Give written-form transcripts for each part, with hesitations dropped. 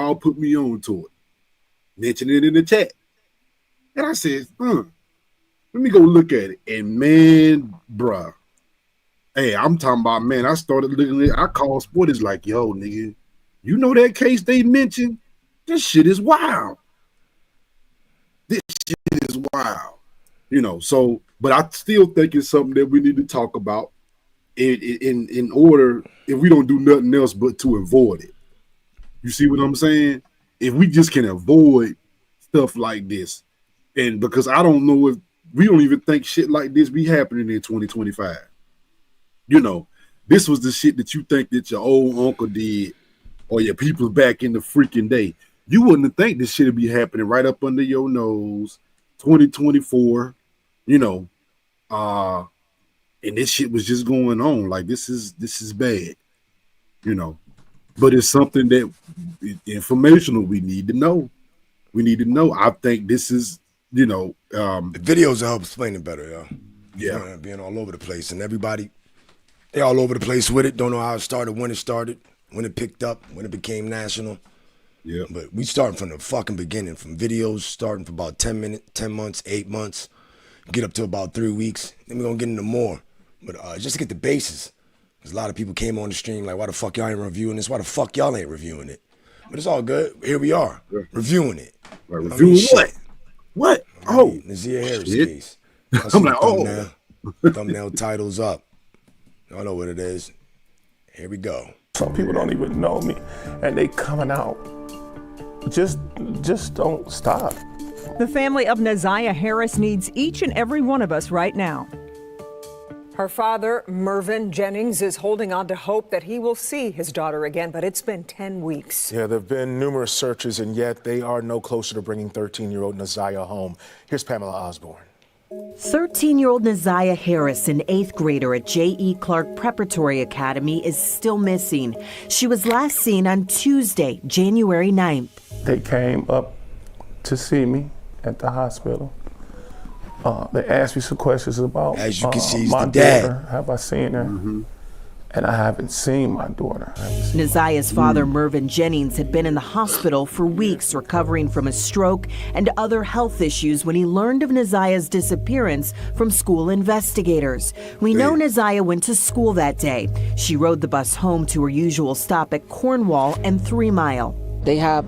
all put me on to it. Mentioned it in the chat. And I said, let me go look at it. And man, bruh. Hey, I'm talking about, man, I started looking at it. I called Sporties like, yo, nigga, you know that case they mentioned? This shit is wild. This shit is wild. You know, so, but I still think it's something that we need to talk about in order, if we don't do nothing else but to avoid it. You see what I'm saying? If we just can avoid stuff like this, and because I don't know if we don't even think shit like this be happening in 2025. You know, this was the shit that you think that your old uncle did or your people back in the freaking day. You wouldn't think this shit would be happening right up under your nose, 2024, you know, and this shit was just going on. Like, this is bad, you know. But it's something that informational we need to know. We need to know. I think this is, you know, the videos help explain it better, yo. Yeah. Being all over the place, and everybody, they all over the place with it. Don't know how it started, when it picked up, when it became national. Yeah. But we starting from the fucking beginning, from videos starting for about 10 months, 8 months, get up to about 3 weeks. Then we're gonna get into more. But just to get the bases. Because a lot of people came on the stream like, why the fuck y'all ain't reviewing this? Why the fuck y'all ain't reviewing it? But it's all good. Here we are, reviewing it. Right, reviewing what? What? Oh, Nazia Harris shit. case. I'm like, thumbnail titles up. Y'all know what it is. Here we go. Some people don't even know me, and they coming out. Just don't stop. The family of Nazia Harris needs each and every one of us right now. Her father, Mervyn Jennings, is holding on to hope that he will see his daughter again, but it's been 10 weeks. Yeah, there have been numerous searches, and yet they are no closer to bringing 13-year-old Nazia home. Here's Pamela Osborne. 13-year-old Nazia Harris, an 8th grader at J.E. Clark Preparatory Academy, is still missing. She was last seen on Tuesday, January 9th. They came up to see me at the hospital. They asked me some questions about as you can see, my the dad. daughter. Have I seen her? And I haven't seen my daughter. Nazia's father, Mervyn Jennings, had been in the hospital for weeks recovering from a stroke and other health issues when he learned of Nazia's disappearance from school investigators. We know Nazia went to school that day. She rode the bus home to her usual stop at Cornwall and 3 Mile. They have,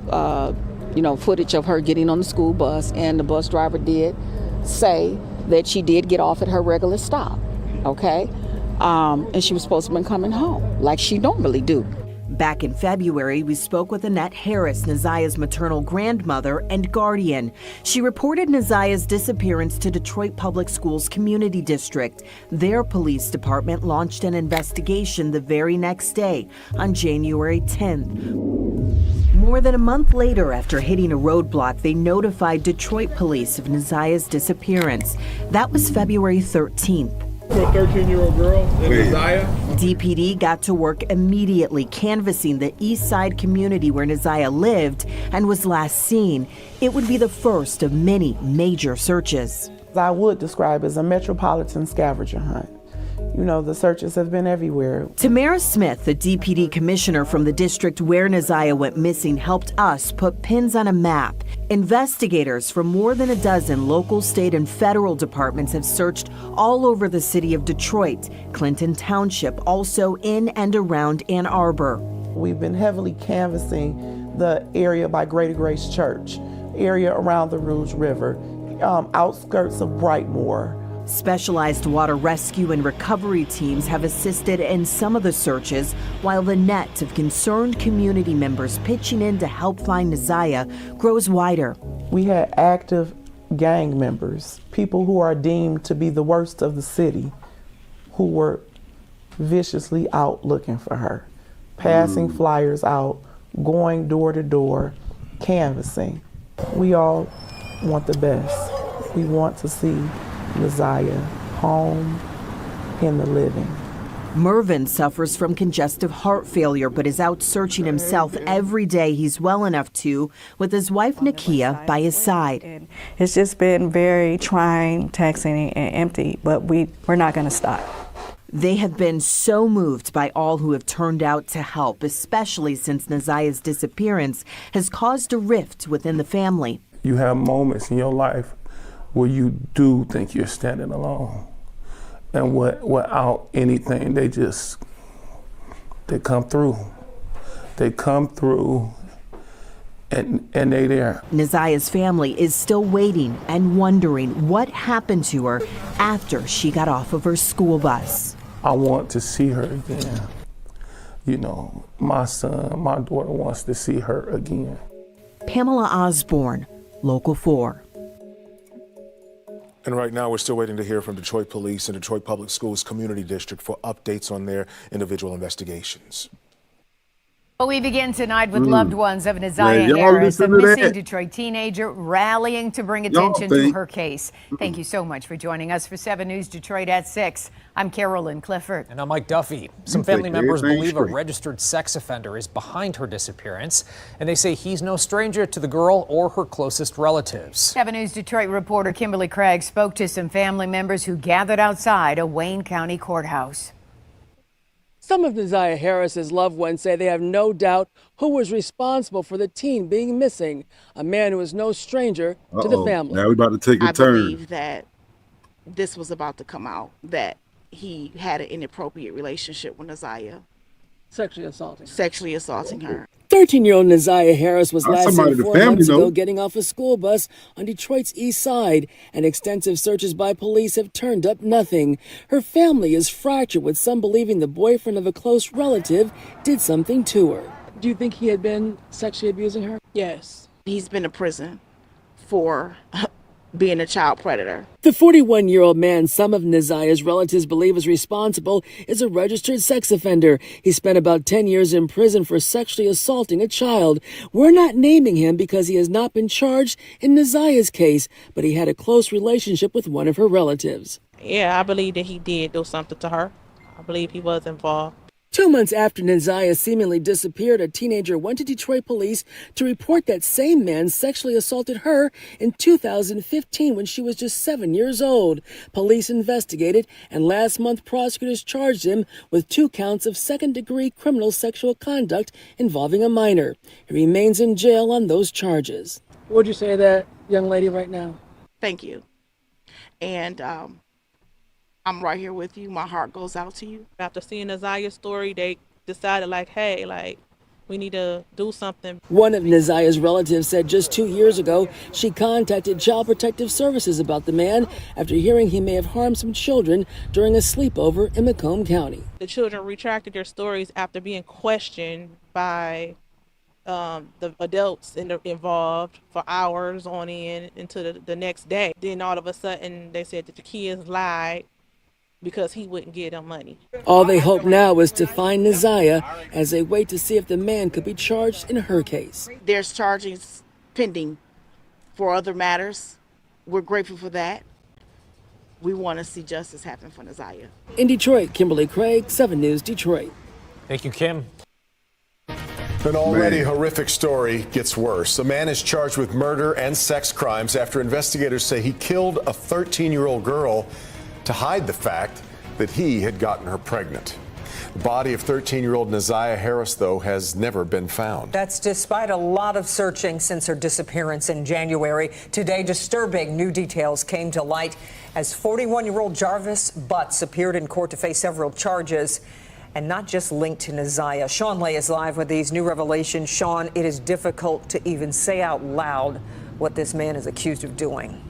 footage of her getting on the school bus, and the bus driver did say that she did get off at her regular stop, okay? And she was supposed to have been coming home like she normally do. Back in February, we spoke with Annette Harris, Nazia's maternal grandmother and guardian. She reported Nazia's disappearance to Detroit Public Schools Community District. Their police department launched an investigation the very next day, on January 10th. More than a month later, after hitting a roadblock, they notified Detroit police of Nazia's disappearance. That was February 13th. A 13-year-old girl named Nazia. DPD got to work immediately canvassing the east side community where Nazia lived and was last seen. It would be the first of many major searches. I would describe as a metropolitan scavenger hunt. You know, the searches have been everywhere. Tamara Smith, the DPD commissioner from the district where Nazia went missing, helped us put pins on a map. Investigators from more than a dozen local, state, and federal departments have searched all over the city of Detroit, Clinton Township, also in and around Ann Arbor. We've been heavily canvassing the area by Greater Grace Church, area around the Rouge River, outskirts of Brightmoor. Specialized water rescue and recovery teams have assisted in some of the searches, while the net of concerned community members pitching in to help find Nazia grows wider. We had active gang members, people who are deemed to be the worst of the city, who were viciously out looking for her, passing flyers out, going door to door, canvassing. We all want the best. We want to see Nazia home in the living. Mervyn suffers from congestive heart failure but is out searching himself every day he's well enough to, with his wife Nakia by his side. It's just been very trying, taxing, and empty, but we're not going to stop. They have been so moved by all who have turned out to help, especially since Naziah's disappearance has caused a rift within the family. You have moments in your life where you do think you're standing alone. And without anything, they come through. They come through and they there. Naziah's family is still waiting and wondering what happened to her after she got off of her school bus. I want to see her again. You know, my son, my daughter wants to see her again. Pamela Osborne, Local 4. And right now, we're still waiting to hear from Detroit Police and Detroit Public Schools Community District for updates on their individual investigations. Well, we begin tonight with loved ones of Naziah Harris, a missing Detroit teenager, rallying to bring attention to her case. Thank you so much for joining us for 7 News Detroit at 6. I'm Carolyn Clifford. And I'm Mike Duffy. Some family members believe a registered sex offender is behind her disappearance, and they say he's no stranger to the girl or her closest relatives. 7 News Detroit reporter Kimberly Craig spoke to some family members who gathered outside a Wayne County courthouse. Some of Naziah Harris's loved ones say they have no doubt who was responsible for the teen being missing, a man who is no stranger to the family. Now we're about to take a turn. I believe that this was about to come out, that he had an inappropriate relationship with Naziah. Sexually assaulting her. 13-year-old Naziah Harris was last seen 4 months ago getting off a school bus on Detroit's east side, and extensive searches by police have turned up nothing. Her family is fractured, with some believing the boyfriend of a close relative did something to her. Do you think he had been sexually abusing her? Yes. He's been to prison for being a child predator. The 41-year-old man some of Naziah's relatives believe is responsible is a registered sex offender. He spent about 10 years in prison for sexually assaulting a child. We're not naming him because he has not been charged in Naziah's case, but he had a close relationship with one of her relatives. Yeah, I believe that he did do something to her. I believe he was involved. 2 months after Naziah seemingly disappeared, a teenager went to Detroit police to report that same man sexually assaulted her in 2015 when she was just 7 years old. Police investigated, and last month prosecutors charged him with 2 counts of second-degree criminal sexual conduct involving a minor. He remains in jail on those charges. What would you say to that young lady right now? Thank you. And I'm right here with you. My heart goes out to you. After seeing Naziah's story, they decided hey, we need to do something. One of Naziah's relatives said just 2 years ago, she contacted Child Protective Services about the man after hearing he may have harmed some children during a sleepover in Macomb County. The children retracted their stories after being questioned by the adults involved for hours on end into the next day. Then all of a sudden, they said that the kids lied because he wouldn't give them money. All they hope now is to find Naziah as they wait to see if the man could be charged in her case. There's charges pending for other matters. We're grateful for that. We want to see justice happen for Naziah. In Detroit, Kimberly Craig, 7 News Detroit. Thank you, Kim. An already horrific story gets worse. A man is charged with murder and sex crimes after investigators say he killed a 13-year-old girl to hide the fact that he had gotten her pregnant. The body of 13-year-old Naziah Harris, though, has never been found. That's despite a lot of searching since her disappearance in January. Today, disturbing new details came to light as 41-year-old Jarvis Butts appeared in court to face several charges, and not just linked to Naziah. Sean Lay is live with these new revelations. Sean, it is difficult to even say out loud what this man is accused of doing.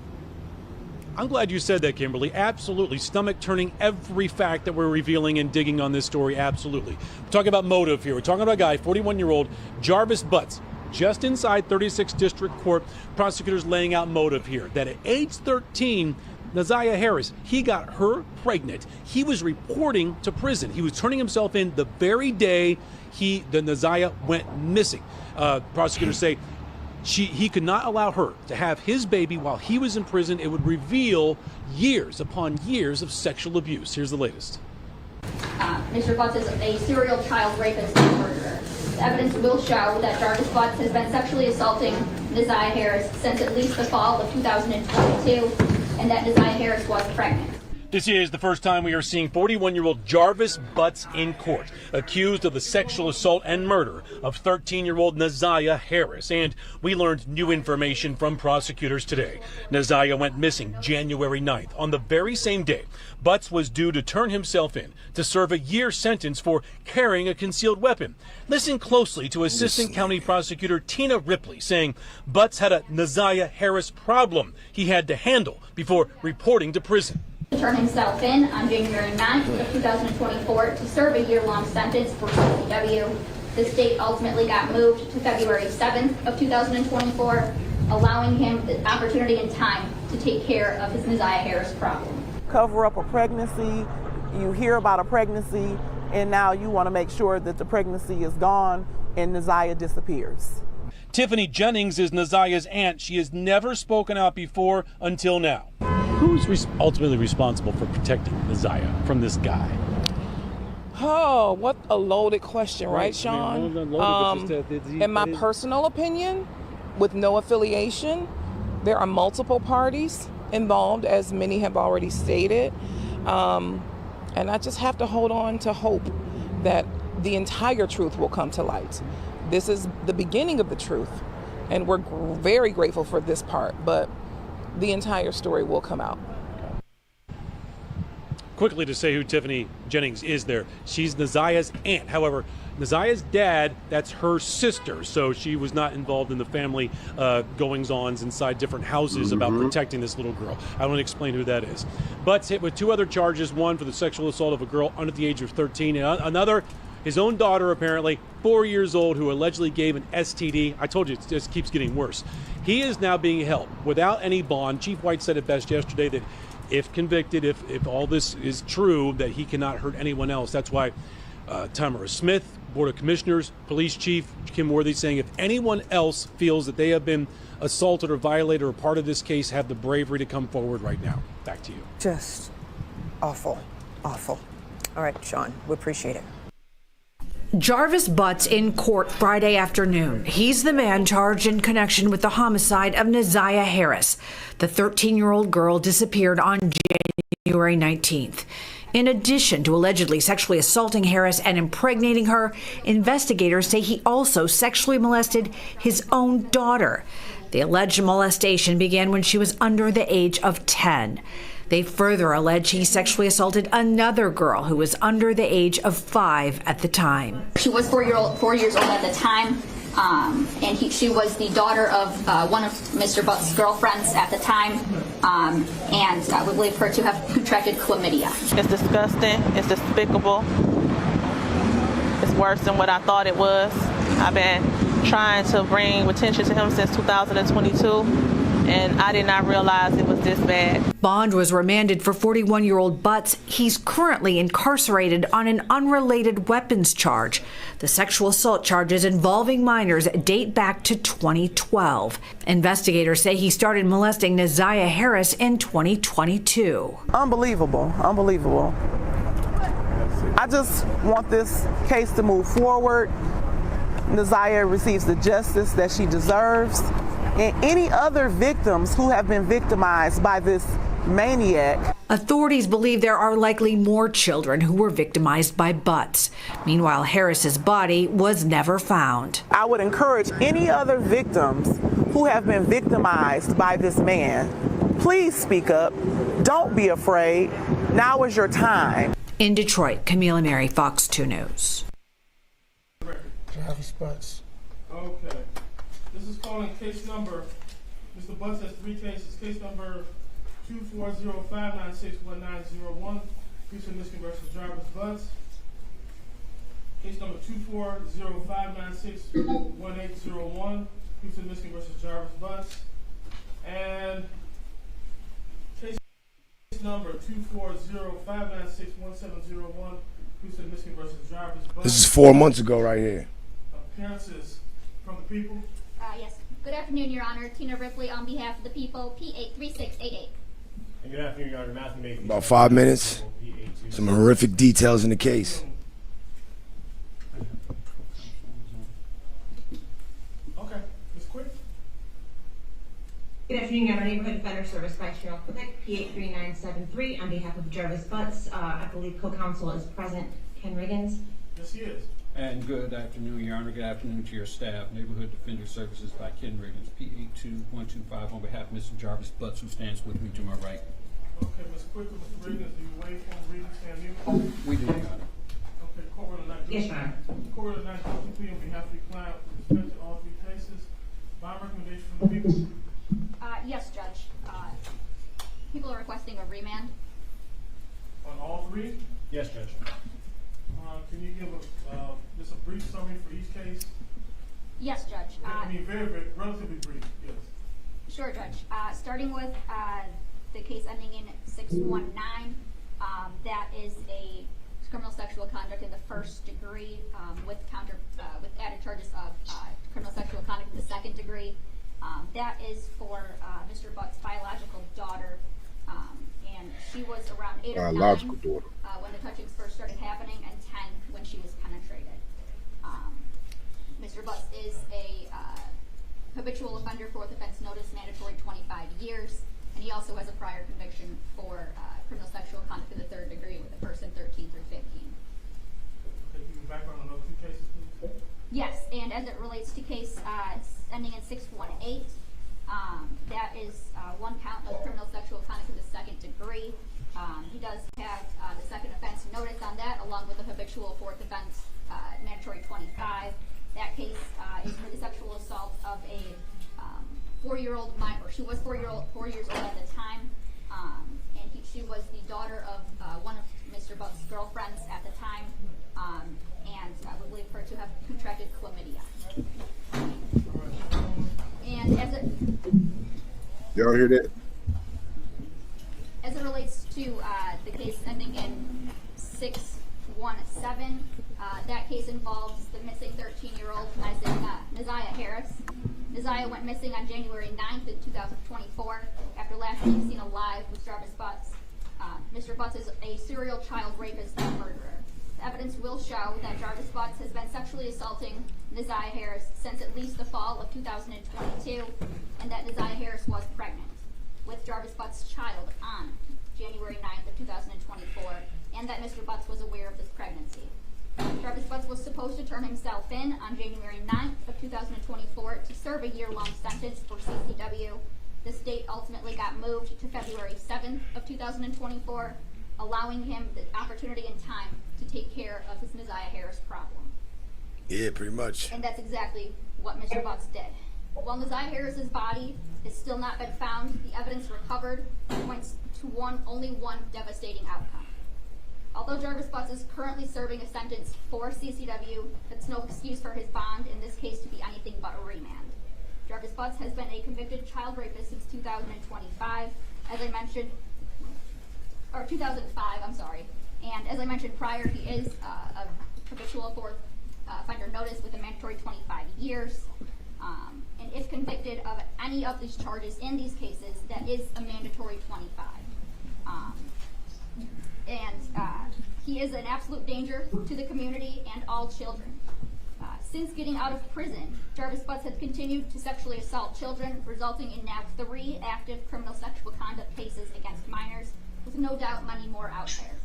I'm glad you said that, Kimberly. Absolutely. Stomach turning every fact that we're revealing and digging on this story. Absolutely. We're talking about motive here. We're talking about a guy, 41-year-old Jarvis Butts, just inside 36th District Court. Prosecutors laying out motive here. That at age 13, Naziah Harris, he got her pregnant. He was reporting to prison. He was turning himself in the very day the Naziah went missing. Prosecutors say he could not allow her to have his baby while he was in prison. It would reveal years upon years of sexual abuse. Here's the latest. Mr. Butts is a serial child rapist and murderer. The evidence will show that Jarvis Butts has been sexually assaulting Naziah Harris since at least the fall of 2022, and that Naziah Harris was pregnant. This is the first time we are seeing 41-year-old Jarvis Butts in court, accused of the sexual assault and murder of 13-year-old Neziah Harris. And we learned new information from prosecutors today. Neziah went missing January 9th. On the very same day, Butts was due to turn himself in to serve a year sentence for carrying a concealed weapon. Listen closely to Assistant County Prosecutor Tina Ripley saying Butts had a Neziah Harris problem he had to handle before reporting to prison. Turned himself in on January 9th of 2024 to serve a year-long sentence for CCW. This date ultimately got moved to February 7th of 2024, allowing him the opportunity and time to take care of his Neziah Harris problem. Cover up a pregnancy, you hear about a pregnancy, and now you want to make sure that the pregnancy is gone and Neziah disappears. Tiffany Jennings is Neziah's aunt. She has never spoken out before until now. Who's ultimately responsible for protecting Neziah from this guy? Oh, what a loaded question, right, Sean? In my personal opinion, with no affiliation, there are multiple parties involved, as many have already stated. And I just have to hold on to hope that the entire truth will come to light. This is the beginning of the truth, and we're very grateful for this part, but the entire story will come out. Quickly to say who Tiffany Jennings is there. She's Neziah's aunt. However, Neziah's dad, that's her sister, so she was not involved in the family goings-ons inside different houses about protecting this little girl. I want to explain who that is. Butts hit with 2 other charges, one for the sexual assault of a girl under the age of 13, and another, his own daughter, apparently 4 years old, who allegedly gave an STD. I told you, it just keeps getting worse. He is now being held without any bond. Chief White said it best yesterday that if convicted, if all this is true, that he cannot hurt anyone else. That's why Tamara Smith, Board of Commissioners, Police Chief Kim Worthy saying if anyone else feels that they have been assaulted or violated or part of this case, have the bravery to come forward right now. Back to you. Just awful, awful. All right, Sean, we appreciate it. Jarvis Butts in court Friday afternoon. He's the man charged in connection with the homicide of Neziah Harris. The 13-year-old girl disappeared on January 19th. In addition to allegedly sexually assaulting Harris and impregnating her, investigators say he also sexually molested his own daughter. The alleged molestation began when she was under the age of 10. They further allege he sexually assaulted another girl who was under the age of 5 at the time. She was 4 years old at the time, and she was the daughter of one of Mr. Butts' girlfriends at the time, and we believe her to have contracted chlamydia. It's disgusting. It's despicable. It's worse than what I thought it was. I've been trying to bring attention to him since 2022. And I did not realize it was this bad. Bond was remanded for 41-year-old Butts. He's currently incarcerated on an unrelated weapons charge. The sexual assault charges involving minors date back to 2012. Investigators say he started molesting Neziah Harris in 2022. Unbelievable, unbelievable. I just want this case to move forward. Neziah receives the justice that she deserves. And any other victims who have been victimized by this maniac. Authorities believe there are likely more children who were victimized by Butts. Meanwhile, Harris's body was never found. I would encourage any other victims who have been victimized by this man, please speak up. Don't be afraid. Now is your time. In Detroit, Camila Mary, Fox 2 News. Jarvis Butts. Okay. This is calling case number, Mr. Butts has 3 cases. Case number 240-596-1901, Houston, Michigan versus Jarvis Butts. Case number 240-596-1801, Houston, Michigan versus Jarvis Butts. And case number 240-596-1701, Houston, Michigan versus Jarvis Butts. This is 4 months ago right here. Appearances from the people. Yes. Good afternoon, Your Honor. Tina Ripley on behalf of the people, P83688. And good afternoon, Your Honor. Matthew Mason. About 5 minutes. Some horrific details in the case. Okay. It's quick. Good afternoon, Your Honor. Neighborhood Defender Service by Cheryl Quick, P83973, on behalf of Jarvis Butts. I believe co-counsel is present. Ken Riggins. Yes, he is. And good afternoon, Your Honor. Good afternoon to your staff. Neighborhood Defender Services by Ken Riggins, P82125, on behalf of Mr. Jarvis Butts, who stands with me to my right. Okay, Ms. Quick and Mr. Riggins, do you waive on reading stand mute? We do, Your Honor. Okay, court order not guilty. Yes, Your Honor. Court order not guilty plea on behalf of your client with respect to all three cases. Bond recommendation from the people. Yes, Judge. People are requesting a remand. On all three? Yes, Judge. Can you give just a brief summary for each case? Yes, Judge. Very, relatively brief, yes. Sure, Judge. Starting with the case ending in 619, that is a criminal sexual conduct in the first degree with added charges of criminal sexual conduct in the second degree. That is for Mr. Butts' biological daughter, and she was around 8 or 9 when the touchings first started happening, and 10 when she was penetrated. Mr. Butts is a habitual offender, fourth offense notice, mandatory 25 years, and he also has a prior conviction for criminal sexual conduct in the third degree with a person 13 through 15. Okay, give me background on those two cases, please. Yes, and as it relates to case ending in 618, that is one count of criminal sexual conduct in the second degree. He does have the second offense notice on that, along with a habitual fourth offense mandatory 25. That case is for the sexual assault of a 4-year-old minor. She was 4 years old at the time, and she was the daughter of one of Mr. Butts' girlfriends at the time, and we believe her to have contracted chlamydia. And y'all hear that? As it relates to the case ending in 617, that case involves the missing 13-year-old Neziah Harris. Neziah went missing on January 9th in 2024 after last being seen alive with Jarvis Butts. Mr. Butts is a serial child rapist and murderer. The evidence will show that Jarvis Butts has been sexually assaulting Neziah Harris since at least the fall of 2022, and that Neziah Harris was pregnant with Jarvis Butts' child on January 9th of 2024, and that Mr. Butts was aware of this pregnancy. Jarvis Butts was supposed to turn himself in on January 9th of 2024 to serve a year-long sentence for CCW. This date ultimately got moved to February 7th of 2024, allowing him the opportunity and time to take care of his Neziah Harris problem. Yeah, pretty much. And that's exactly what Mr. Butts did. While Neziah Harris's body has still not been found, the evidence recovered points to only one devastating outcome. Although Jarvis Butts is currently serving a sentence for CCW, that's no excuse for his bond in this case to be anything but a remand. Jarvis Butts has been a convicted child rapist since 2025, as I mentioned, or 2005, I'm sorry. And as I mentioned prior, he is a habitual fourth offender notice with a mandatory 25 years. And if convicted of any of these charges in these cases, that is a mandatory 25. He is an absolute danger to the community and all children. Since getting out of prison, Jarvis Butts has continued to sexually assault children, resulting in now 3 active criminal sexual conduct cases against minors, with no doubt many more out there.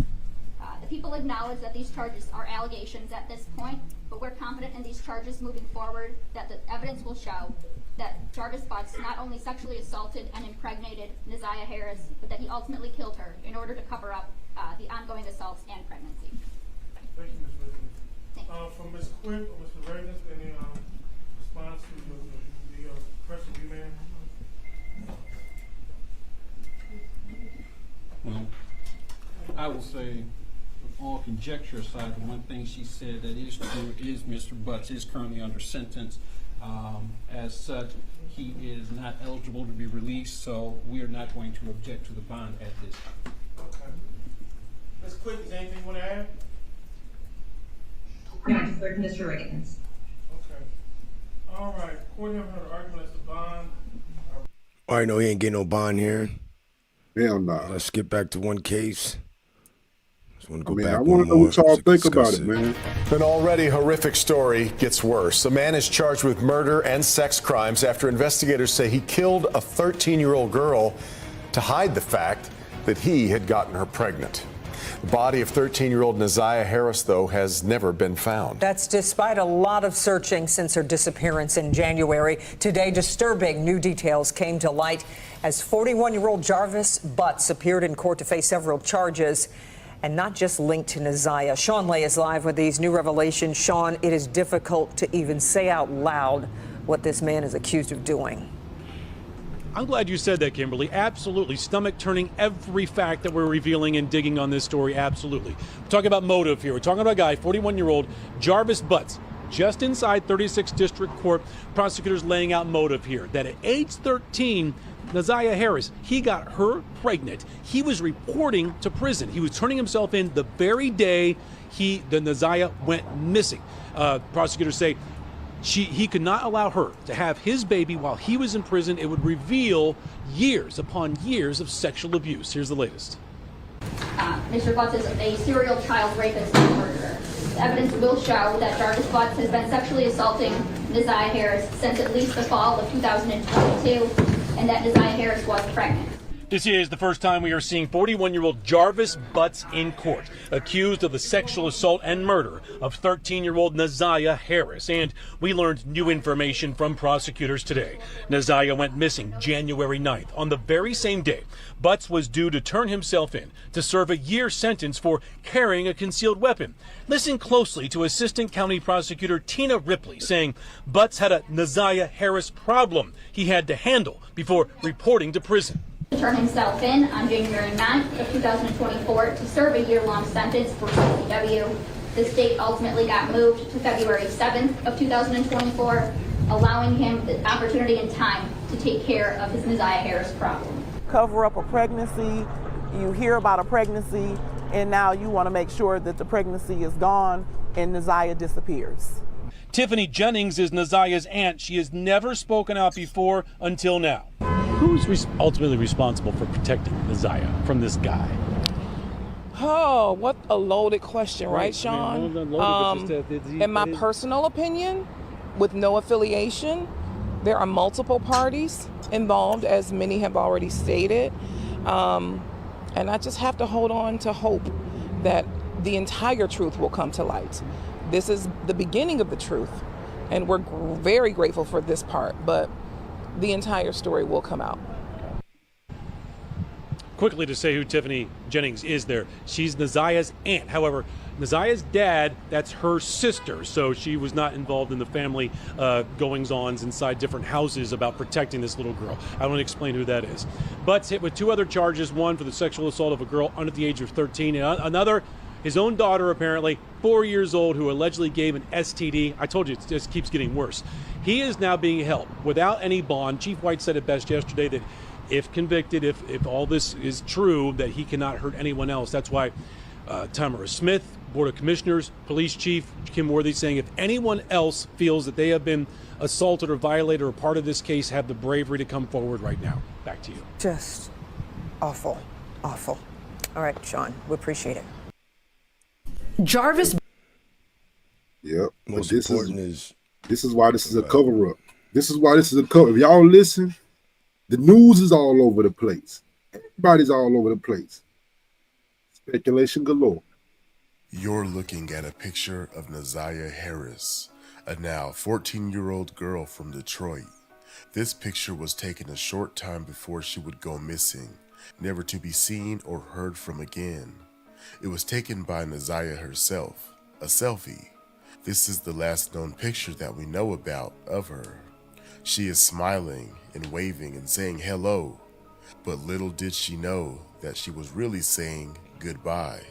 The people acknowledge that these charges are allegations at this point, but we're confident in these charges moving forward that the evidence will show that Jarvis Butts not only sexually assaulted and impregnated Neziah Harris, but that he ultimately killed her in order to cover up the ongoing assaults and pregnancy. Thank you, Ms. Riggins. From Ms. Quick or Mr. Riggins, any response to the question you made? Well, I will say, with all conjecture aside, the one thing she said that is true is Mr. Butts is currently under sentence. As such, he is not eligible to be released, so we are not going to object to the bond at this time. Okay. Ms. Quick, is there anything you want to add? No, Mr. Riggins. Okay. All right. Court haven't heard an argument as to bond. All right, no, he ain't getting no bond here. Hell no. Let's get back to one case. Just want to I go mean, back I one want to know more what y'all to think about discuss it, man. An already horrific story gets worse. A man is charged with murder and sex crimes after investigators say he killed a 13-year-old girl to hide the fact that he had gotten her pregnant. The body of 13-year-old Neziah Harris, though, has never been found. That's despite a lot of searching since her disappearance in January. Today, disturbing new details came to light as 41-year-old Jarvis Butts appeared in court to face several charges, and not just linked to Neziah. Sean Lay is live with these new revelations. Sean, it is difficult to even say out loud what this man is accused of doing. I'm glad you said that, Kimberly. Absolutely. Stomach turning every fact that we're revealing and digging on this story. Absolutely. We're talking about motive here. We're talking about a guy, 41-year-old Jarvis Butts, just inside 36th District Court. Prosecutors laying out motive here. That at age 13, Neziah Harris, he got her pregnant. He was reporting to prison. He was turning himself in the very day the Neziah went missing. Prosecutors say he could not allow her to have his baby while he was in prison. It would reveal years upon years of sexual abuse. Here's the latest. Mr. Butts is a serial child rapist and murderer. The evidence will show that Jarvis Butts has been sexually assaulting Neziah Harris since at least the fall of 2022, and that Neziah Harris was pregnant. This is the first time we are seeing 41-year-old Jarvis Butts in court, accused of the sexual assault and murder of 13-year-old Neziah Harris. And we learned new information from prosecutors today. Neziah went missing January 9th. On the very same day, Butts was due to turn himself in to serve a year sentence for carrying a concealed weapon. Listen closely to Assistant County Prosecutor Tina Ripley saying Butts had a Neziah Harris problem he had to handle before reporting to prison. To turn himself in on January 9th of 2024 to serve a year-long sentence for CCW. The state ultimately got moved to February 7th of 2024, allowing him the opportunity and time to take care of his Neziah Harris problem. Cover up a pregnancy, you hear about a pregnancy, and now you want to make sure that the pregnancy is gone and Neziah disappears. Tiffany Jennings is Neziah's aunt. She has never spoken out before until now. Who's ultimately responsible for protecting Neziah from this guy? Oh, what a loaded question, right, Sean? In my personal opinion, with no affiliation, there are multiple parties involved, as many have already stated. And I just have to hold on to hope that the entire truth will come to light. This is the beginning of the truth, and we're very grateful for this part, but the entire story will come out. Quickly to say who Tiffany Jennings is there. She's Neziah's aunt. However, Neziah's dad, that's her sister, so she was not involved in the family goings-ons inside different houses about protecting this little girl. I want to explain who that is. Butts hit with 2 other charges, one for the sexual assault of a girl under the age of 13, and another, his own daughter, apparently 4 years old, who allegedly gave an STD. I told you, it just keeps getting worse. He is now being held without any bond. Chief White said it best yesterday that if convicted, if all this is true, that he cannot hurt anyone else. That's why Tamara Smith, Board of Commissioners, Police Chief Kim Worthy saying if anyone else feels that they have been assaulted or violated or part of this case, have the bravery to come forward right now. Back to you. Just awful, awful. All right, Sean, we appreciate it. Jarvis. Yep. Most important is this is why this is a cover-up. This is why this is a cover. If y'all listen, the news is all over the place. Everybody's all over the place. Speculation galore. You're looking at a picture of Neziah Harris, a now 14-year-old girl from Detroit. This picture was taken a short time before she would go missing, never to be seen or heard from again. It was taken by Neziah herself, a selfie. This is the last known picture that we know about of her. She is smiling and waving and saying hello, but little did she know that she was really saying goodbye.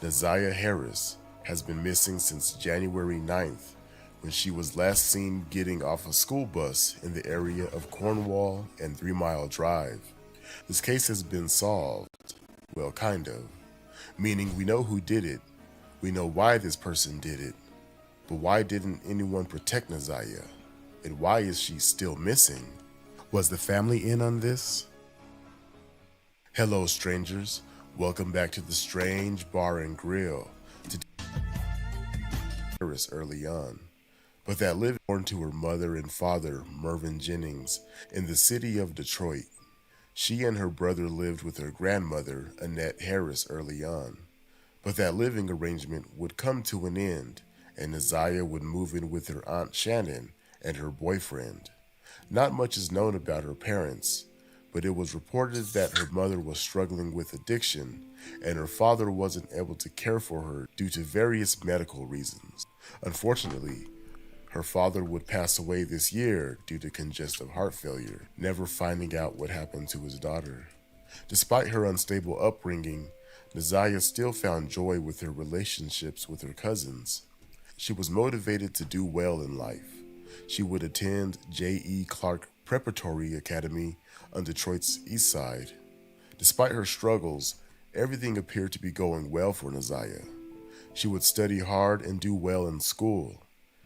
Neziah Harris has been missing since January 9th, when she was last seen getting off a school bus in the area of Cornwall and 3 Mile Drive. This case has been solved, well, kind of, meaning we know who did it, we know why this person did it, but why didn't anyone protect Neziah? And why is she still missing? Was the family in on this? Hello, strangers. Welcome back to the Strange Bar and Grill. Harris early on, but that lived born to her mother and father, Mervyn Jennings, in the city of Detroit. She and her brother lived with her grandmother, Annette Harris, early on, but that living arrangement would come to an end, and Neziah would move in with her Aunt Shannon and her boyfriend. Not much is known about her parents, but it was reported that her mother was struggling with addiction and her father wasn't able to care for her due to various medical reasons. Unfortunately, her father would pass away this year due to congestive heart failure, never finding out what happened to his daughter. Despite her unstable upbringing, Neziah still found joy with her relationships with her cousins. She was motivated to do well in life. She would attend J.E. Clark Preparatory Academy on Detroit's east side. Despite her struggles, everything appeared to be going well for Neziah. She would study hard and do well in school.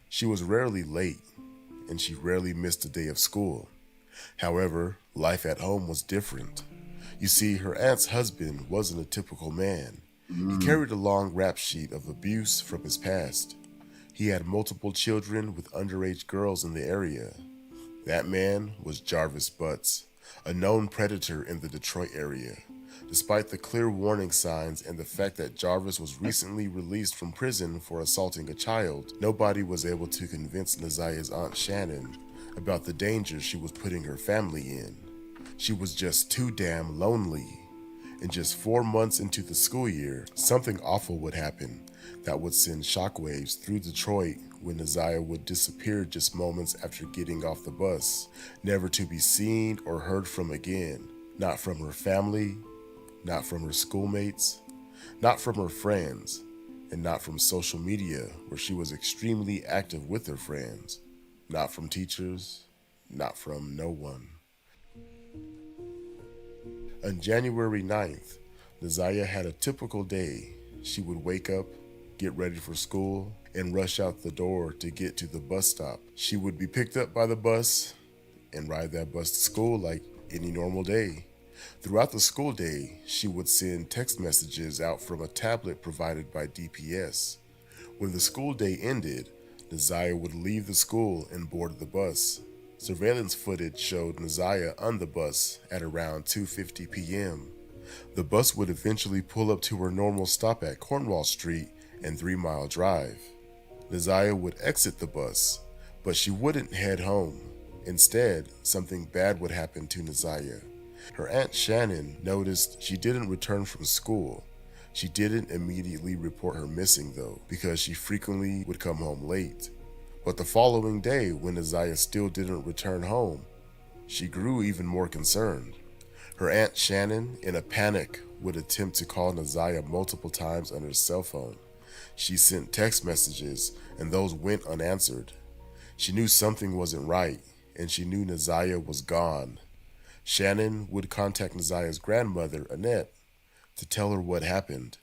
She was rarely late, and she rarely missed a day of school. However, life at home was different. You see, her aunt's husband wasn't a typical man. He carried a long rap sheet of abuse from his past. He had multiple children with underage girls in the area. That man was Jarvis Butts, a known predator in the Detroit area. Despite the clear warning signs and the fact that Jarvis was recently released from prison for assaulting a child, nobody was able to convince Neziah's Aunt Shannon about the danger she was putting her family in. She was just too damn lonely. And just 4 months into the school year, something awful would happen that would send shockwaves through Detroit when Neziah would disappear just moments after getting off the bus, never to be seen or heard from again. Not from her family, not from her schoolmates, not from her friends, and not from social media where she was extremely active with her friends, not from teachers, not from no one. On January 9th, Neziah had a typical day. She would wake up, get ready for school, and rush out the door to get to the bus stop. She would be picked up by the bus and ride that bus to school like any normal day. Throughout the school day, she would send text messages out from a tablet provided by DPS. When the school day ended, Neziah would leave the school and board the bus. Surveillance footage showed Neziah on the bus at around 2:50 p.m. The bus would eventually pull up to her normal stop at Cornwall Street and 3 Mile Drive. Neziah would exit the bus, but she wouldn't head home. Instead, something bad would happen to Neziah. Her Aunt Shannon noticed she didn't return from school. She didn't immediately report her missing though, because she frequently would come home late. But the following day, when Neziah still didn't return home, she grew even more concerned. Her Aunt Shannon, in a panic, would attempt to call Neziah multiple times on her cell phone. She sent text messages, and those went unanswered. She knew something wasn't right, and she knew Neziah was gone. Shannon would contact Neziah's grandmother, Annette, to tell her what happened.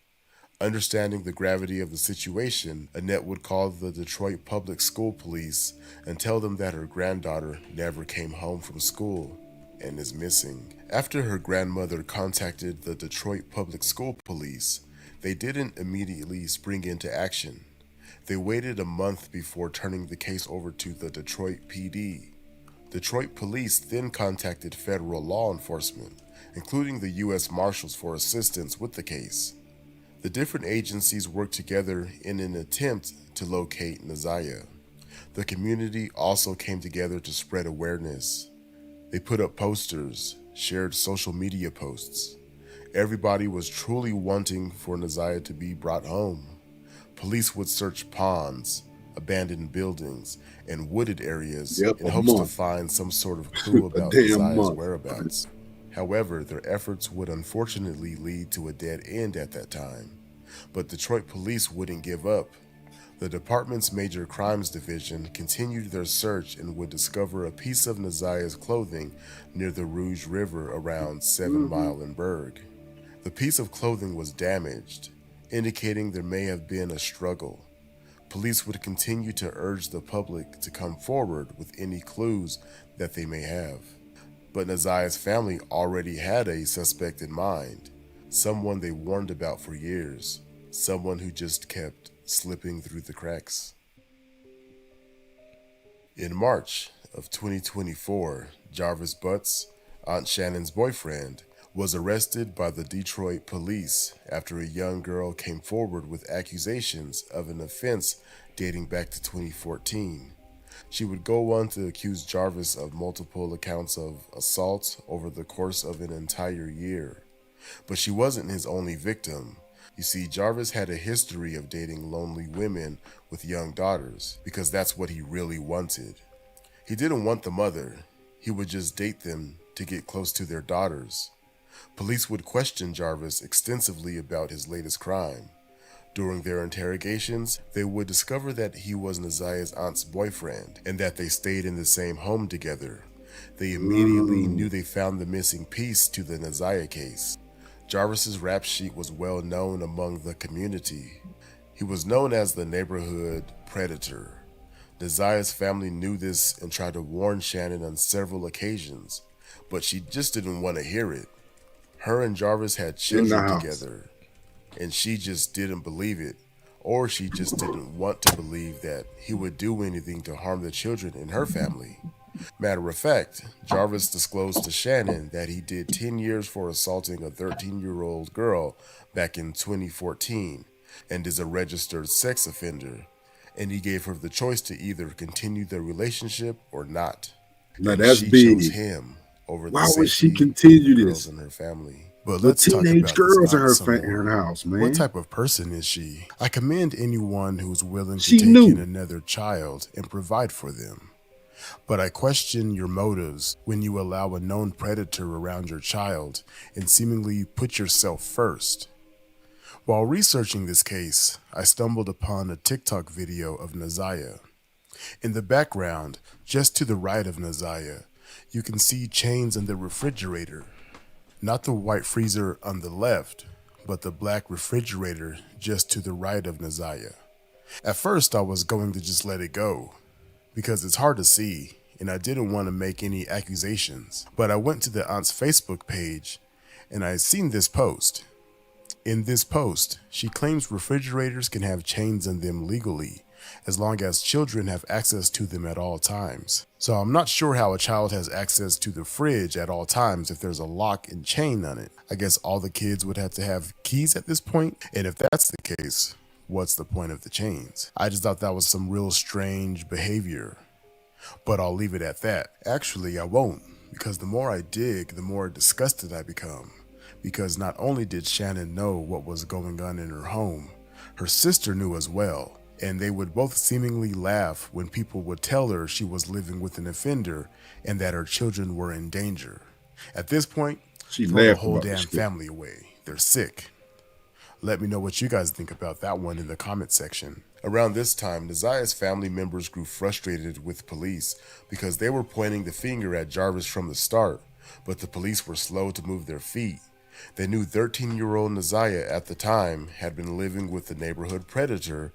Understanding the gravity of the situation, Annette would call the Detroit Public School Police and tell them that her granddaughter never came home from school and is missing. After her grandmother contacted the Detroit Public School Police, they didn't immediately spring into action. They waited a month before turning the case over to the Detroit PD. Detroit police then contacted federal law enforcement, including the U.S. Marshals, for assistance with the case. The different agencies worked together in an attempt to locate Neziah. The community also came together to spread awareness. They put up posters, shared social media posts. Everybody was truly wanting for Neziah to be brought home. Police would search ponds, abandoned buildings, and wooded areas in hopes to find some sort of clue about Neziah's whereabouts. However, their efforts would unfortunately lead to a dead end at that time. But Detroit police wouldn't give up. The department's Major Crimes Division continued their search and would discover a piece of Neziah's clothing near the Rouge River around 7 Mile and Berg. The piece of clothing was damaged, indicating there may have been a struggle. Police would continue to urge the public to come forward with any clues that they may have. But Naziah's family already had a suspect in mind, someone they warned about for years, someone who just kept slipping through the cracks. In March of 2024, Jarvis Butts, Aunt Shannon's boyfriend, was arrested by the Detroit police after a young girl came forward with accusations of an offense dating back to 2014. She would go on to accuse Jarvis of multiple accounts of assault over the course of an entire year. But she wasn't his only victim. You see, Jarvis had a history of dating lonely women with young daughters because that's what he really wanted. He didn't want the mother. He would just date them to get close to their daughters. Police would question Jarvis extensively about his latest crime. During their interrogations, they would discover that he was Naziah's aunt's boyfriend and that they stayed in the same home together. They immediately knew they found the missing piece to the Naziah case. Jarvis's rap sheet was well known among the community. He was known as the neighborhood predator. Naziah's family knew this and tried to warn Shannon on several occasions, but she just didn't want to hear it. Her and Jarvis had children together, and she just didn't believe it, or she just didn't want to believe that he would do anything to harm the children in her family. Matter of fact, Jarvis disclosed to Shannon that he did 10 years for assaulting a 13-year-old girl back in 2014 and is a registered sex offender, and he gave her the choice to either continue the relationship or not. Now and that's she big. chose him over the Why would she safety continue of the this? girls in her family. But The let's talk teenage about girls this in aunt some more. her house, man. What type of person is she? I commend anyone who's willing to She take knew. in another child and provide for them. But I question your motives when you allow a known predator around your child and seemingly put yourself first. While researching this case, I stumbled upon a TikTok video of Naziah. In the background, just to the right of Naziah, you can see chains in the refrigerator. Not the white freezer on the left, but the black refrigerator just to the right of Naziah. At first, I was going to just let it go, because it's hard to see, and I didn't want to make any accusations. But I went to the aunt's Facebook page, and I had seen this post. In this post, she claims refrigerators can have chains in them legally, as long as children have access to them at all times. So I'm not sure how a child has access to the fridge at all times if there's a lock and chain on it. I guess all the kids would have to have keys at this point, and if that's the case, what's the point of the chains? I just thought that was some real strange behavior, but I'll leave it at that. Actually, I won't, because the more I dig, the more disgusted I become. Because not only did Shannon know what was going on in her home, her sister knew as well. And they would both seemingly laugh when people would tell her she was living with an offender and that her children were in danger. At this point, She throw the laughed whole about damn this shit. family away. They're sick. Let me know what you guys think about that one in the comment section. Around this time, Naziah's family members grew frustrated with police because they were pointing the finger at Jarvis from the start, but the police were slow to move their feet. They knew 13-year-old Naziah at the time had been living with the neighborhood predator,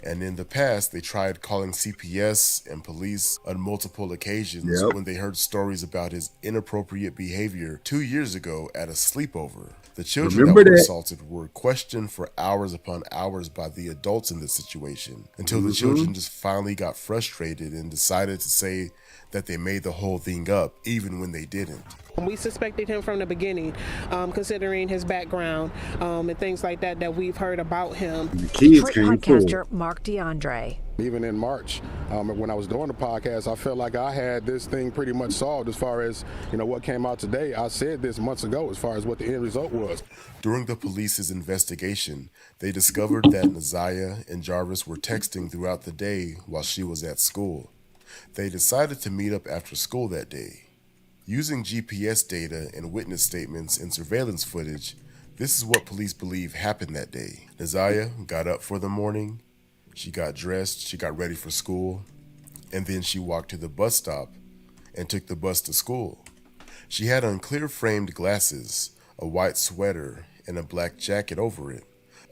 and in the past, they tried calling CPS and police on multiple occasions when they heard stories about his inappropriate behavior 2 years ago at a sleepover. The children Remember that were that. assaulted were questioned for hours upon hours by the adults in the situation, until the children just finally got frustrated and decided to say that they made the whole thing up, even when they didn't. We suspected him from the beginning, considering his background and things like that that we've heard about him. The kids Detroit came podcaster forward. Mark DeAndre. Even in March, when I was doing the podcast, I felt like I had this thing pretty much solved as far as, what came out today. I said this months ago as far as what the end result was. During the police's investigation, they discovered that Naziah and Jarvis were texting throughout the day while she was at school. They decided to meet up after school that day. Using GPS data and witness statements and surveillance footage, this is what police believe happened that day. Naziah got up for the morning, she got dressed, she got ready for school, and then she walked to the bus stop and took the bus to school. She had on clear framed glasses, a white sweater, and a black jacket over it,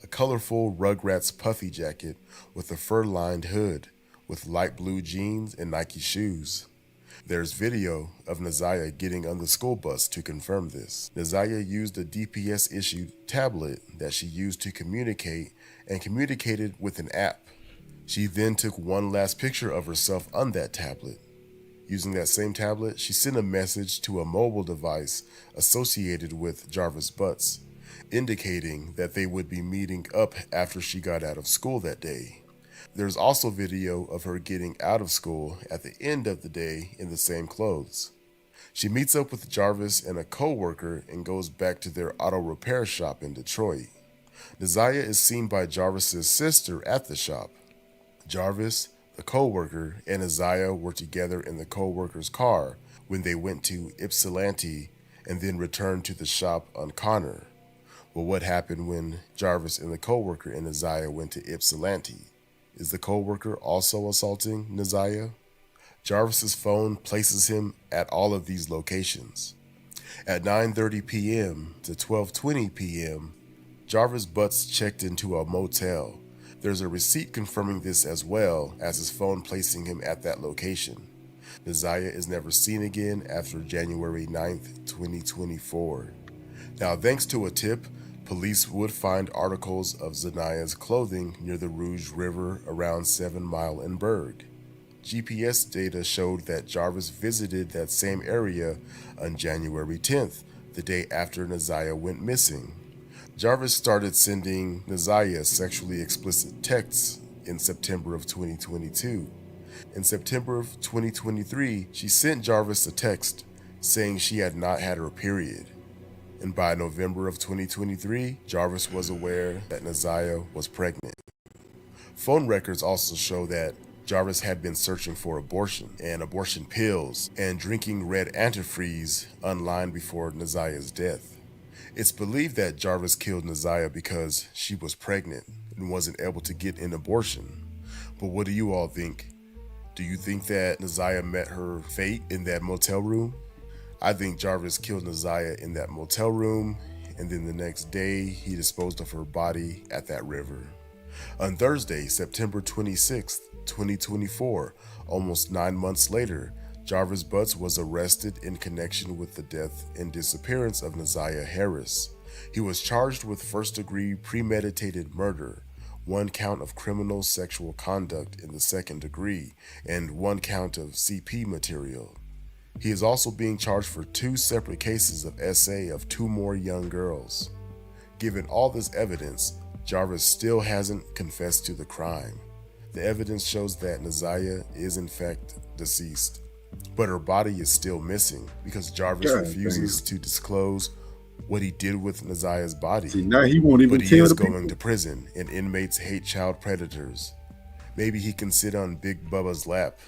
a colorful Rugrats puffy jacket with a fur-lined hood, with light blue jeans and Nike shoes. There's video of Naziah getting on the school bus to confirm this. Naziah used a DPS-issued tablet that she used to communicate and communicated with an app. She then took one last picture of herself on that tablet. Using that same tablet, she sent a message to a mobile device associated with Jarvis Butts, indicating that they would be meeting up after she got out of school that day. There's also video of her getting out of school at the end of the day in the same clothes. She meets up with Jarvis and a co-worker and goes back to their auto repair shop in Detroit. Naziah is seen by Jarvis's sister at the shop. Jarvis, the co-worker, and Naziah were together in the co-worker's car when they went to Ypsilanti and then returned to the shop on Connor. Well, what happened when Jarvis and the co-worker and Naziah went to Ypsilanti? Is the co-worker also assaulting Naziah? Jarvis's phone places him at all of these locations. At 9:30 p.m. to 12:20 p.m., Jarvis Butts checked into a motel. There's a receipt confirming this as well as his phone placing him at that location. Naziah is never seen again after January 9th, 2024. Now, thanks to a tip, police would find articles of Zaniah's clothing near the Rouge River around 7 Mile and Berg. GPS data showed that Jarvis visited that same area on January 10th, the day after Naziah went missing. Jarvis started sending Naziah sexually explicit texts in September of 2022. In September of 2023, she sent Jarvis a text saying she had not had her period. And by November of 2023, Jarvis was aware that Naziah was pregnant. Phone records also show that Jarvis had been searching for abortion and abortion pills and drinking red antifreeze online before Naziah's death. It's believed that Jarvis killed Naziah because she was pregnant and wasn't able to get an abortion. But what do you all think? Do you think that Naziah met her fate in that motel room? I think Jarvis killed Naziah in that motel room, and then the next day he disposed of her body at that river. On Thursday, September 26th, 2024, almost 9 months later, Jarvis Butts was arrested in connection with the death and disappearance of Naziah Harris. He was charged with first-degree premeditated murder, 1 count of criminal sexual conduct in the second degree, and 1 count of CP material. He is also being charged for 2 separate cases of SA of 2 more young girls. Given all this evidence, Jarvis still hasn't confessed to the crime. The evidence shows that Naziah is in fact deceased, but her body is still missing because Jarvis refuses to disclose what he did with Naziah's body. See, now he won't even but he tell is the going people. to prison, and inmates hate child predators. Maybe he can sit on Big Bubba's lap,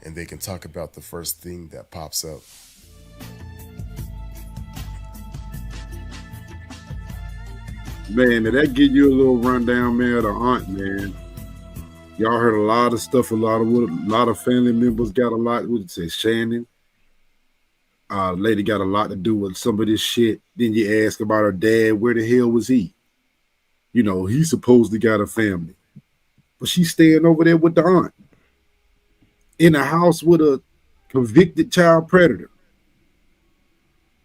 and they can talk about the first thing that pops up. Man, did that give you a little rundown, man, of the aunt, man? Y'all heard a lot of stuff, a lot of family members got a lot, what it say, Shannon. Lady got a lot to do with some of this shit. Then you ask about her dad, where the hell was he? You know, he supposedly got a family. But she's staying over there with the aunt. In a house with a convicted child predator.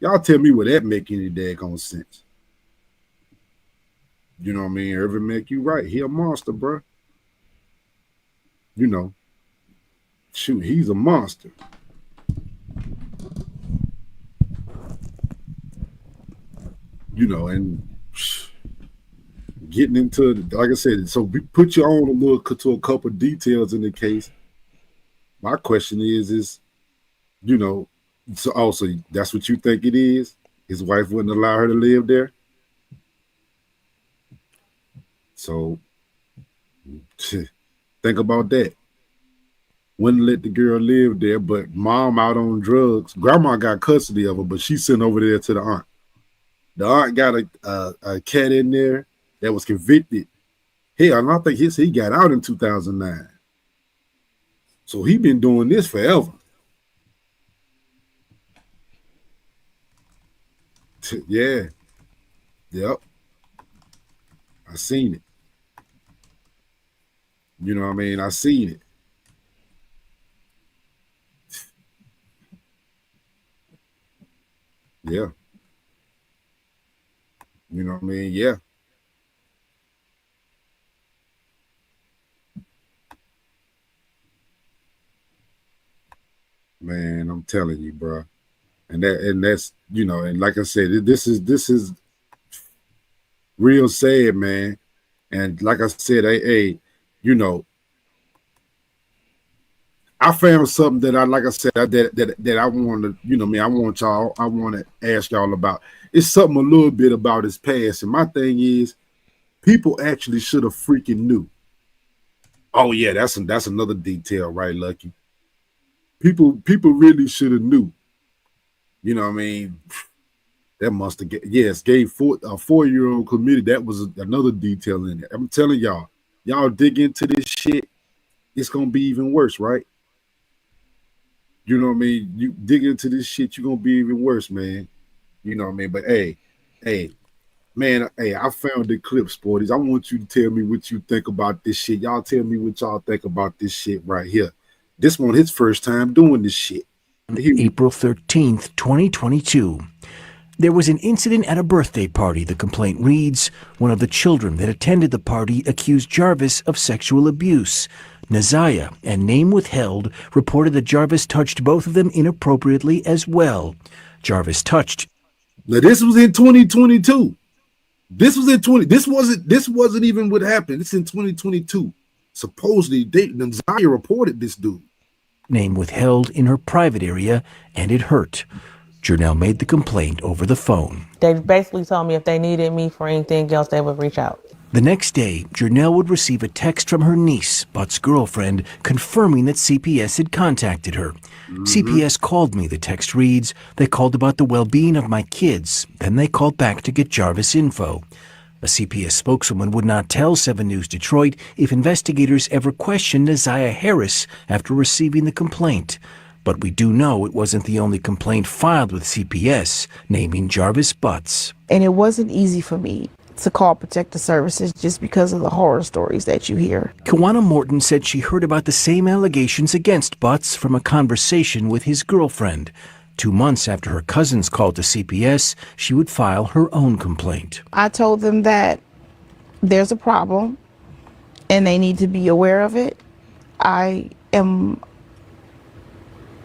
Y'all tell me would that make any daggone sense? You know what I mean? Irvin make you right. He a monster, bro. You know. Shoot, he's a monster. You know, and getting into, like I said, so we put you on to a couple of details in the case. My question is, you know, so also that's what you think it is? His wife wouldn't allow her to live there? So think about that. Wouldn't let the girl live there, but mom out on drugs. Grandma got custody of her, but she sent over there to the aunt. The aunt got a cat in there that was convicted. Hell, and I think he got out in 2009. So he been doing this forever. Yeah. Yep. I seen it. You know what I mean? I seen it. Yeah. You know what I mean? Yeah. Man, I'm telling you, bro. And that's, you know, and like I said, this is real sad, man. And like I said, hey, you know, I found something that like I said, that I want to, you know, I want to ask y'all about. It's something a little bit about his past. And my thing is, people actually should have freaking knew. Oh yeah, that's another detail, right, Lucky? People really should have knew. You know what I mean? That must have gave a 4-year-old committed. That was another detail in it. I'm telling y'all dig into this shit, it's gonna be even worse, right? You know what I mean? You dig into this shit, you're gonna be even worse, man. You know what I mean? But hey, man, I found the clip, Sporties. I want you to tell me what you think about this shit. Y'all tell me what y'all think about this shit right here. This one his first time doing this shit. April 13th, 2022. There was an incident at a birthday party. The complaint reads, one of the children that attended the party accused Jarvis of sexual abuse. Nazaya, and name withheld, reported that Jarvis touched both of them inappropriately as well. Jarvis touched. Now this was in 2022. This wasn't even what happened. It's in 2022. Supposedly, Nazaya reported this dude. Name withheld in her private area, and it hurt. Jernell made the complaint over the phone. They basically told me if they needed me for anything else, they would reach out. The next day, Jernell would receive a text from her niece, Butts' girlfriend, confirming that CPS had contacted her. CPS called me, the text reads. They called about the well-being of my kids. Then they called back to get Jarvis info. A CPS spokeswoman would not tell 7 News Detroit if investigators ever questioned Nazaya Harris after receiving the complaint. But we do know it wasn't the only complaint filed with CPS, naming Jarvis Butts. And it wasn't easy for me to call Protective Services just because of the horror stories that you hear. Kawana Morton said she heard about the same allegations against Butts from a conversation with his girlfriend. 2 months after her cousins called to CPS, she would file her own complaint. I told them that there's a problem and they need to be aware of it. I am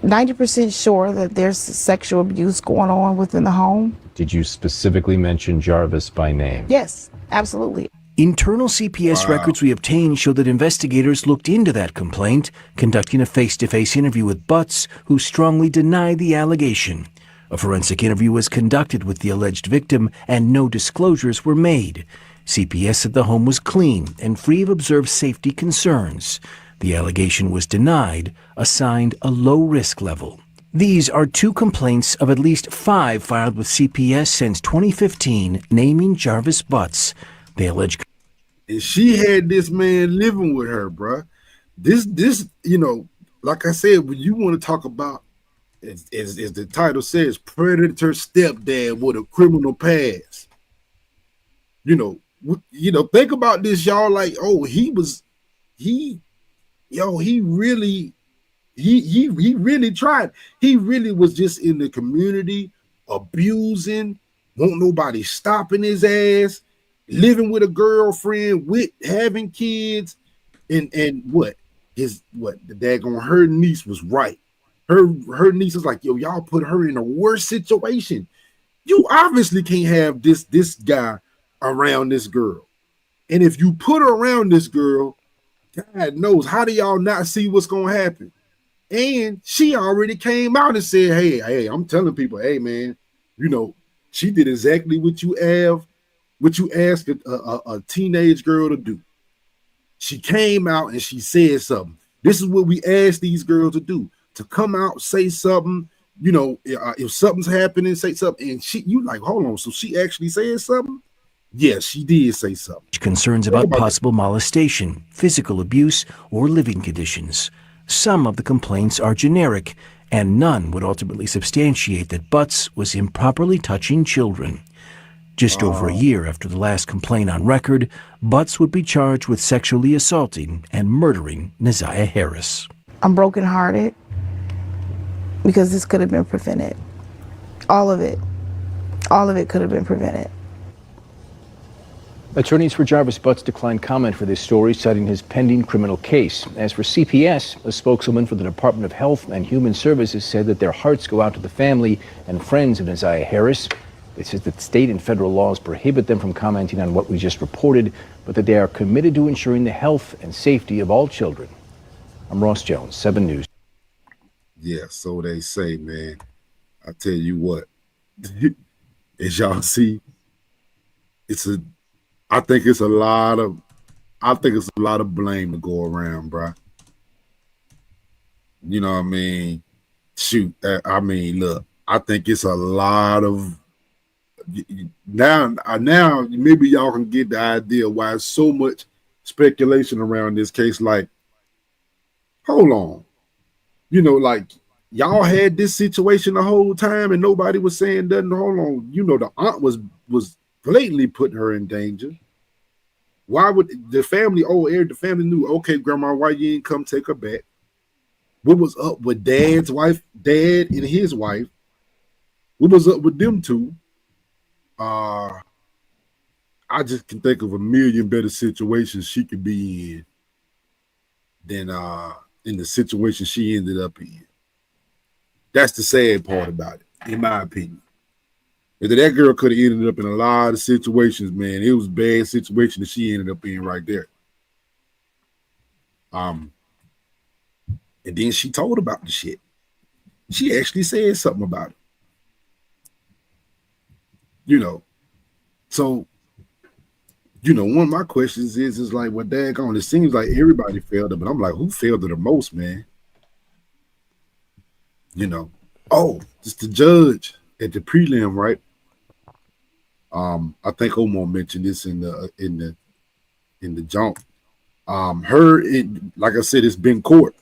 90% sure that there's sexual abuse going on within the home. Did you specifically mention Jarvis by name? Yes, absolutely. Internal CPS records we obtained show that investigators looked into that complaint, conducting a face-to-face interview with Butts, who strongly denied the allegation. A forensic interview was conducted with the alleged victim, and no disclosures were made. CPS said the home was clean and free of observed safety concerns. The allegation was denied, assigned a low risk level. These are 2 complaints of at least 5 filed with CPS since 2015, naming Jarvis Butts. They allege. And she had this man living with her, bruh. This, you know, like I said, when you want to talk about, as the title says, predator stepdad with a criminal past. You know, think about this, y'all. Like, oh, he really tried. He really was just in the community abusing, won't nobody stopping his ass, living with a girlfriend, with having kids, and the daggone her niece was right. Her niece was like, yo, y'all put her in a worse situation. You obviously can't have this guy around this girl. And if you put her around this girl, God knows, how do y'all not see what's gonna happen? And she already came out and said, hey, I'm telling people, hey man, you know, she did exactly what you ask a teenage girl to do. She came out and she said something. This is what we ask these girls to do, to come out, say something, you know, if something's happening, say something. And you like, hold on, so she actually said something? Yes, she did say something. Concerns about possible molestation, physical abuse, or living conditions. Some of the complaints are generic, and none would ultimately substantiate that Butts was improperly touching children. Just over a year after the last complaint on record, Butts would be charged with sexually assaulting and murdering Nazaya Harris. I'm brokenhearted because this could have been prevented. All of it. all of it could have been prevented. Attorneys for Jarvis Butts declined comment for this story, citing his pending criminal case. As for CPS, a spokeswoman for the Department of Health and Human Services said that their hearts go out to the family and friends of Neziah Harris. They said that state and federal laws prohibit them from commenting on what we just reported, but that they are committed to ensuring the health and safety of all children. I'm Ross Jones, 7 News. Yeah, so they say, man. I tell you what, as y'all see, I think it's a lot of blame to go around, bro. You know what I mean? Shoot, I mean, look, I think it's a lot of now maybe y'all can get the idea why there's so much speculation around this case. Like, hold on, you know, like y'all had this situation the whole time and nobody was saying nothing. Hold on, you know, the aunt was blatantly putting her in danger. Why would the family? The family knew. Okay, grandma, why you ain't come take her back? What was up with Dad's wife, Dad and his wife? What was up with them two? I just can think of a million better situations she could be in than in the situation she ended up in. That's the sad part about it, in my opinion. That girl could have ended up in a lot of situations, man. It was a bad situation that she ended up in right there. And then she told about the shit. She actually said something about it. You know, so, you know, one of my questions is like, well, daggone, it seems like everybody failed her, but I'm like, who failed her the most, man? You know, it's the judge at the prelim, right? I think Omar mentioned this in the jump. Like I said, it's been court,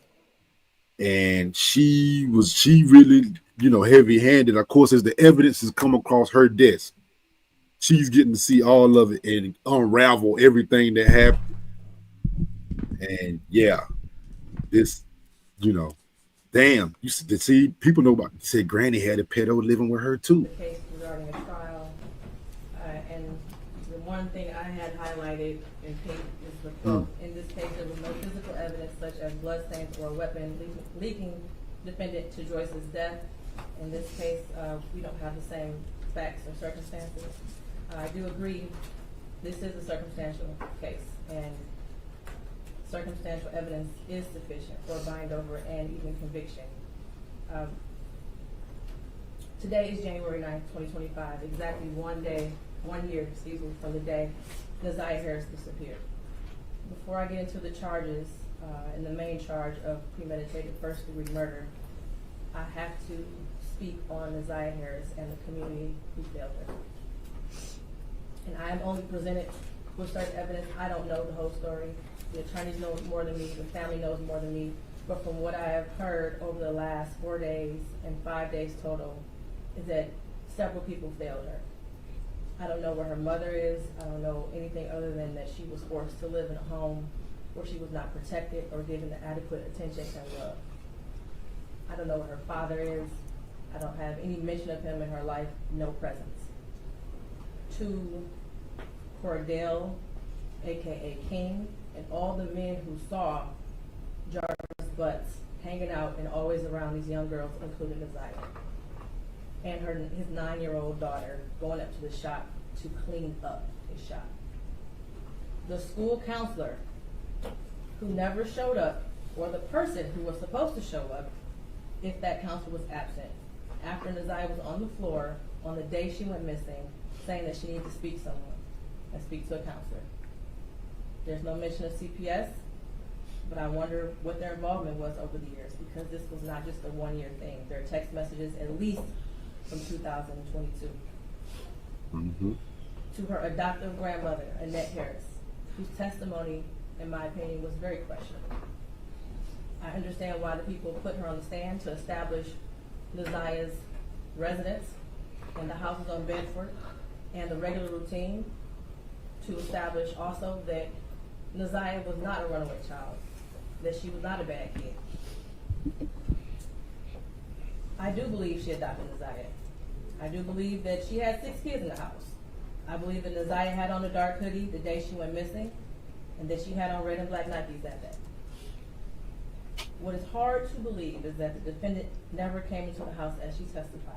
and she really, you know, heavy-handed. Of course, as the evidence has come across her desk, she's getting to see all of it and unravel everything that happened. And yeah, this, you know, damn, you see, people know about. You said Granny had a pedo living with her too. The case regarding a trial, and the one thing I had highlighted in pink is the quote. In this case, there was no physical evidence such as bloodstains or a weapon leaking defendant to Joyce's death. In this case, we don't have the same facts or circumstances. I do agree this is a circumstantial case, and circumstantial evidence is sufficient for a bind over and even conviction. Today is January 9th, 2025, exactly 1 year, from the day Neziah Harris disappeared. Before I get into the charges, and the main charge of premeditated first-degree murder, I have to speak on Neziah Harris and the community who failed her. And I am only presented with certain evidence. I don't know the whole story. The attorneys know more than me, the family knows more than me, but from what I have heard over the last 4 days and 5 days total, is that several people failed her. I don't know where her mother is. I don't know anything other than that she was forced to live in a home where she was not protected or given the adequate attention and love. I don't know where her father is. I don't have any mention of him in her life, no presence. To Cordell, aka King, and all the men who saw Jarvis Butts hanging out and always around these young girls, including Neziah, and his 9-year-old daughter going up to the shop to clean up his shop. The school counselor who never showed up, or the person who was supposed to show up if that counselor was absent, after Neziah was on the floor on the day she went missing, saying that she needed to speak to someone and speak to a counselor. There's no mention of CPS, but I wonder what their involvement was over the years, because this was not just a 1-year thing. There are text messages at least from 2022. Mm-hmm. To her adoptive grandmother, Annette Harris, whose testimony, in my opinion, was very questionable. I understand why the people put her on the stand to establish Neziah's residence and the houses on Bedford and the regular routine, to establish also that Neziah was not a runaway child, that she was not a bad kid. I do believe she adopted Neziah. I do believe that she had 6 kids in the house. I believe that Neziah had on a dark hoodie the day she went missing, and that she had on red and black Nikes that day. What is hard to believe is that the defendant never came into the house as she testified.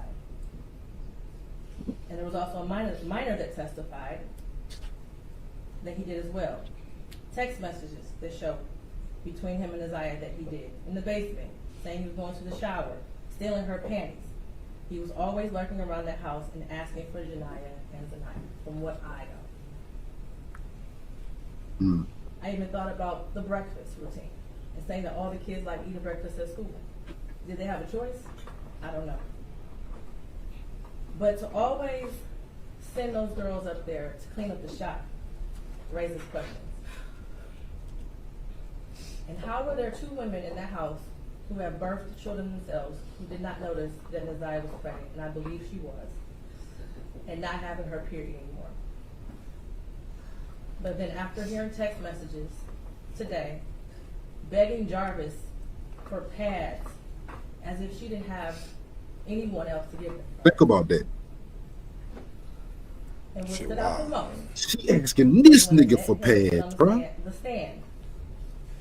And there was also a minor that testified that he did as well. Text messages that show between him and Neziah that he did. In the basement, saying he was going to the shower, stealing her panties. He was always lurking around that house and asking for Janiyah and Zaniyah, from what I know. I even thought about the breakfast routine and saying that all the kids like eating breakfast at school. Did they have a choice? I don't know. But to always send those girls up there to clean up the shop raises questions. And how were there 2 women in that house who have birthed children themselves who did not notice that Neziah was pregnant, and I believe she was, and not having her period anymore? But then after hearing text messages today, begging Jarvis for pads as if she didn't have anyone else to give them. Think about that. And what stood out the most, She asking this nigga for pads, bro. the stand.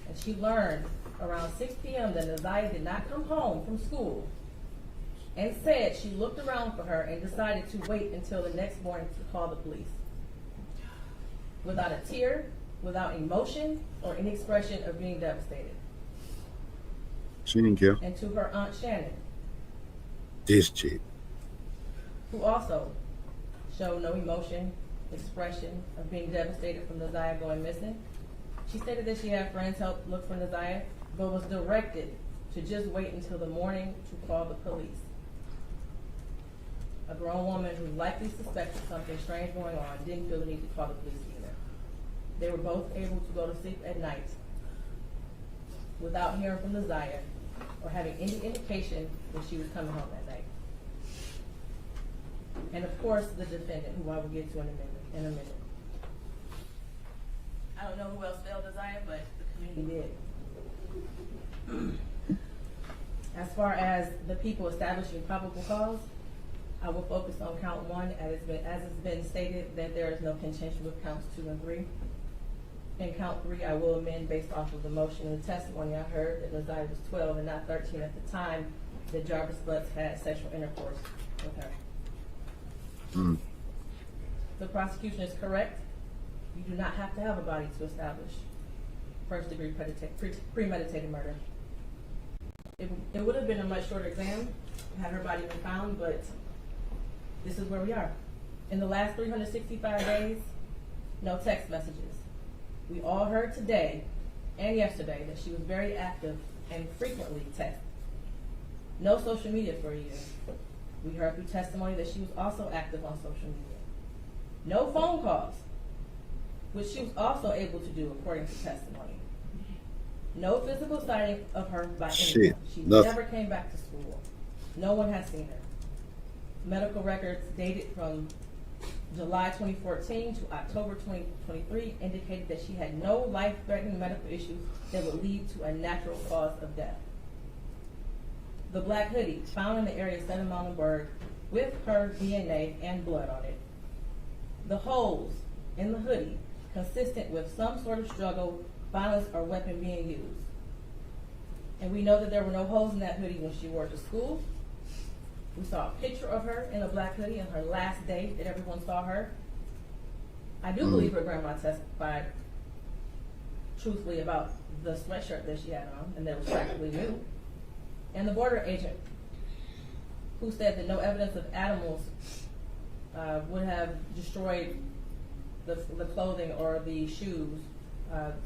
And she learned around 6 p.m. that Neziah did not come home from school, and said she looked around for her and decided to wait until the next morning to call the police. Without a tear, without emotion, or any expression of being devastated. She didn't care. And to her Aunt Shannon, This chick. who also showed no emotion, expression of being devastated from Neziah going missing. She stated that she had friends help look for Neziah, but was directed to just wait until the morning to call the police. A grown woman who likely suspected something strange going on didn't feel the need to call the police either. They were both able to go to sleep at night without hearing from Neziah or having any indication that she was coming home that night. And of course, the defendant, who I will get to in a minute. I don't know who else failed Neziah, but the community did. As far as the people establishing probable cause, I will focus on count 1, as it's been stated that there is no contention with counts 2 and 3. In count 3, I will amend based off of the motion and the testimony I heard that Neziah was 12 and not 13 at the time that Jarvis Butts had sexual intercourse with her. The prosecution is correct. You do not have to have a body to establish first-degree premeditated murder. It would have been a much shorter exam had her body been found, but this is where we are. In the last 365 days, no text messages. We all heard today and yesterday that she was very active and frequently texted. No social media for a year. We heard through testimony that she was also active on social media. No phone calls, which she was also able to do according to testimony. No physical sighting of her by anyone. She never came back to school. No one has seen her. Medical records dated from July 2014 to October 2023 indicated that she had no life-threatening medical issues that would lead to a natural cause of death. The black hoodie found in the area of 7 Mountainburg with her DNA and blood on it. The holes in the hoodie consistent with some sort of struggle, violence, or weapon being used. And we know that there were no holes in that hoodie when she wore it to school. We saw a picture of her in a black hoodie on her last day that everyone saw her. I do believe her grandma testified truthfully about the sweatshirt that she had on and that it was practically new. And the border agent who said that no evidence of animals would have destroyed the clothing or the shoes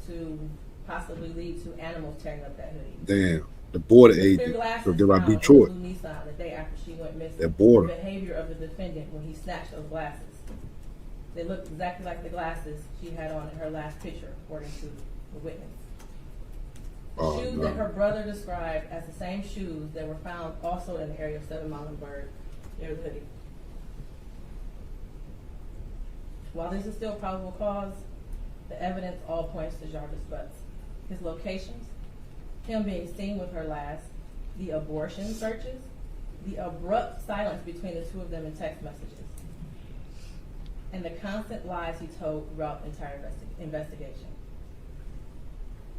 to possibly lead to animals tearing up that hoodie. Damn, the border agent. So give out Detroit. Nissan the day after she went missing. That border. The behavior of the defendant when he snatched those glasses. They looked exactly like the glasses she had on in her last picture, according to the witness. The shoes that her brother described as the same shoes that were found also in the area of 7 Mountainburg near the hoodie. While this is still probable cause, the evidence all points to Jarvis Butts. His locations, him being seen with her last, the abortion searches, the abrupt silence between the two of them in text messages, and the constant lies he told throughout the entire investigation.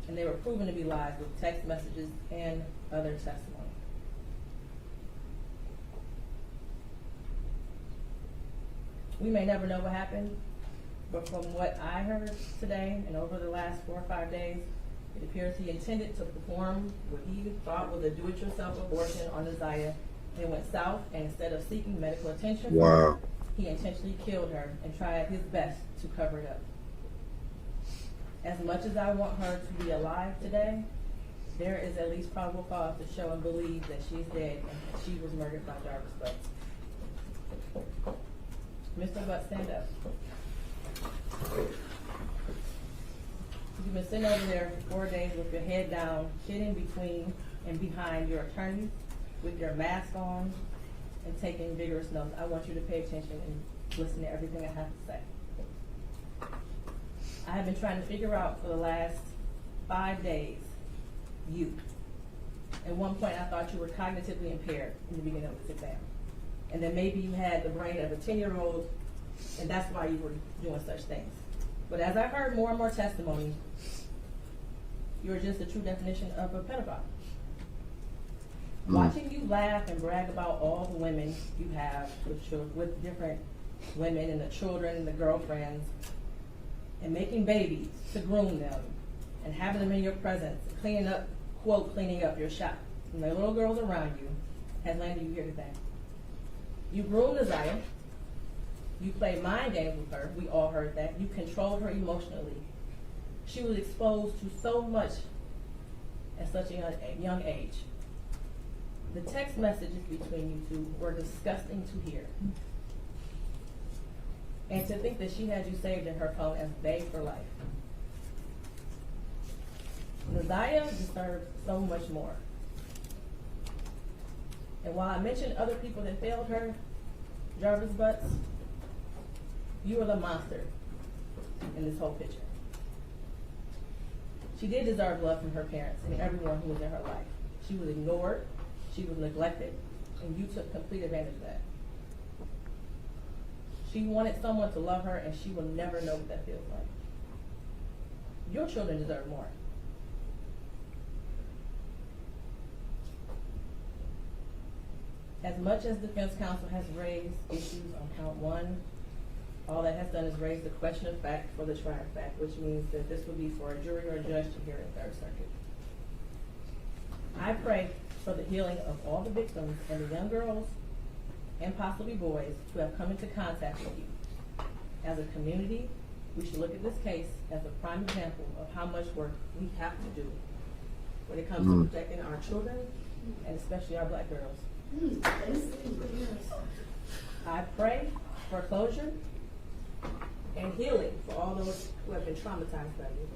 And they were proven to be lies with text messages and other testimony. We may never know what happened, but from what I heard today and over the last 4 or 5 days, it appears he intended to perform what he thought was a do-it-yourself abortion on Neziah. It went south, and instead of seeking medical attention from her, he intentionally killed her and tried his best to cover it up. As much as I want her to be alive today, there is at least probable cause to show and believe that she's dead and that she was murdered by Jarvis Butts. Mr. Butts, stand up. You've been sitting over there for 4 days with your head down, sitting between and behind your attorney with your mask on and taking vigorous notes. I want you to pay attention and listen to everything I have to say. I have been trying to figure out for the last 5 days, you. At one point I thought you were cognitively impaired in the beginning of this exam. And then maybe you had the brain of a 10-year-old, and that's why you were doing such things. But as I heard more and more testimony, you're just the true definition of a pedophile. Watching you laugh and brag about all the women you have with different women and the children and the girlfriends, and making babies to groom them, and having them in your presence, cleaning up, quote, cleaning up your shop, and the little girls around you, has landed you here today. You groomed Neziah. You played mind games with her. We all heard that. You controlled her emotionally. She was exposed to so much at such a young age. The text messages between you two were disgusting to hear. And to think that she had you saved in her phone as babe for life. Neziah deserves so much more. And while I mentioned other people that failed her, Jarvis Butts, you are the monster in this whole picture. She did deserve love from her parents and everyone who was in her life. She was ignored, she was neglected, and you took complete advantage of that. She wanted someone to love her, and she will never know what that feels like. Your children deserve more. As much as defense counsel has raised issues on count 1, all that has done is raise the question of fact for the trier of fact, which means that this will be for a jury or a judge to hear in Third Circuit. I pray for the healing of all the victims and the young girls and possibly boys who have come into contact with you. As a community, we should look at this case as a prime example of how much work we have to do when it comes to protecting our children and especially our black girls. I pray for closure and healing for all those who have been traumatized by you.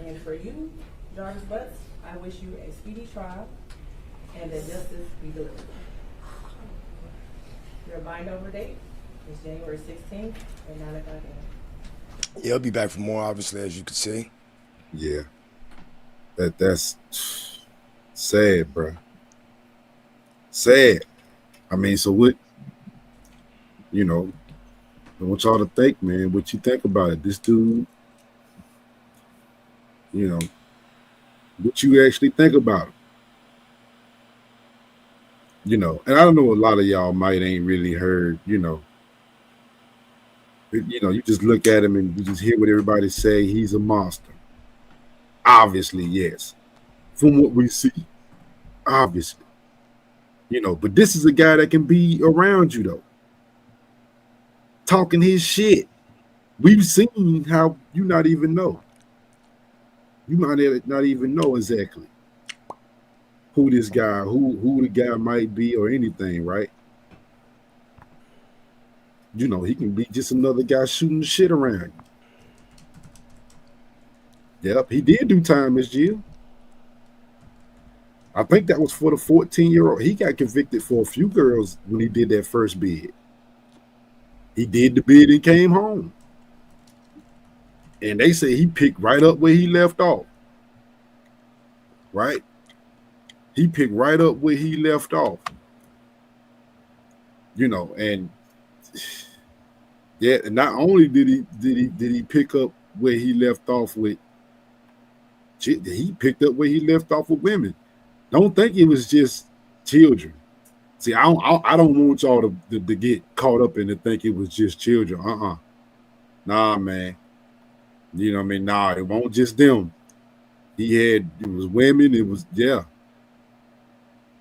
And for you, Jarvis Butts, I wish you a speedy trial and that justice be delivered. Your bind-over date is January 16th at 9 o'clock a.m. Yeah, I'll be back for more, obviously, as you can see. Yeah. That's sad, bro. Sad. I mean, so what, I want y'all to think, man, what you think about it. This dude, what you actually think about him. And I don't know, a lot of y'all might ain't really heard, you just look at him and you just hear what everybody say. He's a monster. Obviously, yes. From what we see, obviously. But this is a guy that can be around you, though. Talking his shit. We've seen how you not even know. You might not even know exactly who this guy, who the guy might be or anything, right? He can be just another guy shooting the shit around you. Yep, he did do time, Miss Jill. I think that was for the 14-year-old. He got convicted for a few girls when he did that first bid. He did the bid and came home. And they say he picked right up where he left off. Right? He picked right up where he left off. You know, and yeah, and not only did he pick up where he left off with, he picked up where he left off with women. Don't think it was just children. See, I don't want y'all to get caught up in to think it was just children. Nah, man. You know what I mean? Nah, it won't just them. It was women. It was, yeah.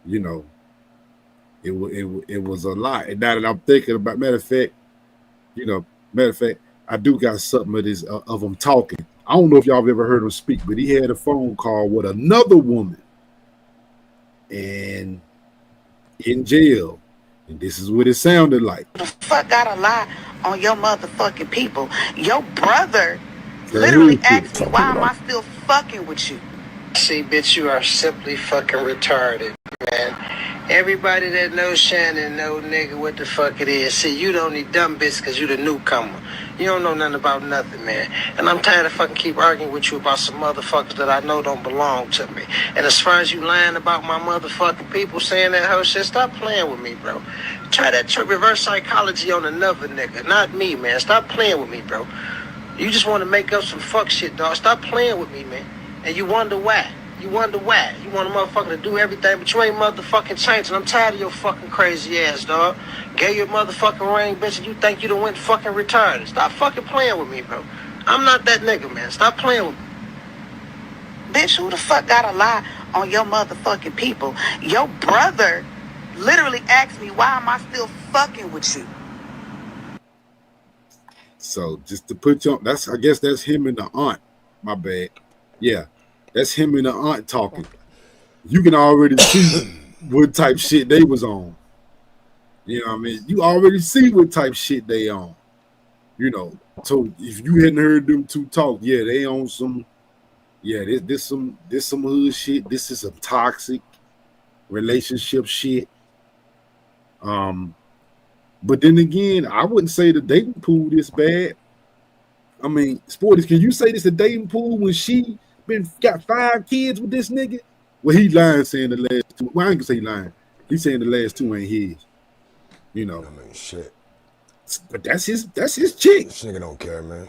You know, it was a lot. And now that I'm thinking about, matter of fact, I do got something of this of him talking. I don't know if y'all have ever heard him speak, but he had a phone call with another woman, and in jail. And this is what it sounded like. The fuck gotta lie on your motherfucking people. Your brother literally asked me, why am I still fucking with you? See, bitch, you are simply fucking retarded, man. Everybody that knows Shannon know, nigga, what the fuck it is. See, you the only dumb bitch because you the newcomer. You don't know nothing about nothing, man. And I'm tired of fucking keep arguing with you about some motherfuckers that I know don't belong to me. And as far as you lying about my motherfucking people saying that whole shit, stop playing with me, bro. Try that reverse psychology on another nigga, not me, man. Stop playing with me, bro. You just want to make up some fuck shit, dog. Stop playing with me, man. And you wonder why. You wonder why. You want a motherfucker to do everything, but you ain't motherfucking changing. I'm tired of your fucking crazy ass, dog. Gave you a motherfucking ring, bitch, and you think you done went fucking retarded. Stop fucking playing with me, bro. I'm not that nigga, man. Stop playing with me. Bitch, who the fuck gotta lie on your motherfucking people? Your brother literally asked me, why am I still fucking with you? So just to put you on, I guess that's him and the aunt. My bad. Yeah, that's him and the aunt talking. You can already see what type shit they was on. You know what I mean? You already see what type shit they on. You know, so if you hadn't heard them two talk, yeah, they on some, yeah, this some hood shit. This is some toxic relationship shit. But then again, I wouldn't say the dating pool this bad. I mean, Sporties, can you say this a dating pool when she got 5 kids with this nigga? Well, he lying saying the last 2. Well, I ain't gonna say lying. He's saying the last 2 ain't his. You know. I mean, shit. But that's his chick. This nigga don't care, man.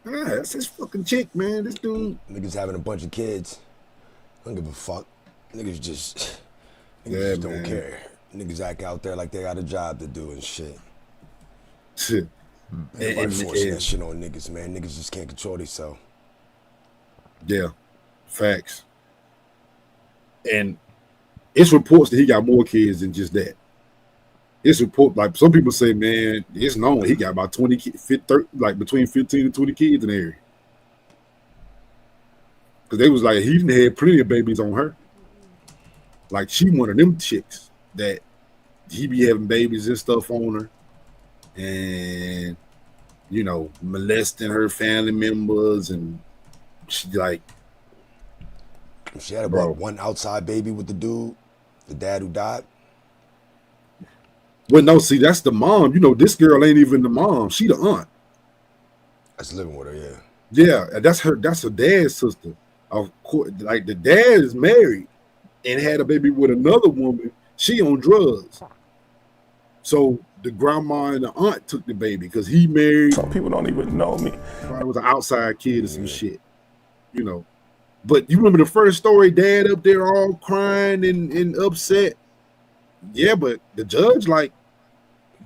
Yeah, that's his fucking chick, man. This dude. Niggas having a bunch of kids. I don't give a fuck. Niggas just don't care. Niggas act out there like they got a job to do and shit. Everybody forcing that shit on niggas, man. Niggas just can't control themselves. Yeah, facts. And it's reports that he got more kids than just that. It's report, like some people say, man, it's known he got about 20 kids, like between 15 and 20 kids in the area. Because they was like, he didn't have plenty of babies on her. Like she one of them chicks that he be having babies and stuff on her. And, you know, molesting her family members. And she like, she had about one outside baby with the dude, the dad who died. Well, no, see, that's the mom. You know, this girl ain't even the mom. She the aunt. That's living with her, yeah. Yeah, that's her dad's sister. Of course, like the dad is married and had a baby with another woman. She on drugs. So the grandma and the aunt took the baby because he married. Some people don't even know me. Probably was an outside kid or some shit, you know. But you remember the first story, dad up there all crying and upset. Yeah, but the judge, like,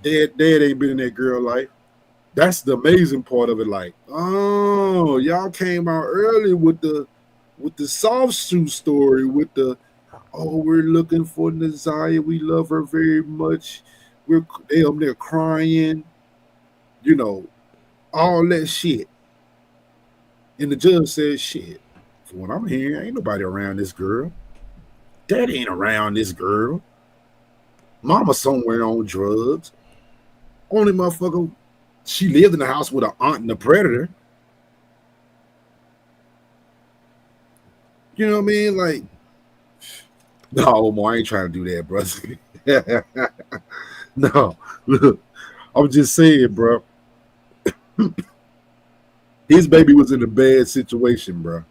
dad ain't been in that girl life. That's the amazing part of it. Like, oh, y'all came out early with the soft shoe story, with the, oh, we're looking for Naziah. We love her very much. They up there crying, you know, all that shit. And the judge said, shit, from what I'm hearing, ain't nobody around this girl. Dad ain't around this girl. Mama somewhere on drugs. Only motherfucker, she lived in the house with her aunt and a predator. You know what I mean? Like, no, Omar, I ain't trying to do that, brother. No, look, I'm just saying, bro. His baby was in a bad situation, bro.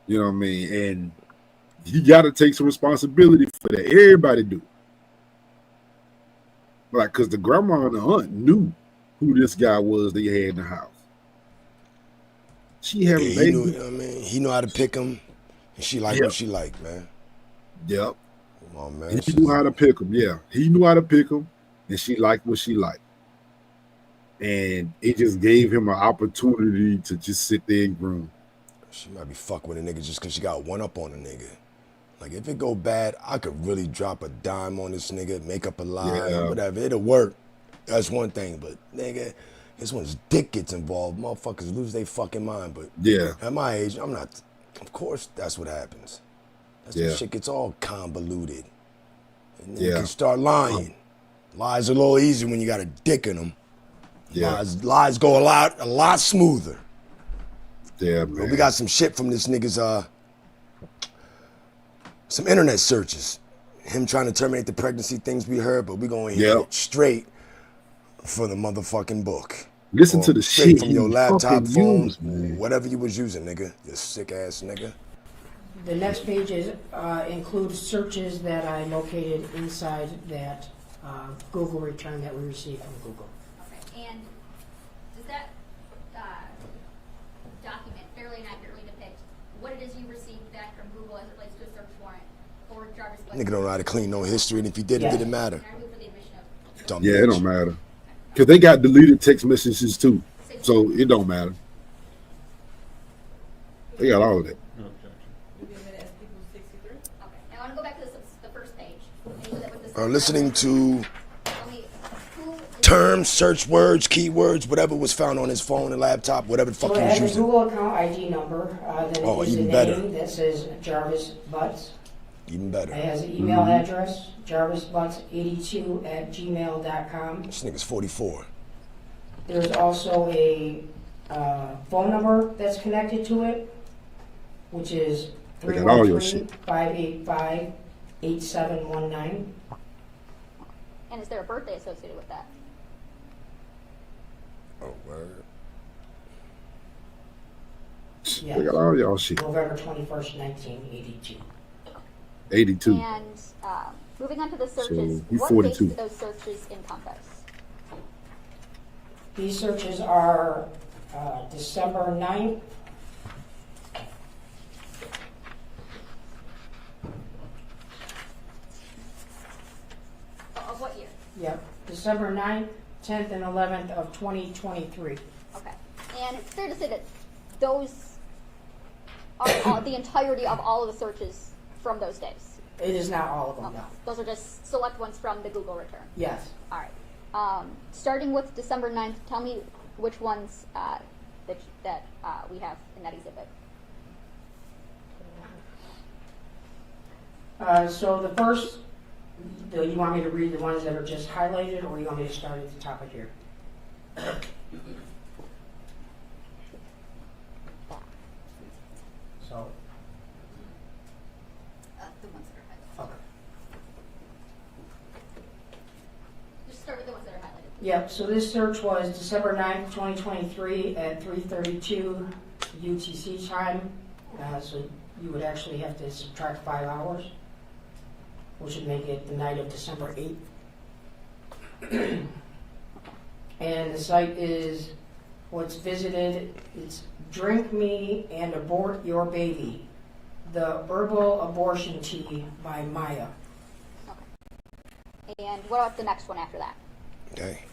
You know what I mean? And You got to take some responsibility for that. Everybody do. Like, because the grandma and the aunt knew who this guy was they had in the house. She having he knew, I mean, he knew how to pick him, and she liked what she liked, man. Yep. Come on, man. He knew how to pick him. Yeah, he knew how to pick him, and she liked what she liked. And it just gave him an opportunity to just sit there and groom. She might be fucking with a nigga just because she got one up on a nigga. Like, if it go bad, I could really drop a dime on this nigga, make up a lie, whatever. It'll work. That's one thing. But, nigga, this one's dick gets involved. Motherfuckers lose their fucking mind. But at my age, I'm not. Of course, that's what happens. That's when shit gets all convoluted. And then you can start lying. Lies are a little easier when you got a dick in them. Lies go a lot smoother. Yeah, man. But we got some shit from this nigga's some internet searches. Him trying to terminate the pregnancy things we heard, but we gonna hit it straight for the motherfucking book. Listen to the shit from your laptop, phone, whatever you was using, nigga. You sick ass nigga. The next pages include searches that I located inside that Google return that we received from Google. Okay, and does that document fairly and accurately depict what it is you received back from Google as it relates to a search warrant for Jarvis Butts? Nigga don't know how to clean no history, and if he did, it didn't matter. Dumb Yeah, bitch. it don't matter. Because they got deleted text messages too. So it don't matter. They got all of that. I want to go back to the first page. Listening to terms, search words, keywords, whatever was found on his phone and laptop, whatever the fuck So he it was has a using. Google account ID number. Then it is even a better. name that says Jarvis Butts. Even better. It has an email address, jarvisbutts82@gmail.com. This nigga's 44. There's also a phone number that's connected to it, which is They got all your shit. 313-585-8719. And is there a birthday associated with that? Oh, word. Yes. They got all y'all shit. November 21st, 1982. 82. And moving on to the searches, So, you what 42. dates do those searches encompass? These searches are December 9th. Of what year? Yep, December 9th, 10th, and 11th of 2023. Okay. And it's fair to say that those are the entirety of all of the searches from those days? It is not all of them, Okay. no. Those are just select ones from the Google return? Yes. All right. Starting with December 9th, tell me which ones that we have in that exhibit. So the first, you want me to read the ones that are just highlighted, or you want me to start at the top of here? So. The ones that are highlighted. Okay. Just start with the ones that are highlighted. Yep, so this search was December 9th, 2023 at 3:32 UTC time. So you would actually have to subtract 5 hours, which would make it the night of December 8th. And the site is, what's visited, it's Drink Me and Abort Your Baby, the Herbal Abortion Tea by Maya. And what about the next one after that? Okay.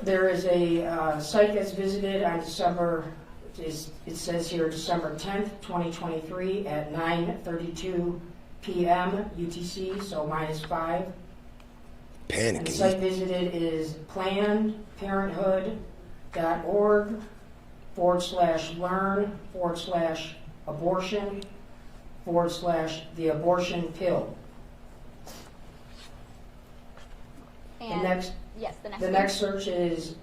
There is a site that's visited on December, it says here December 10th, 2023 at 9:32 p.m. UTC, so -5. And the site visited is PlannedParenthood.org/learn/abortion/the abortion pill. And The one. next search is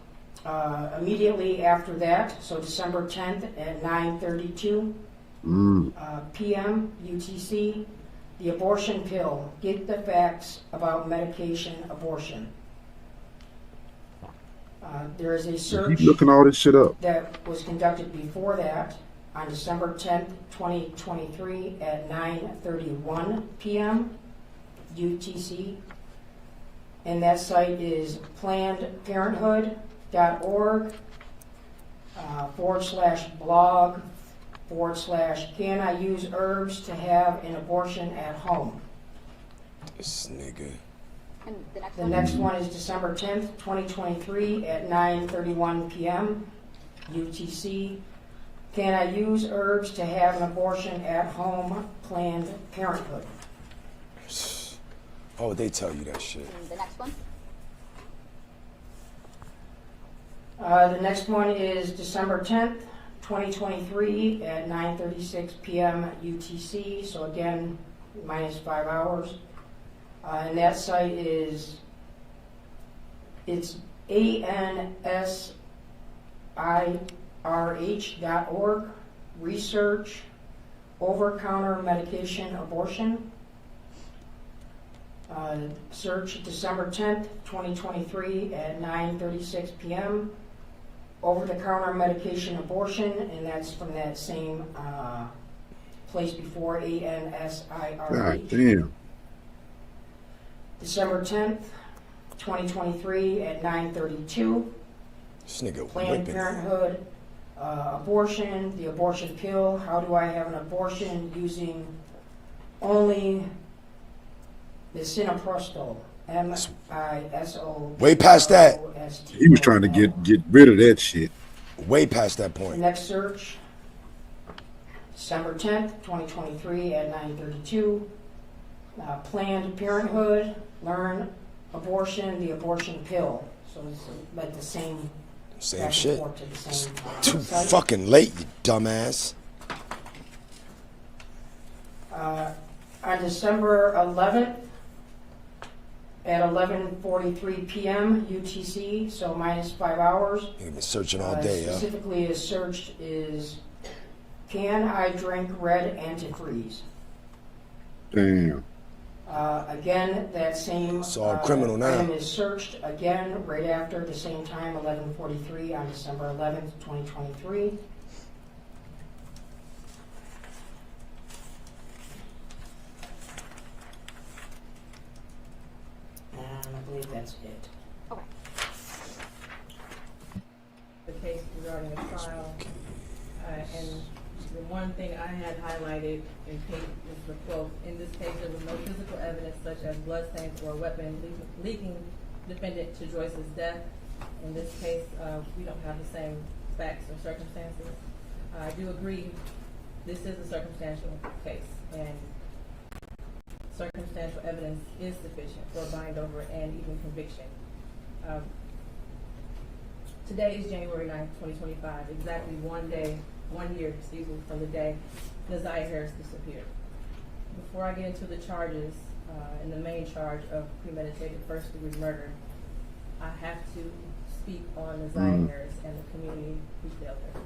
immediately after that, so December 10th at 9:32 p.m. UTC. The abortion pill. Get the facts about medication abortion. There is a search Keep looking all this shit up. that was conducted before that, on December 10th, 2023 at 9:31 p.m. UTC. And that site is plannedparenthood.org /blog/can I use herbs to have an abortion at home. This nigga. And The next one is December 10th, 2023 at 9:31 p.m. UTC. Can I use herbs to have an abortion at home? Planned Parenthood. Oh, they tell you that shit. And the next one? The next one is December 10th, 2023 at 9:36 p.m. UTC. So again, minus 5 hours. And that site is, it's ansirh.org, research, over-counter medication abortion. Search December 10th, 2023 at 9:36 p.m. Over-the-counter medication abortion, and that's from that same place before, ANSIRH. God damn. December 10th, 2023 at 9:32. This nigga Planned Parenthood, abortion, the abortion pill. How do I have an abortion using only misoprostol? MISO. Way past that. He was trying to get rid of that shit. Way past that point. Next search, December 10th, 2023 at 9:32. Planned Parenthood, learn abortion, the abortion pill. So it's like the same shit. To the same, Too site. fucking late, you dumbass. On December 11th at 11:43 p.m. UTC, so minus 5 hours. You've been searching all day, Specifically, is searched is, can I drink red antifreeze? Damn. Again, that same It's all criminal now. item is searched again right after the same time, 11:43 on December 11th, 2023. And I believe that's it. The case regarding the trial, and the one thing I had highlighted in case was the quote, in this case there was no physical evidence such as bloodstains or a weapon leading defendant to Joyce's death. In this case, we don't have the same facts or circumstances. I do agree this is a circumstantial case, and circumstantial evidence is sufficient for a bind over and even conviction. Today is January 9th, 2025, exactly 1 year, from the day Neziah Harris disappeared. Before I get into the charges, and the main charge of premeditated first-degree murder, I have to speak on Neziah Harris and the community who failed her.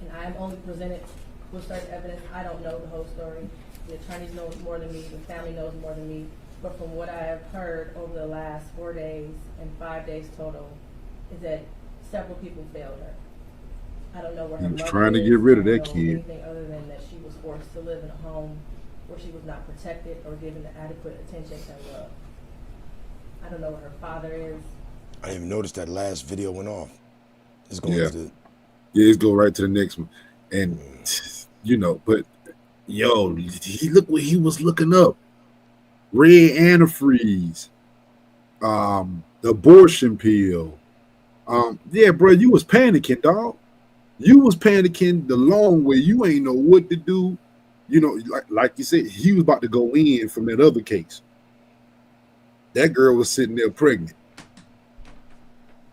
And I am only presented with certain evidence. I don't know the whole story. The attorneys know more than me, the family knows more than me, but from what I have heard over the last 4 days and 5 days total, is that several people failed her. I don't know where her He was mother trying to is. get rid of I don't that know kid. anything other than that she was forced to live in a home where she was not protected or given the adequate attention and love. I don't know where her father is. I didn't even notice that last video went off. It's going Yeah. to the... Yeah, let's go right to the next one. And but yo, he look what he was looking up. Red antifreeze. The abortion pill. Yeah, bro, you was panicking, dog. You was panicking the long way. You ain't know what to do. Like you said, he was about to go in from that other case. That girl was sitting there pregnant.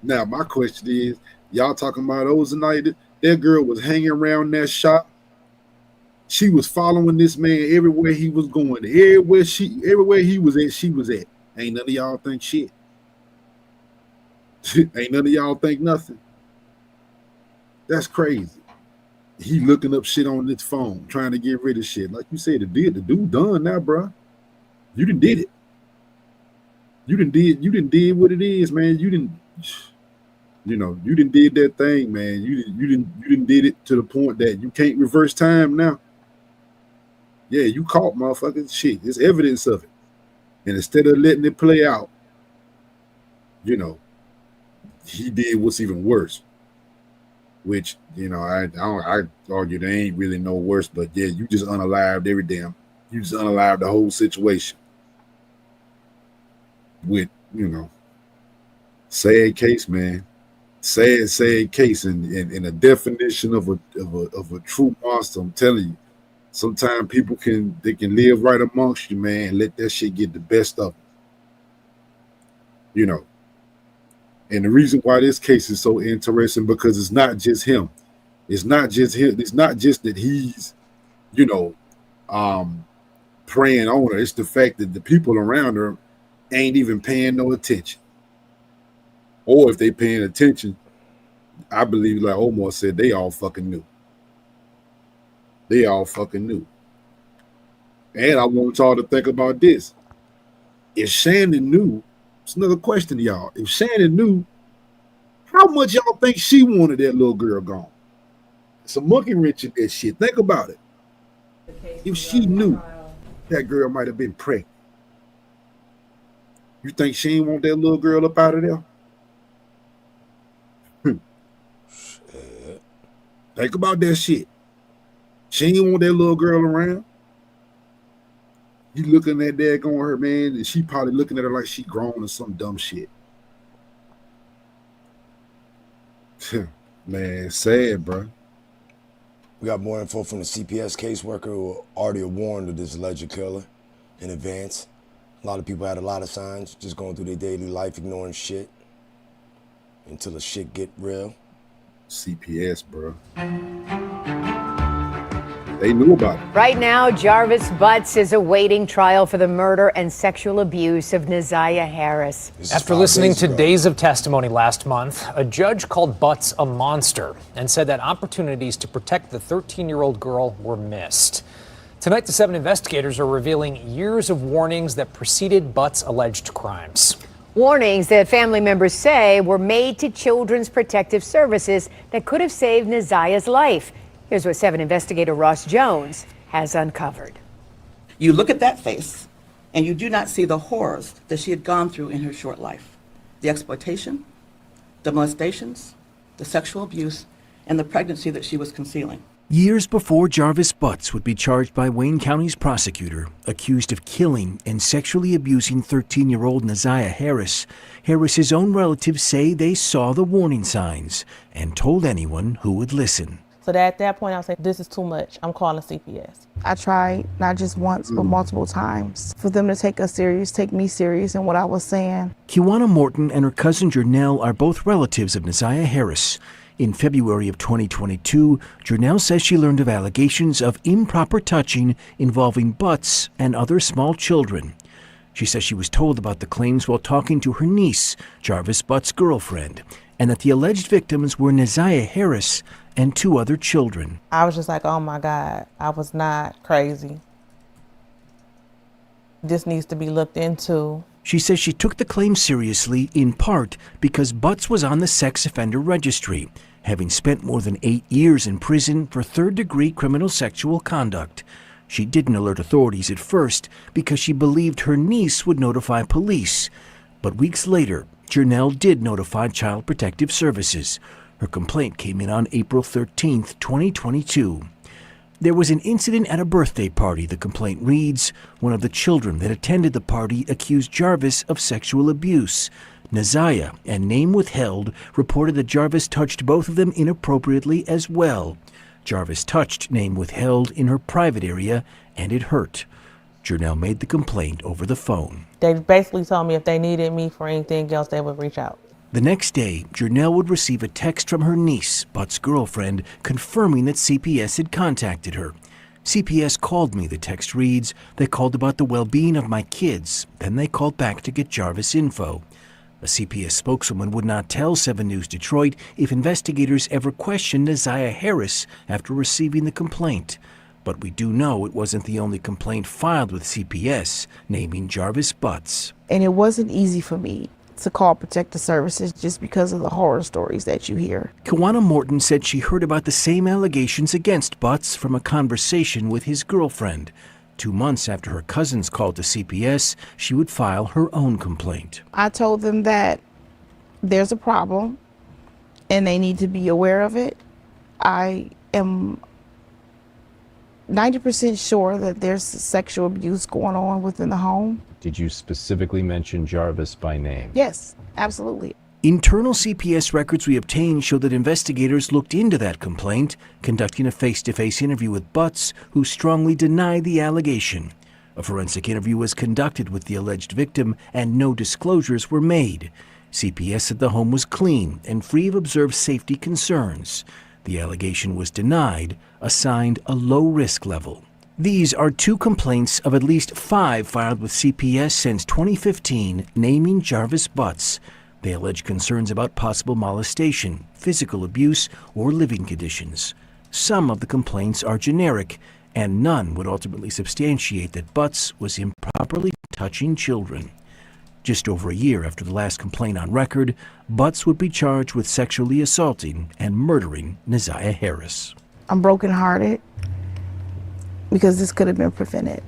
Now, my question is, y'all talking about overnight? That girl was hanging around that shop. She was following this man everywhere he was going. Everywhere he was at, she was at. Ain't none of y'all think shit. Ain't none of y'all think nothing. That's crazy. He looking up shit on his phone, trying to get rid of shit. Like you said, the dude done now, bro. You done did it. You done did what it is, man. You know, you done did that thing, man. You didn't did it to the point that you can't reverse time now. Yeah, you caught, motherfuckers. Shit, there's evidence of it. And instead of letting it play out, you know, he did what's even worse. Which, you know, I argue there ain't really no worse, but yeah, you just unalived you just unalived the whole situation. With, you know, sad case, man. Sad case, and a definition of a true monster. I'm telling you, sometimes people can live right amongst you, man, and let that shit get the best of them. You know, and the reason why this case is so interesting because it's not just him. It's not just him. It's not just that he's, you know, preying on her. It's the fact that the people around her ain't even paying no attention. Or if they paying attention, I believe, like Omar said, they all fucking knew. They all fucking knew. And I want y'all to think about this. If Shannon knew, it's another question to y'all. If Shannon knew, how much y'all think she wanted that little girl gone? It's a monkey wrench in that shit. Think about it. If she knew that girl might have been pregnant, you think she ain't want that little girl up out of there? Think about that shit. She ain't want that little girl around. You looking at that going her, man, and she probably looking at her like she grown or some dumb shit. Man, sad, bro. We got more info from the CPS caseworker who already warned of this alleged killer in advance. A lot of people had a lot of signs, just going through their daily life, ignoring shit until the shit get real. CPS, bro. They knew about it. Right now, Jarvis Butts is awaiting trial for the murder and sexual abuse of Neziah Harris. After listening to days of testimony last month, a judge called Butts a monster and said that opportunities to protect the 13-year-old girl were missed. Tonight, the 7 investigators are revealing years of warnings that preceded Butts' alleged crimes. Warnings that family members say were made to Children's Protective Services that could have saved Neziah's life. Here's what 7 investigator Ross Jones has uncovered. You look at that face, and you do not see the horrors that she had gone through in her short life. The exploitation, the molestations, the sexual abuse, and the pregnancy that she was concealing. Years before Jarvis Butts would be charged by Wayne County's prosecutor, accused of killing and sexually abusing 13-year-old Neziah Harris, Harris's own relatives say they saw the warning signs and told anyone who would listen. So that at that point, I was like, this is too much. I'm calling CPS. I tried not just once, but multiple times for them to take me serious in what I was saying. Kiwana Morton and her cousin Jernell are both relatives of Neziah Harris. In February of 2022, Jernell says she learned of allegations of improper touching involving Butts and other small children. She says she was told about the claims while talking to her niece, Jarvis Butts' girlfriend, and that the alleged victims were Neziah Harris and 2 other children. I was just like, oh my God, I was not crazy. This needs to be looked into. She says she took the claim seriously in part because Butts was on the sex offender registry, having spent more than 8 years in prison for third-degree criminal sexual conduct. She didn't alert authorities at first because she believed her niece would notify police. But weeks later, Jernell did notify Child Protective Services. Her complaint came in on April 13, 2022. There was an incident at a birthday party, the complaint reads. One of the children that attended the party accused Jarvis of sexual abuse. Neziah, and name withheld, reported that Jarvis touched both of them inappropriately as well. Jarvis touched, name withheld, in her private area, and it hurt. Jernell made the complaint over the phone. They basically told me if they needed me for anything else, they would reach out. The next day, Jernell would receive a text from her niece, Butts' girlfriend, confirming that CPS had contacted her. CPS called me, the text reads. They called about the well-being of my kids. Then they called back to get Jarvis info. A CPS spokeswoman would not tell 7 News Detroit if investigators ever questioned Neziah Harris after receiving the complaint. But we do know it wasn't the only complaint filed with CPS, naming Jarvis Butts. And it wasn't easy for me to call protective services just because of the horror stories that you hear. Kawana Morton said she heard about the same allegations against Butts from a conversation with his girlfriend. 2 months after her cousins called to CPS, she would file her own complaint. I told them that there's a problem and they need to be aware of it. I am 90% sure that there's sexual abuse going on within the home. Did you specifically mention Jarvis by name? Yes, absolutely. Internal CPS records we obtained show that investigators looked into that complaint, conducting a face-to-face interview with Butts, who strongly denied the allegation. A forensic interview was conducted with the alleged victim, and no disclosures were made. CPS said the home was clean and free of observed safety concerns. The allegation was denied, assigned a low-risk level. These are 2 complaints of at least 5 filed with CPS since 2015, naming Jarvis Butts. They allege concerns about possible molestation, physical abuse, or living conditions. Some of the complaints are generic, and none would ultimately substantiate that Butts was improperly touching children. Just over a year after the last complaint on record, Butts would be charged with sexually assaulting and murdering Neziah Harris. I'm brokenhearted because this could have been prevented.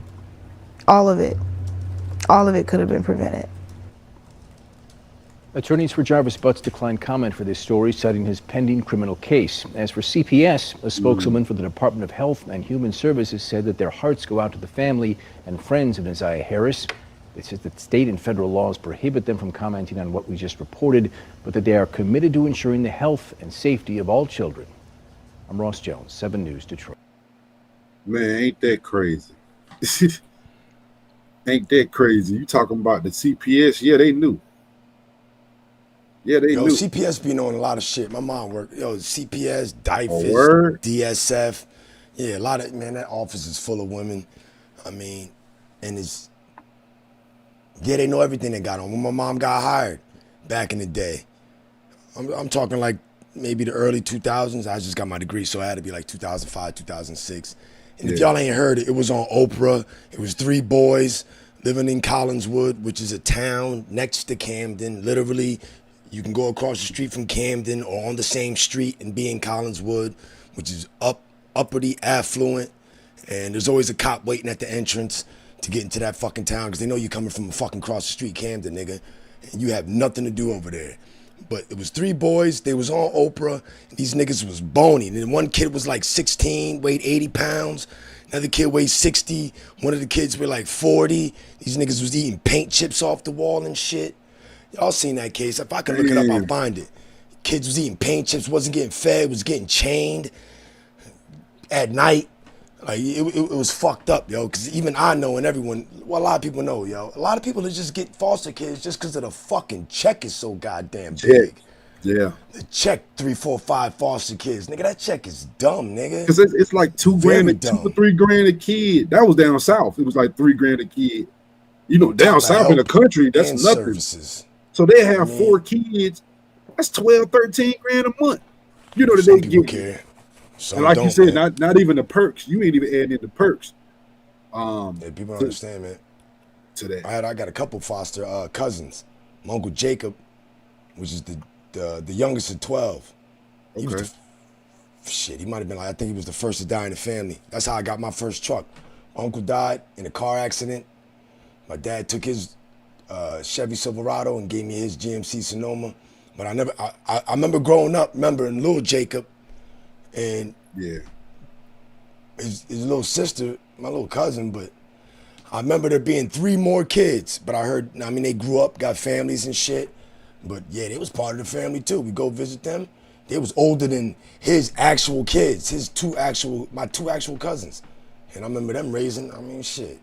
All of it could have been prevented. Attorneys for Jarvis Butts declined comment for this story, citing his pending criminal case. As for CPS, a spokeswoman for the Department of Health and Human Services said that their hearts go out to the family and friends of Neziah Harris. They said that state and federal laws prohibit them from commenting on what we just reported, but that they are committed to ensuring the health and safety of all children. I'm Ross Jones, 7 News, Detroit. Man, ain't that crazy? Ain't that crazy? You talking about the CPS? Yeah, they knew. Yeah, they knew. CPS be knowing a lot of shit. My mom worked. CPS, Word? DSF. Yeah, a lot of, man, that office is full of women. I mean, and it's, yeah, they know everything they got on. When my mom got hired back in the day, I'm talking like maybe the early 2000s. I just got my degree, so it had to be like 2005, 2006. And if y'all ain't heard it, it was on Oprah. It was 3 boys living in Collinswood, which is a town next to Camden. Literally, you can go across the street from Camden or on the same street and be in Collinswood, which is upperly affluent. And there's always a cop waiting at the entrance to get into that fucking town because they know you're coming from a fucking cross the street, Camden, nigga. And you have nothing to do over there. But it was 3 boys. They was on Oprah. These niggas was bony. And then one kid was like 16, weighed 80 pounds. Another kid weighed 60. One of the kids weighed like 40. These niggas was eating paint chips off the wall and shit. Y'all seen that case. If I can look it up, I'll find it. Kids was eating paint chips, wasn't getting fed, was getting chained at night. Like, it was fucked up, yo, because even I know and everyone, well, a lot of people know, yo. A lot of people that just get foster kids just because of the fucking check is so goddamn big. Yeah. The check, 3, 4, 5 foster kids. Nigga, that check is dumb, nigga. Because it's like $2 grand, $2 or $3 grand a kid. That was down south. It was like $3 grand a kid. You know, down south in the country, that's nothing. Services. So they have 4 kids. That's 12, 13 grand a month. You know that Some they people get. care. Some And like don't, you said, man. not even the perks. You ain't even adding in the perks. Yeah, people don't understand, man. To that. I got a couple foster cousins. My Uncle Jacob, which is the youngest of 12. He was he might have been like, I think he was the first to die in the family. That's how I got my first truck. My uncle died in a car accident. My dad took his Chevy Silverado and gave me his GMC Sonoma. But I remember growing up, remembering little Jacob and his little sister, my little cousin, but I remember there being 3 more kids. But I heard, I mean, they grew up, got families and shit. But yeah, they was part of the family too. We go visit them. They was older than his actual kids, my 2 actual cousins. And I remember them raising, I mean, shit.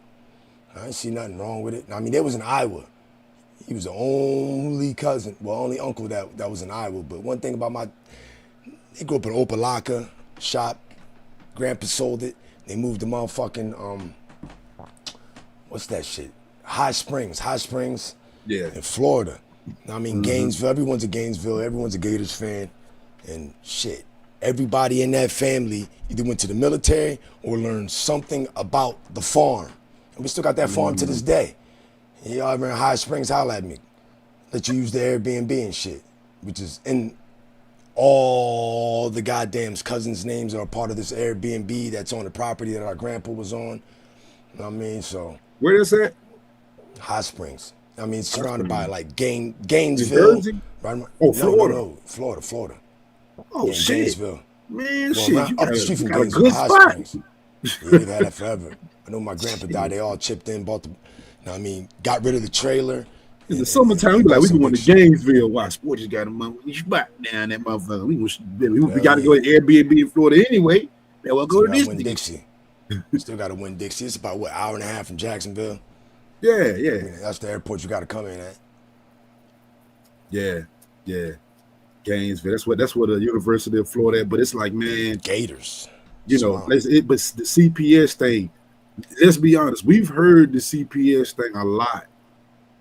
I didn't see nothing wrong with it. I mean, they was in Iowa. He was the only cousin, only uncle that was in Iowa. But one thing about they grew up in Opelika, shop. Grandpa sold it. They moved to motherfucking, what's that shit? High Springs in Florida. I mean, Gainesville, everyone's a Gainesville, everyone's a Gators fan. And shit, everybody in that family either went to the military or learned something about the farm. And we still got that farm to this day. Y'all ever in High Springs, holla at me. let you use the Airbnb and shit, which is in all the goddamn cousins' names are a part of this Airbnb that's on the property that our grandpa was on. You know what I mean? So where is that? Hot Springs. I mean, surrounded Springs. by like Gainesville. Jersey? Right? Oh, Florida. No, Florida. Oh, yeah, shit. Gainesville. Man, well, shit. Up the street from got a Gainesville, good Hot spot. Springs. Yeah, they've had that forever. I know my grandpa died. They all chipped in, bought the, you know what I mean, got rid of the trailer. In the summertime, we be like, we can go to Gainesville. Why sports got a money spot down that motherfucker. We got to go to Airbnb in Florida anyway. Then we'll go to this. Dixie. Still got to win Dixie. It's about what, hour and a half from Jacksonville. Yeah. I mean, that's the airport you got to come in at. Yeah. Gainesville. That's what the University of Florida. But it's like, man, Gators. You know, but the CPS thing. Let's be honest. We've heard the CPS thing a lot.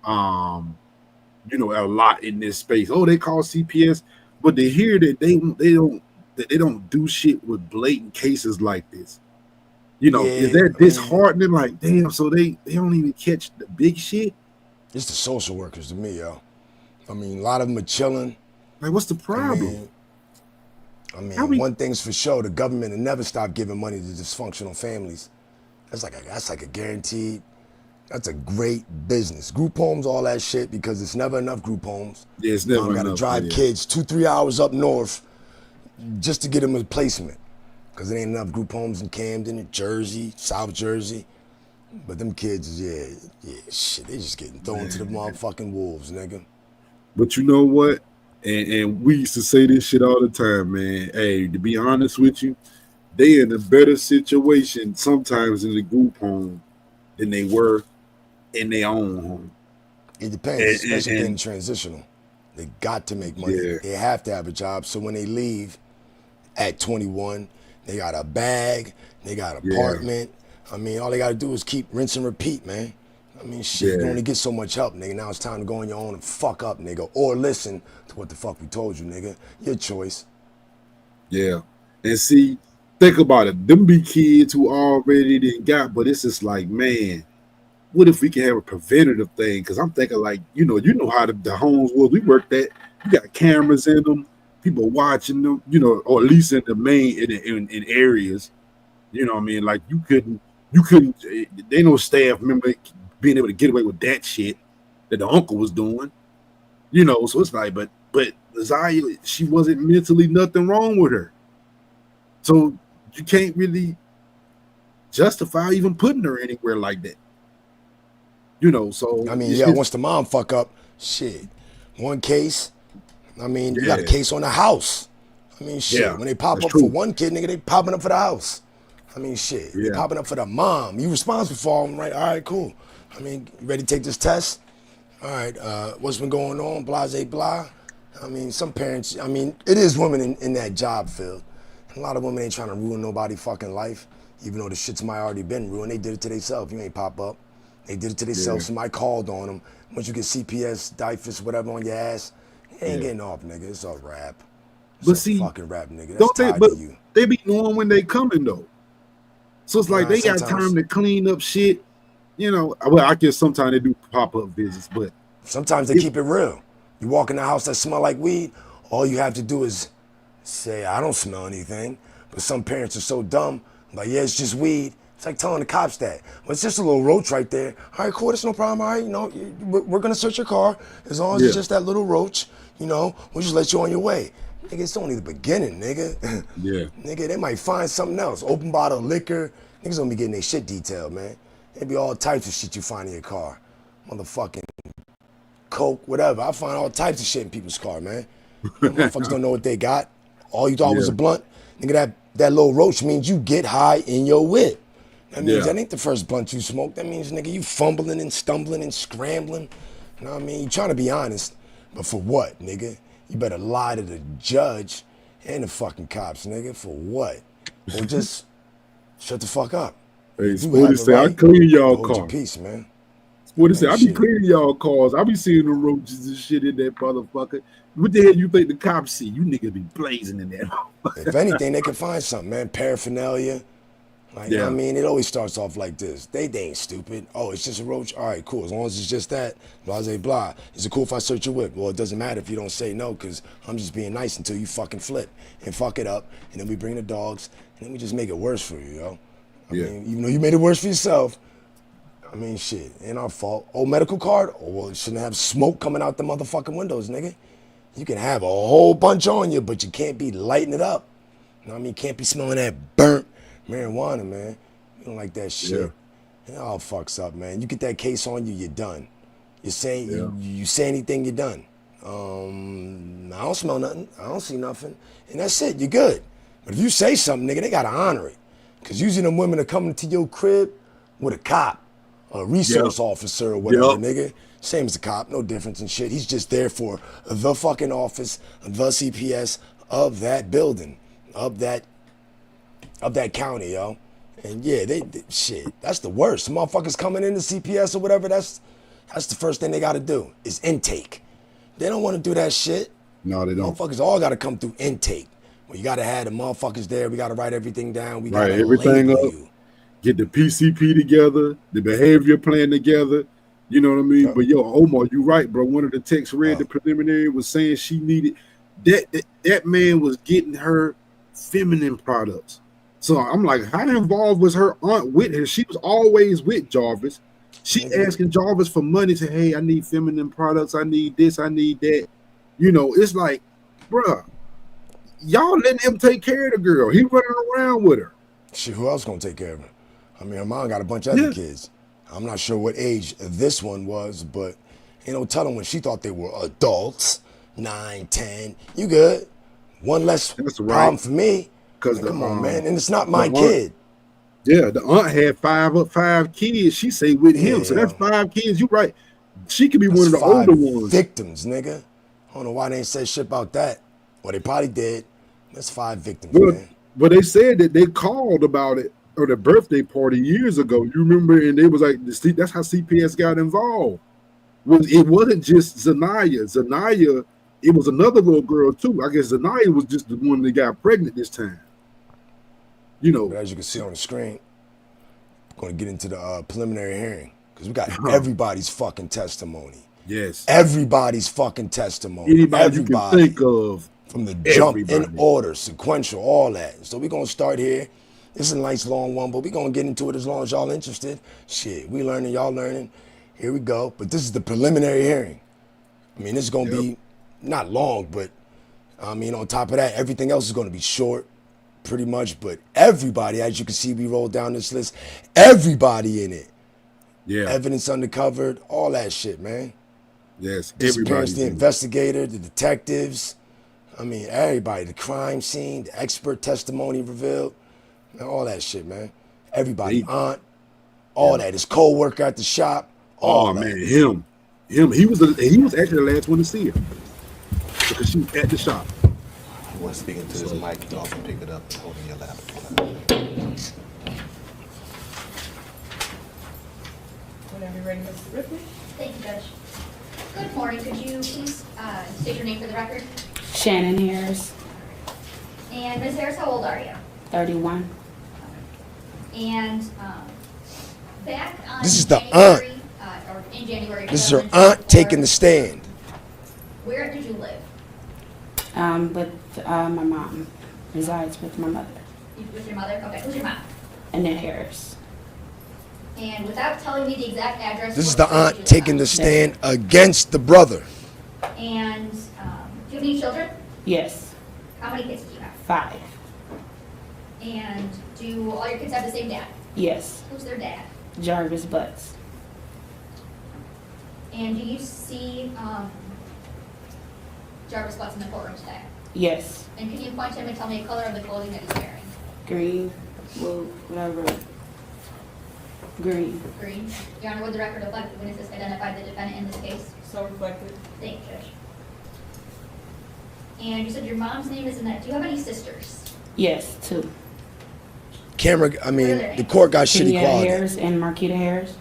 A lot in this space. Oh, they call CPS, but to hear that they don't do shit with blatant cases like this. Is that disheartening? Like, damn, so they don't even catch the big shit? It's the social workers to me, yo. I mean, a lot of them are chilling. Like, what's the problem? I mean, one thing's for sure, the government will never stop giving money to dysfunctional families. That's like a guaranteed. That's a great business. Group homes, all that shit, because it's never enough group homes. Yeah, it's never enough. Got to drive kids 2-3 hours up north just to get them a placement, because there ain't enough group homes in Camden, Jersey, South Jersey. But them kids, shit, they just getting thrown to the motherfucking wolves, nigga. But you know what? And we used to say this shit all the time, man. Hey, to be honest with you, they in a better situation sometimes in the group home than they were in their own home. It depends, especially being transitional. They got to make money. Yeah. They have to have a job. So when they leave at 21, they got a bag, they got an apartment. I mean, all they got to do is keep rinse and repeat, man. I mean, shit, you only get so much help, nigga. Now it's time to go on your own and fuck up, nigga. Or listen to what the fuck we told you, nigga. Your choice. Yeah. And see, think about it. Them be kids who already didn't got, but it's just like, man, what if we can have a preventative thing? Because I'm thinking like, you know how the homes was. We worked at, you got cameras in them, people watching them, or at least in the main, in areas. You know what I mean? Like you couldn't, they no staff member being able to get away with that shit that the uncle was doing. So it's like, but Zaya, she wasn't mentally nothing wrong with her. So you can't really justify even putting her anywhere like that. So I mean, once the mom fuck up, shit. One case, I mean, you got a case on the house. I mean, shit. When they pop up for one kid, nigga, they popping up for the house. I mean, shit. They popping up for the mom. You responsible for them, right? All right, cool. I mean, you ready to take this test? All right, what's been going on? Blase, blah. I mean, some parents, it is women in that job field. A lot of women ain't trying to ruin nobody's fucking life, even though the shit's might already been ruined. They did it to themselves. You ain't pop up. They did it to themselves. Somebody called on them. Once you get CPS, DIFUS, whatever on your ass, you ain't getting off, nigga. It's a rap. It's a fucking rap, nigga. That's tied to you. They be knowing when they coming, though. So it's like they got time to clean up shit. Well, I guess sometimes they do pop-up visits, but sometimes they keep it real. You walk in the house that smell like weed, all you have to do is say, I don't smell anything. But some parents are so dumb, like, yeah, it's just weed. It's like telling the cops that. Well, it's just a little roach right there. All right, cool, that's no problem. All right, we're going to search your car. As long as it's just that little roach, we'll just let you on your way. Nigga, it's only the beginning, nigga. Yeah. Nigga, they might find something else. Open bottle of liquor. Niggas gonna be getting their shit detailed, man. There be all types of shit you find in your car. Motherfucking coke, whatever. I find all types of shit in people's car, man. Motherfuckers don't know what they got. All you thought was a blunt. Nigga, that little roach means you get high in your whip. That means that ain't the first blunt you smoke. That means, nigga, you fumbling and stumbling and scrambling. You know what I mean? You trying to be honest, but for what, nigga? You better lie to the judge and the fucking cops, nigga. For what? Or just shut the fuck up. Hey, Sporty say, I clean y'all hold cars. your peace, man. Sporty say, I be cleaning y'all cars. I be seeing the roaches and shit in that motherfucker. What the hell you think the cops see? You niggas be blazing in there. If anything, they can find something, man. Paraphernalia, Like, I mean, it always starts off like this. They ain't stupid. Oh, it's just a roach? All right, cool. As long as it's just that, blah, blah, blah. Is it cool if I search your whip? Well, it doesn't matter if you don't say no, because I'm just being nice until you fucking flip and fuck it up. And then we bring the dogs, and then we just make it worse for you, yo. I mean, even though you made it worse for yourself, I mean, shit, ain't our fault. Oh, medical card? Oh, well, it shouldn't have smoke coming out the motherfucking windows, nigga. You can have a whole bunch on you, but you can't be lighting it up. You know what I mean? Can't be smelling that burnt marijuana, man. You don't like that shit. It all fucks up, man. You get that case on you, you're done. You're saying you say anything, you're done. I don't smell nothing. I don't see nothing. And that's it, you're good. But if you say something, nigga, they gotta honor it. Because usually them women are coming to your crib with a cop, a resource officer or whatever, nigga. Same as the cop, no difference in shit. He's just there for the fucking office, the CPS of that building, of that county, yo. And yeah, they shit, that's the worst. The motherfuckers coming into CPS or whatever, that's the first thing they gotta do, is intake. They don't wanna do that shit. No, they don't. Motherfuckers all gotta come through intake. Well, you gotta have the motherfuckers there, we gotta write everything down, we gotta everything label up, you. get the PCP together, the behavior plan together. You know what I mean? But yo, Omar, you right, bro. One of the texts read the preliminary was saying she needed that man was getting her feminine products. So I'm like, how involved was her aunt with her? She was always with Jarvis. She asking Jarvis for money, say, hey, I need feminine products, I need this, I need that. You know, it's like, bruh, y'all letting him take care of the girl. He running around with her. Shit, who else gonna take care of her? I mean, her mom got a bunch of other kids. I'm not sure what age this one was, but ain't no telling when she thought they were adults, 9, 10. You good? One less problem for me. Because come on, man, and it's not my kid. Yeah, the aunt had five kids. She say with him, so that's 5 kids. You right? She could be one of the older ones. Victims, nigga. I don't know why they ain't said shit about that. Well, they probably did. That's 5 victims, man. But they said that they called about it or the birthday party years ago. You remember? And they was like, that's how CPS got involved. It wasn't just Zanaya. Zanaya, it was another little girl too. I guess Zanaya was just the one that got pregnant this time. You know, but as you can see on the screen, I'm going to get into the preliminary hearing because we got everybody's fucking testimony. Yes, everybody's fucking testimony. Anybody you can think of, from the jump in order, sequential, all that. So we're going to start here. This is a nice long one, but we're going to get into it as long as y'all interested. Shit, we learning, y'all learning. Here we go. But this is the preliminary hearing. I mean, this is going to be not long, but I mean, on top of that, everything else is going to be short, pretty much. But everybody, as you can see, we rolled down this list. Everybody in it. Yeah. Evidence uncovered, all that shit, man. Yes. Disappearance, the investigator, the detectives. I mean, everybody. The crime scene, the expert testimony revealed. All that shit, man. Everybody, aunt, all that. His co-worker at the shop. Oh man, him. He was actually the last one to see her because she was at the shop. You want to speak into this mic, you also pick it up and hold in your lap. Whenever you're ready, Mrs. Ripley. Thank you, Judge. Good morning. Could you please state your name for the record? Shannon Harris. And Ms. Harris, how old are you? 31. And back on This is the aunt. Or in January. This is her aunt taking the stand. Where did you live? With my mom. Resides with my mother. With your mother? Okay. Who's your mom? Annette Harris. And without telling me the exact address. This is the aunt taking the stand against the brother. And do you have any children? Yes. How many kids do you have? 5. And do all your kids have the same dad? Yes. Who's their dad? Jarvis Butts. And do you see Jarvis Butts in the courtroom today? Yes. And can you point to him and tell me the color of the clothing that he's wearing? Green, blue, whatever. Green. Green. Your Honor, would the record reflect the witnesses identified the defendant in this case? So reflected. Thank you, Judge. And you said your mom's name is Annette. Do you have any sisters? Yes, 2. Camera, I mean, the court got shitty Kenya quality. Harris and Marquita Harris.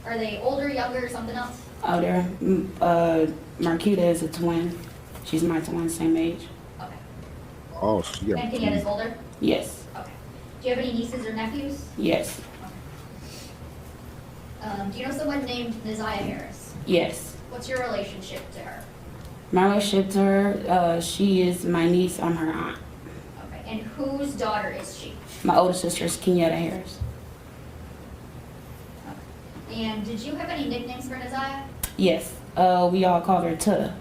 Are they older, younger, something else? Oh, there. Marquita is a twin. She's my twin, same age. Okay. Oh, she got And Kenyatta's older? Yes. Okay. Do you have any nieces or nephews? Yes. Do you know someone named Neziah Harris? Yes. What's your relationship to her? My relationship to her, she is my niece. I'm her aunt. Okay. And whose daughter is she? My older sister is Kenyatta Harris. And did you have any nicknames for Neziah? Yes. We all called her Tuda.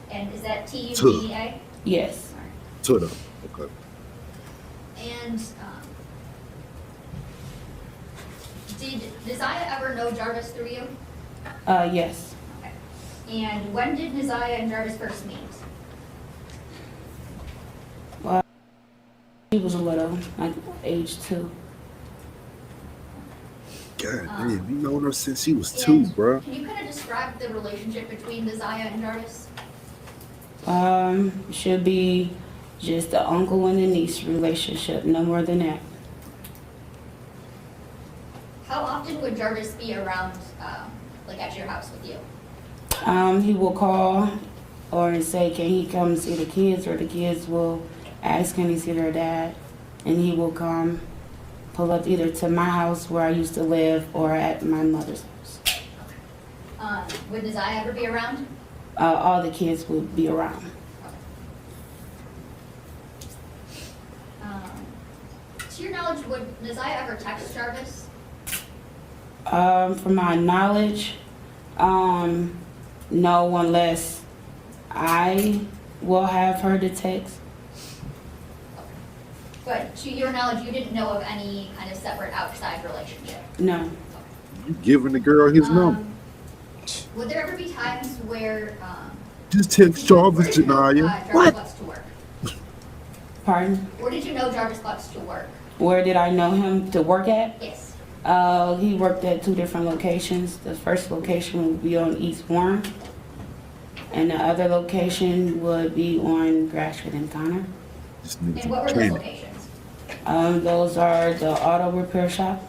And is that T-U-D-A? Yes. To them. Okay. And did Neziah ever know Jarvis through you? Yes. Okay. And when did Neziah and Jarvis first meet? Well, she was a little, like age 2. God damn, you known her since she was 2, bro. Can you kind of describe the relationship between Neziah and Jarvis? Should be just the uncle and the niece relationship, no more than that. How often would Jarvis be around, like at your house with you? He will call or say, can he come see the kids, or the kids will ask, can he see their dad? And he will come, pull up either to my house where I used to live or at my mother's house. Would Neziah ever be around? All the kids would be around. To your knowledge, would Neziah ever text Jarvis? From my knowledge, no, unless I will have her to text. But to your knowledge, you didn't know of any kind of separate outside relationship? No. You giving the girl his number. Would there ever be times where Just text Jarvis, Janaya. Jarvis What? Butts to work? Pardon? Where did you know Jarvis Butts to work? Where did I know him to work at? Yes. He worked at 2 different locations. The first location would be on East Warren, and the other location would be on Grashford and Connor. And what were those locations? Those are the auto repair shop.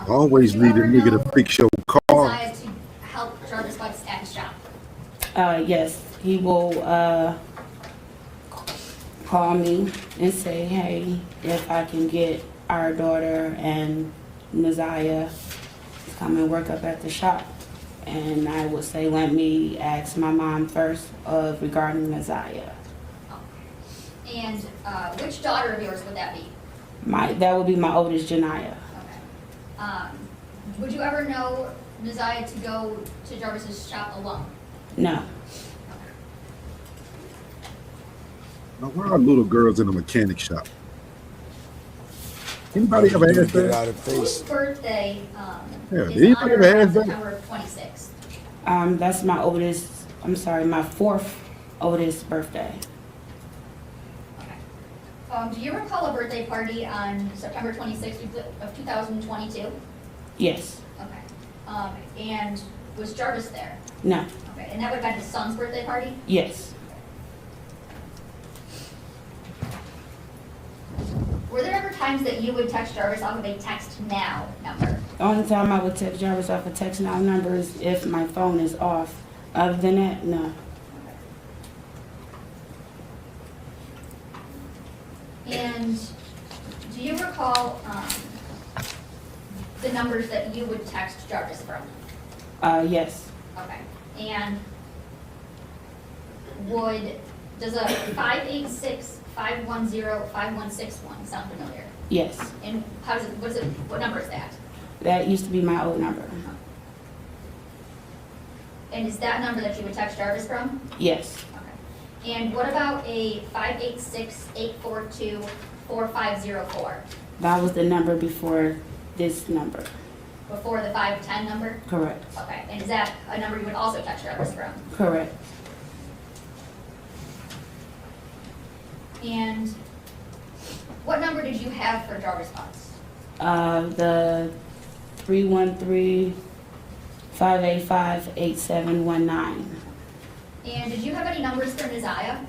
Always need a nigga to fix your car. Neziah to help Jarvis Butts at his shop? Yes, he will call me and say, hey, if I can get our daughter and Neziah to come and work up at the shop. And I would say, let me ask my mom first regarding Neziah. And which daughter of yours would that be? That would be my oldest, Janaya. Would you ever know Neziah to go to Jarvis's shop alone? No. Now, where are little girls in a mechanic shop? Anybody ever asked that? Whose birthday Yeah, is did anybody on ever or around ask that? September 26th? That's my oldest, my 4th oldest birthday. Do you recall a birthday party on September 26th of 2022? Yes. Okay. And was Jarvis there? No. Okay. And that would have been his son's birthday party? Yes. Were there ever times that you would text Jarvis off of a text now number? The only time I would text Jarvis off a text now number is if my phone is off. Other than that, no. And do you recall the numbers that you would text Jarvis from? Yes. Okay. And does a 586-510-5161 sound familiar? Yes. And what number is that? That used to be my old number. And is that number that you would text Jarvis from? Yes. Okay. And what about a 586-842-4504? That was the number before this number. Before the 510 number? Correct. Okay. And is that a number you would also text Jarvis from? Correct. And what number did you have for Jarvis Butts? The 313-585-8719. And did you have any numbers for Neziah?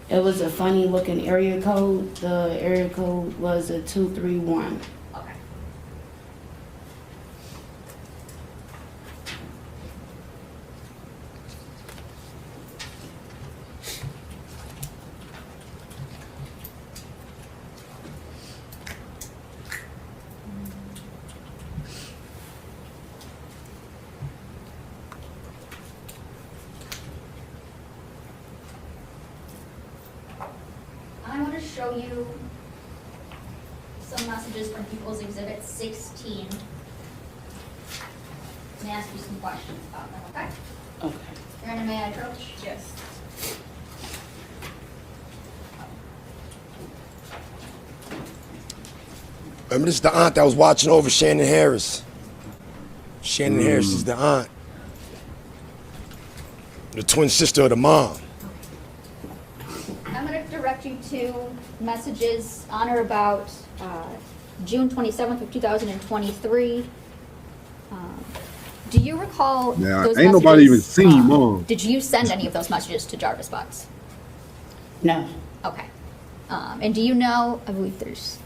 It was a funny looking area code. The area code was a 231. Okay. show you some messages from People's Exhibit 16 and ask you some questions about them, okay? Okay. Brandon, may I approach? Yes. Remember, this is the aunt that was watching over Shannon Harris. Shannon Harris is the aunt. The twin sister of the mom. I'm going to direct you to messages on or about June 27th of 2023. Do you recall Now, those ain't messages? nobody even seen Mom. Did you send any of those messages to Jarvis Butts? No. Okay. And do you know, I believe there's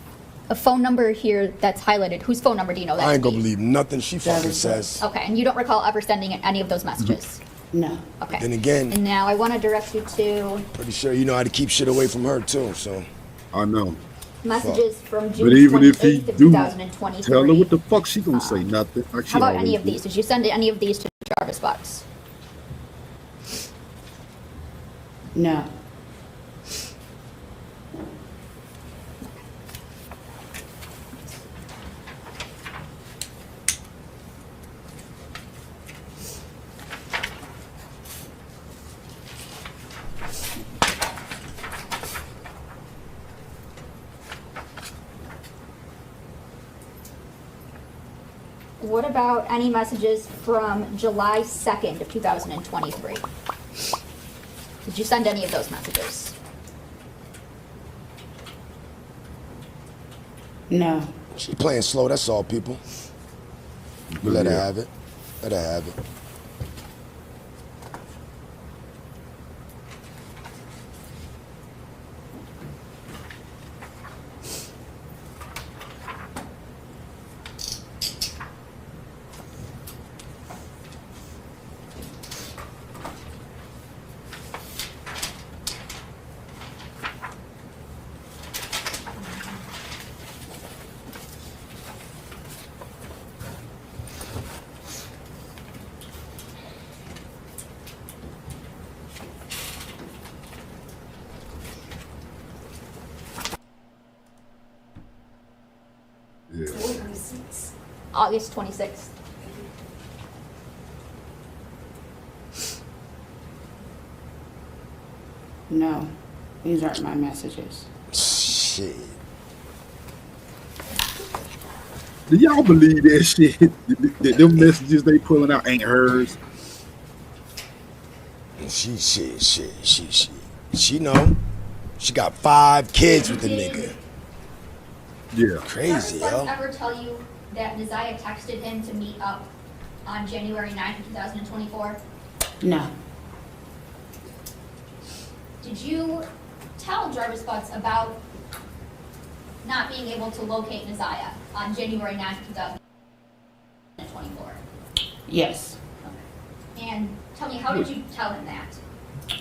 a phone number here that's highlighted. Whose phone number do you know that I ain't to gonna be? believe nothing she fucking says. Okay, and you don't recall ever sending any of those messages? No. Okay. Then again, And now I want to direct you to pretty sure you know how to keep shit away from her too, so. I know. messages from June But even if he 28th of do, 2023. tell her what the fuck she gonna say. Nothing. Like she How about always any of do. these? Did you send any of these to Jarvis Butts? No. What about any messages from July 2nd of 2023? Did you send any of those messages? No. She playing slow, that's all, people. Let her have it. Let her have it. August 26th. No. These aren't my messages. Shit. Do y'all believe that shit? That them messages they pulling out ain't hers? She know. She got 5 kids with the Did nigga. Yeah. Crazy, Jarvis Butts yo. ever tell you that Neziah texted him to meet up on January 9th, 2024? No. Did you tell Jarvis Butts about not being able to locate Neziah on January 9th, 2024? Yes. And tell me, how did you tell him that?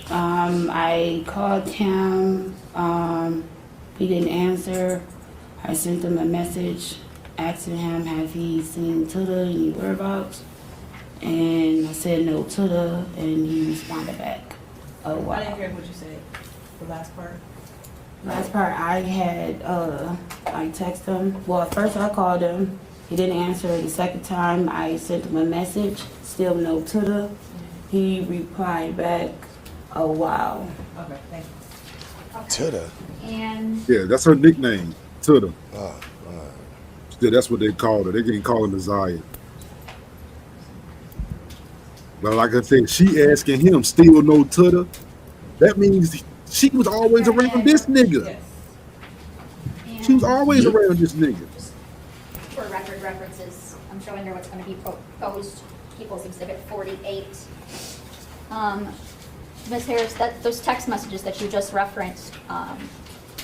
I called him. He didn't answer. I sent him a message asking him, have he seen Tuda, any whereabouts? And I said no Tuda, and he responded back, oh wow. I didn't hear what you said, the last part. Last part, I had, I texted him. Well, at first I called him. He didn't answer. The second time, I sent him a message. Still no Tuda. He replied back, oh wow. Okay, thank you. Tuda. And Yeah, that's her nickname, Tuda. Yeah, that's what they called her. They didn't call her Neziah. But like I said, she asking him still no Tuda. That means she was always around this nigga. She was always around this nigga. for record references, I'm showing her what's going to be proposed, People's Exhibit 48. Ms. Harris, those text messages that you just referenced,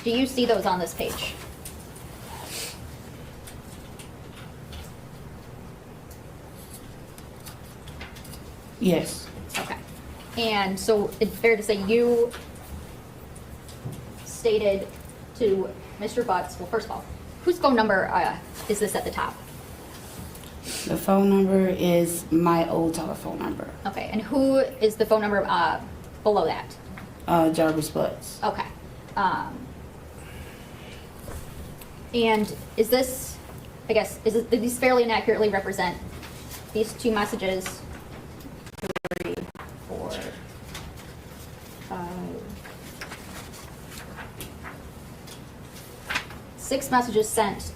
do you see those on this page? Yes. Okay. And so it's fair to say you stated to Mr. Butts, well, first of all, whose phone number is this at the top? The phone number is my old telephone number. Okay, and who is the phone number below that? Jarvis Butts. Okay. And is this, I guess, do these fairly and accurately represent these two messages? 3, 4, 5, 6 messages sent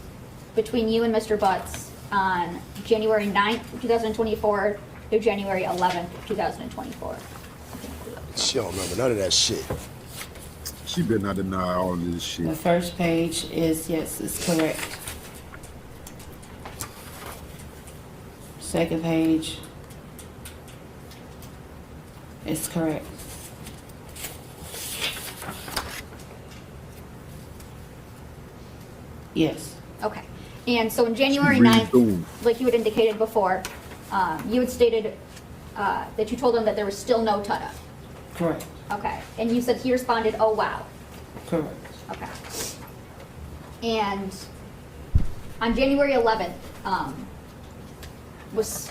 between you and Mr. Butts on January 9th, 2024 through January 11th, 2024. She don't remember none of that shit. She better not deny all this shit. The first page is, yes, it's correct. Second page is correct. Yes. Okay. And so in January 9th, like you had indicated before, you had stated that you told him that there was still no Tutta. Correct. Okay. And you said he responded, oh, wow. Correct. Okay. And on January 11th, was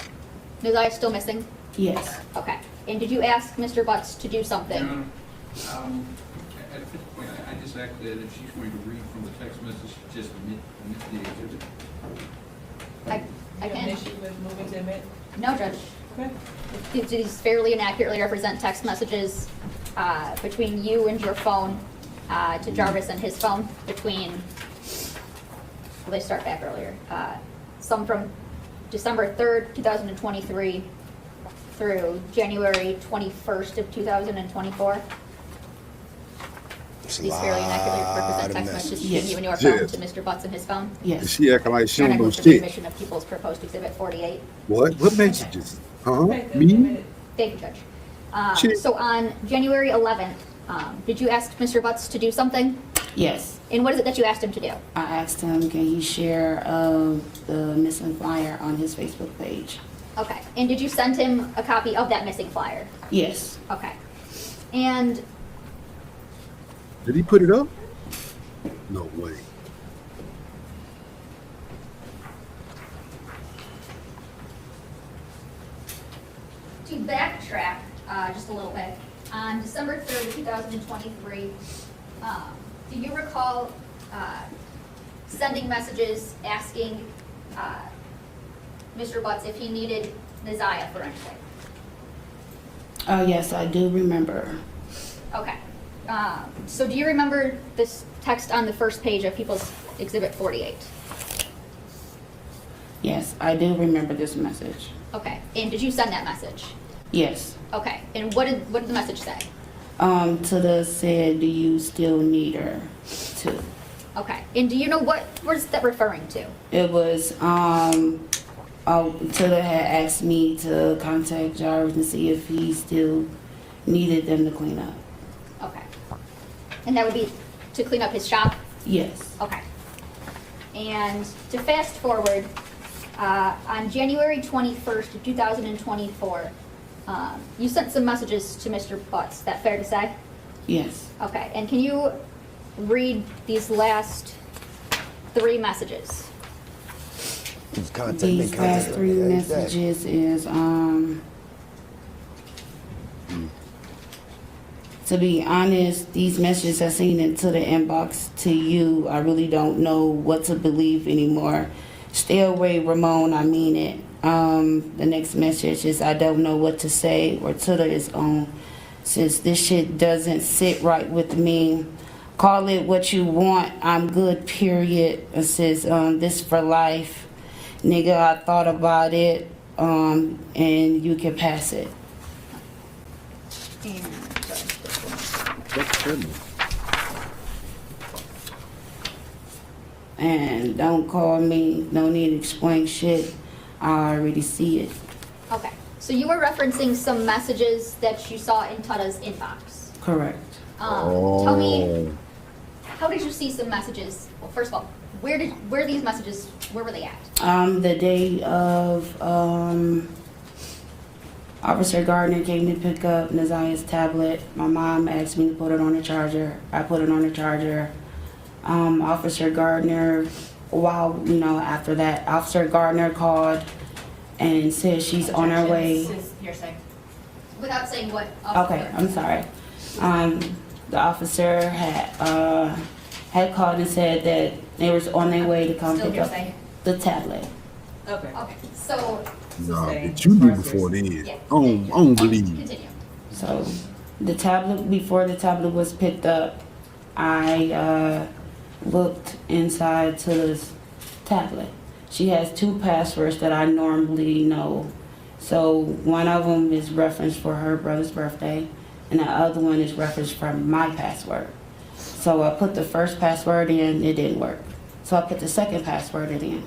Neziah still missing? Yes. Okay. And did you ask Mr. Butts to do something? At this point, I just asked that if she's going to read from the text message, just omit the exhibit. I can. issue with moving to admit? No, Judge. Okay. Do these fairly and accurately represent text messages between you and your phone to Jarvis and his phone between, well, they start back earlier, some from December 3rd, 2023 through January 21st of 2024? These fairly and accurately represent text messages between you and your phone to Mr. Butts and his phone? Yes. She acting like she And don't I know move for the shit. admission of People's Proposed Exhibit 48. What messages? Me? Thank you, Judge. So on January 11th, did you ask Mr. Butts to do something? Yes. And what is it that you asked him to do? I asked him, can he share the missing flyer on his Facebook page? Okay. And did you send him a copy of that missing flyer? Yes. Okay. And Did he put it up? No way. to backtrack just a little bit, on December 3rd, 2023, do you recall sending messages asking Mr. Butts if he needed Neziah for anything? Yes, I do remember. Okay. So do you remember this text on the first page of People's Exhibit 48? Yes, I do remember this message. Okay. And did you send that message? Yes. Okay. And what did the message say? Tada said, do you still need her too? Okay. And do you know what is that referring to? It was, Tada had asked me to contact Jarvis and see if he still needed them to clean up. Okay. And that would be to clean up his shop? Yes. Okay. And to fast forward, on January 21st of 2024, you sent some messages to Mr. Butts. Is that fair to say? Yes. Okay. And can you read these last 3 messages? These last 3 messages is, to be honest, these messages I seen into the inbox to you, I really don't know what to believe anymore. Stay away, Ramon, I mean it. The next message is, I don't know what to say, or Tada is on. Since this shit doesn't sit right with me, call it what you want, I'm good, period. It says, this for life. Nigga, I thought about it, and you can pass it. And don't call me, no need to explain shit. I already see it. Okay. So you were referencing some messages that you saw in Tada's inbox. Correct. Tell me, how did you see some messages? Well, first of all, where were these messages, where were they at? The day of, Officer Gardner came to pick up Neziah's tablet. My mom asked me to put it on the charger. I put it on the charger. Officer Gardner, after that, Officer Gardner called and said she's on her way. You're saying, without saying what? Okay, I'm sorry. The officer had called and said that They was on their way to come Still pick up hearsay. the tablet. Okay. So, Nah, that you knew before then. Yeah. I don't believe you. continue. So the tablet, before the tablet was picked up, I looked inside to this tablet. She has 2 passwords that I normally know. So one of them is referenced for her brother's birthday, and the other one is referenced from my password. So I put the first password in, it didn't work. So I put the second password in.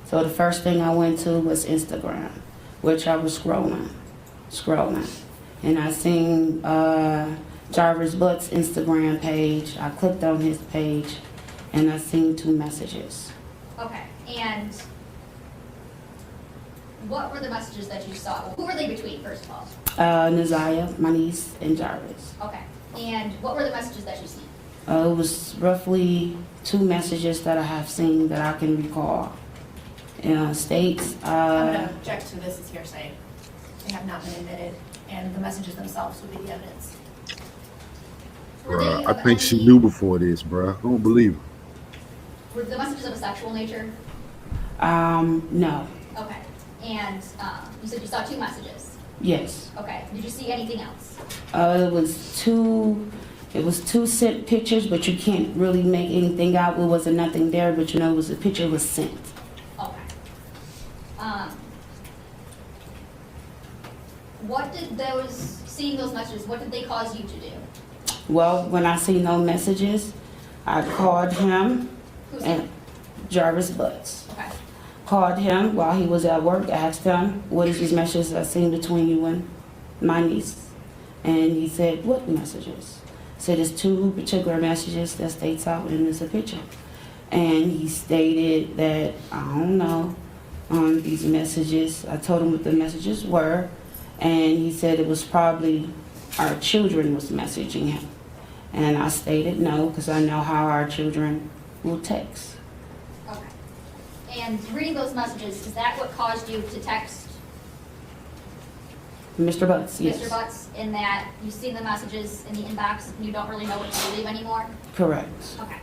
So the first thing I went to was Instagram, which I was scrolling. And I seen Jarvis Butts' Instagram page. I clicked on his page, and I seen 2 messages. Okay, and what were the messages that you saw? Who were they between, first of all? Naziah, my niece, and Jarvis. Okay, and what were the messages that you seen? It was roughly 2 messages that I have seen that I can recall. States. I'm going to object to this as hearsay. They have not been admitted, and the messages themselves would be the evidence. Bruh, I think she knew before this, bruh. I don't believe her. Were the messages of a sexual nature? No. Okay, and you said you saw 2 messages? Yes. Okay, did you see anything else? It was two sent pictures, but you can't really make anything out. It wasn't nothing there, but you know, it was a picture was sent. Okay. What did seeing those messages, what did they cause you to do? Well, when I see no messages, I called him. Who's and Jarvis Butts. Okay. Called him while he was at work, asked him, what is these messages I seen between you and my niece? And he said, what messages? Said it's 2 particular messages that states out and it's a picture. And he stated that, I don't know, these messages, I told him what the messages were, and he said it was probably our children was messaging him. And I stated no, because I know how our children will text. Okay. And reading those messages, is that what caused you to text Mr. Butts, yes. Mr. Butts, in that you've seen the messages in the inbox and you don't really know what to believe anymore? Correct. Okay.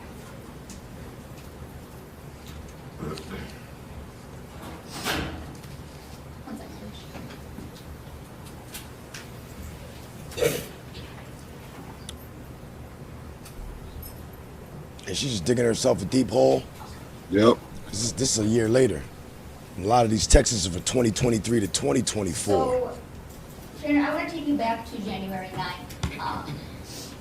One second, And she's just digging herself a deep hole. Yep. This is a year later. And a lot of these texts are for 2023 to 2024. So, Shannon, I want to take you back to January 9th.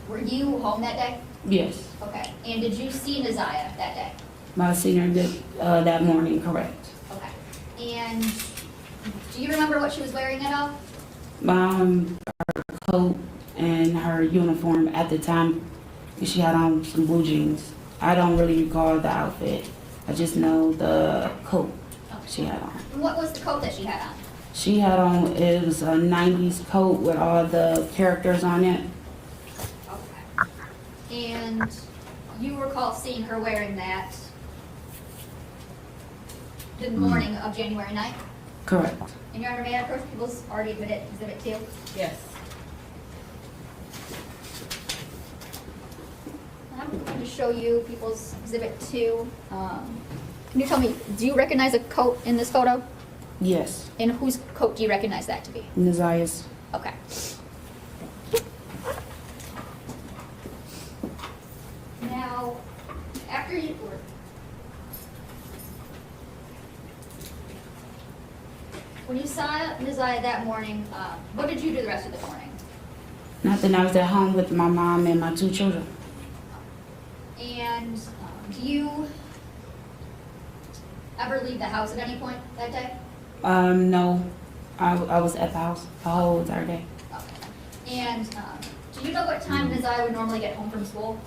Were you home that day? Yes. Okay. And did you see Naziah that day? My senior did that morning, correct. Okay. And do you remember what she was wearing at all? Her coat and her uniform at the time, she had on some blue jeans. I don't really recall the outfit. I just know the coat she had on. And what was the coat that she had on? She had on, it was a 90s coat with all the characters on it. Okay. And you recall seeing her wearing that the morning of January 9th? Correct. And Your Honor, may I approach people's already admitted exhibit 2? Yes. I'm going to show you people's exhibit 2. Can you tell me, do you recognize a coat in this photo? Yes. And whose coat do you recognize that to be? Naziah's. Okay. Now, after you... When you saw Naziah that morning, what did you do the rest of the morning? Nothing. I was at home with my mom and my 2 children. And do you ever leave the house at any point that day? No. I was at the house the whole entire day. Okay. And do you know what time Naziah would normally get home from school?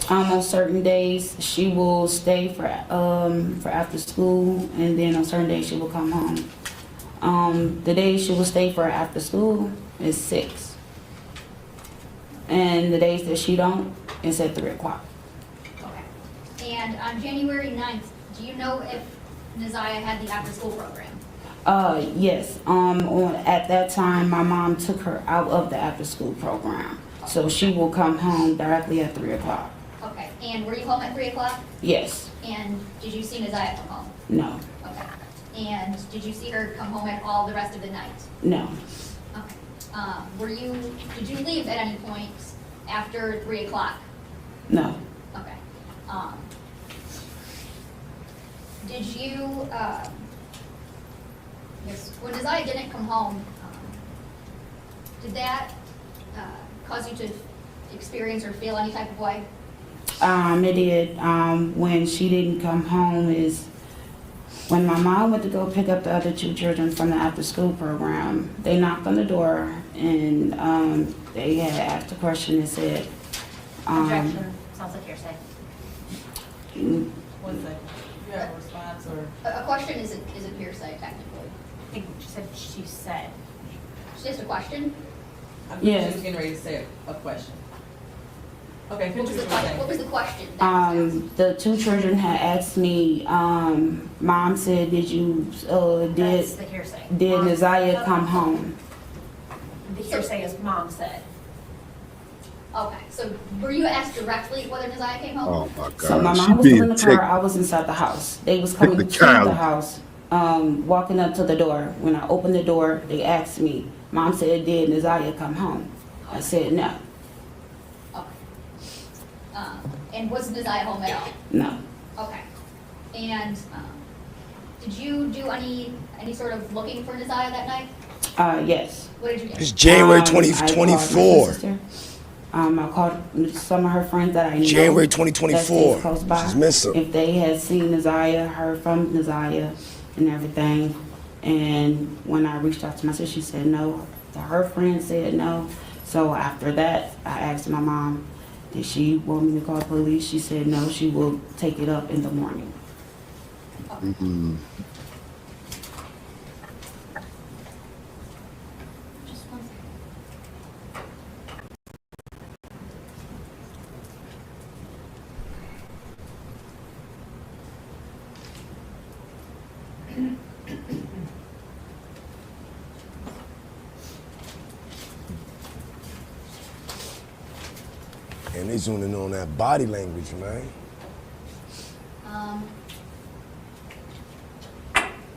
On certain days, she will stay for after school, and then on certain days she will come home. The days she will stay for after school is 6, and the days that she don't is at 3 o'clock. Okay. And on January 9th, do you know if Naziah had the after-school program? Yes. At that time, my mom took her out of the after-school program, so she will come home directly at 3 o'clock. Okay. And were you home at 3 o'clock? Yes. And did you see Neziah come home? No. Okay. And did you see her come home at all the rest of the night? No. Okay. Did you leave at any point after 3 o'clock? No. Okay. Did you, yes, when Neziah didn't come home, did that cause you to experience or feel any type of way? It did. When she didn't come home is when my mom went to go pick up the other two children from the after-school program. They knocked on the door and they had asked a question and said, Objection. Sounds like hearsay. One second. You have a response or? A question isn't hearsay technically. I think she said she said. It's just a question? Yes. She was getting ready to say a question. Okay, What was the question? the two children had asked me, Mom said, did That's the hearsay. did Mom- Neziah come home? The hearsay is mom said. Okay, so were you asked directly whether Neziah came home? Oh my God. So my She mom was still in being the car, ticked. I was inside the house. They was coming to the Technicality. house, walking up to the door. When I opened the door, they asked me, Mom said, did Neziah come home? I said, no. And was Neziah home at all? No. Okay. And did you do any sort of looking for Neziah that night? Yes. What did you do? It's January I called my 2024. sister. I called some of her friends that I know. January that 2024. stays close by. She's missing. If they had seen Neziah, heard from Neziah and everything. And when I reached out to my sister, she said no. Her friend said no. So after that, I asked my mom, did she want me to call the police? She said no, she will take it up in the morning. Mm-hmm. Just one And they zooming in on that body language, man.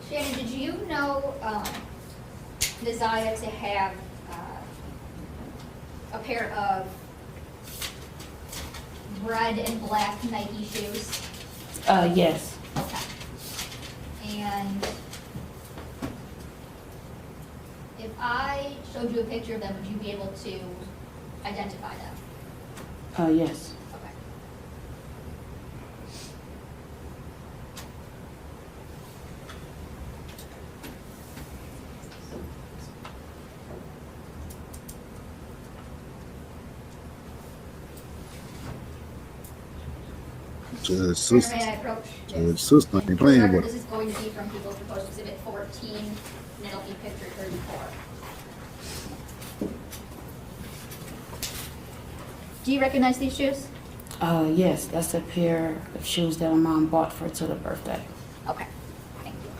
Shannon, did you know Neziah to have a pair of red and black Nike shoes? Yes. Okay. And if I showed you a picture of them, would you be able to identify them? Yes. Okay. His Sir, sister, may I approach? his sister ain't For the playing record, with this her. is going to be from People's Proposed Exhibit 14, and it'll be picture 34. Do you recognize these shoes? Yes, that's a pair of shoes that my mom bought for to the birthday. Okay, thank you.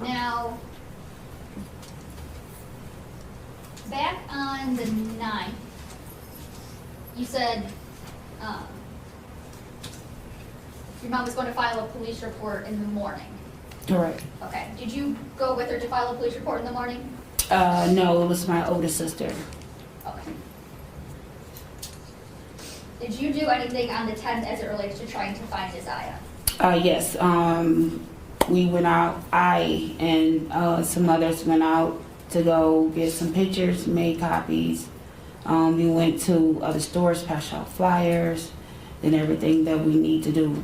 Now, back on the 9th, you said your mom was going to file a police report in the morning. Correct. Okay, did you go with her to file a police report in the morning? No, it was my older sister. Okay. Did you do anything on the 10th as it relates to trying to find Neziah? Yes, we went out, I and some others went out to go get some pictures, made copies. We went to other stores, passed out flyers, and everything that we need to do.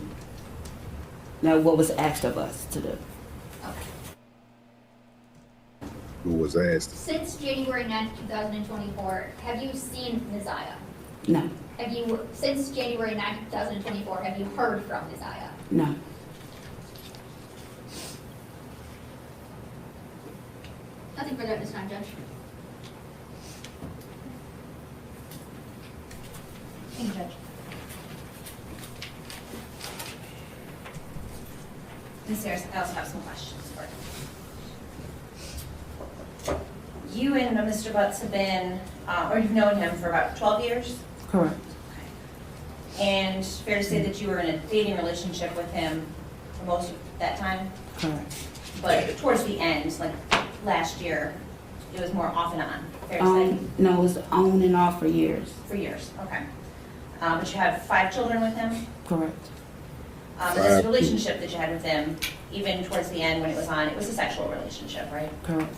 Now, what was asked of us to do. Who was asked? Since January 9th, 2024, have you seen Neziah? No. Have you, since January 9th, 2024, have you heard from Neziah? No. Nothing further at this time, Judge. Thank you, Judge. Ms. Harris, I also have some questions for you. You and Mr. Butts have been, or you've known him for about 12 years? Correct. And fair to say that you were in a dating relationship with him for most of that time? Correct. But towards the end, like last year, it was more off and on, fair to say? No, it was on and off for years. For years, okay. But you have 5 children with him? Correct. This relationship that you had with him, even towards the end when it was on, it was a sexual relationship, right? Correct.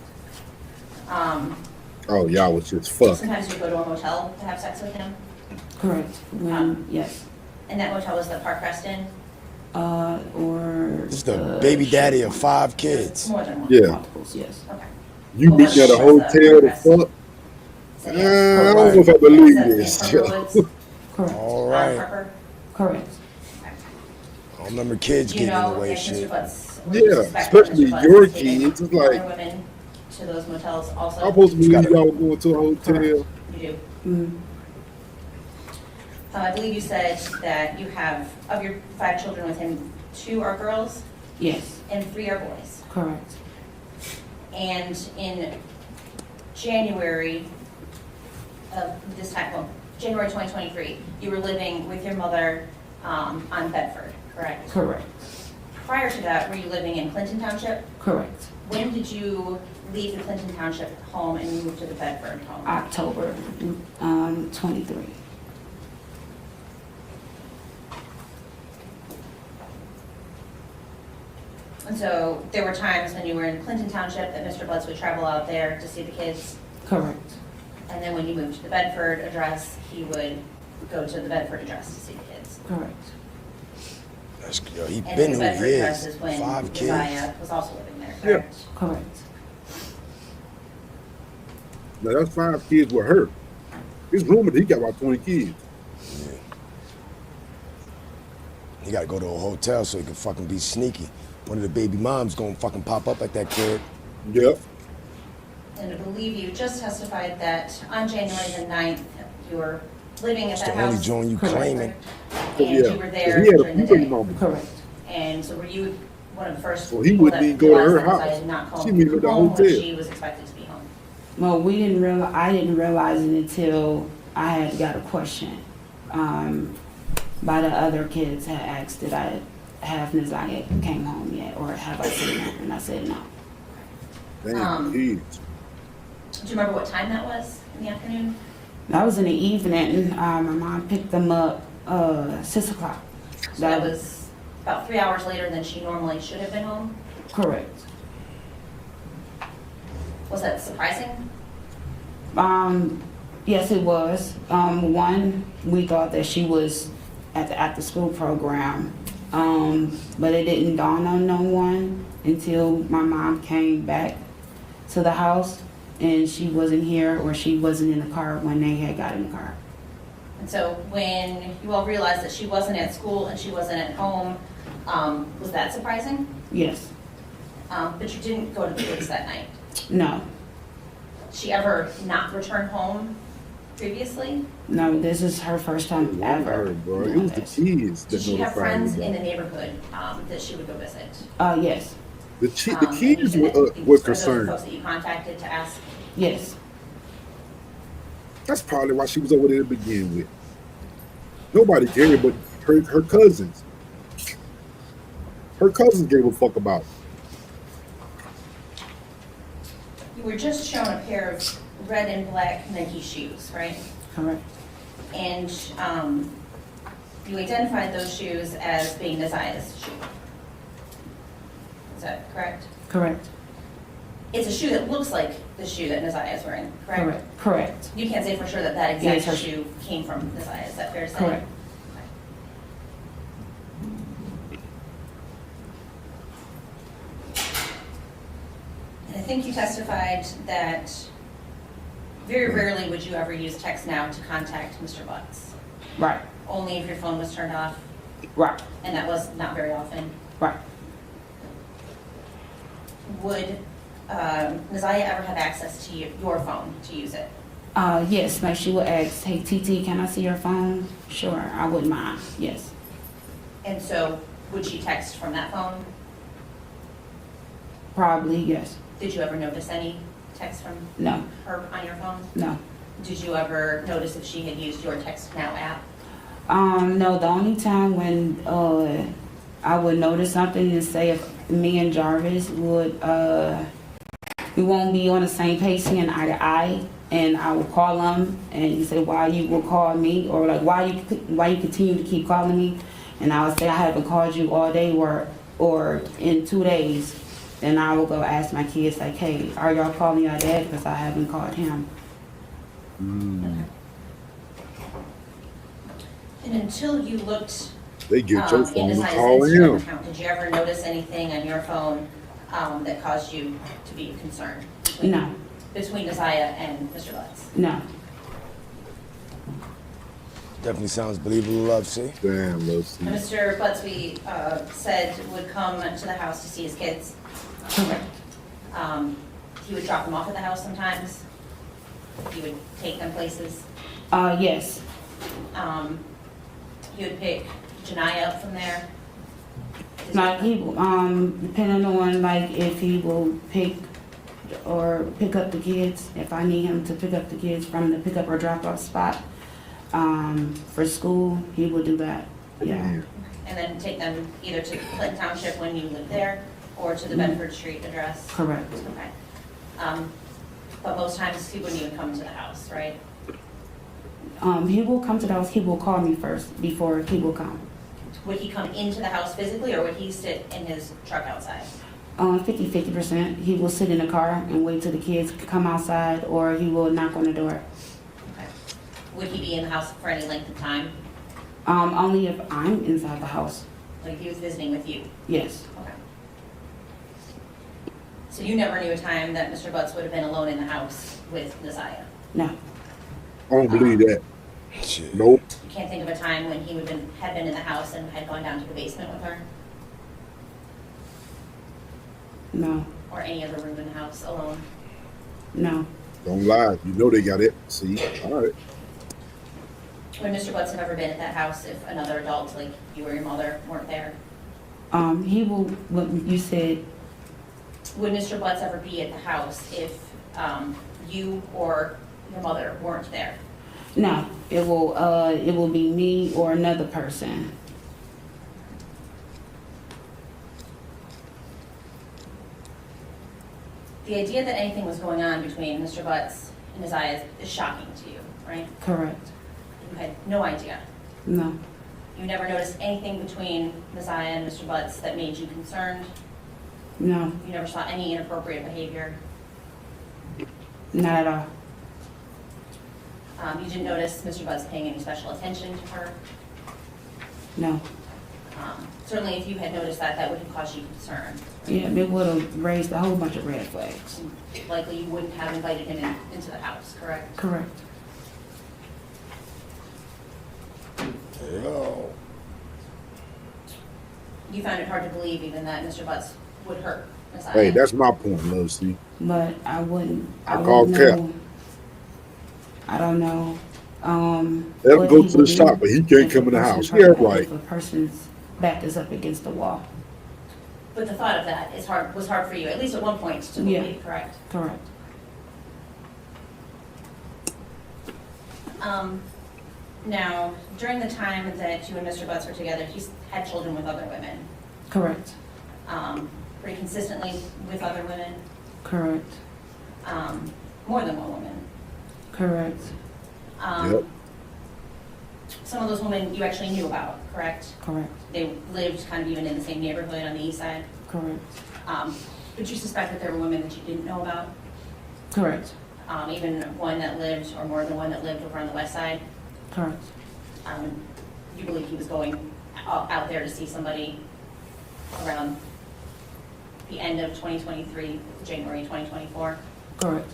Oh, y'all was just fucking. Sometimes you go to a motel to have sex with him? Correct. Yes. And that motel was the Park Reston? Or This is the baby daddy of 5 kids. More than one? Yeah. multiples, yes. Okay. You meet at a hotel to fuck? I don't know if I believe this. All right. Harper? Correct. I remember kids Do you getting in know the way if shit. Mr. Butts, Yeah, especially your kids. It's like, other women to those motels also? I'm supposed to believe y'all going to a hotel. You do? Mm-hmm. I believe you said that you have, of your 5 children with him, 2 are girls? Yes. And 3 are boys? Correct. And in January of this time, well, January 2023, you were living with your mother on Bedford, correct? Correct. Prior to that, were you living in Clinton Township? Correct. When did you leave the Clinton Township home and move to the Bedford home? October 23. And so there were times when you were in Clinton Township that Mr. Butts would travel out there to see the kids? Correct. And then when you moved to the Bedford address, he would go to the Bedford address to see the kids? Correct. That's, yo, he And been the who Bedford he address is. is when 5 kids. Isaiah was also living there, Yeah. correct? Correct. Now, that's 5 kids with her. It's rumored he got about 20 kids. He got to go to a hotel so he can fucking be sneaky. One of the baby moms gonna fucking pop up at that crib. Yep. And I believe you just testified that on January the 9th, you were living at It's that the house? only joint you Correct. claiming. And Yeah. you were there He had a during the few day? moments. Correct. And so were you one of the first So he people wouldn't that even go to her realized that house. Isaiah did not She come meet him at the home when hotel. she was expected to be home? Well, we didn't realize. I didn't realize it until I had got a question by the other kids had asked, "Did I have Naziah came home yet, or have I seen her?" And I said no. Damn, kids. Do you remember what time that was in the afternoon? That was in the evening. My mom picked them up 6 o'clock. So that was about 3 hours later than she normally should have been home? Correct. Was that surprising? Yes, it was. One, we thought that she was at the after-school program, but it didn't dawn on no one until my mom came back to the house, and she wasn't here, or she wasn't in the car when they had got in the car. And so when you all realized that she wasn't at school and she wasn't at home, was that surprising? Yes. But you didn't go to the police that night? No. She ever not returned home previously? No, this is her first time ever. Bro, it was the kids that Did she have notified friends me. in the neighborhood that she would go visit? Yes. The And you kids said were that those are the concerned. folks that you contacted to ask? Yes. That's probably why she was over there to begin with. Nobody cared but her cousins. Her cousins gave a fuck about it. You were just shown a pair of red and black Nike shoes, right? Correct. And you identified those shoes as being Naziah's shoe. Is that correct? Correct. It's a shoe that looks like the shoe that Naziah is wearing, correct? Correct. Correct. You can't say for sure that that Yes, exact her- shoe came from Naziah, is that fair to say? Correct. And I think you testified that very rarely would you ever use text now to contact Mr. Butts. Right. Only if your phone was turned off, Right. and that was not very often. Right. Would Naziah ever have access to your phone to use it? Yes, like she would ask, "Hey, TT, can I see your phone?" Sure, I wouldn't mind. Yes. And so would she text from that phone? Probably, yes. Did you ever notice any text from No. her on your phone? No. Did you ever notice if she had used your Text Now app? No, the only time when I would notice something is say if me and Jarvis would we won't be on the same page seeing eye to eye, and I will call him and he say why you will call me, or like why you continue to keep calling me, and I would say I haven't called you all day or in 2 days. Then I will go ask my kids like, hey, are y'all calling your dad because I haven't called him. And until you looked They get your in phone and Desires call Instagram him. account, did you ever notice anything on your phone that caused you to be concerned? No. Between Desire and Mr. Butts? No. Definitely sounds believable, Love C. Damn, Love C. Mr. Butts, we said would come to the house to see his kids. He would drop them off at the house sometimes. He would take them places. Yes. He would pick Janiyah up from there. Like he, depending on like if he will pick up the kids, if I need him to pick up the kids from the pickup or drop off spot, for school, he will do that. Yeah. And then take them either to Clinton Township when you lived there, or to the Bedford Street address? Correct. Okay. But most times he wouldn't even come to the house, right? He will come to the house, he will call me first before he will come. Would he come into the house physically, or would he sit in his truck outside? 50%. He will sit in the car and wait till the kids come outside, or he will knock on the door. Okay. Would he be in the house for any length of time? Only if I'm inside the house. Like if he was visiting with you? Yes. Okay. So you never knew a time that Mr. Butts would have been alone in the house with Desire? No. I don't believe that. Nope. You can't think of a time when he had been in the house and had gone down to the basement with her? No. Or any other room in the house alone? No. Don't lie. You know they got it. See? All right. Would Mr. Butts have ever been at that house if another adult, like you or your mother, weren't there? He will, what you said. Would Mr. Butts ever be at the house if you or your mother weren't there? No. It will be me or another person. The idea that anything was going on between Mr. Butts and his eyes is shocking to you, right? Correct. You had no idea. No. You never noticed anything between Messiah and Mr. Butts that made you concerned? No. You never saw any inappropriate behavior? Not at all. You didn't notice Mr. Butts paying any special attention to her? No. Certainly if you had noticed that, that would have caused you concern. Yeah, it would have raised a whole bunch of red flags. Likely you wouldn't have invited him into the house, correct? Correct. Yo. You found it hard to believe even that Mr. Butts would hurt Messiah. Hey, that's my point, Love C. But I wouldn't. I called Cap. I don't know. Let him go to the shop, but he can't come in the house. Yeah, right. If a person's back is up against the wall. But the thought of that was hard for you, at least at one point, to believe, Yeah. correct? Correct. Now, during the time that you and Mr. Butts were together, he had children with other women. Correct. Pretty consistently with other women. Correct. More than one woman. Correct. Yep. Some of those women you actually knew about, correct? Correct. They lived kind of even in the same neighborhood on the east side. Correct. Did you suspect that there were women that you didn't know about? Correct. Even one that lived, or more than one that lived over on the west side? Correct. You believe he was going out there to see somebody around the end of 2023, January 2024? Correct.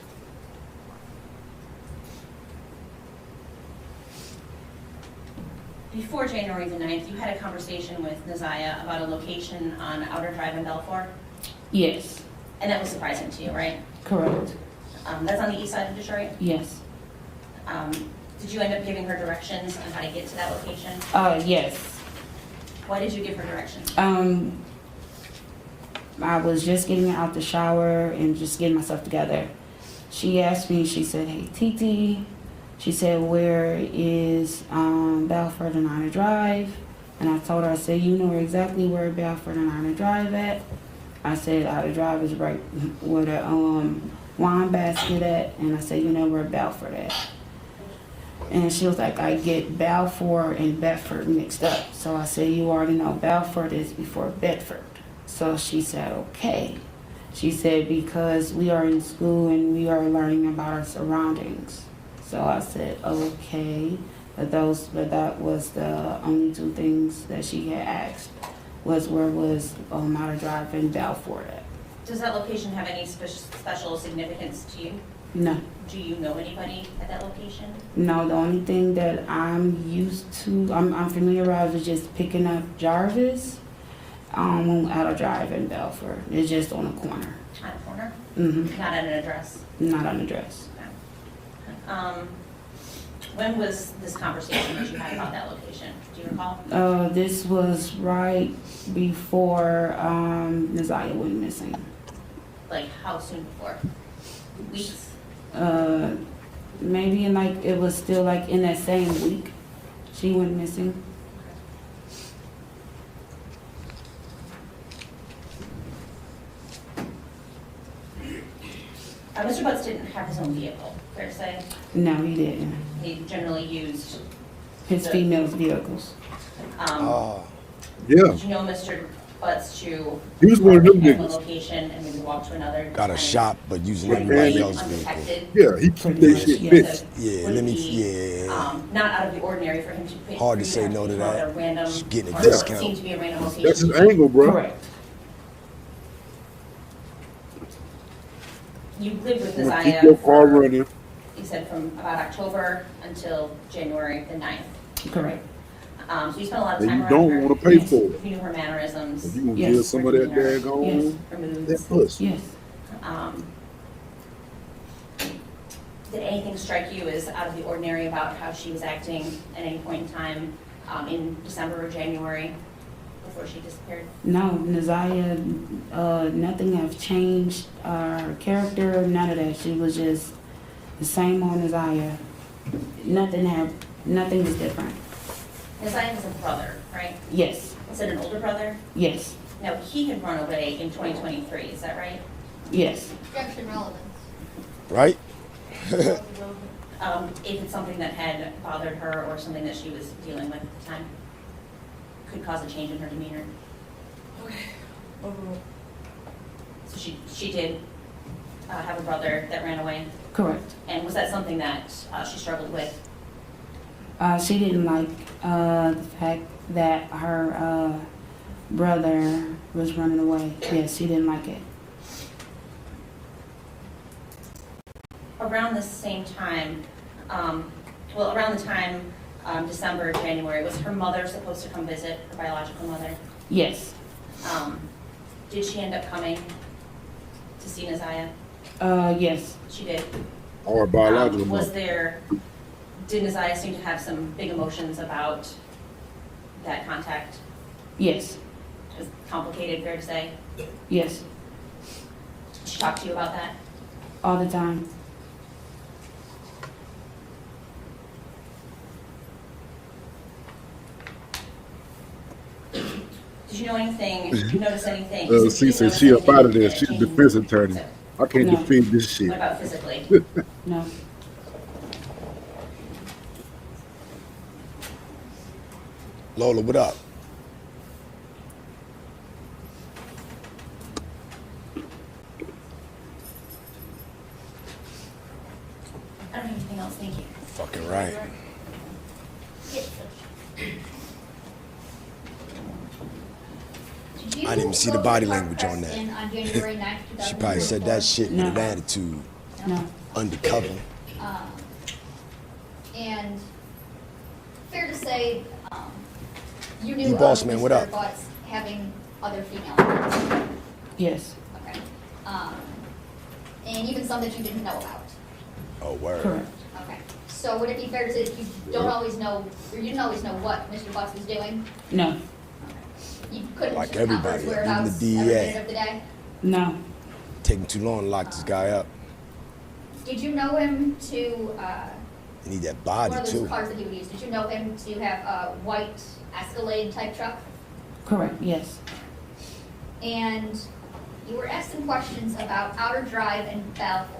Before January the 9th, you had a conversation with Naziah about a location on Outer Drive in Belfour? Yes. And that was surprising to you, right? Correct. That's on the east side of Detroit? Yes. Did you end up giving her directions on how to get to that location? Yes. Why did you give her directions? I was just getting out the shower and just getting myself together. she asked me, she said, hey, Titi, she said, where is Balfour and Honor Drive? And I told her, I said, you know exactly where Balfour and Honor Drive at. I said, Honor Drive is right where the wine basket at. And I said, you know where Balfour at. And she was like, I get Balfour and Bedford mixed up. So I said, you already know Balfour is before Bedford. So she said, okay. She said, because we are in school and we are learning about our surroundings. So I said, okay. But that was the only two things that she had asked, was where was Honor Drive and Balfour at. Does that location have any special significance to you? No. Do you know anybody at that location? No, the only thing that I'm used to, I'm familiarized with just picking up Jarvis out of Drive in Balfour. It's just on a corner. On a corner? Mm-hmm. Not at an address? Not on an address. Okay. When was this conversation that you had about that location? Do you recall? This was right before Naziah went missing. Like how soon before? Weeks? Maybe it was still like in that same week she went missing. Mr. Butts didn't have his own vehicle, fair to say? No, he didn't. He generally used His female's vehicles. Yeah. Did you know Mr. Butts to He was one of them pick one niggas. location and maybe walk to another? Got a shop, but using Yeah. everybody else's vehicle. Undetected? Yeah, he keep that shit mixed. Yeah, Would let it me. be, Yeah. Not out of the ordinary for him to pick. Hard to for you say have no to pick out that. a random, She's getting a or discount. Seemed to be a random location. That's his angle, bro. Correct. You lived with You wanna Naziah keep your car for, running. you said from about October until January the 9th. Correct. So you spent a lot of And time you around don't her. wanna pay for it. You knew her mannerisms. If you gonna Yes. give some of that daggone Her moods. that pussy. Yes. Did anything strike you as out of the ordinary about how she was acting at any point in time in December or January before she disappeared? No, Naziah, nothing have changed her character, none of that. She was just the same old Naziah. Nothing was different. Naziah has a brother, right? Yes. Is it an older brother? Yes. Now, he had run away in 2023, is that right? Yes. Objection relevance. Right? If it's something that had bothered her or something that she was dealing with at the time, could cause a change in her demeanor. Okay. So she did have a brother that ran away, Correct. and was that something that she struggled with? She didn't like the fact that her brother was running away. Yes, she didn't like it. Around the same time, around the time December, January, was her mother supposed to come visit, her biological mother? Yes. Did she end up coming to see Naziah? Yes. She did. Or biological Was mother. did Naziah seem to have some big emotions about that contact? Yes. It was complicated, fair to say? Yes. Did she talk to you about that? All the time. Did you know anything, did you notice anything? She said she up out of there. She's a defense attorney. I can't No. defend this shit. What about physically? No. Lola, what up? I don't have anything else, thank you. Fucking right. I didn't even see the body language on that. On January 9th, She probably said that shit with an attitude. No. Undercover. And fair to say, you knew You of boss man, what Mr. up? Butts having other female friends. Yes. Okay. And even some that you didn't know about. Oh, word. Correct. Okay. So would it be fair to say that you don't always know, or you didn't always know what Mr. Butts was doing? No. You couldn't Like account for everybody, his even whereabouts the every DEA. minute of the day? No. Taking too long to lock this guy up. Did you know him to, You need that body one of those too. cars that he would use, did you know him to have a white Escalade type truck? Correct, yes. And you were asking questions about Outer Drive and Balfour.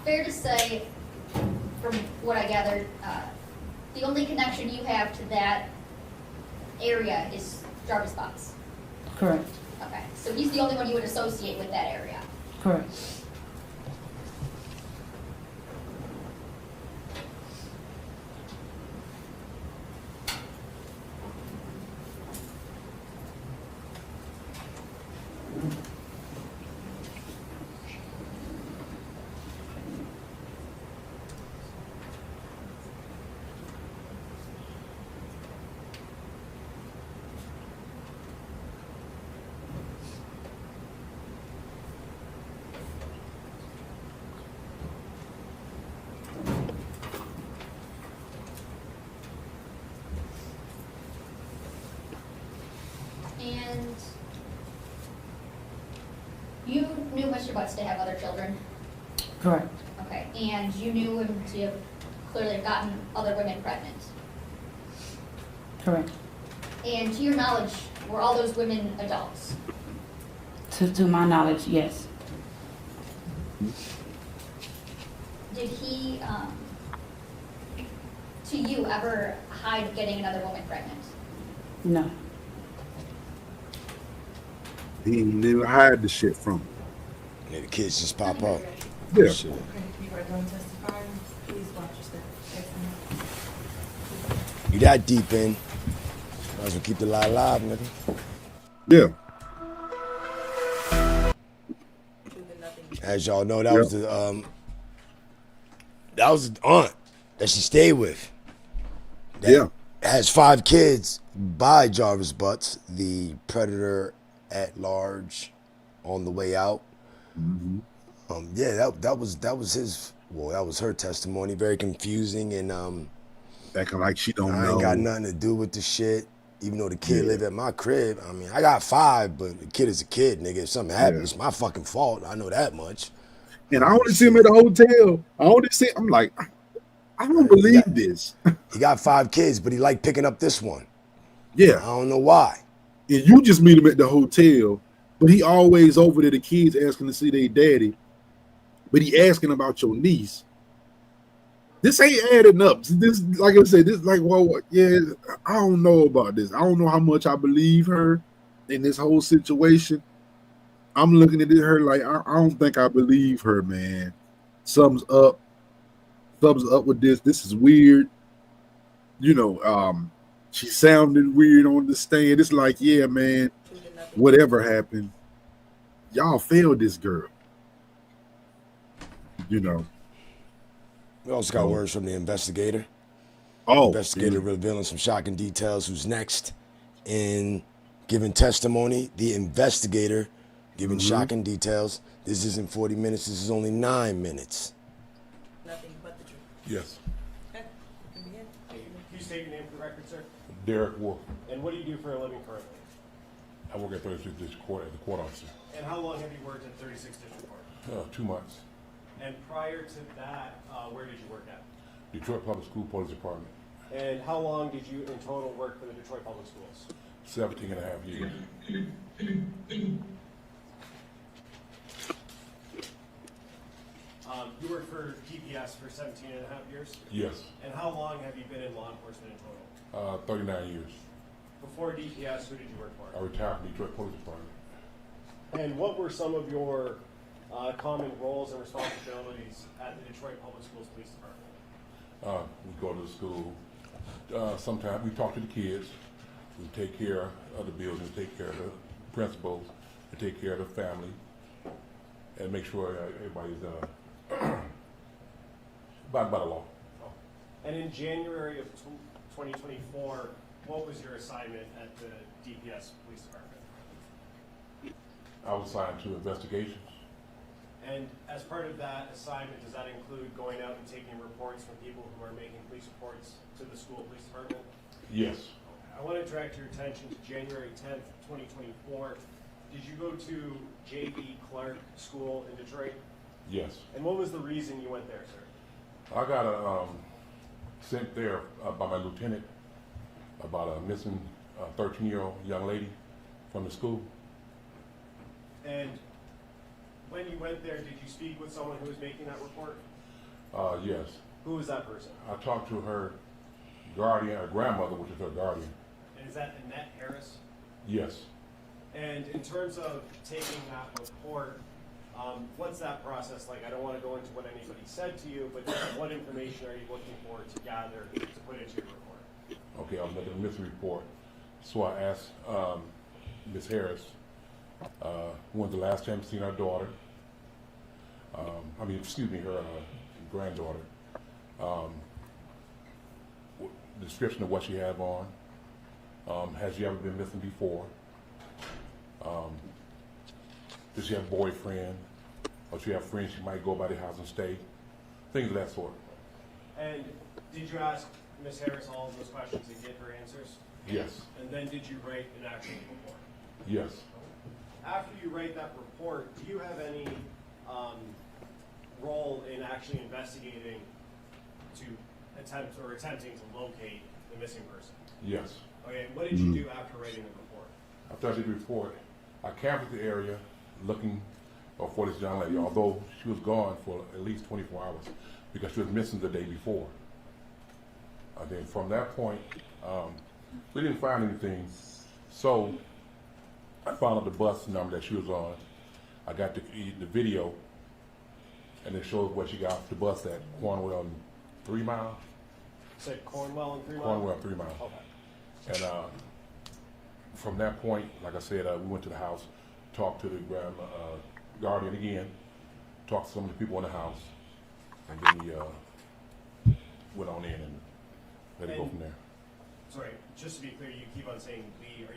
Fair to say, from what I gathered, the only connection you have to that area is Jarvis Butts. Correct, Okay, so he's the only one you would associate with that area. correct. And you knew Mr. Butts to have other children? Correct, Okay, and you knew him to have clearly have gotten other women pregnant? correct. And to your knowledge, were all those women adults? To my knowledge, yes. Did he, to you, ever hide getting another woman pregnant? No, He never hide the shit from him. Yeah, the kids just pop up. Yeah. Shit. Okay, you are done testifying. Please watch your step. You that deep in. Might as well keep the lie alive, nigga. Yeah. As y'all know, that was the aunt that she stayed with. That has 5 kids by Jarvis Butts, the predator at large, on the way out. Mm-hmm. Yeah, that was his. Well, that was her testimony. Very confusing and acting like she don't know. I ain't got nothing to do with the shit. Even though the kid live at my crib. I mean, I got 5, but the kid is a kid, nigga. If something happens, it's my fucking fault. I know that much. And I only see him at the hotel. I'm like, I don't believe this. He got 5 kids, but he like picking up this one. Yeah. I don't know why. And you just meet him at the hotel, but he always over there, the kids asking to see their daddy, but he asking about your niece. This ain't adding up. This, like I said, this like, well, yeah, I don't know about this. I don't know how much I believe her in this whole situation. I'm looking at her like, I don't think I believe her, man. Something's up. Something's up with this. This is weird. You know, she sounded weird on the stand. It's like, yeah, man, whatever happened, y'all failed this girl. You know. We also got words from the investigator. Oh, investigator revealing some shocking details. Who's next in giving testimony? The investigator giving shocking details. This isn't 40 minutes. This is only 9 minutes. Nothing but the truth. Yes. Okay, you can begin. Can you state your name for the record, sir? Derek Wolf. And what do you do for a living currently? I work at 36 District Court as a court officer. And how long have you worked at 36 District Court? 2 months. And prior to that, where did you work at? Detroit Public School Police Department. And how long did you in total work for the Detroit Public Schools? 17 and a half years. You worked for DPS for 17 and a half years? Yes. And how long have you been in law enforcement in total? 39 years. Before DPS, who did you work for? I retired from Detroit Police Department. And what were some of your common roles and responsibilities at the Detroit Public Schools Police Department? We go to the school. Sometimes we talk to the kids. We take care of the buildings, take care of the principals, and take care of the family, and make sure everybody's by the law. And in January of 2024, what was your assignment at the DPS Police Department? I was assigned to investigations. And as part of that assignment, does that include going out and taking reports from people who are making police reports to the school police department? Yes. I want to direct your attention to January 10th, 2024. did you go to J.E. Clark School in Detroit? Yes. And what was the reason you went there, sir? I got sent there by my lieutenant about a missing 13-year-old young lady from the school. And when you went there, did you speak with someone who was making that report? Yes. Who was that person? I talked to her guardian, her grandmother, which is her guardian. And is that Annette Harris? Yes. And in terms of taking that report, what's that process like? I don't want to go into what anybody said to you, but what information are you looking for to gather to put into your report? Okay, I was making a missing report. So I asked Ms. Harris, when's the last time you seen her daughter? Her granddaughter. Description of what she had on. Has she ever been missing before? Does she have a boyfriend? Or she have friends she might go by the house and stay? Things of that sort. And did you ask Ms. Harris all of those questions and get her answers? Yes. And then did you write an actual report? Yes. After you write that report, do you have any role in actually investigating to attempting to locate the missing person? Yes. Okay, what did you do after writing the report? After I did the report, I canvassed the area looking for this young lady, although she was gone for at least 24 hours because she was missing the day before. And then from that point, we didn't find anything. So I found out the bus number that she was on. I got the video, and it showed where she got off the bus at Cornwell and 3 Mile. You said Cornwell and 3 Mile? Cornwell and 3 Mile. Okay. And from that point, like I said, we went to the house, talked to the guardian again, talked to some of the people in the house, and then we went on in and let it go from there. Sorry, just to be clear, you keep on saying we. Are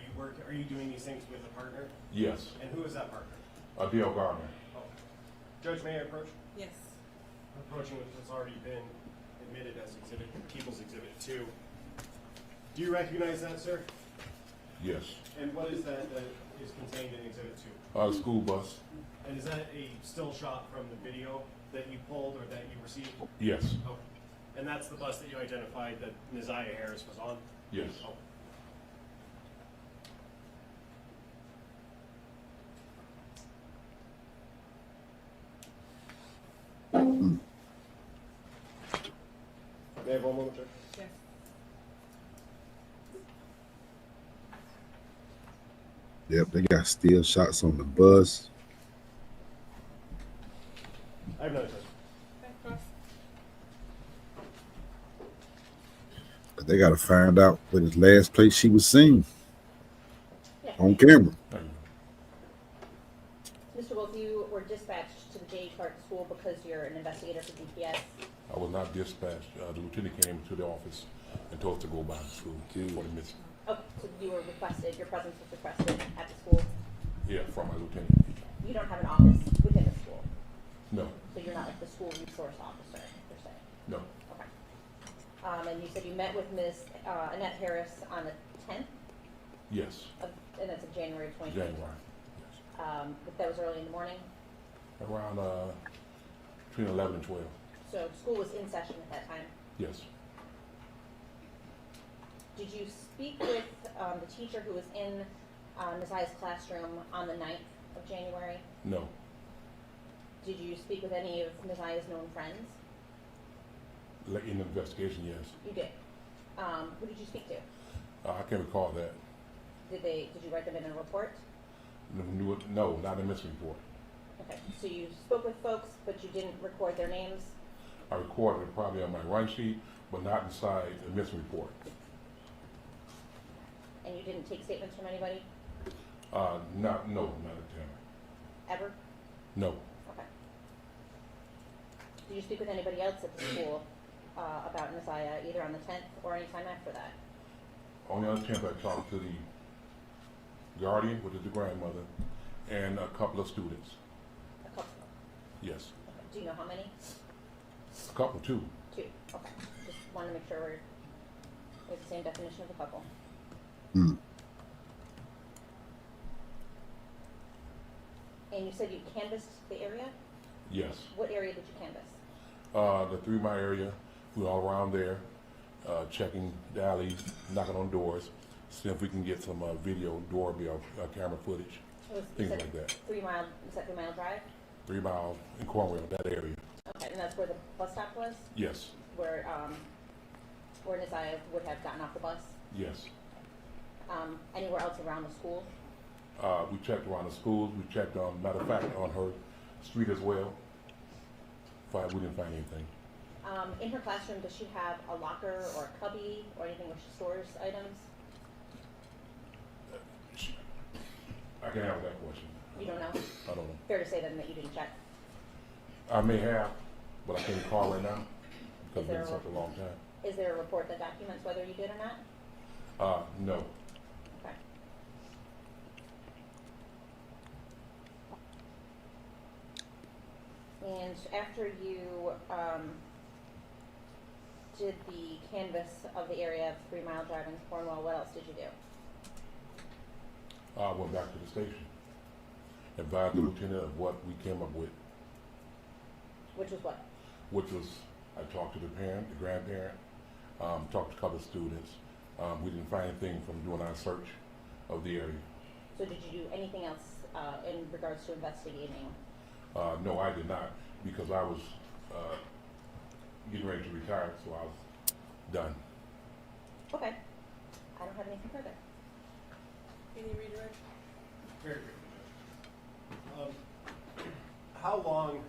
you doing these things with a partner? Yes. And who is that partner? Dale Gardner. Oh. Judge, may I approach? Yes. Approaching what's already been admitted as People's Exhibit 2. Do you recognize that, sir? Yes. And what is that is contained in Exhibit 2? The school bus. And is that a still shot from the video that you pulled or that you received? Yes. Okay. And that's the bus that you identified that Neziah Harris was on? Yes. Oh. May I have one moment, Judge? Yes. Yep, they got still shots on the bus. I have another question. But they got to find out what his last place she was seen on camera. Mr. Wolf, you were dispatched to the J. Clark School because you're an investigator for DPS. I was not dispatched. The lieutenant came to the office and told us to go by the school for the missing. Oh, so you were requested, your presence was requested at the school? Yeah, from my lieutenant. You don't have an office within the school? No. So you're not like the school resource officer, per se? No. Okay. And you said you met with Ms. Annette Harris on the 10th? Yes. And that's in January 2020? January. But that was early in the morning? Around between 11 and 12. So school was in session at that time? Yes. Did you speak with the teacher who was in Neziah's classroom on the 9th of January? No. Did you speak with any of Neziah's known friends? In the investigation, yes. You did. Who did you speak to? I can't recall that. Did you write them in a report? No, not in this report. Okay, so you spoke with folks, but you didn't record their names? I recorded it probably on my run sheet, but not inside the missing report. And you didn't take statements from anybody? No, not at the time. Ever? No. Okay. Did you speak with anybody else at the school about Neziah, either on the 10th or any time after that? Only on the 10th I talked to the guardian, which is the grandmother, and a couple of students. A couple? Yes. Okay. Do you know how many? A couple, two. Two, okay. Just want to make sure we're the same definition of a couple. And you said you canvassed the area? Yes. What area did you canvass? The 3 Mile area, we were all around there, checking the alleys, knocking on doors, seeing if we can get some video, doorbell, camera footage, things like that. 3 Mile, is that 3 Mile Drive? 3 Mile in Cornwall, that area. Okay, and that's where the bus stop was? Yes. Where Neziah would have gotten off the bus? Yes. Anywhere else around the school? We checked around the schools. We checked, matter of fact, on her street as well. We didn't find anything. In her classroom, does she have a locker or a cubby or anything where she stores items? I can answer that question. You don't know? I don't know. Fair to say then that you didn't check? I may have, but I can't recall right now because Is it's there been such a long time. Is there a report that documents whether you did or not? No. Okay. And after you did the canvass of the area of 3 Mile Drive in Cornwall, what else did you do? I went back to the station, advised the lieutenant of what we came up with. Which was what? Which was, I talked to the parent, the grandparent, talked to a couple of students. We didn't find anything from doing our search of the area. So did you do anything else in regards to investigating? No, I did not, because I was getting ready to retire, so I was done. Okay. I don't have anything further. Any redirect? Very good. How long,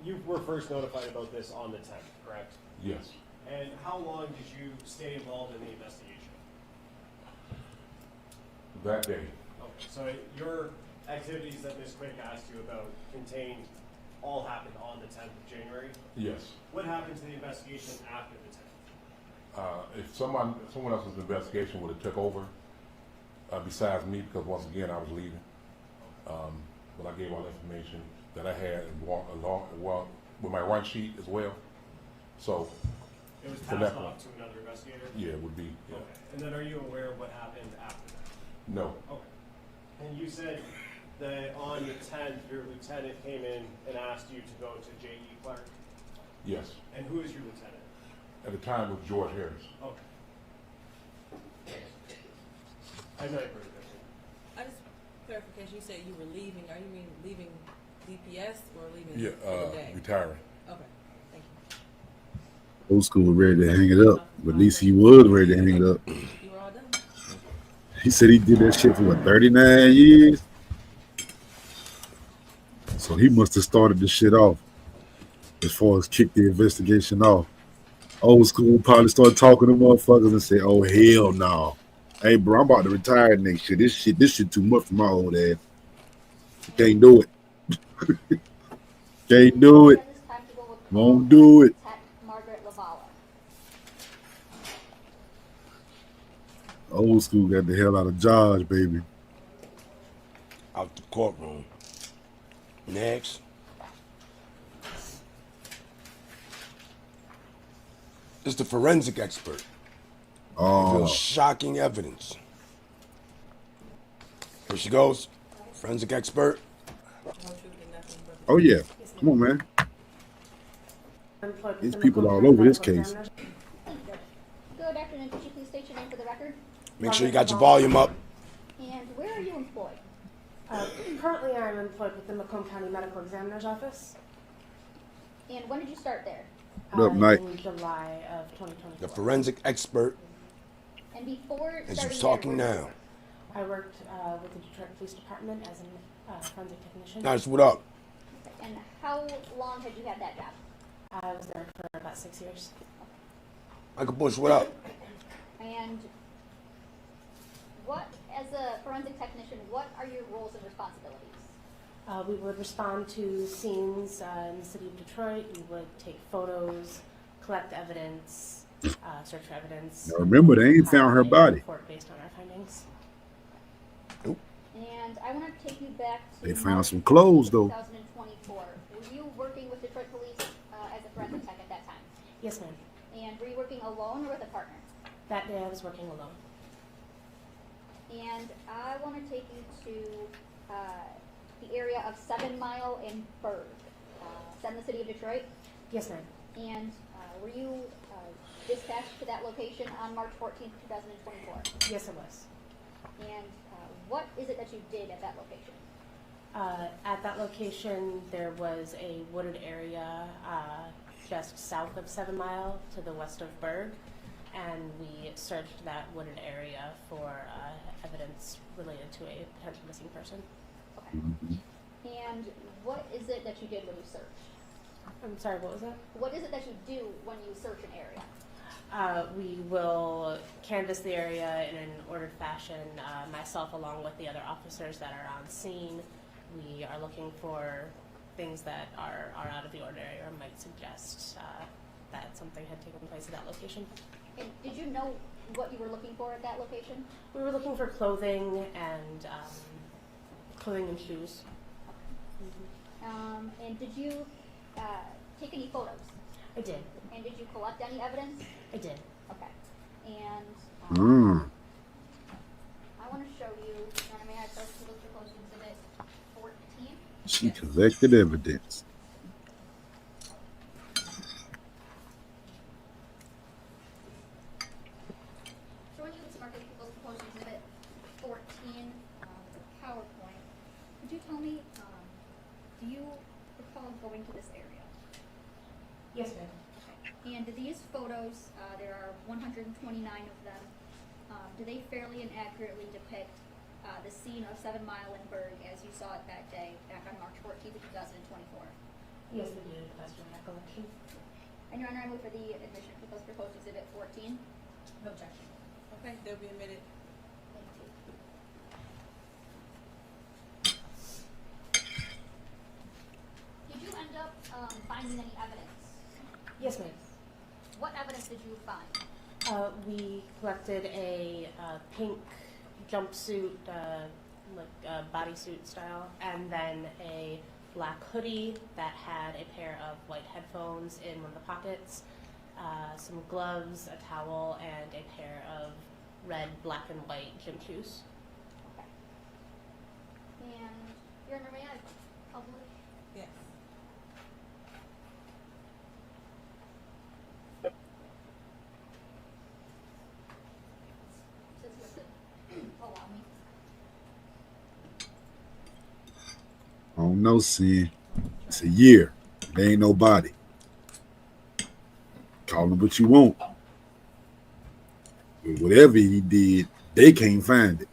you were first notified about this on the 10th, correct? Yes. And how long did you stay involved in the investigation? That day. Okay, so your activities that Ms. Quick asked you about all happened on the 10th of January? Yes. What happened to the investigation after the 10th? If someone else's investigation would have took over, besides me, because once again I was leaving, but I gave all the information that I had along with my run sheet as well. So it was from passed that point, off to another investigator? Yeah, it would be. Yeah. Okay. And then are you aware of what happened after that? No. Okay. And you said that on the 10th, your lieutenant came in and asked you to go to J.E. Clark? Yes. And who is your lieutenant? At the time, it was George Harris. Okay. I know you've heard of it. I just clarification. You said you were leaving. Are you mean leaving DPS or leaving Yeah, for the day? retiring. Okay. Thank you. Old school was ready to hang it up, but at least he was ready to hang it up. You were all done? He said he did that shit for what, 39 years? So he must have started the shit off as far as kick the investigation off. Old school probably started talking to motherfuckers and say, oh, hell no. Hey, bro, I'm about to retire next year. This shit too much for my old ass. Can't do it. Can't do it. Won't do it. Old school got the hell out of Josh, baby. Out the courtroom. Next. It's the forensic expert. Reveals shocking evidence. Here she goes. Forensic expert. Oh, yeah. Come on, man. These people all over this case. Good afternoon. Could you please state your name for the record? Make sure you got your volume up. And where are you employed? Currently, I'm employed with the Macomb County Medical Examiner's Office. And when did you start there? What up, Knight? In July of 2024. The forensic expert. And before As starting you're talking there, now. I worked with the Detroit Police Department as a forensic technician. Nice, what up? and how long had you had that job? I was there for about 6 years. Michael Bush, what up? And what, as a forensic technician, what are your roles and responsibilities? We would respond to scenes in the city of Detroit. We would take photos, collect evidence, search for evidence. Now remember, they ain't found her body. Report based on our findings. And I want to take you back to They found some clothes, though. 2024. Were you working with Detroit Police as a forensic tech at that time? Yes, ma'am. And were you working alone or with a partner? That day I was working alone. And I want to take you to the area of 7 Mile and Berg. Is that in the city of Detroit? Yes, ma'am. And were you dispatched to that location on March 14th, 2024? Yes, I was. And what is it that you did at that location? At that location, there was a wooded area just south of 7 Mile to the west of Berg, and we searched that wooded area for evidence related to a potential missing person. Okay. And what is it that you did when you searched? I'm sorry, what was that? What is it that you do when you search an area? We will canvass the area in an ordered fashion, myself along with the other officers that are on scene. We are looking for things that are out of the ordinary or might suggest that something had taken place at that location. And did you know what you were looking for at that location? We were looking for clothing and shoes. And did you take any photos? I did. And did you collect any evidence? I did. Okay. And I want to show you, may I first look for close exhibit 14? She collected evidence. Showing you this market people's proposed exhibit 14, the PowerPoint. Could you tell me, do you recall going to this area? Yes, ma'am. And these photos, there are 129 of them. Do they fairly and accurately depict the scene of 7 Mile and Berg as you saw it that day, back on March 14th, 2024? Yes, we did. That's my recollection. And Your Honor, I move for the admission of proposed exhibit 14. No objection. Okay, they'll be admitted. Thank you. Did you end up finding any evidence? Yes, ma'am. What evidence did you find? We collected a pink jumpsuit, like bodysuit style, and then a black hoodie that had a pair of white headphones in one of the pockets, some gloves, a towel, and a pair of red, black, and white gym shoes. Okay. And Your Honor, may I publish? Yes. Allow me. I don't know, Sin. It's a year. There ain't nobody. Call it what you want. But whatever he did, they can't find it.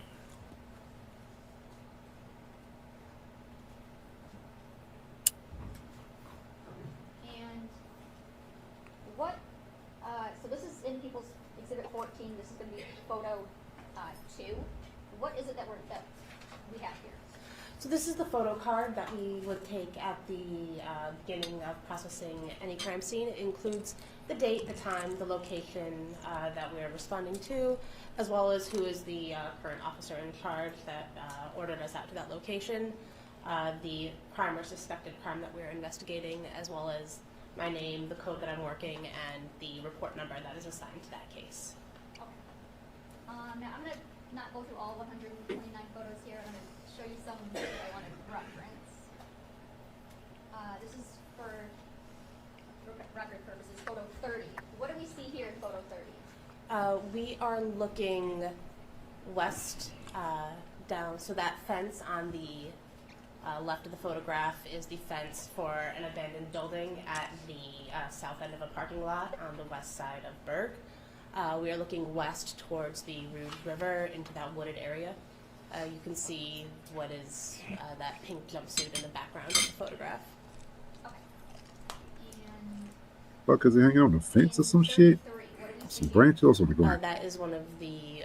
And what, so this is in People's Exhibit 14, this is going to be photo 2. What is it that we have here? So this is the photo card that we would take at the beginning of processing any crime scene. It includes the date, the time, the location that we are responding to, as well as who is the current officer in charge that ordered us out to that location, the crime or suspected crime that we're investigating, as well as my name, the code that I'm working, and the report number that is assigned to that case. Okay. Now I'm going to not go through all 129 photos here. I'm going to show you some that I want to reference. This is for record purposes, photo 30. What do we see here in photo 30? We are looking west down, so that fence on the left of the photograph is the fence for an abandoned building at the south end of a parking lot on the west side of Berg. We are looking west towards the Rouge River into that wooded area. You can see what is that pink jumpsuit in the background of the photograph. Okay. And Fuck, is he hanging on the fence or some shit? Some branches or something going. That is one of the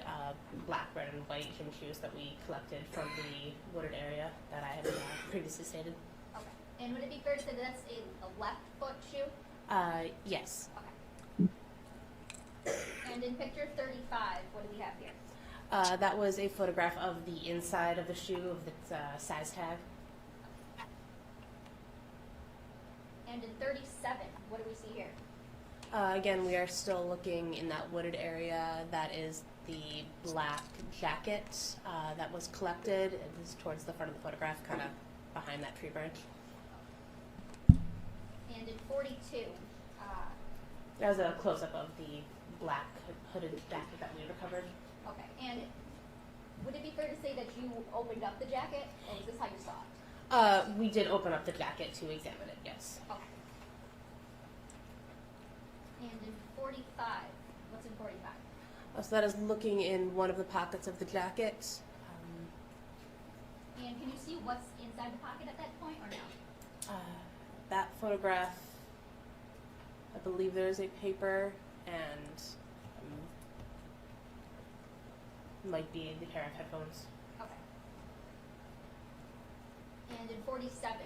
black, red, and white gym shoes that we collected from the wooded area that I had previously stated. Okay. And would it be fair to say that that's a left foot shoe? Yes. Okay. And in picture 35, what do we have here? That was a photograph of the inside of the shoe, of the size tag. And in 37, what do we see here? Again, we are still looking in that wooded area. That is the black jacket that was collected. It is towards the front of the photograph, kind of behind that tree branch. And in 42, That was a close-up of the black hooded jacket that we recovered. okay, and would it be fair to say that you opened up the jacket, or is this how you saw it? We did open up the jacket to examine it, yes. Okay. And in 45, what's in 45? So that is looking in one of the pockets of the jacket. And can you see what's inside the pocket at that point, or no? That photograph, I believe there is a paper and might be the pair of headphones. Okay. And in 47,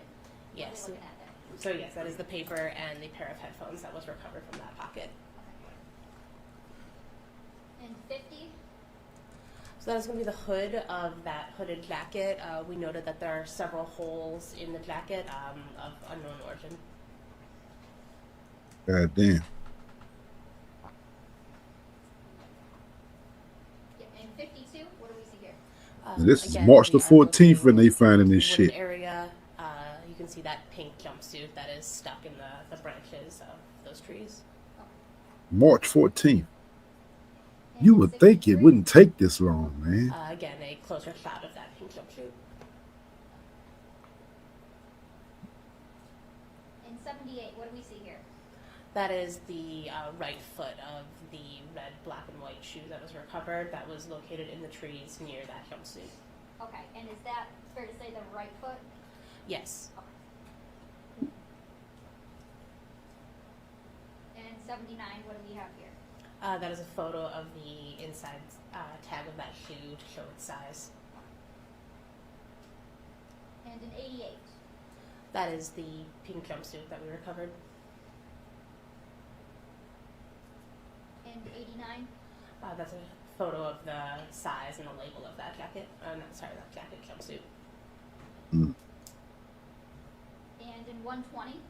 Yes. what are we looking at there? So yes, that is the paper and the pair of headphones that was recovered from that pocket. And 50? So that is going to be the hood of that hooded jacket. We noted that there are several holes in the jacket of unknown origin. God damn. Yeah, and 52, what do we see here? This is Again, March the we are 14th when they finding this wooden shit. area. You can see that pink jumpsuit that is stuck in the branches of those trees. March 14th. You would think it wouldn't take this long, man. Again, a closer shot of that pink jumpsuit. In 78, what do we see here? That is the right foot of the red, black, and white shoe that was recovered. That was located in the trees near that jumpsuit. Okay, and is that fair to say the right foot? Yes. And in 79, what do we have here? That is a photo of the inside tag of that shoe to show its size. And in 88? That is the pink jumpsuit that we recovered. And 89? That's a photo of the size and the label of that jacket. That jacket jumpsuit. Mm. And in 120?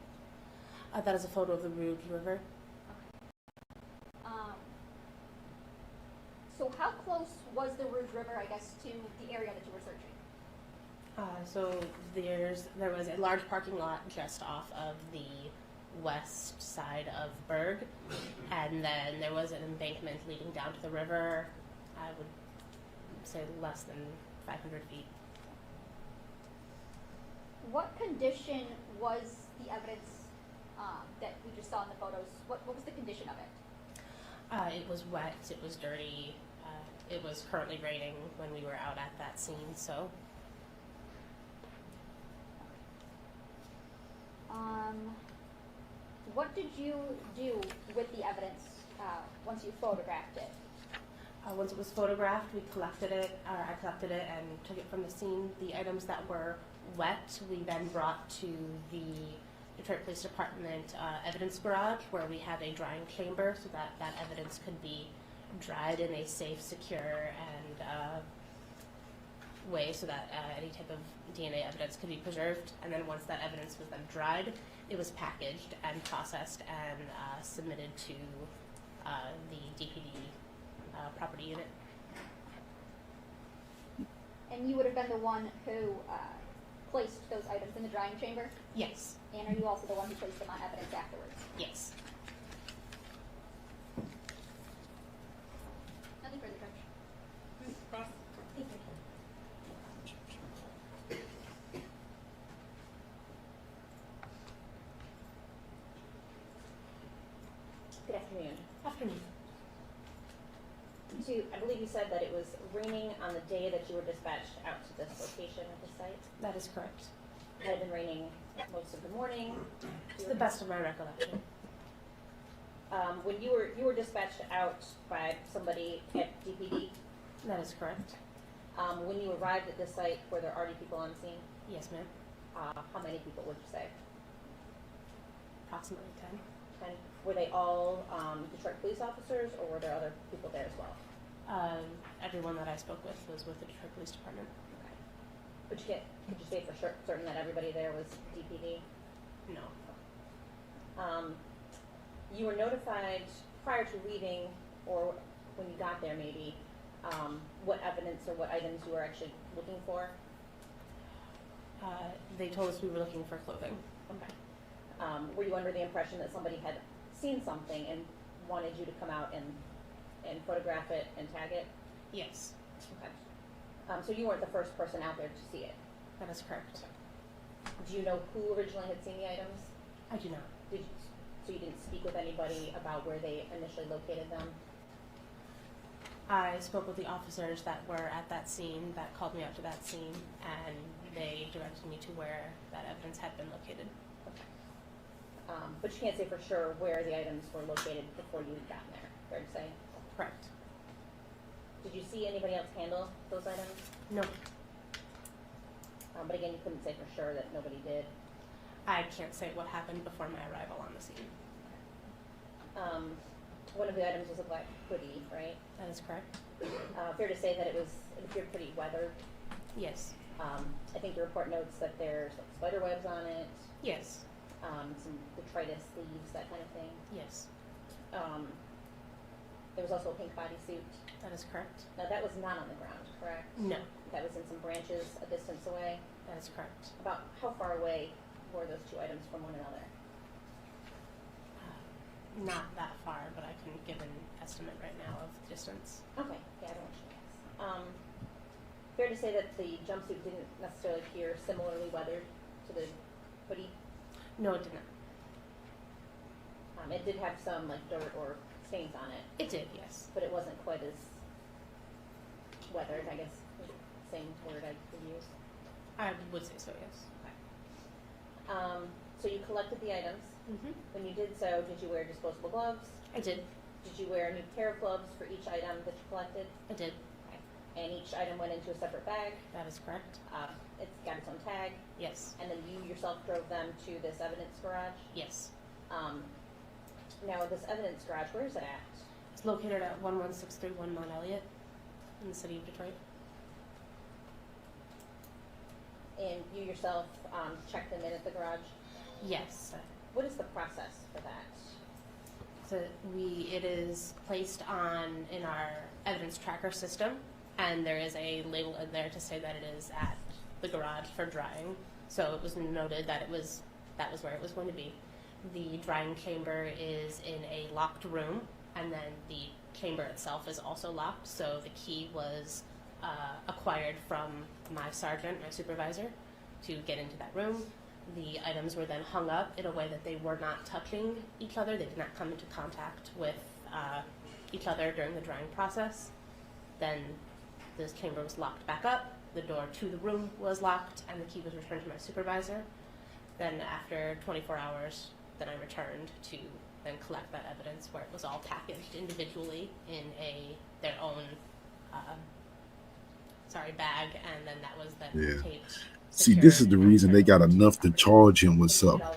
That is a photo of the Rouge River. So how close was the Rouge River, I guess, to the area that you were searching? So there was a large parking lot just off of the west side of Berg, and then there was an embankment leading down to the river. I would say less than 500 feet. What condition was the evidence that we just saw in the photos? What was the condition of it? It was wet, it was dirty, it was currently raining when we were out at that scene, so. What did you do with the evidence once you photographed it? Once it was photographed, I collected it and took it from the scene. The items that were wet, we then brought to the Detroit Police Department evidence garage, where we have a drying chamber so that that evidence could be dried in a safe, secure, and way so that any type of DNA evidence could be preserved. And then once that evidence was then dried, it was packaged and processed and submitted to the DPD property unit. And you would have been the one who placed those items in the drying chamber? Yes. And are you also the one who placed them on evidence afterwards? Yes. Nothing further, Judge. Cross. Thank you. Good afternoon. Afternoon. I believe you said that it was raining on the day that you were dispatched out to this location at the site. That is correct. Had it been raining most of the morning? To the best of my recollection. When you were dispatched out by somebody at DPD? That is correct. When you arrived at this site, were there already people on scene? Yes, ma'am. How many people would you say? Approximately 10. 10. Were they all Detroit police officers, or were there other people there as well? Everyone that I spoke with was with the Detroit Police Department. Could you say for certain that everybody there was DPD? No. You were notified prior to leaving, or when you got there maybe, what evidence or what items you were actually looking for? They told us we were looking for clothing. Okay. Were you under the impression that somebody had seen something and wanted you to come out and photograph it and tag it? Yes. Okay. So you weren't the first person out there to see it? That is correct. Do you know who originally had seen the items? I do not. So you didn't speak with anybody about where they initially located them? I spoke with the officers that were at that scene, that called me out to that scene, and they directed me to where that evidence had been located. Okay. But you can't say for sure where the items were located before you had gotten there, fair to say? Correct. Did you see anybody else handle those items? No. But again, you couldn't say for sure that nobody did. I can't say what happened before my arrival on the scene. One of the items was a black hoodie, right? That is correct. Fair to say that it appeared pretty weathered. Yes. I think the report notes that there's like spider webs on it. Yes. Some detritus leaves, that kind of thing. Yes. There was also a pink bodysuit. That is correct. Now that was not on the ground, correct? No. That was in some branches a distance away. That is correct. About how far away were those two items from one another? Not that far, but I couldn't give an estimate right now of distance. Okay, yeah, I don't want you to guess. Fair to say that the jumpsuit didn't necessarily appear similarly weathered to the hoodie? No, it did not. It did have some like dirt or stains on it. It did, yes. But it wasn't quite as weathered, I guess, same word I could use. I would say so, yes. So you collected the items. Mm-hmm. When you did so, did you wear disposable gloves? I did. Did you wear a new pair of gloves for each item that you collected? I did. Okay. And each item went into a separate bag? That is correct. It's got its own tag? Yes. And then you yourself drove them to this evidence garage? Yes. Now, this evidence garage, where is it at? It's located at 11631 Mount Elliott in the city of Detroit. And you yourself checked them in at the garage? Yes. What is the process for that? So it is placed in our evidence tracker system, and there is a label in there to say that it is at the garage for drying. So it was noted that that was where it was going to be. The drying chamber is in a locked room, and then the chamber itself is also locked. So the key was acquired from my sergeant, my supervisor, to get into that room. The items were then hung up in a way that they were not touching each other. They did not come into contact with each other during the drying process. Then this chamber was locked back up. The door to the room was locked, and the key was returned to my supervisor. Then after 24 hours, then I returned to then collect that evidence, where it was all packaged individually in their own bag, and then that was then taped. See, this is the reason they got enough to charge him with something.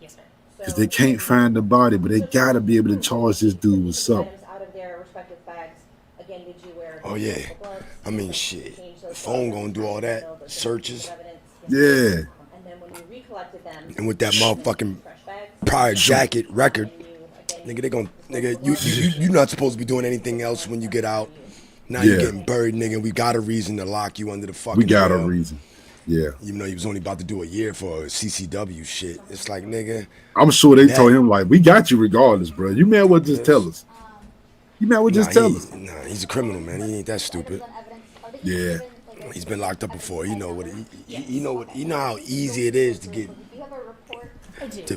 Yes, sir. Because they can't find the body, but they got to be able to charge this dude with something. Items out of their respective bags. Again, did you wear? Oh yeah. I mean, shit. The phone gonna do all that searches. Yeah. And then when you recollected them. And with that motherfucking prior jacket record, nigga, you not supposed to be doing anything else when you get out. Now you're getting buried, nigga. We got a reason to lock you under the fucking. We got a reason. Yeah. Even though he was only about to do a year for CCW shit. It's like, nigga. I'm sure they told him, like, we got you regardless, bro. You may as well just tell us. You may as well just tell us. Nah, he's a criminal, man. He ain't that stupid. Yeah. He's been locked up before. You know what? You know how easy it is to get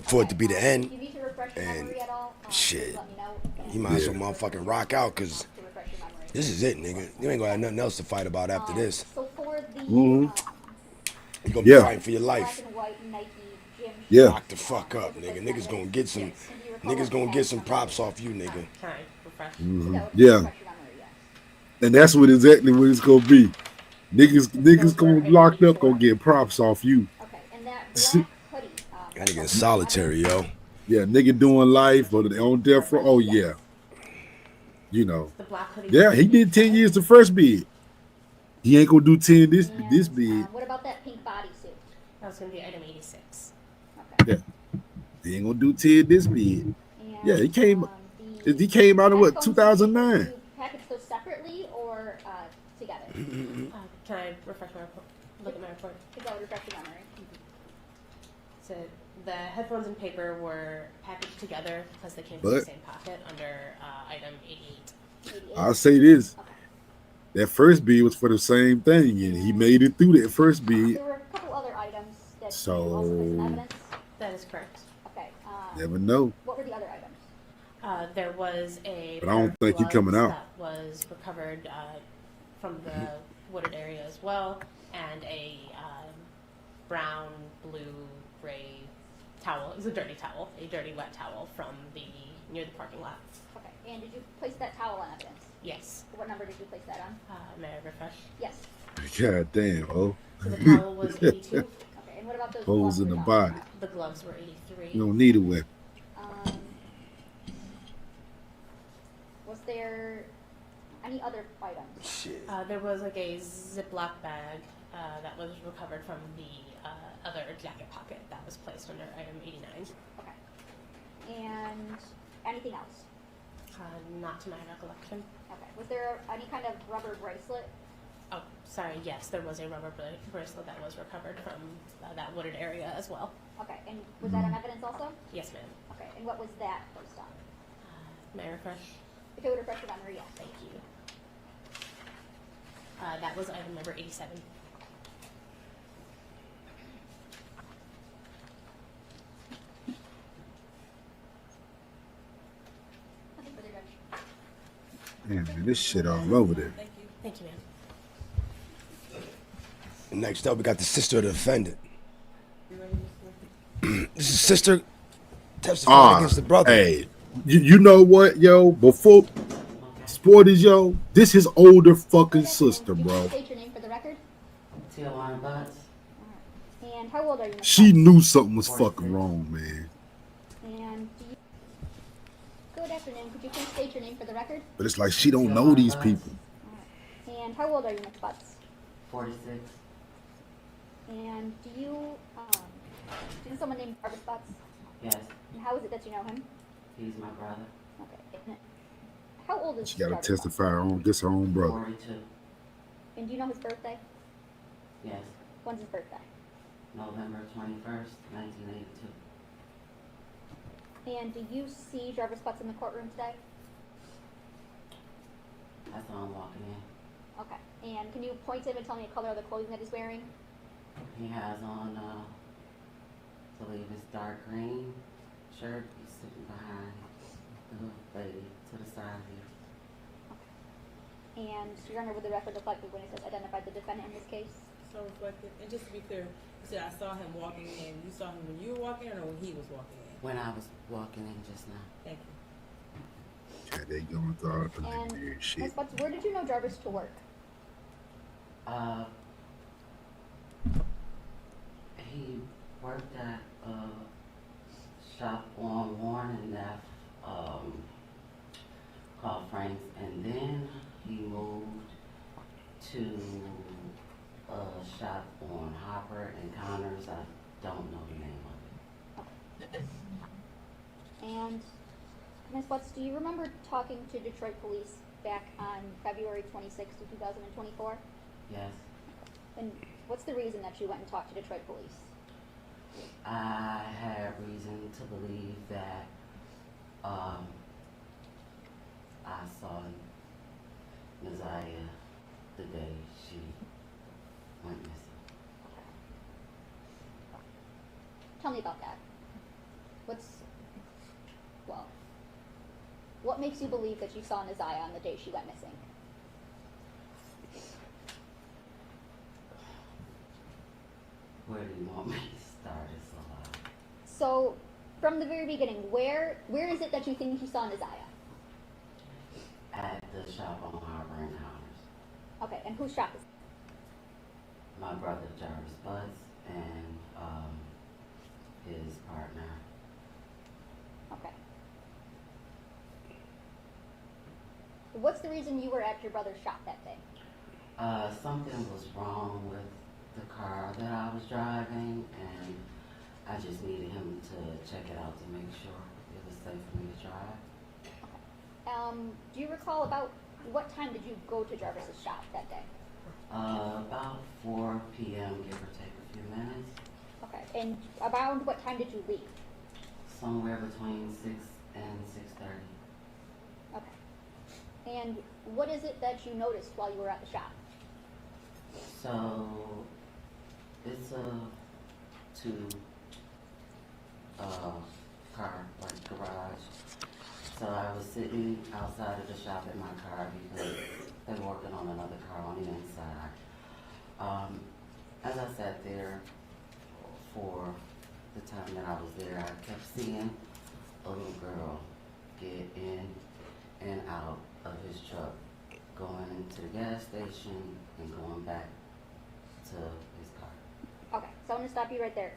for it to be the end. And shit, he might as well motherfucking rock out, because this is it, nigga. You ain't gonna have nothing else to fight about after this. Mm-hmm. You gonna be fighting for your life. Yeah. Lock the fuck up, nigga. Niggas gonna get some props off you, nigga. Mm-hmm. Yeah. And that's exactly what it's gonna be. Niggas gonna be locked up, gonna get props off you. That nigga solitary, yo. Yeah, nigga doing life or on death row. Oh yeah. You know. Yeah, he did 10 years the first bid. He ain't gonna do 10 this bid. What about that pink bodysuit? That was going to be item 86. Yeah. He ain't gonna do 10 this bid. Yeah, he came out in what, 2009? You package those separately or together? Can I refresh my report? Look at my report. refresh your memory. So the headphones and paper were packaged together because they came from the But- same pocket under item 88. I'll say this. That first bid was for the same thing, and he made it through that first bid. There were a couple other items that you So- also placed in evidence. That is correct. Okay. Never know. What were the other items? There was a But I don't pair of think he coming gloves out. that was recovered from the wooded area as well, and a brown, blue, gray towel. It was a dirty towel, a dirty wet towel from near the parking lot. Okay. And did you place that towel on evidence? Yes. What number did you place that on? May I refresh? Yes. God damn, oh. So the towel was 82. Okay. And what about those Holes gloves in we're the talking body. about? The gloves were 83. You don't need a weapon. Was there any other items? There was like a Ziploc bag that was recovered from the other jacket pocket that was placed under item 89. Okay. And anything else? Not to my recollection. Okay. Was there any kind of rubber bracelet? Oh, sorry. Yes, there was a rubber bracelet that was recovered from that wooded area as well. Okay. And was that on evidence also? Yes, ma'am. Okay. And what was that placed on? May I refresh? If it would refresh your memory, yes. Thank you. That was item number 87. Nothing further, Judge. Man, this shit all over there. Thank you. Thank you, ma'am. Next up, we got the sister of the defendant. This is sister testifying against the brother. Hey, you know what, yo? Before Sporties, yo, this his older fucking sister, bro. State your name for the record. Jarvis Butts. And how old are you, Ms. She Butts? knew something was fucking wrong, man. And do you... Good afternoon. Could you please state your name for the record? But it's like she don't know these people. And how old are you, Ms. Butts? 46. And do you know someone named Jarvis Butts? Yes, And how is it that you know him? he's my brother. Okay. And how old is She got to Jarvis Butts? testify against her own brother. 42. And do you know his birthday? Yes, When's his birthday? November 21st, 1982. And do you see Jarvis Butts in the courtroom today? I saw him walking in. Okay. And can you point to him and tell me the color of the clothing that he's wearing? He has on, I believe it's dark green shirt. He's sitting behind the lady to the side here. And Your Honor, would the record reflect when it says identified the defendant in this case? So reflective. And just to be clear, you said I saw him walking in. You saw him when you were walking in or when he was walking in? When I was walking in just now. Thank you. Yeah, they going through all the And weird Ms. shit. Butts, where did you know Jarvis to work? He worked at a shop on Warren and F, called Frank's, and then he moved to a shop on Hopper and Connors. I don't know the name of it. And Ms. Butts, do you remember talking to Detroit police back on February 26th of 2024? Yes, And what's the reason that you went and talked to Detroit police? I had reason to believe that I saw Naziah the day she went missing. Tell me about that. What makes you believe that you saw Naziah on the day she went missing? Where do you want me to start? It's a lot. So, from the very beginning, where is it that you think you saw Naziah? At the shop on Harbor and Connors. Okay, and whose shop is it? My brother Jarvis Butts and his partner. Okay. What's the reason you were at your brother's shop that day? Something was wrong with the car that I was driving, and I just needed him to check it out to make sure it was safe for me to drive. Do you recall about what time did you go to Jarvis's shop that day? About 4 p.m., give or take a few minutes. Okay, and around what time did you leave? Somewhere between 6 and 6:30. Okay. And what is it that you noticed while you were at the shop? So, it's a 2 car, like garage. So I was sitting outside of the shop in my car because they were working on another car on the inside. As I sat there for the time that I was there, I kept seeing a little girl get in and out of his truck, going to the gas station and going back to his car. Okay, so I'm gonna stop you right there.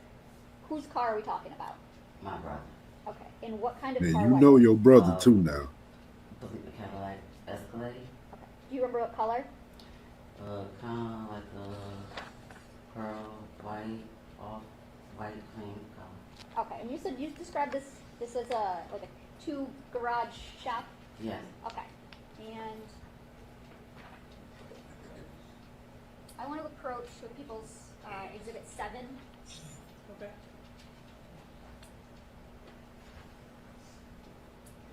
Whose car are we talking about? My brother. Okay, and what kind of Man, car you was know it? your brother too now. I believe a Cadillac Escalade. Do you remember what color? Kind of like a pearl white, off white cream color. Okay, and you said you described this as like a 2 garage shop? Yes. Okay, and I want to approach with people's Exhibit 7. Okay.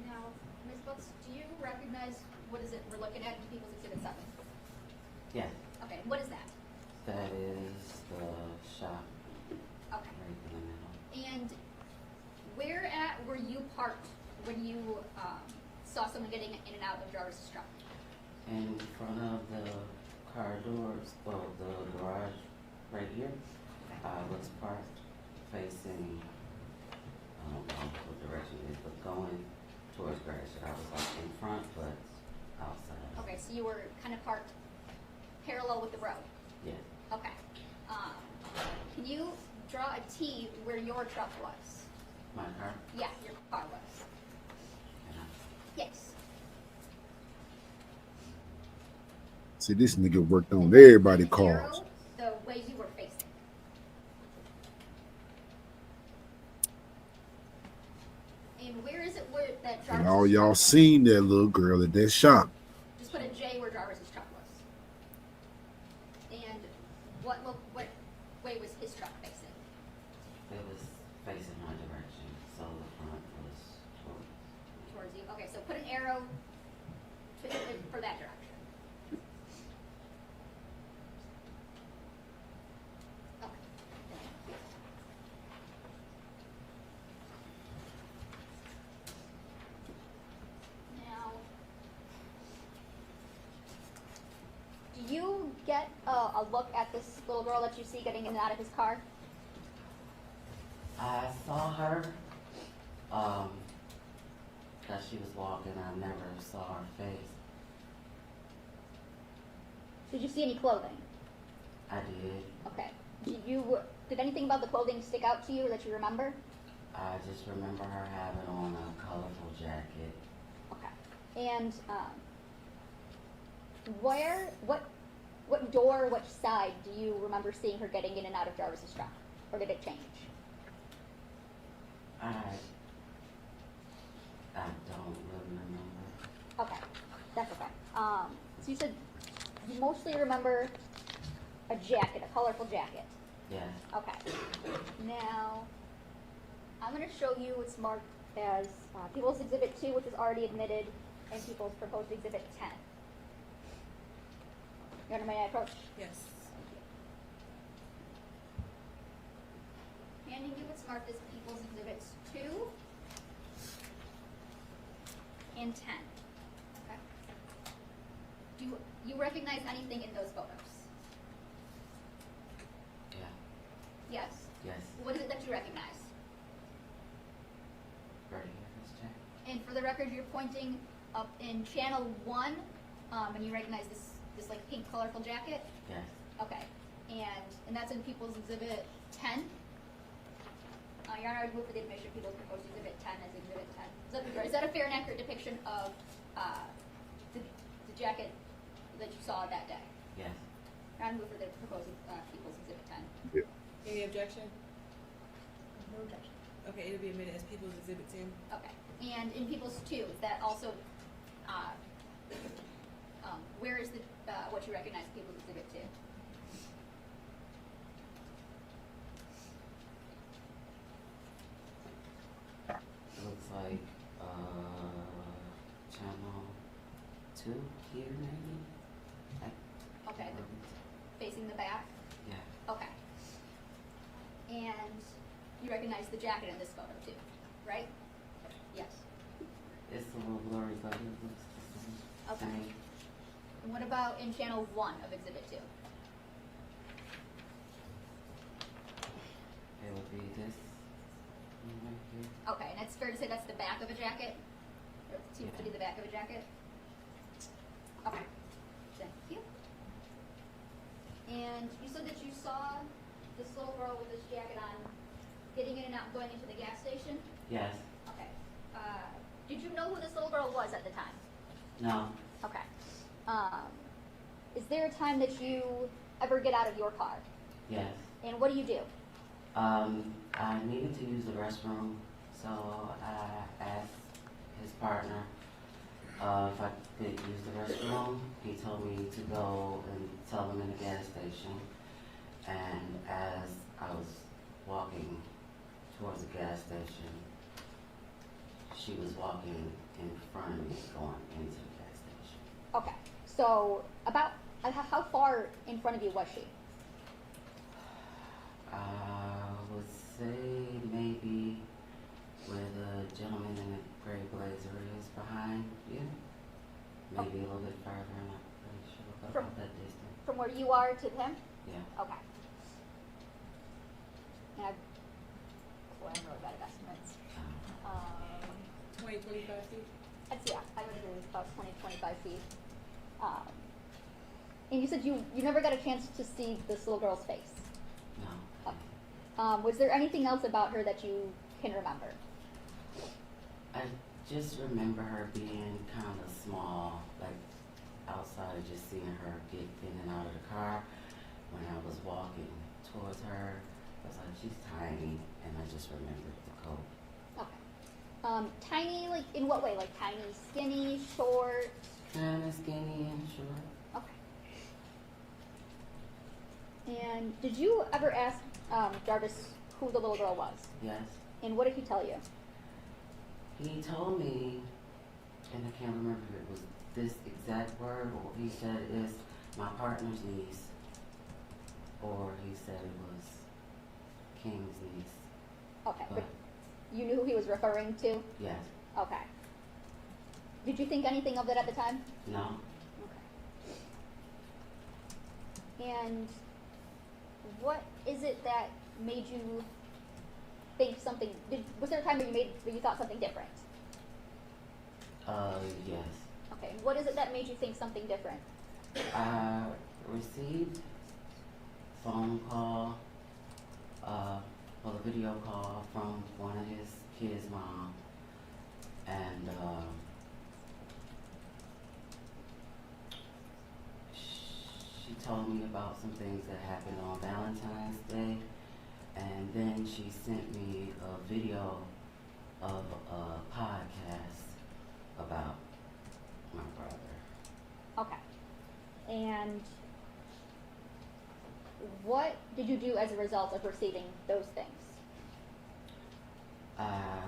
Now, Ms. Butts, do you recognize what is it we're looking at in People's Exhibit 7? Yes. Okay, what is that? That is the shop. Okay. Right in the middle. And where at were you parked when you saw someone getting in and out of Jarvis's truck? In front of the car doors, well, the garage right here, I was parked facing, I don't know what direction it is, but going towards Gratiot. I was like in front, but outside. Okay, so you were kind of parked parallel with the road? Yes. Okay. Can you draw a T where your truck was? My car? Yeah, your car was. Yes. See, this nigga worked on everybody's cars. Arrow the way you were facing. And where is it where that Jarvis? And all y'all seen that little girl at that shop. Just put a J where Jarvis's truck was. And what way was his truck facing? It was facing my direction, so the front was Towards you. Okay, so put an arrow for that direction. Do you get a look at this little girl that you see getting in and out of his car? I saw her, as she was walking. I never saw her face. Did you see any clothing? I did. Okay. Did anything about the clothing stick out to you that you remember? I just remember her having on a colorful jacket. Okay. And what door, which side do you remember seeing her getting in and out of Jarvis's truck? Or did it change? I don't really remember. Okay, that's okay. So you said you mostly remember a jacket, a colorful jacket. Yes. Okay. Now, I'm going to show you what's marked as People's Exhibit 2, which is already admitted, and People's Proposed Exhibit 10. You want to may I approach? Yes. Handing you what's marked as People's Exhibits 2 and 10. Okay. Do you recognize anything in those photos? Yeah. Yes. Yes. What is it that you recognize? Right here, this jacket. And for the record, you're pointing up in channel 1, and you recognize this like pink colorful jacket? Yes. Okay. And that's in People's Exhibit 10? Your Honor, I would move for the admission of People's Proposed Exhibit 10 as Exhibit 10. Is that a fair and accurate depiction of the jacket that you saw that day? Yes. Your Honor, I move for the proposed People's Exhibit 10. Yeah. Any objection? No objection. Okay, it'll be admitted as People's Exhibit 10. Okay. And in People's 2, is that also, where is the what you recognize People's Exhibit 2 here maybe. Okay, facing the back? Yeah. Okay. And you recognize the jacket in this photo too, right? Yes. It's a little blurry, but it looks the Okay. same. And what about in channel 1 of Exhibit 2? It would be this one right here. Okay, and it's fair to say that's the back of a jacket? Or it seems to be the back of a jacket? Okay, thank you. And you said that you saw this little girl with this jacket on getting in and out going into the gas station? Yes. Okay. Did you know who this little girl was at the time? No. Okay. Is there a time that you ever get out of your car? Yes. And what do you do? I needed to use the restroom, so I asked his partner if I could use the restroom. He told me to go and tell him in the gas station. And as I was walking towards the gas station, she was walking in front of me going into the gas station. Okay. So about how far in front of you was she? I would say maybe where the gentleman in the gray blazer is behind you. Maybe a little bit farther, I'm not really sure, but about that distance. From where you are to him? Yeah. Okay. And I really bad at estimates. 20, 25 feet? I would agree with about 20, 25 feet. And you said you never got a chance to see this little girl's face? No. Was there anything else about her that you can remember? I just remember her being kind of small, like outside, just seeing her get in and out of the car. When I was walking towards her, I was like, she's tiny, and I just remembered the coat. Okay. Tiny, like in what way? Like tiny, skinny, short? Kind of skinny and short. Okay. And did you ever ask Jarvis who the little girl was? Yes. And what did he tell you? He told me, and I can't remember if it was this exact word, or he said it's my partner's niece, or he said it was King's niece. Okay, but you knew who he was referring to? Yes. Okay. Did you think anything of it at the time? No. Okay. And what is it that made you think something? Was there a time where you thought something different? Yes. Okay. What is it that made you think something different? I received phone call, a video call from one of his kids' mom, and she told me about some things that happened on Valentine's Day, and then she sent me a video of a podcast about my brother. Okay. And what did you do as a result of receiving those things? I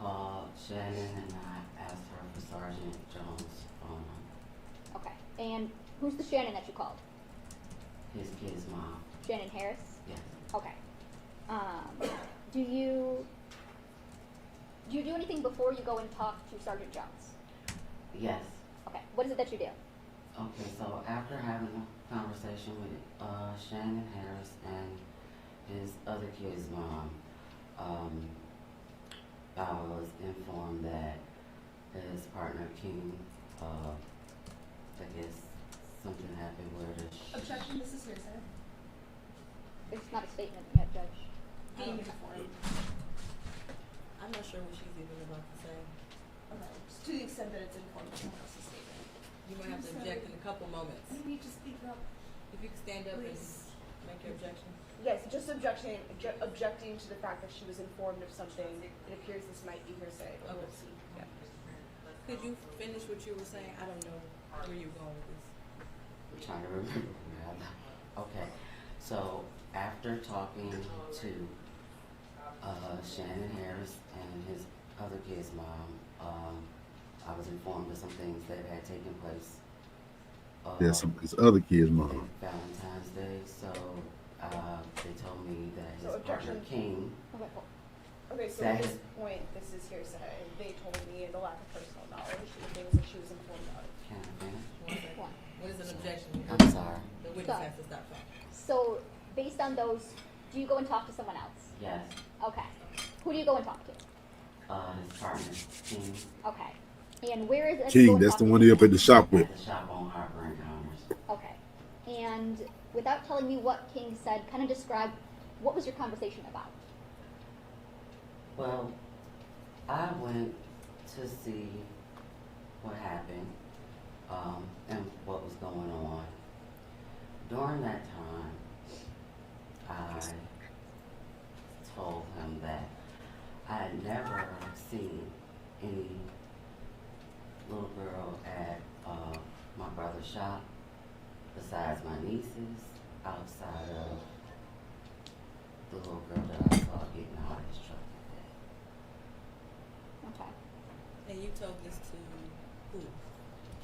called Shannon and I asked her for Sergeant Jones' phone number. Okay. And who's the Shannon that you called? His kid's mom. Shannon Harris? Yes. Okay. Do you do anything before you go and talk to Sergeant Jones? Yes. Okay. What is it that you do? Okay, so after having a conversation with Shannon Harris and his other kid's mom, I was informed that his partner King, I guess something happened where the Objection, this is hearsay. It's not a statement yet, Judge. Being informed. I'm not sure what she's even about to say. Okay, just to the extent that it's informed, someone else's statement. You might have to object in a couple moments. You need to speak up. If you could stand up Please. and make your objection. Yes, just objecting to the fact that she was informed of something. It appears this might be hearsay, but we'll see. Yeah. Could you finish what you were saying? I don't know where you're going with this. I'm trying to remember now. Okay, so after talking to Shannon Harris and his other kid's mom, I was informed of some things that had taken place. Yeah, some his other kids' mom. Valentine's Day, so they told me that his So partner objection. King. Okay, so that at this his- point, this is hearsay. They told me the lack of personal knowledge, the things that she was informed of. Can I finish? What is an objection? I'm sorry. The witness So- has to stop talking. So, based on those, do you go and talk to someone else? Yes. Okay. Who do you go and talk to? His partner King. Okay. And where is it? King, that's the one he up at the shop with. At the shop on Harper and Commerce. Okay. And without telling me what King said, kind of describe what was your conversation about? Well, I went to see what happened and what was going on. During that time, I told him that I had never seen any little girl at my brother's shop besides my nieces, outside of the little girl that I saw getting out of his truck that day. Okay. And you told this to who?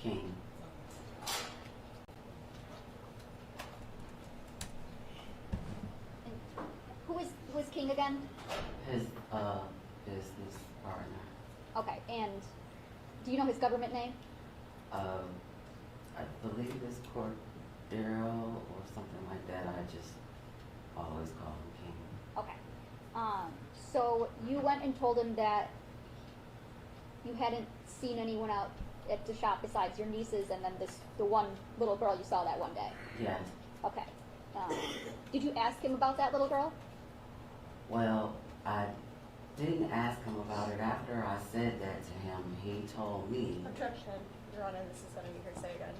King. Who is King again? His business partner. Okay. And do you know his government name? I believe it's Cordero or something like that. I just always call him King. Okay. So you went and told him that you hadn't seen anyone out at the shop besides your nieces and then the one little girl you saw that one day. Yes. Okay. Did you ask him about that little girl? Well, I didn't ask him about it. After I said that to him, he told me. Objection, Your Honor, this is going to be hearsay again.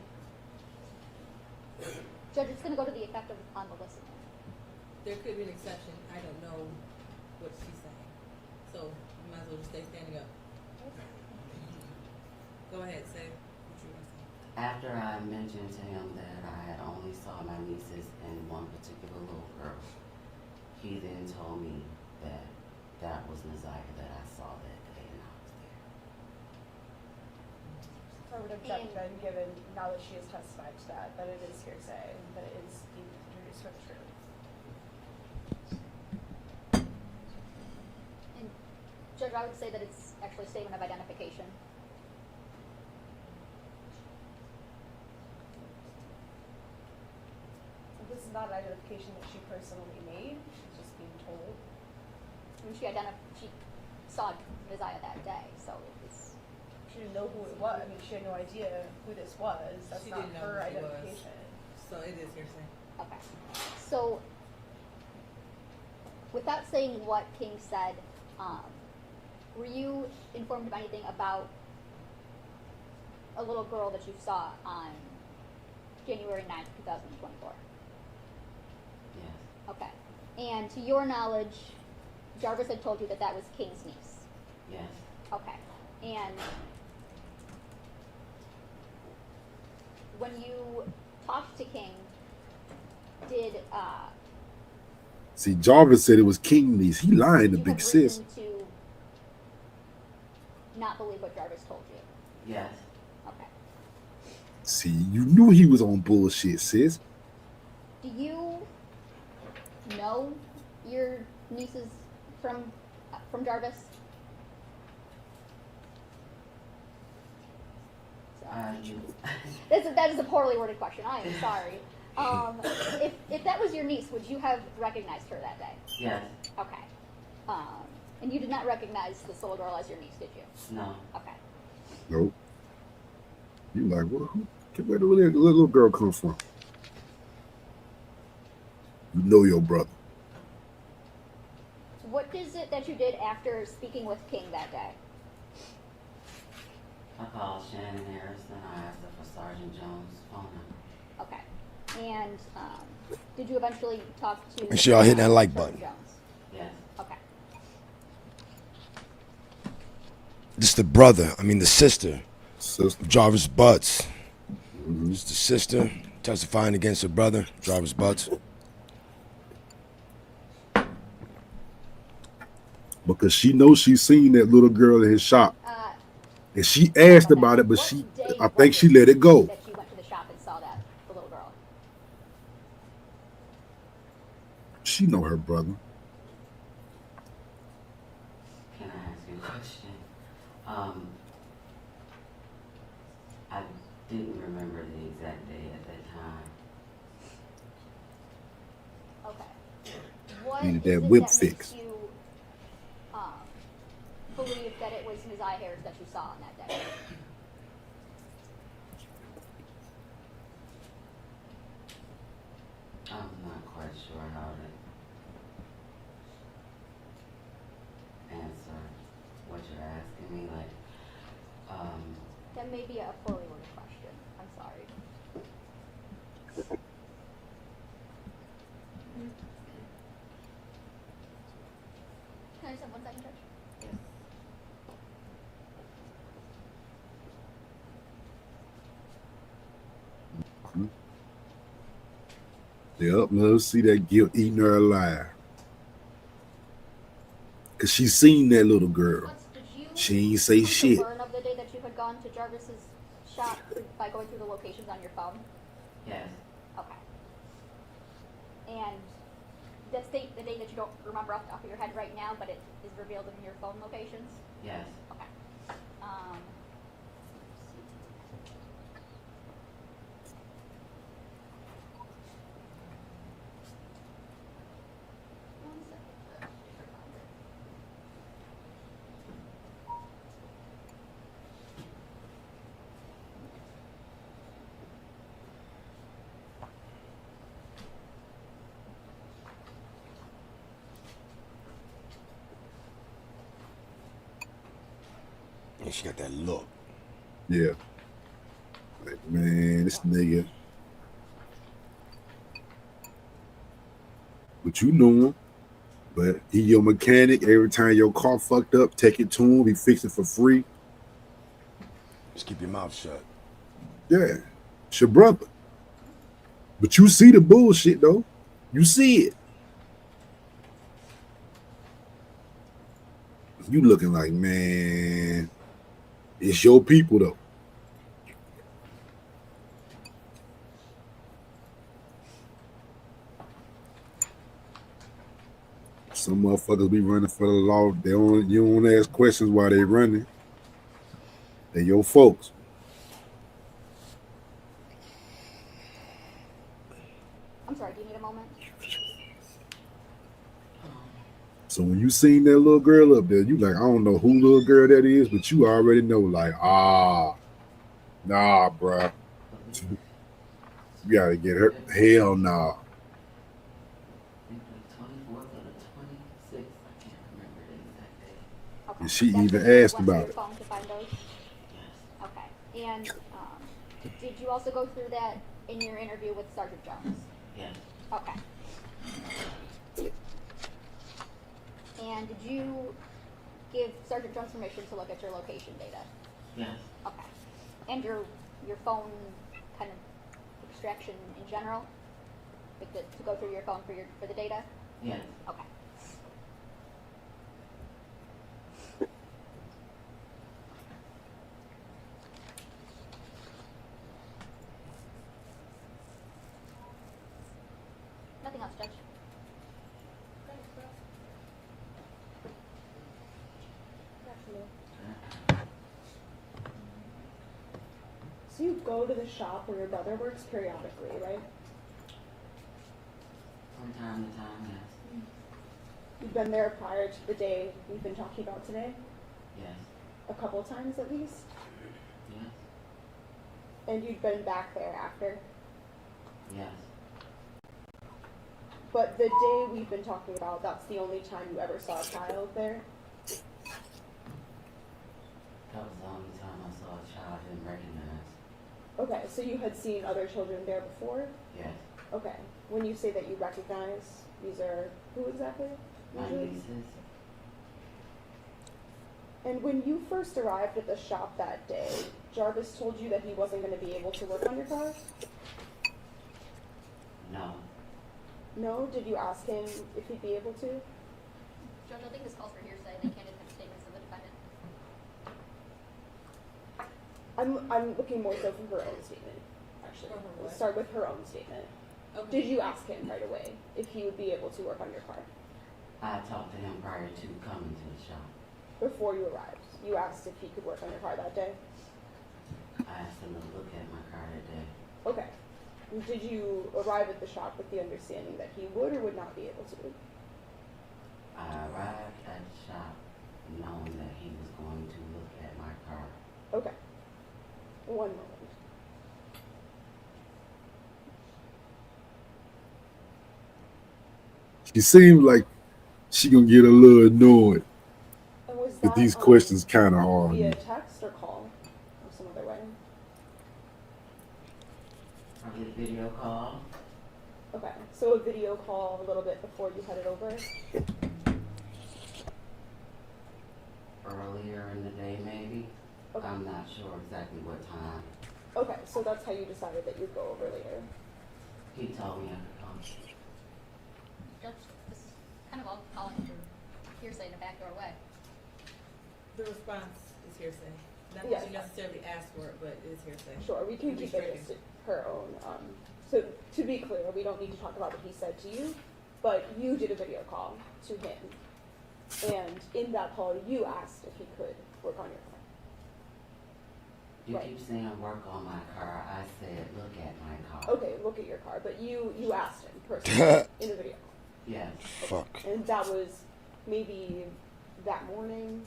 Judge, it's going to go to the effect of on the listener. There could be an exception. I don't know what she's saying. So you might as well just stay standing up. Go ahead, say what you were saying. After I mentioned to him that I had only saw my nieces and one particular little girl, he then told me that that was Messiah that I saw that day and I was there. I would object then, given now that she has testified to that it is hearsay, and that it is deemed introduced for the truth. And Judge, I would say that it's actually a statement of identification. So this is not an identification that she personally made, she's just being told. I mean, she saw Messiah that day, so it's. She didn't know who it was. I mean, she had no idea who this was. That's She not didn't know her who she was. identification. So it is hearsay. Okay. So, without saying what King said, were you informed of anything about a little girl that you saw on January 9th, 2024? Yes. Okay. And to your knowledge, Jarvis had told you that that was King's niece? Yes. Okay. And when you talked to King, did See, Jarvis said it was King niece. He lying to you big have sis. reason to not believe what Jarvis told you? Yes. Okay. See, you knew he was on bullshit, sis. Do you know your nieces from Jarvis? That is a poorly worded question. I am sorry. If that was your niece, would you have recognized her that day? Yes. Okay. And you did not recognize this little girl as your niece, did you? No. Okay. Nope. You like, where the little girl come from? You know your brother. What is it that you did after speaking with King that day? I called Shannon Harris and I asked her for Sergeant Jones' phone number. Okay. And did you eventually talk to? Make sure y'all hit that like Sergeant button. Jones? Yes. Okay. This is the sister. Jarvis Butts. This is the sister testifying against her brother, Jarvis Butts. Because she knows she's seen that little girl in his shop. And she asked about it, but I think she let it go. That you went to the shop and saw that, the little girl. She know her brother. Can I ask you a question? I didn't remember the exact day at that time. Okay. What Needed is that it whip that fix. makes you believe that it was Ms. Hairs that you saw on that day? I'm not quite sure how to answer what you're asking me. Like, That may be a poorly worded question. I'm sorry. Can I just have 1 second, Judge? Yep, let's see that guilt eating her alive. Cause she seen that little girl. She ain't say shit. Learn of the day that you had gone to Jarvis's shop by going through the locations on your phone? yes, Okay. And that's the day that you don't remember off the top of your head right now, but it is revealed in your phone locations? yes. Okay. And she got that look. Yeah. Like, man, this nigga. But you know him. But he your mechanic. Every time your car fucked up, take it to him. He fix it for free. Just keep your mouth shut. Yeah. It's your brother. But you see the bullshit, though. You see it. You looking like, man, it's your people, though. Some motherfuckers be running for the law. You don't ask questions while they running. They your folks. I'm sorry, do you need a moment? So when you seen that little girl up there, you like, I don't know who little girl that is, but you already know, like, nah, bruh. You gotta get her. Hell nah. The 24th or the 26th, I can't remember the exact day. Okay. And she That's even when you asked went to about your it. phone to find those? Yes. Okay. And did you also go through that in your interview with Sergeant Jones? Yes. Okay. And did you give Sergeant Jones permission to look at your location data? Yes. Okay. And your phone kind of extraction in general? Like to go through your phone for the data? Yes. Okay. Nothing else, Judge. So you go to the shop where your brother works periodically, right? From time to time, yes. You've been there prior to the day we've been talking about today? Yes. A couple times at least? Yes. And you'd been back there after? Yes. But the day we've been talking about, that's the only time you ever saw a child there? That was the only time I saw a child I didn't recognize. Okay, so you had seen other children there before? Yes. Okay. When you say that you recognize, these are who exactly? My Usually? nieces. And when you first arrived at the shop that day, Jarvis told you that he wasn't going to be able to work on your car? No. No? Did you ask him if he'd be able to? Judge, I think this calls for hearsay. They can't admit statements of the defendant. I'm looking more so from her own statement, actually. From her what? Let's start with her own statement. Okay. Did you ask him right away if he would be able to work on your car? I talked to him prior to coming to the shop. Before you arrived, you asked if he could work on your car that day? I asked him to look at my car that day. Okay. Did you arrive at the shop with the understanding that he would or would not be able to? I arrived at the shop knowing that he was going to look at my car. Okay. One moment. She seems like she gonna get a little annoyed. And was But that these questions kind of hard. via text or call or some other way? Probably a video call. Okay, so a video call a little bit before you headed over? Earlier in the day, maybe. Okay. I'm not sure exactly what time. Okay, so that's how you decided that you'd go over later. He told me I could come. Judge, this is kind of all calling for hearsay in a backdoor way. The response is hearsay. Not Yes. that you necessarily asked for it, but it is hearsay. Sure, we can keep it just her own. So to be clear, we don't need to talk about what he said to you, but you did a video call to him. And in that call, you asked if he could work on your car. You Right. keep saying work on my car. I said look at my car. Okay, look at your car, but you asked him personally in the video call. Yes. Fuck. And that was maybe that morning?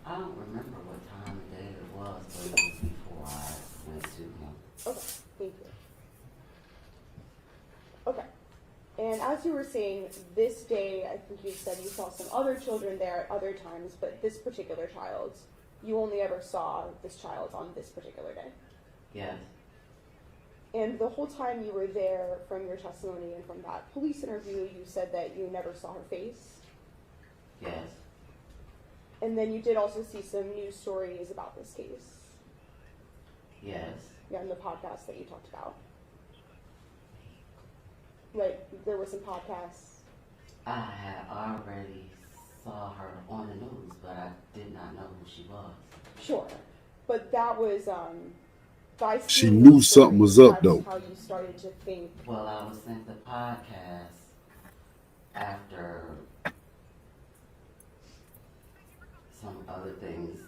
I don't remember what time of day it was, but it was before I went to him. Okay, thank you. Okay. And as you were saying, this day, I think you said you saw some other children there at other times, but this particular child, you only ever saw this child on this particular day. Yes. And the whole time you were there, from your testimony and from that police interview, you said that you never saw her face. Yes. And then you did also see some news stories about this case. Yes. Yeah, in the podcast that you talked about. Right, there were some podcasts. I had already saw her on the news, but I did not know who she was. Sure, but that was by She seeing knew those something was stories, up, that's though. How you started to think. Well, I was sent the podcast after some other things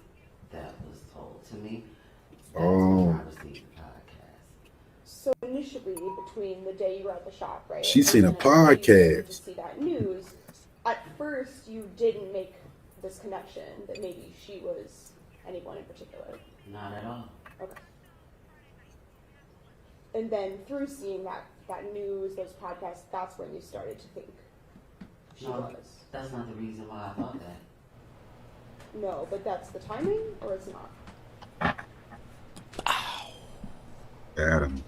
that was told to me. That's when I received the podcast. So initially, between the day you were at the shop, right? She and seen a then the day you started podcast. To see that news. At first, you didn't make this connection that maybe she was anyone in particular. Not at all. Okay. And then through seeing that news, those podcasts, that's when you started to think she No, was. that's not the reason why I thought that. No, but that's the timing, or it's not? Adam.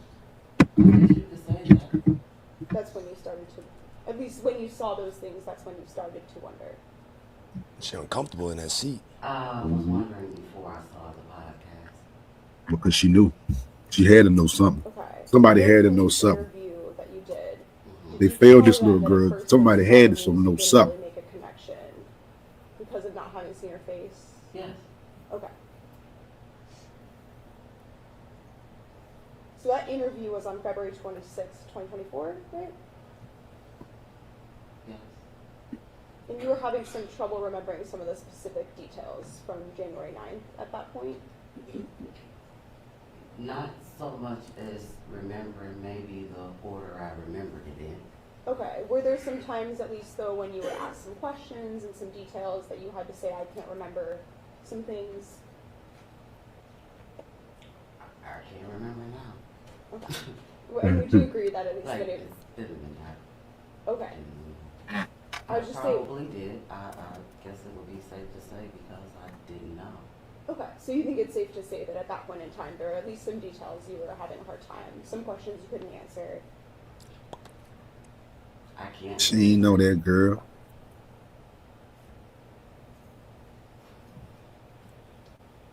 That's when you started to, at least when you saw those things, that's when you started to wonder. She uncomfortable in that seat. I was wondering before I saw the podcast. Because she knew. She had to know something. Okay. Somebody had to know something. Interview that you did. They failed this little girl. Somebody had to know something. Really make a connection because of not having seen her face. Yes. Okay. So that interview was on February 26th, 2024, right? Yes. And you were having some trouble remembering some of the specific details from January 9th at that point? Not so much as remembering maybe the order I remembered it in. Okay. Were there some times, at least though, when you were asked some questions and some details that you had to say, I can't remember some things? I can't remember now. Okay. Well, and would you agree that at least Like, when it it... didn't matter. Okay. I was just probably did. I guess it would be safe to say because I didn't know. Okay, so you think it's safe to say that at that point in time, there are at least some details you were having a hard time, some questions you couldn't answer. I can't. She ain't know that girl.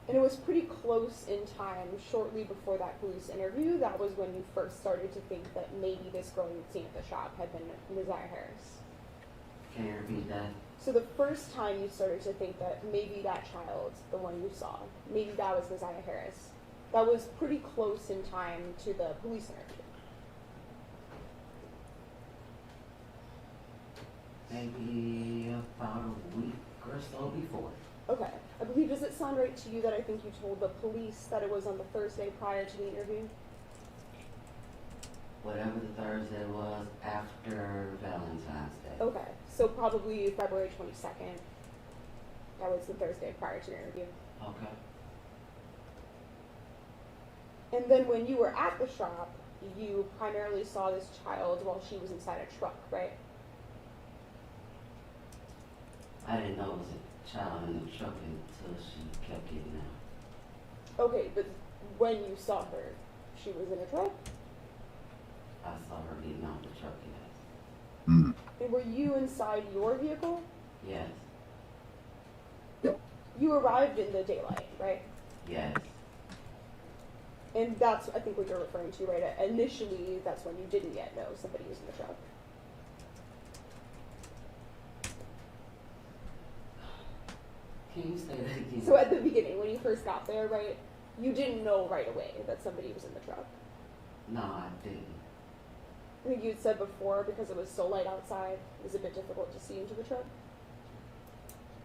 And it was pretty close in time, shortly before that police interview, that was when you first started to think that maybe this girl you'd seen at the shop had been Messiah Harris. Can you repeat that? So the first time you started to think that maybe that child, the one you saw, maybe that was Messiah Harris, that was pretty close in time to the police interview? Maybe about a week or so before. Okay. I believe, does it sound right to you that I think you told the police that it was on the Thursday prior to the interview? Whatever the Thursday was after Valentine's Day. Okay. So probably February 22nd. That was the Thursday prior to your interview. Okay. And then when you were at the shop, you primarily saw this child while she was inside a truck, right? I didn't know it was a child in the truck until she kept getting out. Okay, but when you saw her, she was in a truck? I saw her getting out the truck, yes. Mm. And were you inside your vehicle? Yes. You arrived in the daylight, right? Yes. And that's, I think, what you're referring to, right? Initially, that's when you didn't yet know somebody was in the truck. Can you say that again? So at the beginning, when you first got there, right, you didn't know right away that somebody was in the truck. No, I didn't. I think you had said before, because it was so light outside, it was a bit difficult to see into the truck.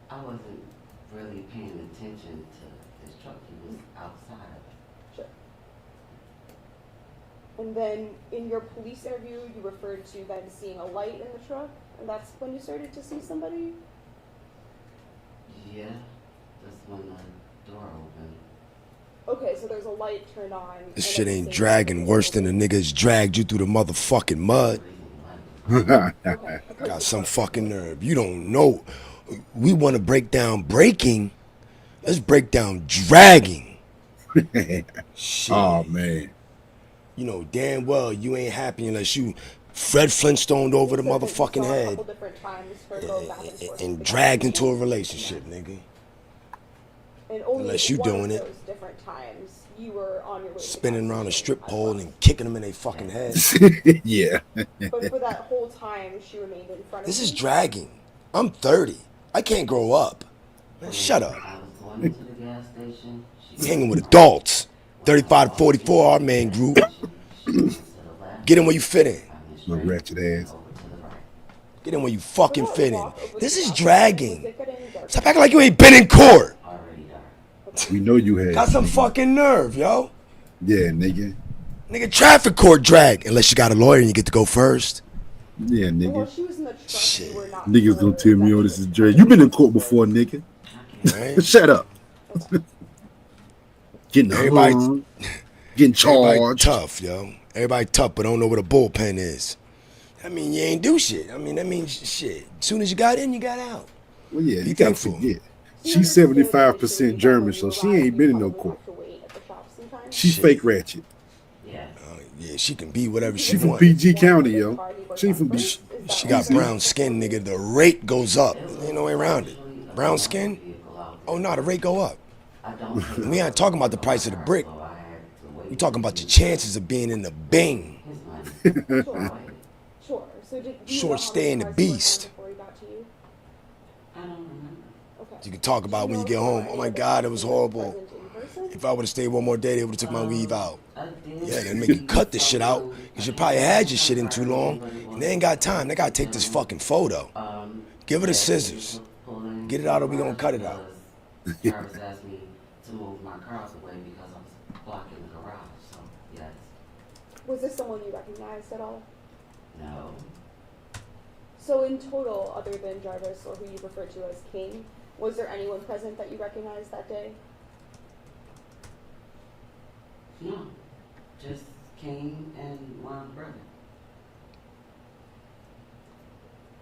I wasn't really paying attention to his truck. He was outside of it. Sure. And then in your police interview, you referred to then seeing a light in the truck, and that's when you started to see somebody? Yeah, that's when the door opened. Okay, so there's a light turned on. This shit ain't dragging worse than the niggas dragged you through the motherfucking mud. Got some fucking nerve. You don't know. We want to break down breaking. Let's break down dragging. Shit. Oh, man. You know damn well you ain't happy unless you Fred Flintstone over the motherfucking head and dragged into a relationship, nigga. And only Unless you one doing of it. those different times you were on your way to Spinning around a strip pole and kicking them in their fucking head. Yeah. But for that whole time, she remained in front of This you. is dragging. I'm 30. I can't grow up. Man, shut up. I was going into the gas station. You hanging with adults. 35 to 44, our man group. Get in where you fit in. Little ratchet ass. Get in where you fucking fit in. This is dragging. Stop acting like you ain't been in court. We know you had. Got some fucking nerve, yo. Yeah, nigga. Nigga, traffic court drag. Unless you got a lawyer and you get to go first. Yeah, nigga. While she was in the truck, you were not Niggas gonna tell me, oh, this is drag. You been in court before, nigga. Right? Shut up. Getting Everybody, hung, getting everybody charged. tough, yo. Everybody tough, but don't know what a bullpen is. I mean, you ain't do shit. I mean, that means shit. As soon as you got in, you got out. Well, yeah, Be you gotta thankful. forget. She's 75% German, so she ain't been in no court. She's fake ratchet. Yeah, she can be whatever she She from wants. PG County, yo. She ain't from B. She got brown skin, nigga. The rate goes up. Ain't no way around it. Brown skin? Oh, no, the rate go up. We ain't talking about the price of the brick. We talking about your chances of being in the Bing. Sure. So did you Short stay in the beast. before he got to you? You can talk about when you get home. Oh my God, it was horrible. If I would have stayed one more day, they would have took my weave out. Yeah, they make you cut this shit out because you probably had your shit in too long and they ain't got time. They gotta take this fucking photo. Give her the scissors. Get it out or we gonna cut it out. Jarvis asked me to move my cars away because I was blocking the garage. So yes. Was this someone you recognized at all? No. So in total, other than Jarvis, or who you refer to as King, was there anyone present that you recognized that day? No. Just King and my brother.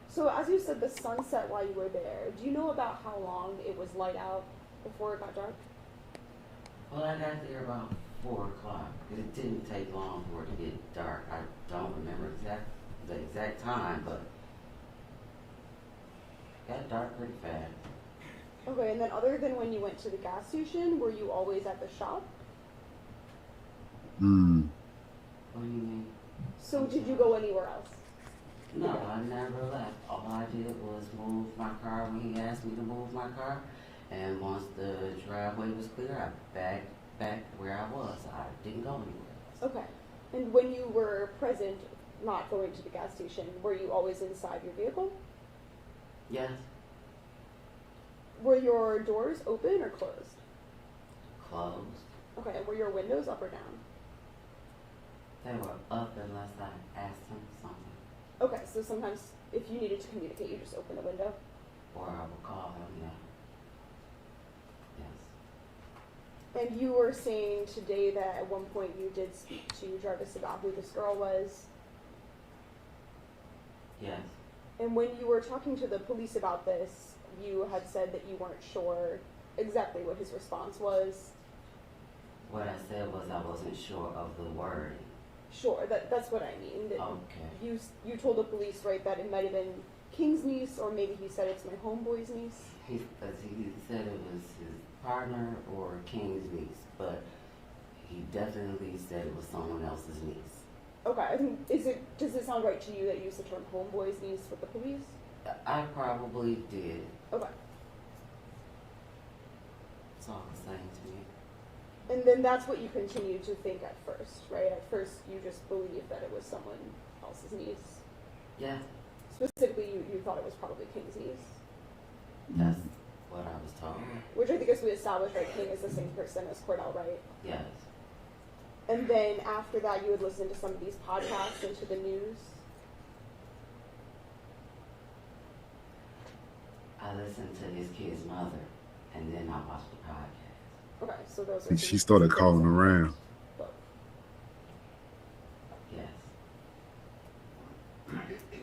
So as you said, the sun set while you were there. Do you know about how long it was light out before it got dark? Well, I got there about 4 o'clock. It didn't take long for it to get dark. I don't remember the exact time, but it got dark pretty fast. Okay, and then other than when you went to the gas station, were you always at the shop? Hmm. What do you mean? So did you go anywhere else? No, I never left. All I did was move my car when he asked me to move my car. And once the driveway was clear, I backed back where I was. I didn't go anywhere. Okay. And when you were present, not going to the gas station, were you always inside your vehicle? Yes, Were your doors open or closed? closed. Okay, and were your windows up or down? They were up unless I asked him something, Okay, so sometimes if you needed to communicate, you just open the window. or I would call him. Yeah. Yes. And you were saying today that at one point you did speak to Jarvis about who this girl was. Yes. And when you were talking to the police about this, you had said that you weren't sure exactly what his response was. What I said was I wasn't sure of the word. Sure, that's what I mean. That Okay. You told the police, right, that it might have been King's niece, or maybe he said it's my homeboy's niece. He said it was his partner or King's niece, but he definitely said it was someone else's niece. Okay, I think, does it sound right to you that you used the term homeboy's niece with the police? I probably did. Okay. It's all the same to me. And then that's what you continued to think at first, right? At first you just believed that it was someone else's niece. Yeah, Specifically, you thought it was probably King's niece. that's what I was told. Which I think as we established, right, King is the same person as Cordell, right? Yes. And then after that, you would listen to some of these podcasts and to the news. I listened to his kid's mother, and then I watched the podcast. Okay, so those are And she started calling around. Yes.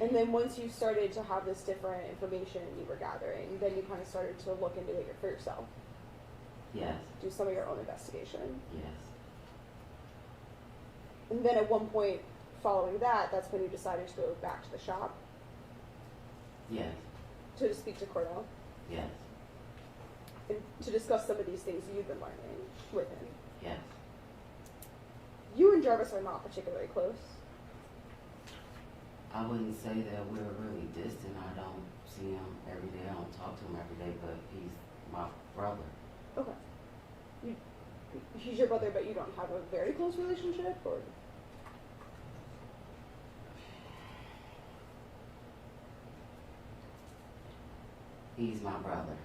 And then once you started to have this different information you were gathering, then you kind of started to look into it for yourself. Yes. Do some of your own investigation. Yes. And then at one point following that, that's when you decided to go back to the shop Yes. to speak to Cordell Yes. and to discuss some of these things you've been learning with him. Yes. You and Jarvis are not particularly close. I wouldn't say that we're really distant. I don't see him every day. I don't talk to him every day, but he's my brother. Okay. He's your brother, but you don't have a very close relationship, or? He's my brother.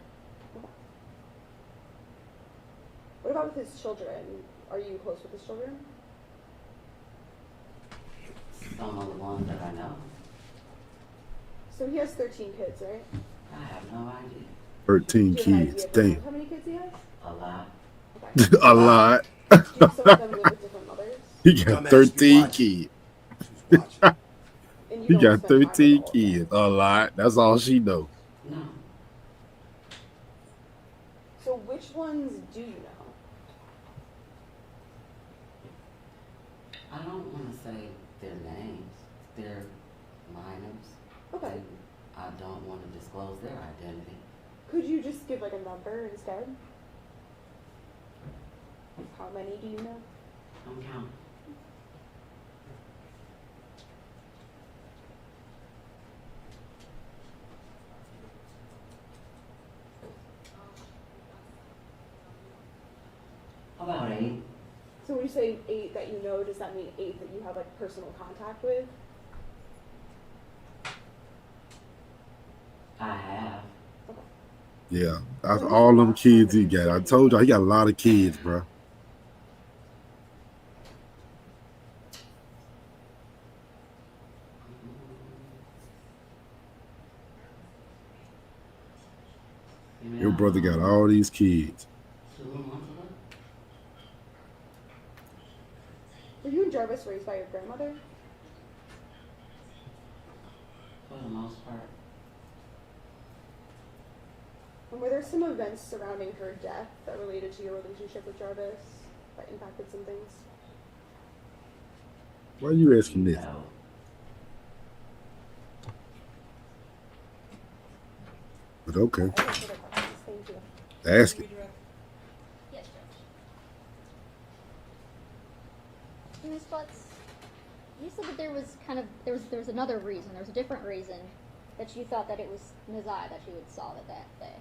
What about with his children? Are you close with his children? Some of the ones that I know. So he has 13 kids, right? I have no idea. 13 Do you have an kids. idea Damn. how many kids he has? A lot. A lot. Do some of them live with different mothers? He got 13 kids. He got 13 kids. A lot. That's all she know. No. So which ones do you know? I don't want to say their names. They're minors. Okay. And I don't want to disclose their identity. Could you just give like a number instead? How many do you know? I'm counting. About 8. So when you say 8 that you know, does that mean 8 that you have like personal contact with? I have. Yeah. That's all them kids he got. I told you, he got a lot of kids, bro. Your brother got all these kids. 2 months ago. Were you and Jarvis raised by your grandmother? For the most part. And were there some events surrounding her death that related to your relationship with Jarvis that impacted some things? Why are you asking this? No. But okay. Thank you. Ask it. Yes, Judge. Ms. Butts, you said that there was another reason, there was a different reason that you thought that it was Nazai that you had saw that day.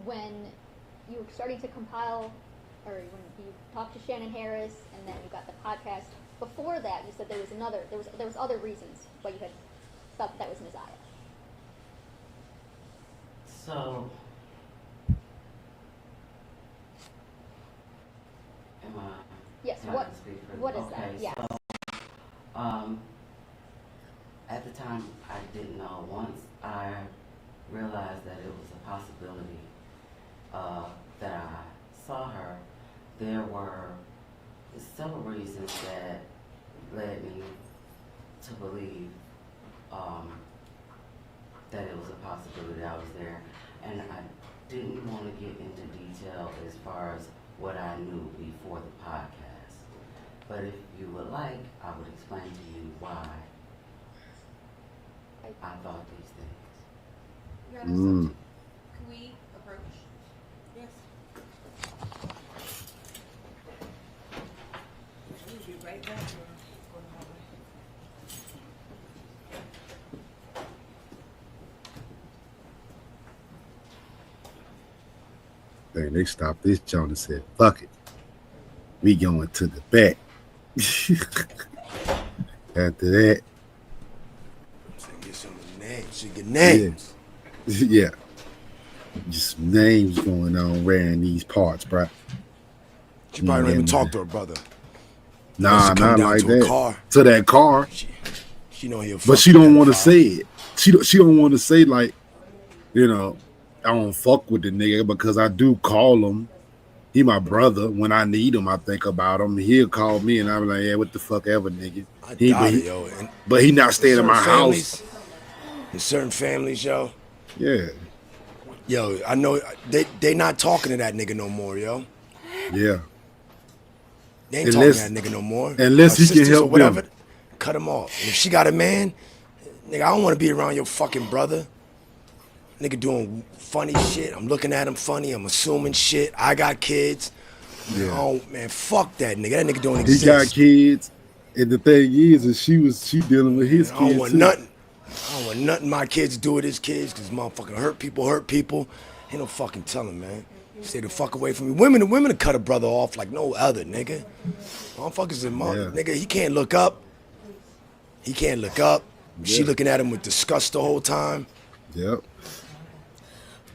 when you were starting to compile, or when you talked to Shannon Harris, and then you got the podcast. Before that, you said there was other reasons why you had thought that was Messiah. So, am I? Yes. can I What? speak for- What is okay, that? Yeah. So, at the time, I didn't know. Once I realized that it was a possibility that I saw her, there were several reasons that led me to believe that it was a possibility I was there. And I didn't want to get into detail as far as what I knew before the podcast. But if you would like, I would explain to you why I thought these things. Your Honor, can we approach? Yes. We'll be right back. Dang, they stopped this joint and said, fuck it. We going to the back. After that. Get some names. She get names. Yeah. Just some names going on around these parts, bro. She probably don't even talk to her brother. Nah, not like that. Car. To that car. She know he'll. But she don't want to say it. She don't want to say, like, you know, I don't fuck with the nigga, because I do call him. He my brother. When I need him, I think about him. He'll call me and I'm like, yeah, what the fuck ever, nigga. But he not staying in my house. In certain families, yo. Yeah. Yo, I know they not talking to that nigga no more, yo. Yeah. They ain't talking to that nigga no more. Unless he can help whatever, them. cut him off. And if she got a man, nigga, I don't want to be around your fucking brother. Nigga doing funny shit. I'm looking at him funny. I'm assuming shit. I got kids. Yeah. Oh man, fuck that nigga. That nigga don't exist. He got kids, and the thing is she dealing with his kids. I don't want too. nothing. I don't want nothing my kids to do with his kids, because motherfucking hurt people. Ain't no fucking telling, man. Stay the fuck away from me. Women to cut a brother off like no other, nigga. Motherfuckers in nigga, he can't look up. Yeah. She looking at him with disgust the whole time. Yep.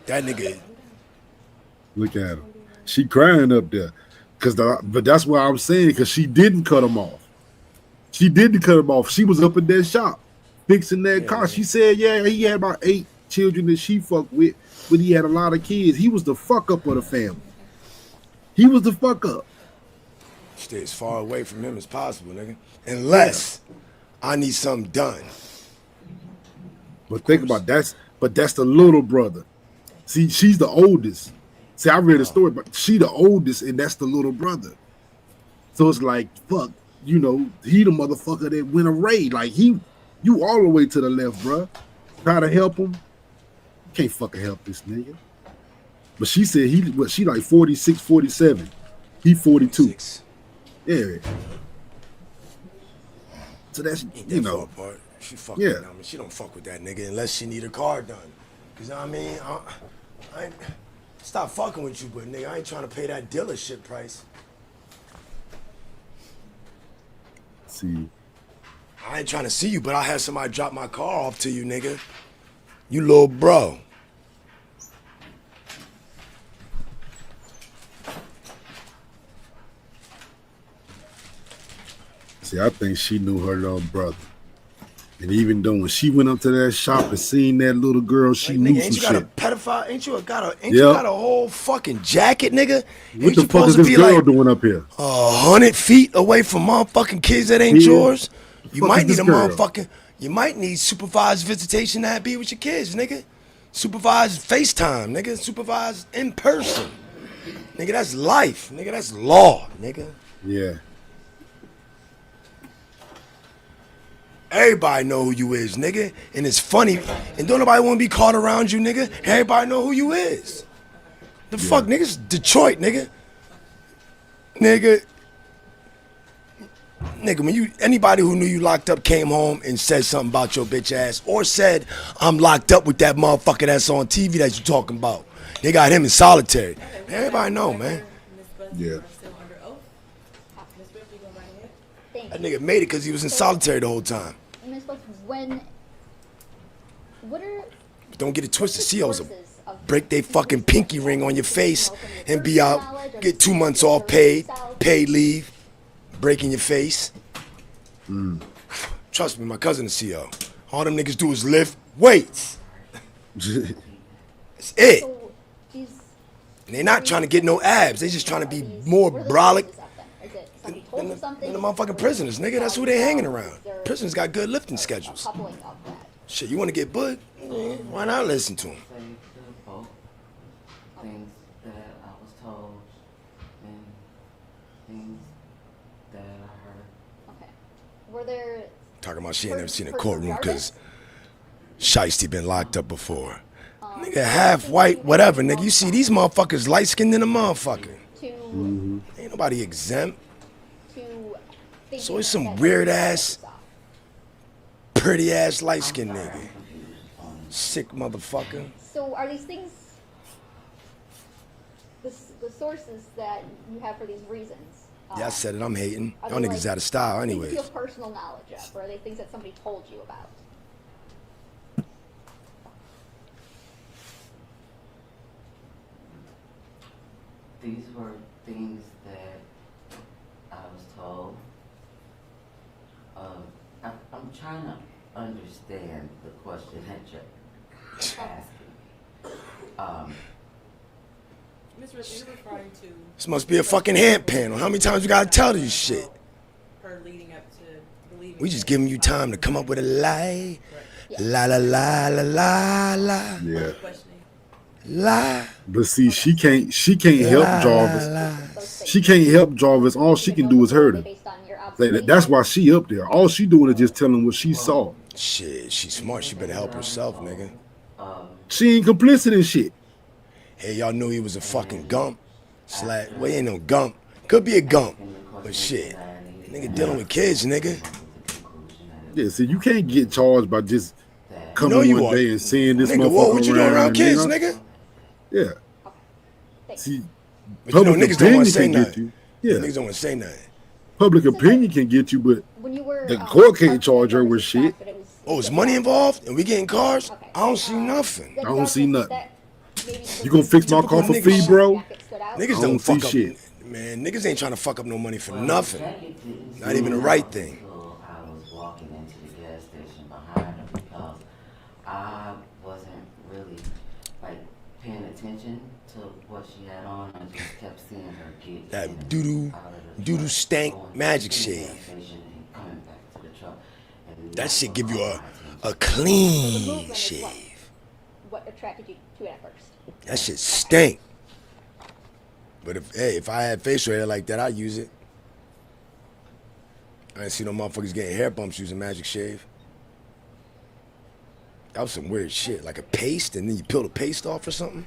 That nigga. Look at her. She crying up there. But that's what I'm saying, because she didn't cut him off. She was up in that shop fixing that car. She said, yeah, he had about 8 children that she fucked with, but he had a lot of kids. He was the fuck up of the family. He was the fuck up. Stay as far away from him as possible, nigga. Unless I need something done. But think about that's the little brother. See, she's the oldest. See, I read a story, but she the oldest, and that's the little brother. So it's like, fuck, you know, he the motherfucker that went away. Like, you all the way to the left, bruh. Try to help him. Can't fucking help this nigga. But she said she like 46, 47. He 42. Yeah. So that's, you know. She fuck with him. She don't fuck with that nigga unless she need a car done. Cause I mean, I ain't stop fucking with you, but nigga, I ain't trying to pay that dealership price. See. I ain't trying to see you, but I had somebody drop my car off to you, nigga. You little bro. See, I think she knew her little brother. And even though when she went up to that shop and seen that little girl, she knew Ain't some you shit. got a pedophile? Ain't you got a whole fucking jacket, nigga? What the fuck is this girl doing up here? 100 feet away from motherfucking kids that ain't yours? You might need a girl? motherfucking, you might need supervised visitation to be with your kids, nigga. Supervised FaceTime, nigga. Supervised in person. Nigga, that's life. Nigga, that's law, nigga. Yeah. Everybody know who you is, nigga. And it's funny. And don't nobody want to be caught around you, nigga. Everybody know who you is. The fuck, nigga's Detroit, nigga. Nigga, when anybody who knew you locked up came home and said something about your bitch ass or said, I'm locked up with that motherfucker that's on TV that you talking about. They got him in solitary. Everybody know, man. Yeah. That nigga made it because he was in solitary the whole time. Ms. Butts, what are Don't get it twisted. COs will break their fucking pinky ring on your face and be out, get 2 months off paid leave, breaking your face. Trust me, my cousin is CO. All them niggas do is lift weights. That's it. And they not trying to get no abs. They just trying to be more brolic than the motherfucking prisoners, nigga. That's who they hanging around. Prisoners got good lifting schedules. Shit, you want to get bud? Why not listen to them? Things that I was told and things that I heard. Okay. Were there Talking about she ain't never seen a courtroom because Shiesty been locked up before. Nigga, half white, whatever, nigga. You see these motherfuckers light skinned than a motherfucker. Ain't nobody exempt. So it's some weird ass, pretty ass light skinned nigga. Sick motherfucker. So are these things the sources that you have for these reasons? Yeah, I said it, I'm hating. Are Y'all they, niggas out of style things anyways. you have personal knowledge of, or are they things that somebody told you about? These were things that I was told. I'm trying to understand the question that you're asking. Ms. Rich, you're referring to This must be a fucking hand panel. How many times we gotta tell these shit? her leading up to believing. We just giving you time to come up with a lie. La la la la la la. Yeah. La. But see, she can't help Jarvis. She can't help Jarvis. All she can do is hurt him. Like, that's why she up there. All she doing is just telling what she saw. Shit, she's smart. She better help herself, nigga. She ain't complicit in shit. Hey, y'all knew he was a fucking gump. Well, he ain't no gump. Could be a gump. But shit, nigga dealing with kids, nigga. Yeah, see, you can't get charged by just coming one day and seeing this nigga, motherfucker what you doing around kids, nigga? Yeah. See, But you know, public niggas don't want opinion to say can get nothing. you. Yeah. Niggas don't want to say nothing. Public opinion can get you, but When you were the court can't charge her with shit. Oh, is money involved? And we getting cars? I don't see nothing. I don't see nothing. You gonna fix my car for fee, bro? Niggas don't fuck up shit. Man, niggas ain't trying to fuck up no money for nothing. Not even the right thing. I was walking into the gas station behind her because I wasn't really like paying attention to what she had on. I just kept seeing her get That doo-doo stank magic shave. That shit give you a clean shave. What attracted you to it at first? That shit stink. But if I had facial hair like that, I'd use it. I ain't see no motherfuckers getting hair bumps using magic shave. That was some weird shit, like a paste, and then you peel the paste off or something.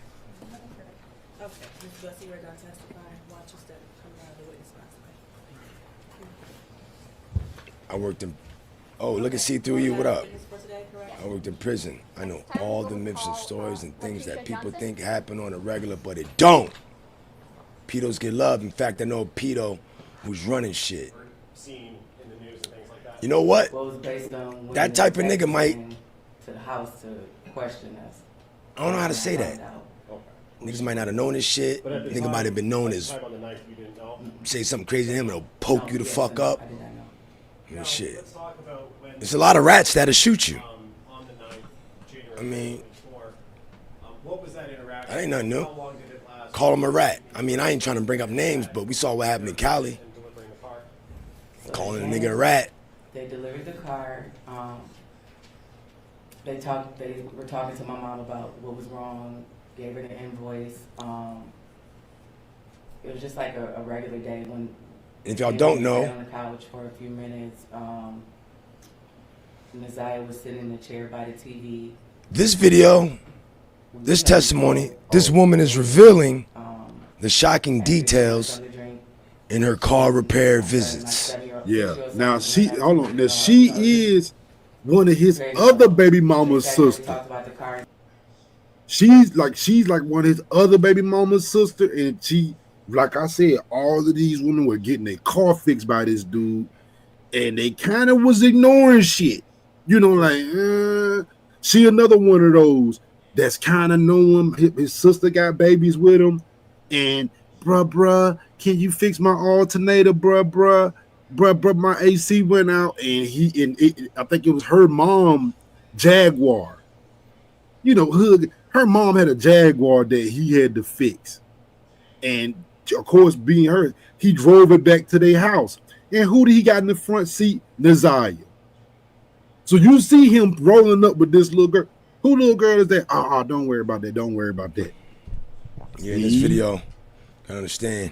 Okay, Ms. Butts, you are going to testify. Watch your step coming out of the witness box. I worked in. Oh, look and see through you. What up? I worked in prison. I know all the myths and stories and things that people think happen on a regular, but it don't. Pedos get love. In fact, I know a pedo who's running shit. You know what? That type of nigga might. To the house to question us. I don't know how to say that. Niggas might not have known this shit. Nigga might have been known as say something crazy to him and he'll poke you the fuck up. And shit. There's a lot of rats that'll shoot you. I mean, that ain't nothing new. Call him a rat. I mean, I ain't trying to bring up names, but we saw what happened in Cali. Calling a nigga a rat. They delivered the card. They were talking to my mom about what was wrong. Gave her the invoice. It was just like a regular day when. If y'all don't know, on the couch for a few minutes. Naziah was sitting in a chair by the TV. This video, this testimony, this woman is revealing the shocking details in her car repair visits. Yeah. Now hold on. Now she is one of his other baby mama's sister. she's like one of his other baby mama's sister, and she, like I said, all of these women were getting their car fixed by this dude, and they kind of was ignoring shit. You know, like she another one of those that's kind of knowing his sister got babies with him, and bruh, can you fix my alternator, bruh, my AC went out, and I think it was her mom Jaguar. You know, her mom had a Jaguar that he had to fix, and of course, being her, he drove it back to their house. And who did he got in the front seat? Naziah. So you see him rolling up with this little girl. Who little girl is that? Don't worry about that. Don't worry about that. Yeah, in this video, I understand.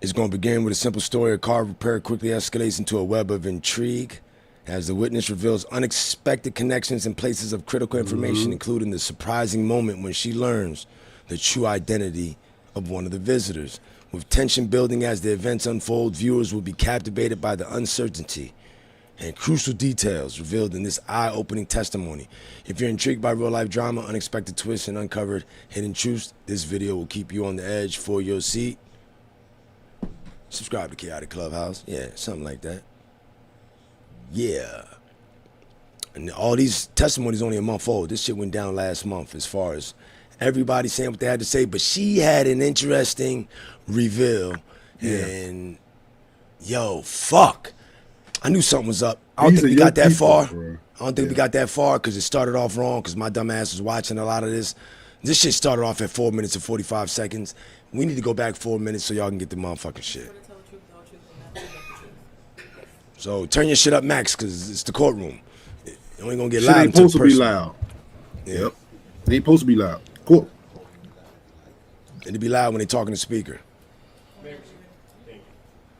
It's going to begin with a simple story. A car repair quickly escalates into a web of intrigue as the witness reveals unexpected connections and places of critical information, including the surprising moment when she learns the true identity of one of the visitors. With tension building as the events unfold, viewers will be captivated by the uncertainty and crucial details revealed in this eye-opening testimony. If you're intrigued by real-life drama, unexpected twists, and uncovered hidden truths, this video will keep you on the edge for your seat. Subscribe to Chaotic Clubhouse. Yeah, something like that. Yeah. And all these testimonies only a month old. This shit went down last month as far as everybody saying what they had to say, but she had an interesting reveal. Yeah. And yo, fuck. I knew something was up. I don't think we got that far. I don't think we got that far because it started off wrong because my dumb ass was watching a lot of this. This shit started off at 4 minutes and 45 seconds. We need to go back 4 minutes so y'all can get the motherfucking shit. So turn your shit up max because it's the courtroom. It ain't gonna get Shit loud. ain't supposed to be personal. loud. Yep. It ain't supposed to be loud. Cool. It'll be loud when they talking to speaker. Thank you.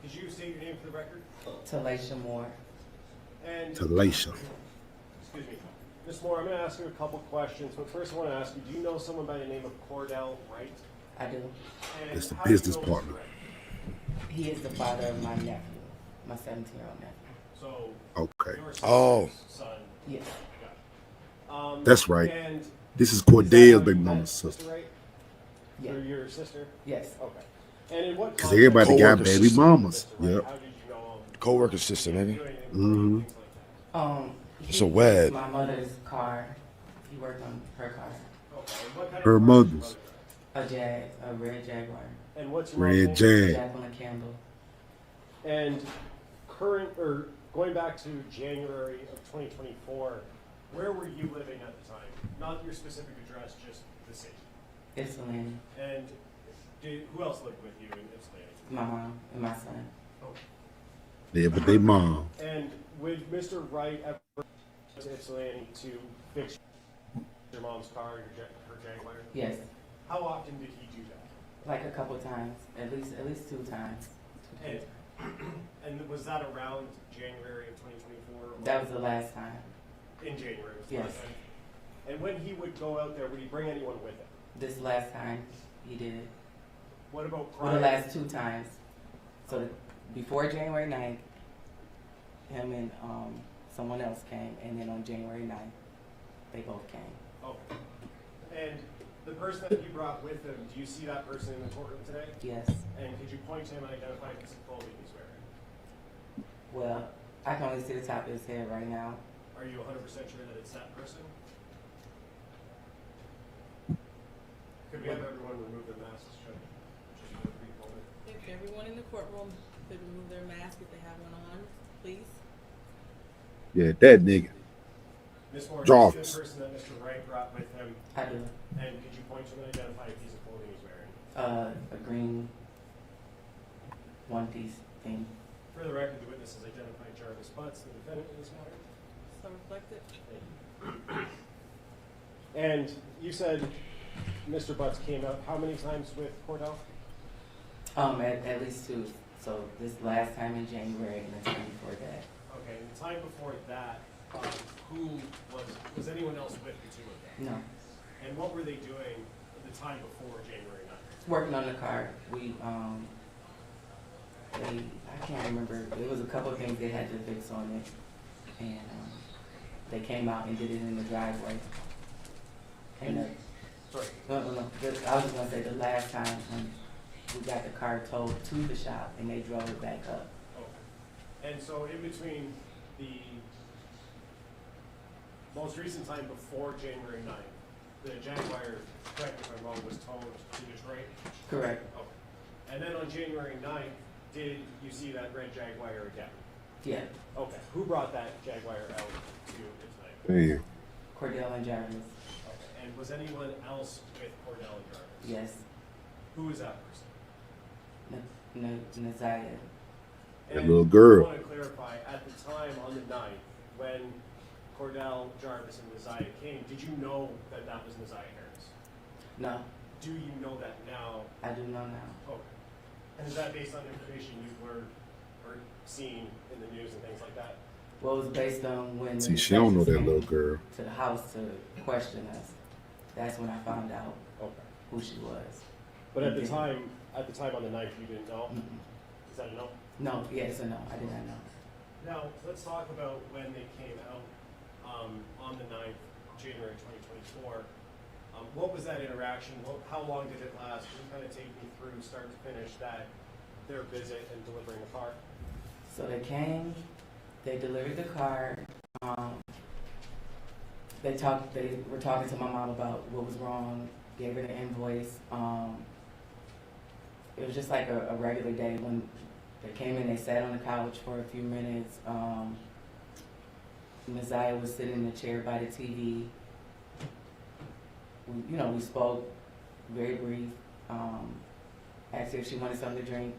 Could you state your name for the record? Talisha Moore. And Talisha. excuse me. Ms. Moore, I'm going to ask you a couple questions, but first I want to ask you, do you know someone by the name of Cordell Wright? I do. And It's the how do you business know Mr. partner. Wright? He is the father of my nephew, my 17-year-old nephew. So, Okay. your sister's Oh. son. Yes. That's right. And This is is that Cordell's how baby you met mama's Mr. sister. Wright? Yeah. Or your sister? Yes. Okay. And in what Because everybody got Co-worker baby sister. mamas. Mr. Wright, Yep. how did you know him? Co-worker sister, nigga. Mm-hmm. It's a He web. fixed my mother's car. He worked on her car. Okay. And what kind Her of car did your mother's. A red Jaguar. And what's your Red mom's name? Jag. Jacqueline Campbell. And going back to January of 2024, where were you living at the time? Not your specific address, just the city. Ypsilanti. And who else lived with you in Ypsilanti? My mom and my son. Yeah, but they mom. And would Mr. Wright ever go to Ypsilanti to fix your mom's car, her Jaguar? Yes. How often did he do that? Like a couple times. At least 2 times. And was that around January of 2024? That was the last time. In January was the Yes. last time? And when he would go out there, would he bring anyone with him? This last time he did. What about Or prior? the last 2 times. So before January 9th, him and someone else came, and then on January 9th, they both came. Okay. And the person that you brought with him, do you see that person in the courtroom today? Yes. And could you point to him and identify the piece of clothing he's wearing? Well, I can only see the top of his head right now. Are you 100% sure that it's that person? Could we have everyone remove their masks? Just for a brief moment. If everyone in the courtroom could remove their mask if they have one on, please. Yeah, that nigga. Ms. Moore, Jarvis. do you see the person that Mr. Wright brought with him? I do. And could you point to him and identify the piece of clothing he's wearing? A green one-piece thing. For the record, the witness has identified Jarvis Butts, the defendant in this matter. So reflected. And you said Mr. Butts came out how many times with Cordell? At least 2. So this last time in January and the time before that. Okay, and the time before that, who was anyone else with the two of them? No. And what were they doing the time before January 9th? Working on the car. I can't remember. There was a couple of things they had to fix on it, and they came out and did it in the driveway. And no, I was just gonna say the last time when we got the car towed to the shop and they drove it back up. Okay. And so in between the most recent time before January 9th, the Jaguar, correct me if I'm wrong, was towed to Detroit? Correct. Okay. And then on January 9th, did you see that red Jaguar again? Yeah. Okay. Who brought that Jaguar out to its night? Damn. Cordell and Jarvis. Okay. And was anyone else with Cordell and Jarvis? Yes. Who was that person? Naziah. That little girl. I want to clarify, at the time on the 9th, when Cordell, Jarvis, and Naziah came, did you know that that was Naziah Harris? No. Do you know that now? I do know now. Okay. And is that based on information you've learned or seen in the news and things like that? Well, it was based on when See, she don't know that little girl. to the house to question us. That's when I found out who she was. But at the time on the 9th, you didn't know? Is that a no? No, yes or no, I did not know. Now, let's talk about when they came out on the 9th, January 2024. What was that interaction? How long did it last? Can you kind of take me through, start to finish, their visit and delivering the car? So they came, they delivered the car. They were talking to my mom about what was wrong, gave her the invoice. It was just like a regular day when they came in, they sat on the couch for a few minutes. Naziah was sitting in the chair by the TV. We spoke, very brief. Asked her if she wanted something to drink.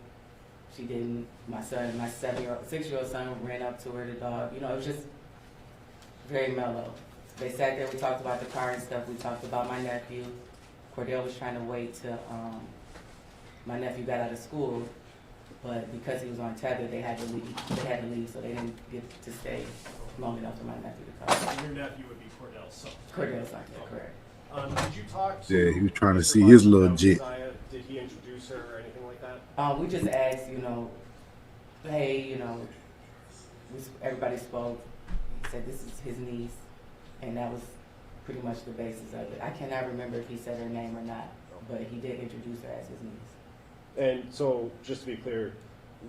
She didn't. My 6-year-old son ran up to her, the dog. It was just very mellow. They sat there, we talked about the car and stuff. We talked about my nephew. Cordell was trying to wait till my nephew got out of school, but because he was on tether, they had to leave, so they didn't get to stay long enough for my nephew to come. And your nephew would be Cordell's son? Cordell's son, yeah, correct. Did you talk to Yeah, he was trying to Mr. see his Butts little about jit. Naziah? Did he introduce her or anything like that? We just asked, hey, everybody spoke. He said this is his niece, and that was pretty much the basis of it. I cannot remember if he said her name or not, but he did introduce her as his niece. And so, just to be clear,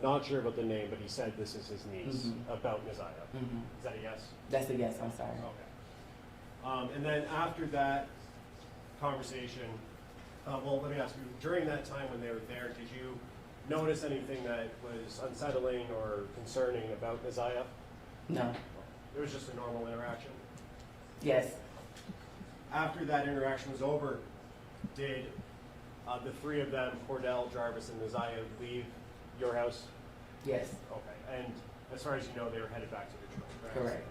not sure about the name, but he said this is his niece about Naziah. Is that a yes? That's a yes, I'm sorry. Okay. And then after that conversation, well, let me ask you, during that time when they were there, did you notice anything that was unsettling or concerning about Naziah? No. It was just a normal interaction? Yes. After that interaction was over, did the three of them, Cordell, Jarvis, and Naziah, leave your house? Yes. Okay. And as far as you know, they were headed back to Detroit, correct? Correct.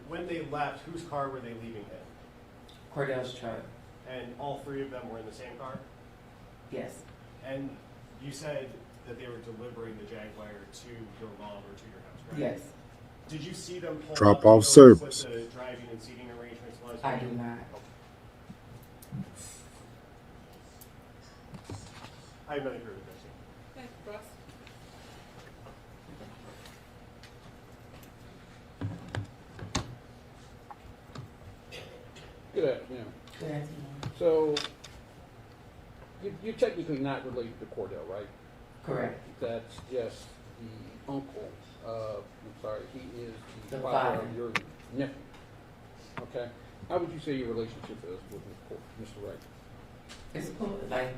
When they left, whose car were they leaving in? Cordell's truck. And all three of them were in the same car? Yes. And you said that they were delivering the Jaguar to your mom or to your house, right? Yes. Did you see them pull Drop up off notice service. what the driving and seating arrangements was? I do not. I have nothing further to say. Thanks, Russ. Good afternoon. Good afternoon. So, you're technically not related to Cordell, right? Correct. That's just the uncle. I'm sorry, he is the The father father. of your nephew. Okay. How would you say your relationship is with Mr. Wright? It's cool, like,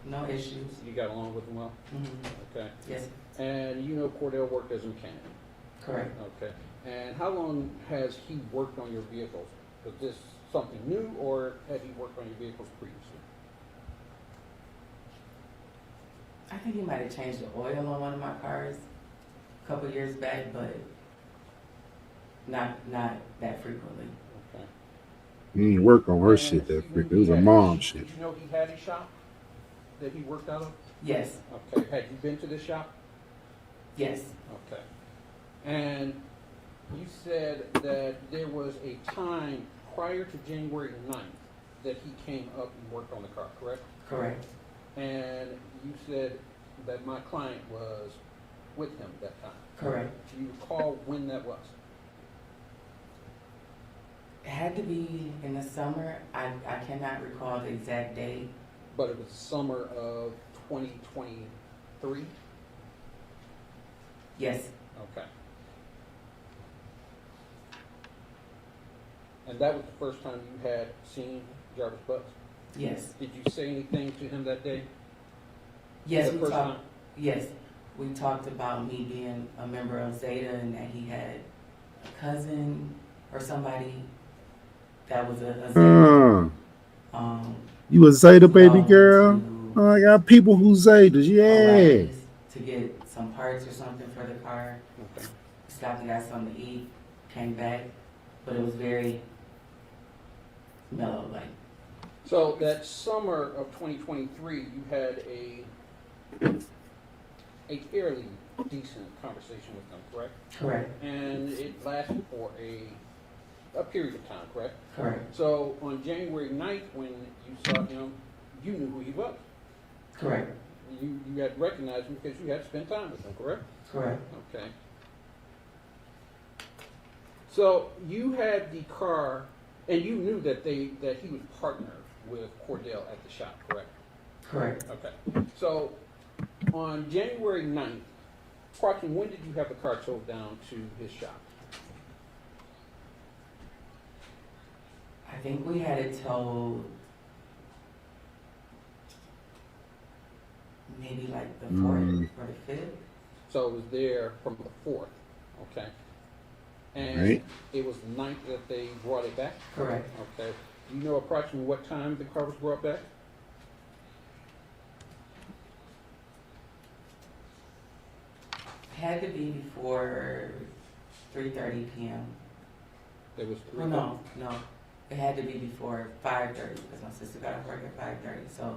no issues. You got along with him well? Mm-hmm. Okay. Yes. And you know Cordell worked as a mechanic? Correct. Okay. And how long has he worked on your vehicles? Was this something new, or had he worked on your vehicles previously? I think he might have changed the oil on one of my cars a couple years back, but not that frequently. Okay. He ain't work on her shit that freak. It was a mom shit. Did you know he had a shop that he worked out of? Yes. Okay. Had you been to this shop? Yes. Okay. And you said that there was a time prior to January 9th that he came up and worked on the car, correct? Correct. And you said that my client was with him at that time. Correct. Do you recall when that was? It had to be in the summer. I cannot recall the exact date. But it was summer of 2023? Yes. Okay. And that was the first time you had seen Jarvis Butts? Yes. Did you say anything to him that day? Yes, The we first talked. time? Yes, we talked about me being a member of Zeta and that he had a cousin or somebody that was a Zeta. You a Zeta baby no, girl? Oh, I got people who Zetas, yeah. To get some parts or something for the car. Okay. Stopped and got something to eat. Came back, but it was very mellow, like. So that summer of 2023, you had a fairly decent conversation with them, correct? Correct. And it lasted for a period of time, correct? Correct. So on January 9th, when you saw him, you knew who he was. Correct. You had recognized him because you had spent time with him, correct? Correct. Okay. So you had the car, and you knew that he was partnered with Cordell at the shop, correct? Correct. Okay. So on January 9th, approximately when did you have the car towed down to his shop? I think we had it towed maybe like the 4th or the 5th. So it was there from the 4th, okay? And Right. it was the 9th that they brought it back? Correct. Okay. Do you know approximately what time the car was brought back? Had to be before 3:30 p.m. It was 3:30? Well, no. It had to be before 5:30 because my sister got off work at 5:30. So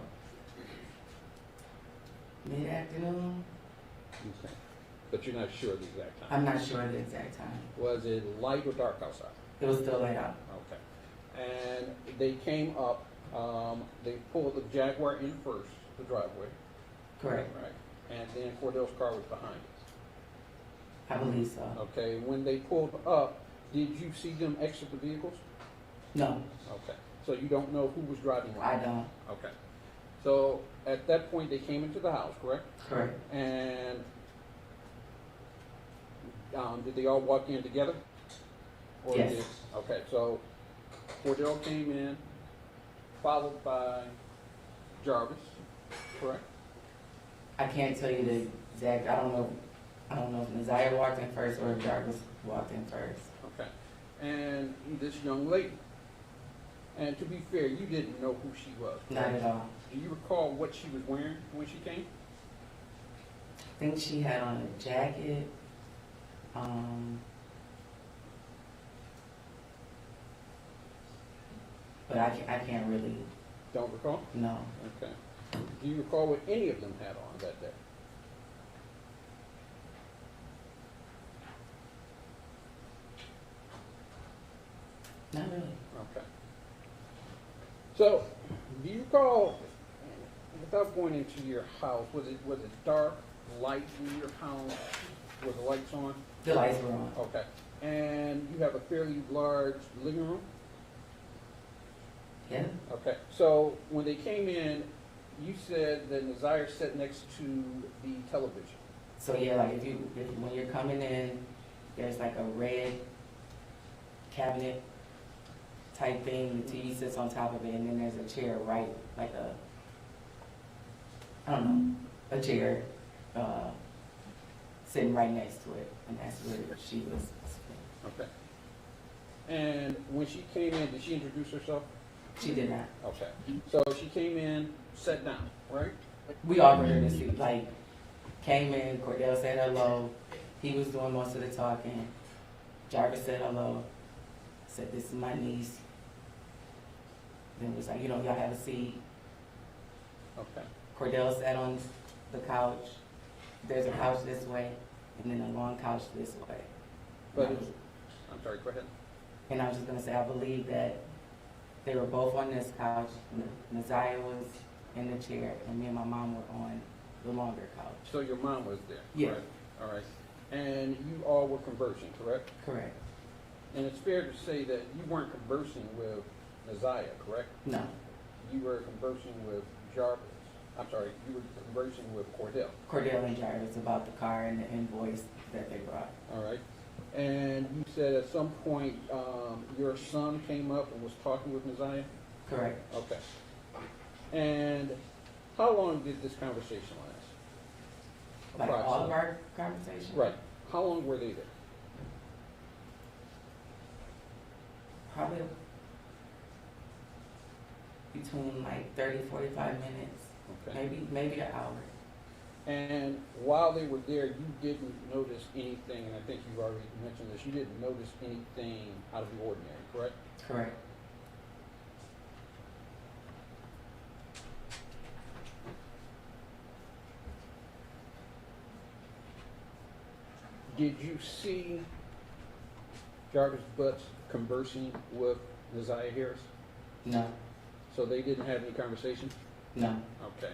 mid-afternoon. Okay. But you're not sure the exact time? I'm not sure the exact time. Was it light or dark outside? It was still light out. Okay. And they came up, they pulled the Jaguar in first, the driveway. Correct. Right. And then Cordell's car was behind it. I believe so. Okay. When they pulled up, did you see them exit the vehicles? No. Okay. So you don't know who was driving one? I don't. Okay. So at that point, they came into the house, correct? Correct. And did they all walk in together? Or Yes. Okay, so Cordell came in, followed by Jarvis, correct? I can't tell you the exact. I don't know if Messiah walked in first or if Jarvis walked in first. Okay. And this young lady, and to be fair, you didn't know who she was, Not correct? at all. Do you recall what she was wearing when she came? I think she had on a jacket. But I can't really. Don't recall? No. Okay. Do you recall what any of them had on that day? Not really. Okay. So, do you recall, without going into your house, was it dark, light in your house? Were the lights on? The lights were on. Okay. And you have a fairly large living room? Yeah. Okay. So when they came in, you said that Nazir sat next to the television. So yeah, like if when you're coming in, there's like a red cabinet type thing. The TV sits on top of it, and then there's a chair right, like a chair sitting right next to it, and that's where she was. Okay. And when she came in, did she introduce herself? She did not. Okay. So she came in, sat down, right? We all heard this. Like, came in, Cordell said hello. He was doing most of the talking. Jarvis said hello. Said, this is my niece. Then was like, y'all have a seat. Okay. Cordell sat on the couch. There's a couch this way, and then a long couch this way. But I'm sorry, go ahead. And I was just gonna say, I believe that they were both on this couch. Nazir was in the chair, and me and my mom were on the longer couch. So your mom was there? Yeah. Correct. All right. And you all were conversing, correct? Correct. And it's fair to say that you weren't conversing with Naziah, correct? No. You were conversing with Jarvis. I'm sorry, you were conversing with Cordell. Cordell and Jarvis about the car and the invoice that they brought. All right. And you said at some point your son came up and was talking with Naziah? Correct. Okay. And how long did this conversation last? Like all of our conversations? Right. How long were they there? Probably between like 30, 45 minutes, Okay. maybe an hour. And while they were there, you didn't notice anything, and I think you already mentioned this, you didn't notice anything out of the ordinary, correct? Correct. Did you see Jarvis Butts conversing with Naziah Harris? No. So they didn't have any conversation? No. Okay.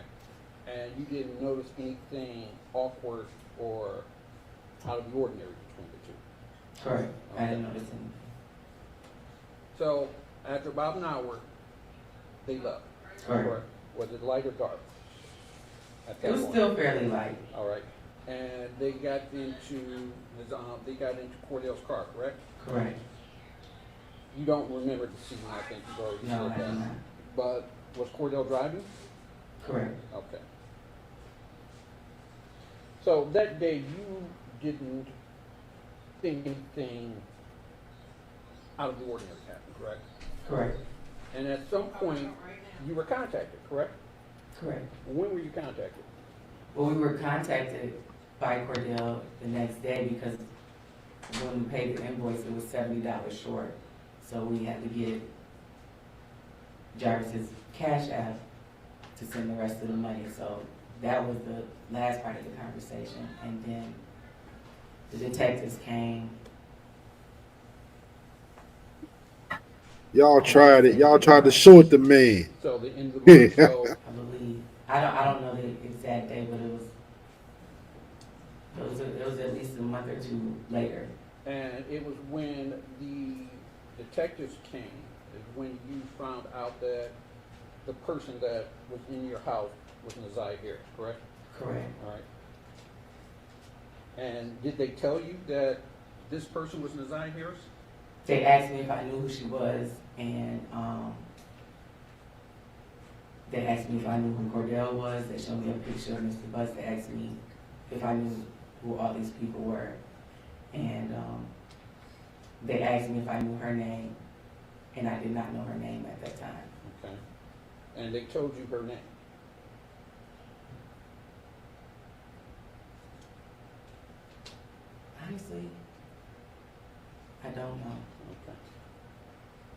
And you didn't notice anything awkward or out of the ordinary between the two? Correct. Okay. I didn't notice anything. So after about an hour, they left? Correct. Was it light or dark? At that It was point? still fairly light. All right. And they got into Cordell's car, correct? Correct. You don't remember the scene, I think you've already No, said I that. do not. But was Cordell driving? Correct. Okay. So that day you didn't think anything out of the ordinary happened, correct? Correct. And at some point you were contacted, correct? Correct. When were you contacted? Well, we were contacted by Cordell the next day because when we paid the invoice, it was $70 short. So we had to get Jarvis's cash app to send the rest of the money. So that was the last part of the conversation. And then the detectives came. Y'all tried it. Y'all tried to short the man. So the end of the month, so I believe. I don't know the exact day, but it was at least a month or two later. and it was when the detectives came, is when you found out that the person that was in your house was Naziah Harris, correct? Correct. All right. And did they tell you that this person was Naziah Harris? They asked me if I knew who she was, and they asked me if I knew who Cordell was. They showed me a picture of Mr. Butts. They asked me if I knew who all these people were, and they asked me if I knew her name, and I did not know her name at that time. Okay. And they told you her name? Honestly, I don't know. Okay.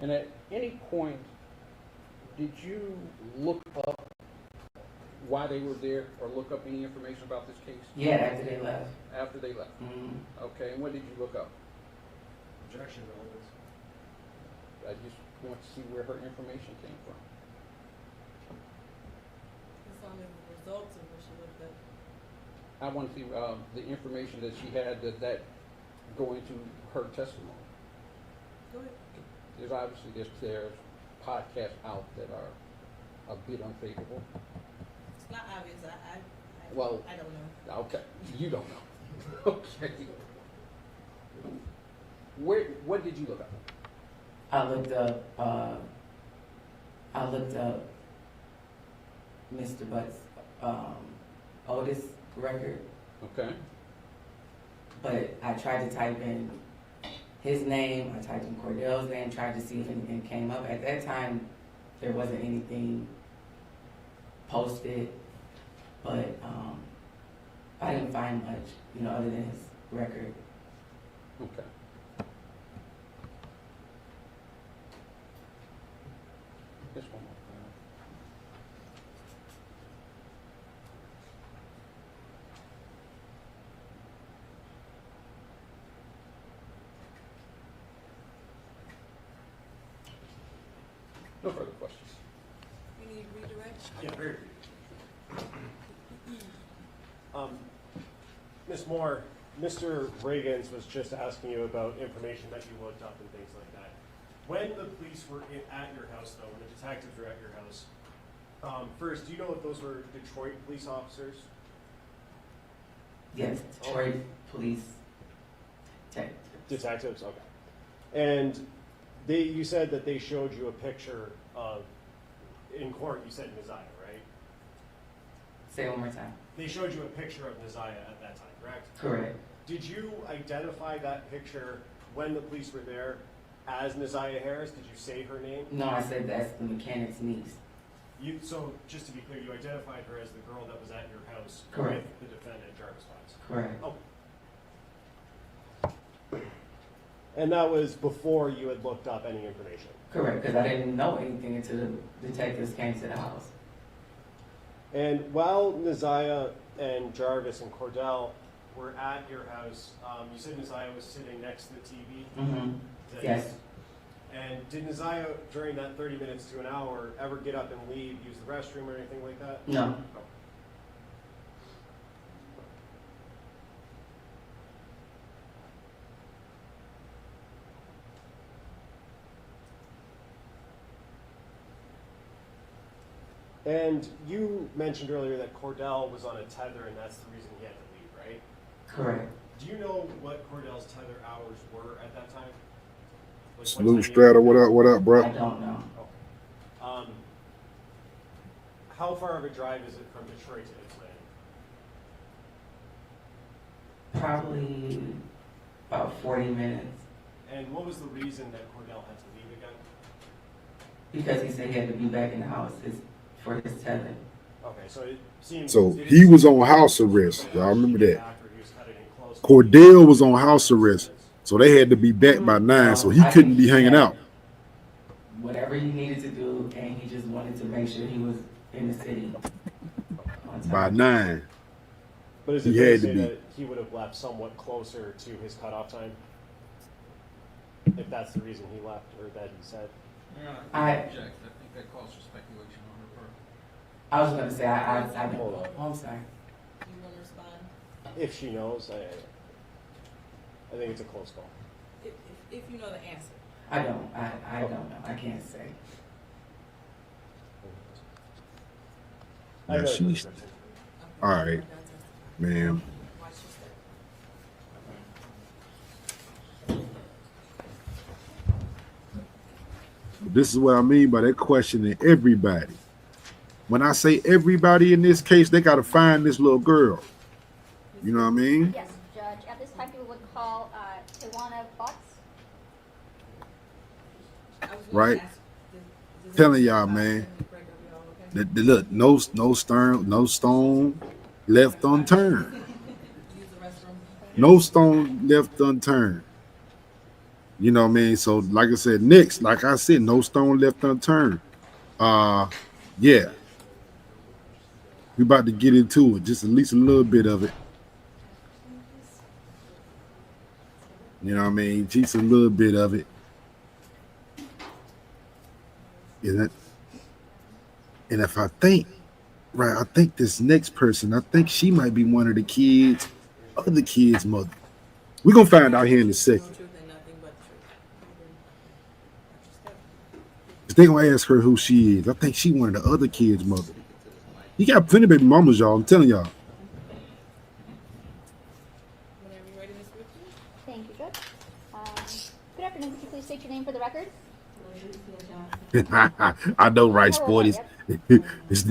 And at any point, did you look up why they were there or look up any information about this case? Yeah, after they left. After they left? Mm-hmm. Okay, and what did you look up? Objection relevance. I just want to see where her information came from. It's on the results of what she looked up. I want to see the information that she had, that go into her testimony. Go ahead. There's obviously there's podcasts out that are a bit unfavorable. It's not obvious. Well, I don't know. Okay, you don't know. Okay. What did you look up? I looked up Mr. Butts' oldest record. Okay. But I tried to type in his name, I typed in Cordell's name, tried to see if anything came up. At that time, there wasn't anything posted, but I didn't find much, other than his record. Okay. Just one more. No further questions. We need redirect? Yeah, very brief. Ms. Moore, Mr. Reagans was just asking you about information that you looked up and things like that. When the police were at your house, though, when the detectives were at your house, first, do you know if those were Detroit police officers? Yes, Detroit police Detectives, okay. And you said that they showed you a picture of, in court, you said Neziah, right? Say it one more time. They showed you a picture of Neziah at that time, correct? Correct. Did you identify that picture when the police were there as Neziah Harris? Did you say her name? No, I said that's the mechanic's niece. So, just to be clear, you identified her as the girl that was at your house Correct. with the defendant, Jarvis Butts? Correct. Oh. And that was before you had looked up any information? Correct, because I didn't know anything until the detectives came to the house. And while Neziah and Jarvis and Cordell were at your house, you said Neziah was sitting next to the TV? Mm-hmm. Yes. And did Neziah, during that 30 minutes to an hour, ever get up and leave, use the restroom or anything like that? No. Oh. And you mentioned earlier that Cordell was on a tether and that's the reason he had to leave, right? Correct. Do you know what Cordell's tether hours were at that time? Like Salute Strata, what up, bro? I don't know. How far of a drive is it from Detroit to Ypsilanti? Probably about 40 minutes. And what was the reason that Cordell had to leave again? Because he said he had to be back in the house for his tether. Okay, so it seems... So he was on house arrest. Y'all remember that? Cordell was on house arrest. So they had to be back by 9, so he couldn't be hanging out. Whatever he needed to do, and he just wanted to make sure he was in the city on time. By 9. But is it He fair to had to say be. that he would have left somewhat closer to his cutoff time? If that's the reason he left, or that he said? I object. I think that calls for speculation on her part. I was going to say, I Hold on. oh, I'm sorry. You want to respond? If she knows, I think it's a close call. If you know the answer. I don't. I don't know. I can't say. Yeah, she's all right, man. This is what I mean by that questioning everybody. When I say everybody in this case, they got to find this little girl. You know what I mean? Yes, Judge. At this time, people would call Tawana Butts. Right? Telling y'all, man. Look, no stone left unturned. No stone left unturned. You know what I mean? So, like I said, next, like I said, no stone left unturned. Yeah. We about to get into it, just at least a little bit of it. You know what I mean? Just a little bit of it. And if I think, right, I think this next person, I think she might be one of the kids, other kids' mother. We're going to find out here in a second. They're going to ask her who she is. I think she one of the other kids' mother. You got plenty of baby mamas, y'all. I'm telling y'all. Thank you, Judge. Good afternoon. Could you please state your name for the record? I know, right, Sporties. This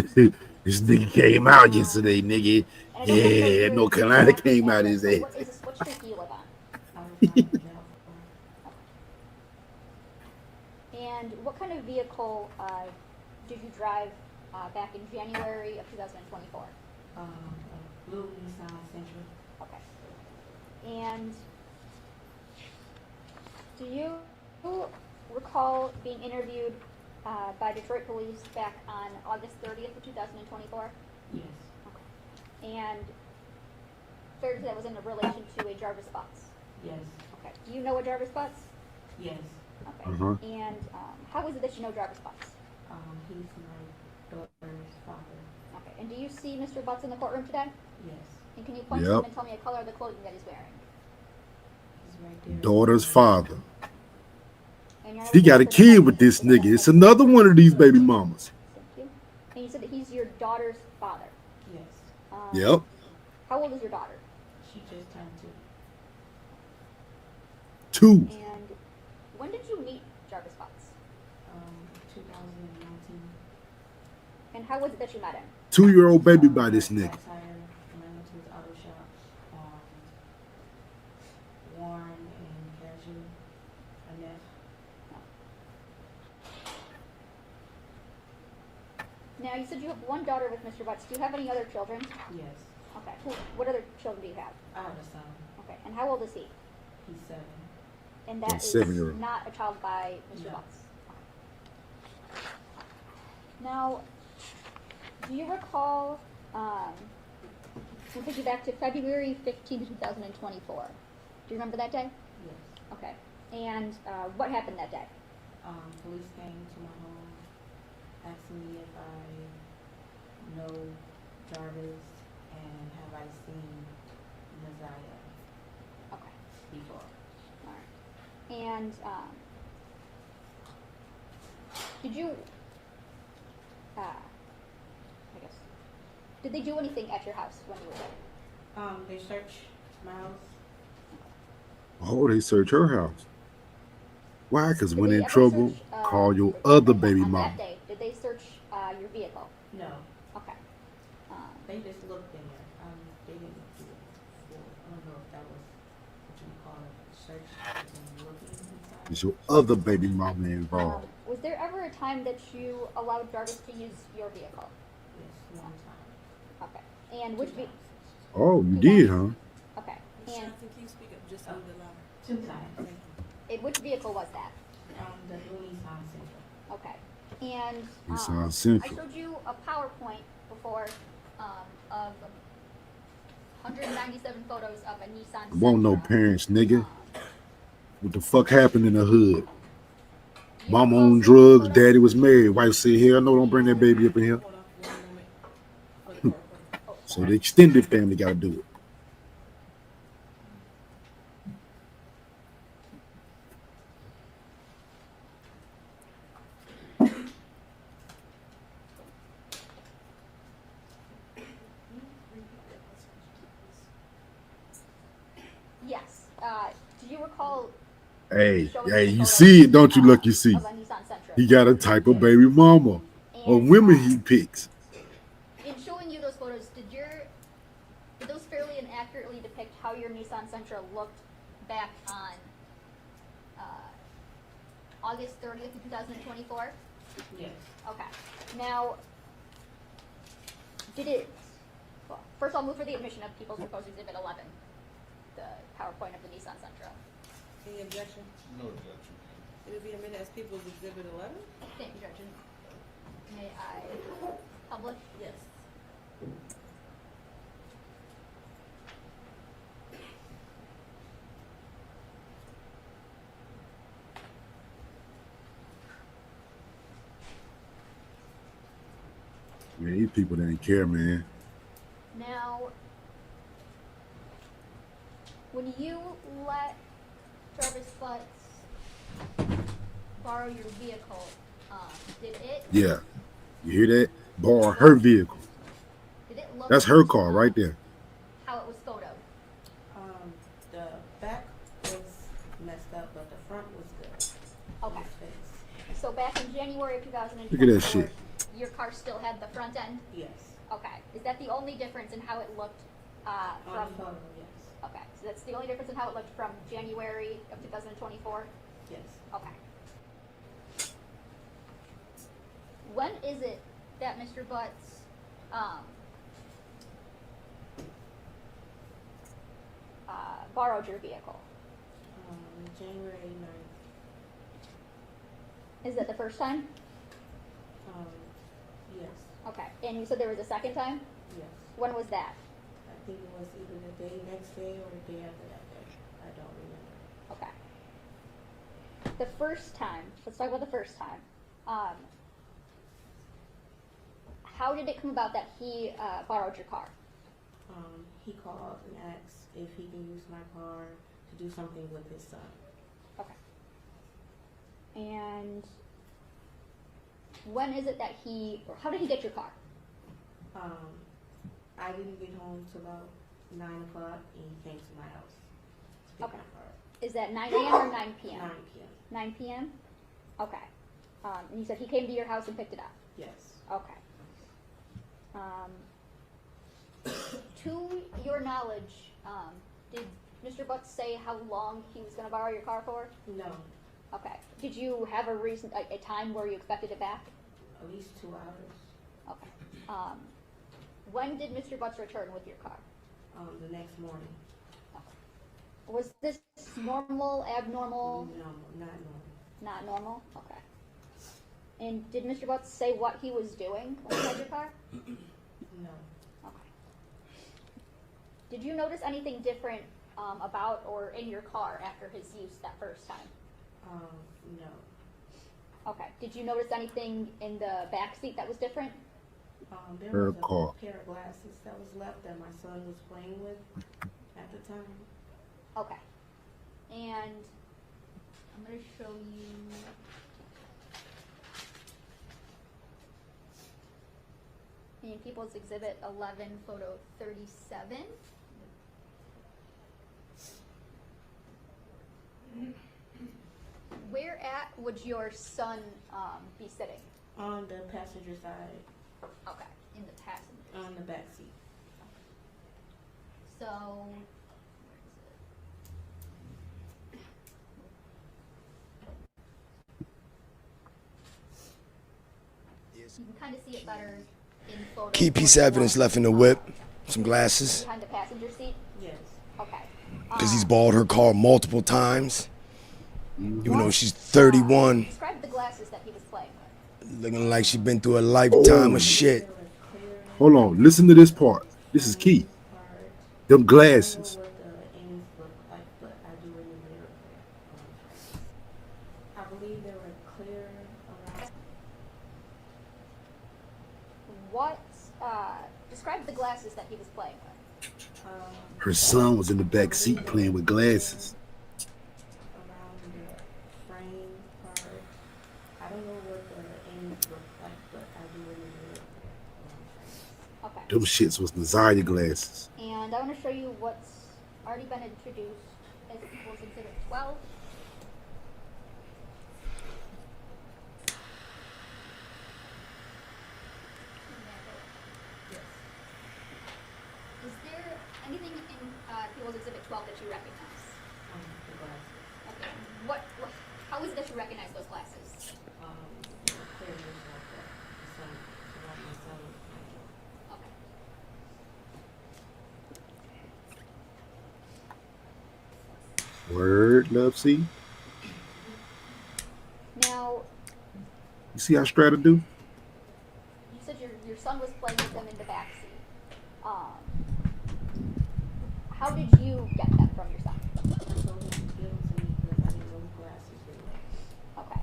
nigga came out yesterday, nigga. Yeah, North Carolina came out his ass. What street do you live on? And what kind of vehicle did you drive back in January of 2024? Blue Nissan Sentra. Okay. And do you recall being interviewed by Detroit police back on August 30th of 2024? Yes. Okay. And fair to say that was in relation to a Jarvis Butts? Yes. Okay. Do you know a Jarvis Butts? Yes. Okay. And how is it that you know Jarvis Butts? He's my daughter's And do you see Mr. Butts in the courtroom today? Yes. And can you point to Yep. him and tell me the color of the clothing that he's wearing? He's right there. Daughter's father. And you're He got a kid with this nigga. It's another one of these baby mamas. Thank you. And you said that he's your daughter's father. Yes. Yep. How old is your daughter? She just turned 2. 2. And when did you meet Jarvis Butts? 2019. And how was it that you met him? 2-year-old baby by this nigga. Tire, and I went to his auto shop. Warren and Cashew. Annette. Now, you said you have one daughter with Mr. Butts. Do you have any other children? Yes. Okay. What other children do you have? I have a son. Okay. And how old is he? He's 7. And that is 7-year-old. not a child by Mr. No. Butts. Now, do you recall, we'll take you back to February 15, 2024. Do you remember that day? Yes. Okay. And what happened that day? Police came to my home, asking me if I know Jarvis and have I seen Messiah Okay. before. All right. And did you, I guess, did they do anything at your house when you were there? They searched my house. Oh, they search her house. Why? Because Did when they in ever trouble, search, call your other baby on mama. that day, did they search your vehicle? No. Okay. They just looked in there. They didn't do it. I don't know if that was what you call it, search and looking inside. Is your other baby mama involved? Was there ever a time that you allowed Jarvis to use your vehicle? Yes, one time. Okay. And which vehicle? Oh, you did, huh? Okay. And Can you speak up just a little bit louder? 2 times. which vehicle was that? The blue Nissan Sentra. Okay. And Nissan I Sentra. showed you a PowerPoint before of 197 photos of a Nissan Sentra. Won't no parents, nigga. What the fuck happened in the hood? Mama on drugs, daddy was married. Wife said, hell no, don't bring that baby up in here. So the extended family got to do it. Yes. Do you recall Hey, you see it, don't you, Lucky C? of a Nissan Sentra? He got a type of baby mama or women he picks. In showing you those photos, did those fairly and accurately depict how your Nissan Sentra looked back on August 30th of 2024? Yes. Okay. Now, well, first I'll move for the admission of People's Proposed Exhibit 11, the PowerPoint of the Nissan Sentra. Any objection? No objection. It will be admitted as People's Exhibit 11? Thank you, Judge. May I publish? Yes. Man, these people didn't care, man. Now, when you let Jarvis Butts borrow your vehicle, did it? Yeah. You hear that? Borrow her vehicle. Did it look That's her car right there. how it was photoed? The back was messed up, but the front was good. Okay. Face. So back in January of 2024, Look at that shit. your car still had the front end? Yes. Okay. Is that the only difference in how it looked On from? the photo, yes. Okay. So that's the only difference in how it looked from January of 2024? Yes. Okay. When is it that Mr. Butts borrowed your vehicle? January 9th. Is that the first time? Yes. Okay. And you said there was a second time? Yes. When was that? I think it was either the day next day or the day after that day. I don't remember. Okay. The first time, let's talk about the first time. how did it come about that he borrowed your car? He called and asked if he can use my car to do something with his son. Okay. And when is it that or how did he get your car? I didn't get home till about 9 o'clock, and he came to my house to pick Okay. my car up. Is that 9 a.m. or 9 p.m.? 9 p.m. 9 p.m.? Okay. And you said he came to your house and picked it up? Yes. Okay. To your knowledge, did Mr. Butts say how long he was going to borrow your car for? No, Okay. Did you have a time where you expected it back? at least 2 hours. Okay. When did Mr. Butts return with your car? The next morning. Was this normal, abnormal? No, not normal. Not normal? Okay. And did Mr. Butts say what he was doing when he had your car? No. Okay. Did you notice anything different about or in your car after his use that first time? No. Okay. Did you notice anything in the back seat that was different? There Her was a car. pair of glasses that was left that my son was playing with at the time. Okay. And I'm going to show you. In People's Exhibit 11, photo 37. Where at would your son be sitting? On the passenger side. Okay, in the passenger. On the back seat. So, you can kind of see it better in photo. Key piece of evidence left in the whip. Some glasses. Behind the passenger seat? Yes. Okay. Because he's borrowed her car multiple times. Even though she's 31. Describe the glasses that he was playing with. Looking like she's been through a lifetime of shit. Hold on, listen to this part. This is key. Them glasses. I believe they were clear around. What, describe the glasses that he was playing with. Her son was in the back seat playing with glasses. Around the frame part. I don't know what the ends look like, but I do remember it. Okay. Them shits was anxiety glasses. And I want to show you what's already been introduced as People's Exhibit 12. Is there anything in People's Exhibit 12 that you recognize? The glasses. Okay. How is it that you recognize those glasses? Clear vision of the sun. Around my son. Okay. Word, love, see? Now, You see how Strata do? you said your son was playing with them in the back seat. How did you get them from your son? I told him to give them to me because I didn't know what glasses they were. Okay.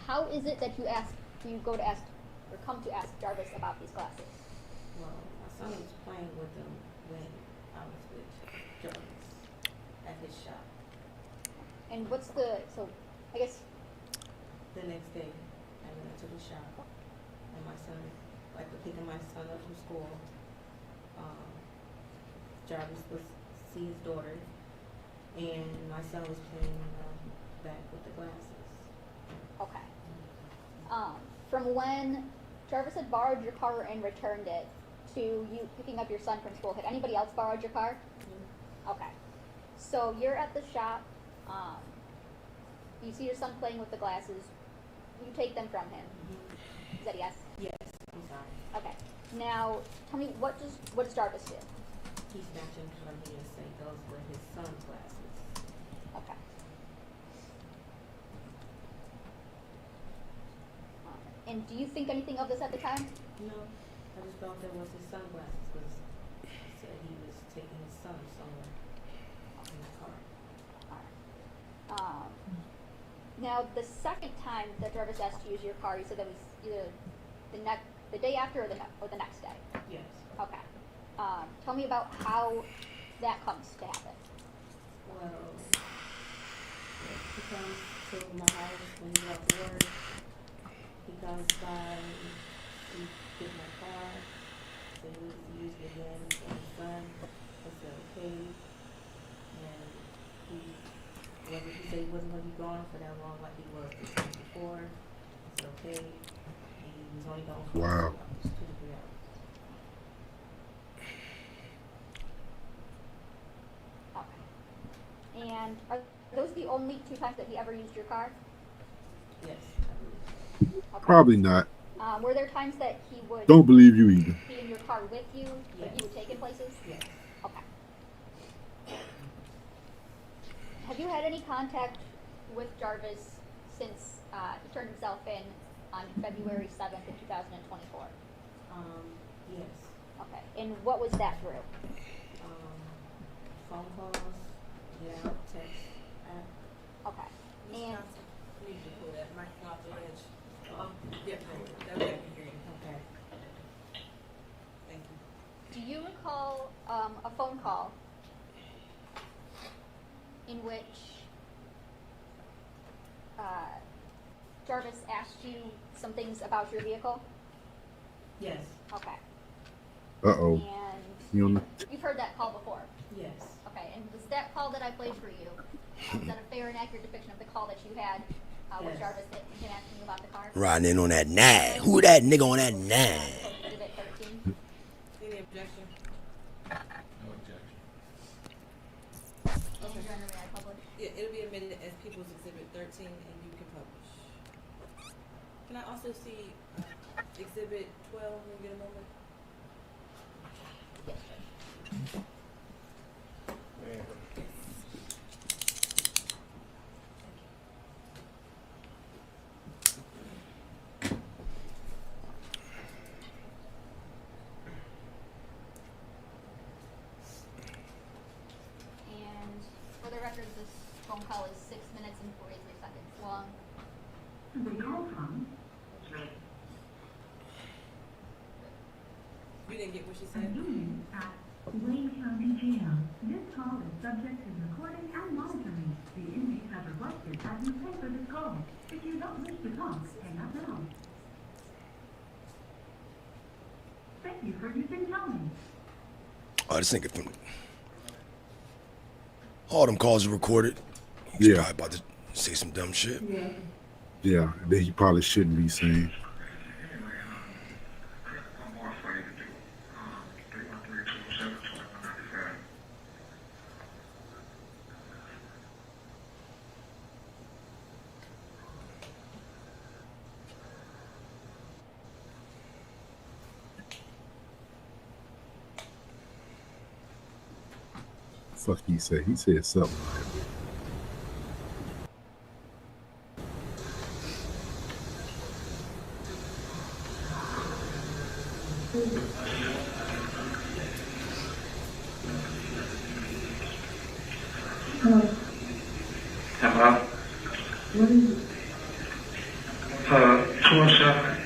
How is it that you go to ask or come to ask Jarvis about these glasses? Well, my son was playing with them when I was with Jarvis at his shop. And I guess The next day, I went to the shop, and my son, like picking my son up from school, Jarvis was see his daughter, and my son was playing back with the glasses. okay. From when Jarvis had borrowed your car and returned it to you picking up your son from school, had anybody else borrowed your car? Okay. So you're at the shop. You see your son playing with the glasses. You take them from him. Is that a yes? Yes, I'm sorry. Okay. Now, tell me, what does Jarvis do? He's snatching from me and saying those were his son's glasses. Okay. And do you think anything of this at the time? No, I just thought that was his sunglasses because he said he was taking his son somewhere in the car. Now, the second time that Jarvis asked to use your car, you said that was either the day after or the next day. Yes. Okay. Tell me about how that comes to happen. Well, he comes to my house when he left work. He comes by, he gets my car, so he needs to use it again for his son. I said, okay. And he said he wasn't going to be gone for that long like he was before. I said, okay. He was only gone for 2 Wow. hours, 2 to 3 hours. And are those the only 2 times that he ever used your car? Yes. Probably not. Were there times that he would Don't believe you either. be in your car with you, Yes. that you would take him places? Yes. Okay. Have you had any contact with Jarvis since he turned himself in on February 7th of 2024? Yes. Okay. And what was that through? Phone calls, text, app. Okay. And You need to pull that microphone off the ledge. Yep, that way I can hear you. Okay. Thank you. do you recall a phone call in which Jarvis asked you some things about your vehicle? Yes. Okay. Uh-oh. And You on the you've heard that call before? Yes. Okay, and was that call that I played for you, was that a fair and accurate depiction of the call that you had with Yes. Jarvis, that him asking you about the car? Riding in on that 9. Who that nigga on that 9? Exhibit 13. Any objection? No objection. Okay. May I publish? Yeah, it'll be admitted as People's Exhibit 13 and you can publish. Can I also see Exhibit 12 when we get a moment? Yes, Judge. And for the record, this phone call is 6 minutes and 43 seconds long. You didn't get what she said? Wayne County Jail. This call is subject to recording and monitoring. The inmates have requested that you pay for this call. If you don't wish to talk, hang up now. Thank you for using Tony. Oh, this nigga from... All them calls are recorded. He's Yeah. probably about to say some dumb shit. Yeah. Yeah, that he probably shouldn't be saying. Fuck he said? He said something. Hello. Hello? What is it? 217.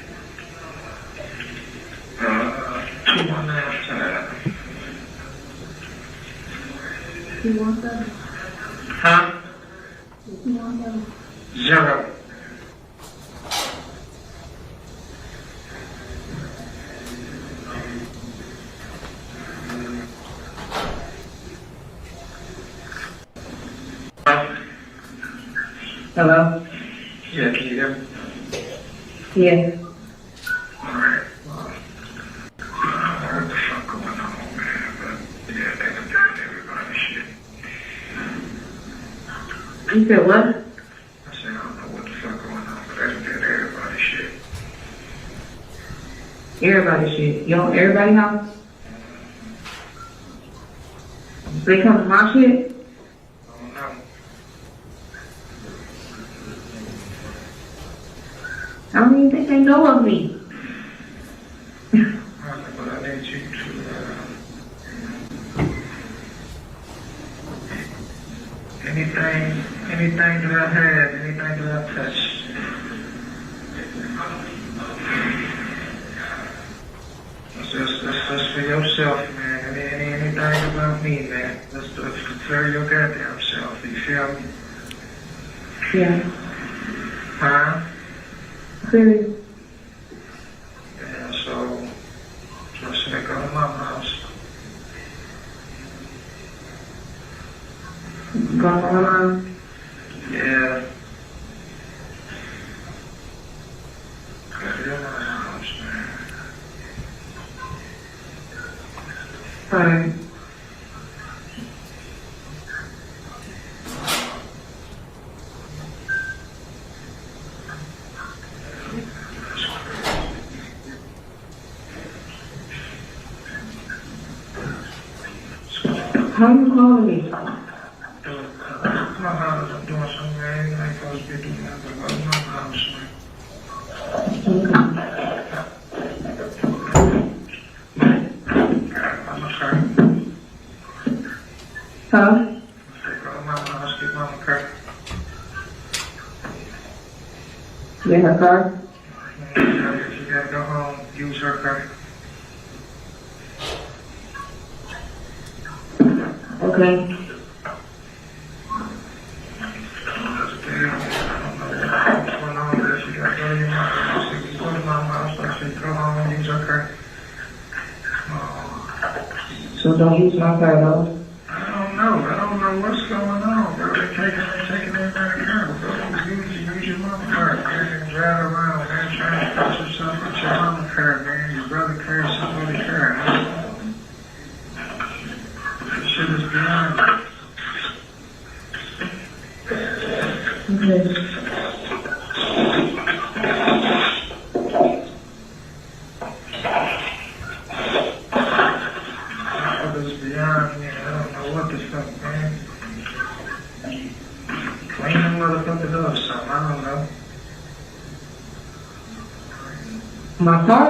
219. 217? Huh? 217? 0. Hello? Yeah, can you hear me? Yes. Alright. I don't know what the fuck going on, man, but yeah, they done did everybody shit. You said what? I said, I don't know what the fuck going on, but they done did everybody shit. Everybody shit. You on everybody's house? They come to my shit? I don't know. I don't even think they know of me. But I need you to, anything that I had, anything that I touched. That's for yourself, man. Anything about me, man. That's for your goddamn self. You feel me? Yeah. Huh? Clearly. Yeah, so should I go to Mama's house? Go on. Yeah. Go to Mama's house, man. Alright. How you calling me? My house, I'm doing something I ain't supposed to be doing that, but go to my house, man. I'm a car. Huh? Go to my house, get Mama car. Yeah, her car? If you gotta go home, use her car. Okay. So don't use my car, though? I don't know what's going on, bro. They're taking everybody out, bro. Use your mama car, man, and drive around, man, trying to put yourself with your mama car, man. Your brother carries somebody's car, man. This shit is beyond. Okay. Others beyond me, I don't know what the fuck, man. Clean them motherfuckers up or something, I don't know. My car?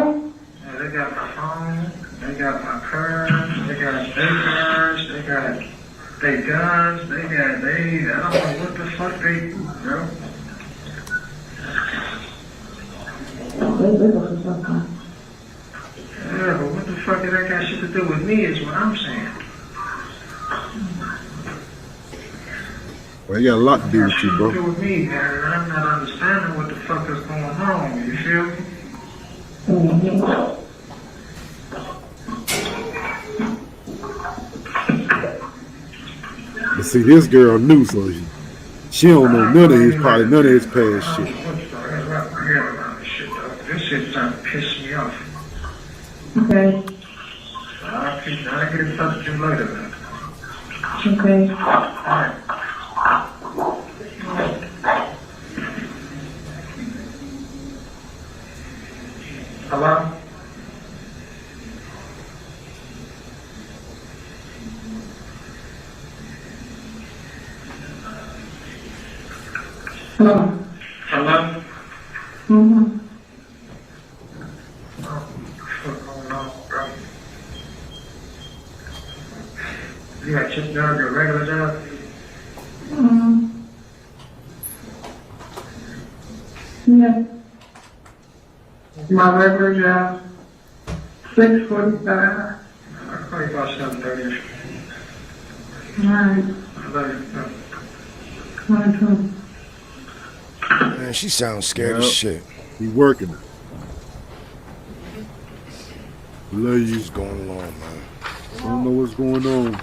Yeah, they got my phone, they got my purse, they got their cars, they got their guns, I don't know what the fuck they do, bro. They looking for something. Yeah, but what the fuck did that got shit to do with me is what I'm saying. Well, you got a lot to do with you, To bro. do with me, man, and I'm not understanding what the fuck is going on, you feel me? Mm-hmm. But see, this girl knew, so she don't know none of his, probably none of his past shit. This shit's starting to piss me off. Okay. I'll get in touch with you later, man. Okay. Alright. Hello? Hello. Hello? Mm-hmm. What's going on, bro? You got your job, your regular job? Mm-hmm. Yeah. My regular job, 6:45. I'll call you about 7:30. Alright. I love you. Man, she sounds scared as shit. He working it. Love you. What's going on, man? I don't know what's going on.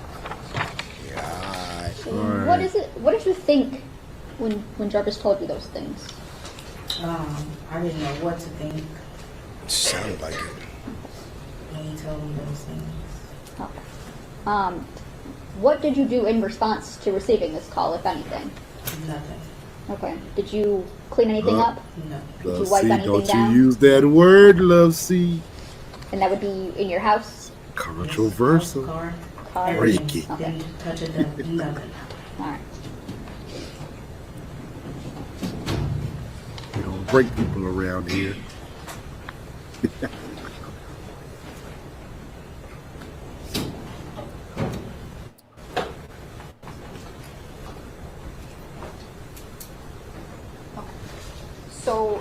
Yeah, alright. What did you think when Jarvis told you those things? I didn't know what to think It sounded like it. when he told me those things. Okay. What did you do in response to receiving this call, if anything? Nothing. Okay. Did you clean anything up? No. Did you Love wipe C, anything don't down? you use that word, Love C. And that would be in your house? Controversial. Car. Break it. Okay. Didn't touch it, nothing. All right. We don't break people around here. So,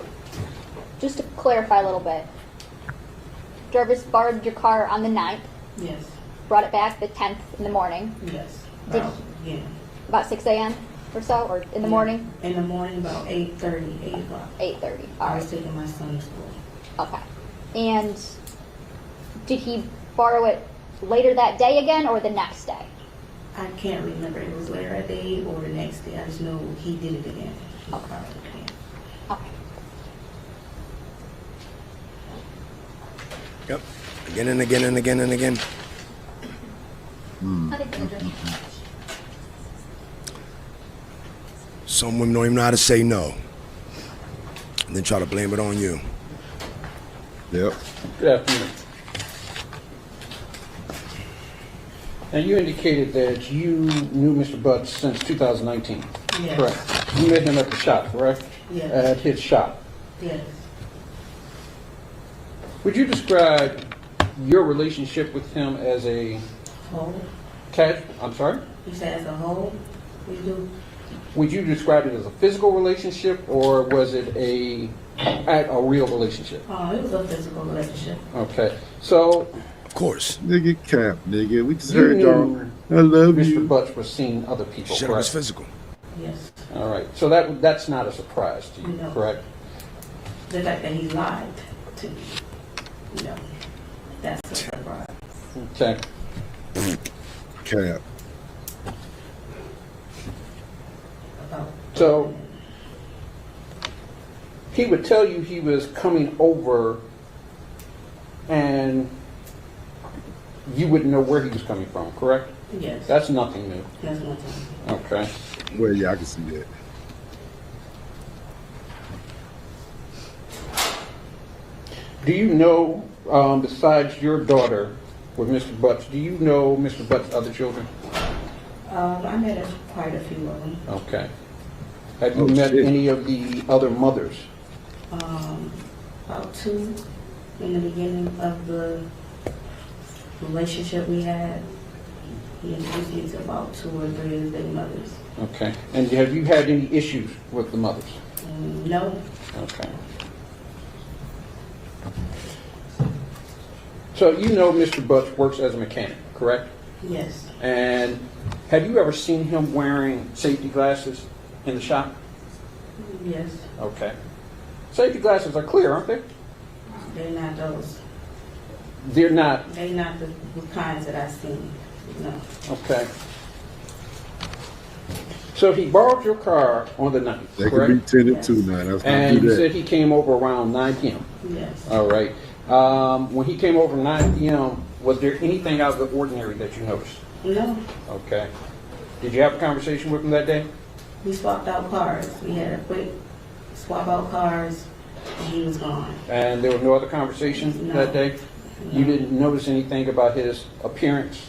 just to clarify a little bit, Jarvis borrowed your car on the 9th, Yes, brought it back the 10th in the morning, yes. Did- Yeah. about 6 a.m. or so, or in the morning? In the morning, about 8:30, 8 o'clock. 8:30, all I right, was taking my son to school. okay. And did he borrow it later that day again, or the next day? I can't remember if it was later that day or the next day. I just know he did it again. Okay. Okay. Yep. Again and again and again and again. Some women don't even know how to say no. And then try to blame it on you. Yep. Good afternoon. Now, you indicated that you knew Mr. Butts since 2019. Yes. Correct. You met him at the shop, correct? Yes. At his shop. Yes. Would you describe your relationship with him as a Whole? I'm sorry? You said as a whole? We do? Would you describe it as a physical relationship, or was it a real relationship? Oh, it was a physical relationship. Okay. So, of course. Nigga cap, nigga. We just you heard y'all. knew I love Mr. you. Butts was seeing other people, Shit, it was correct? physical. Yes. All right. So that's not a surprise to you, No. correct? The fact that he lied to me, you know, that's a surprise. Okay. Cap. So he would tell you he was coming over, and you wouldn't know where he was coming from, correct? Yes. That's nothing new. That's nothing. Okay. Well, yeah, I can see that. Do you know, besides your daughter with Mr. Butts, do you know Mr. Butts' other children? I met quite a few of them. Okay. Have you met any of the other mothers? About 2 in the beginning of the relationship we had. He introduced me to about 2 or 3 of his baby mothers. Okay. And have you had any issues with the mothers? No. Okay. So you know Mr. Butts works as a mechanic, correct? Yes. And have you ever seen him wearing safety glasses in the shop? Yes. Okay. Safety glasses are clear, aren't they? They're not those. They're not. They're not the kinds that I've seen. No. Okay. So he borrowed your car on the 9th, They correct? could be 10 and 2 now. That's gonna And do you that. said he came over around 9 p.m. Yes. All right. When he came over 9 p.m., was there anything out of the ordinary that you noticed? No. Okay. Did you have a conversation with him that day? We swapped out cars. We had a quick swap out cars, and he was gone. And there was no other conversation No. that day? You didn't notice anything about his appearance?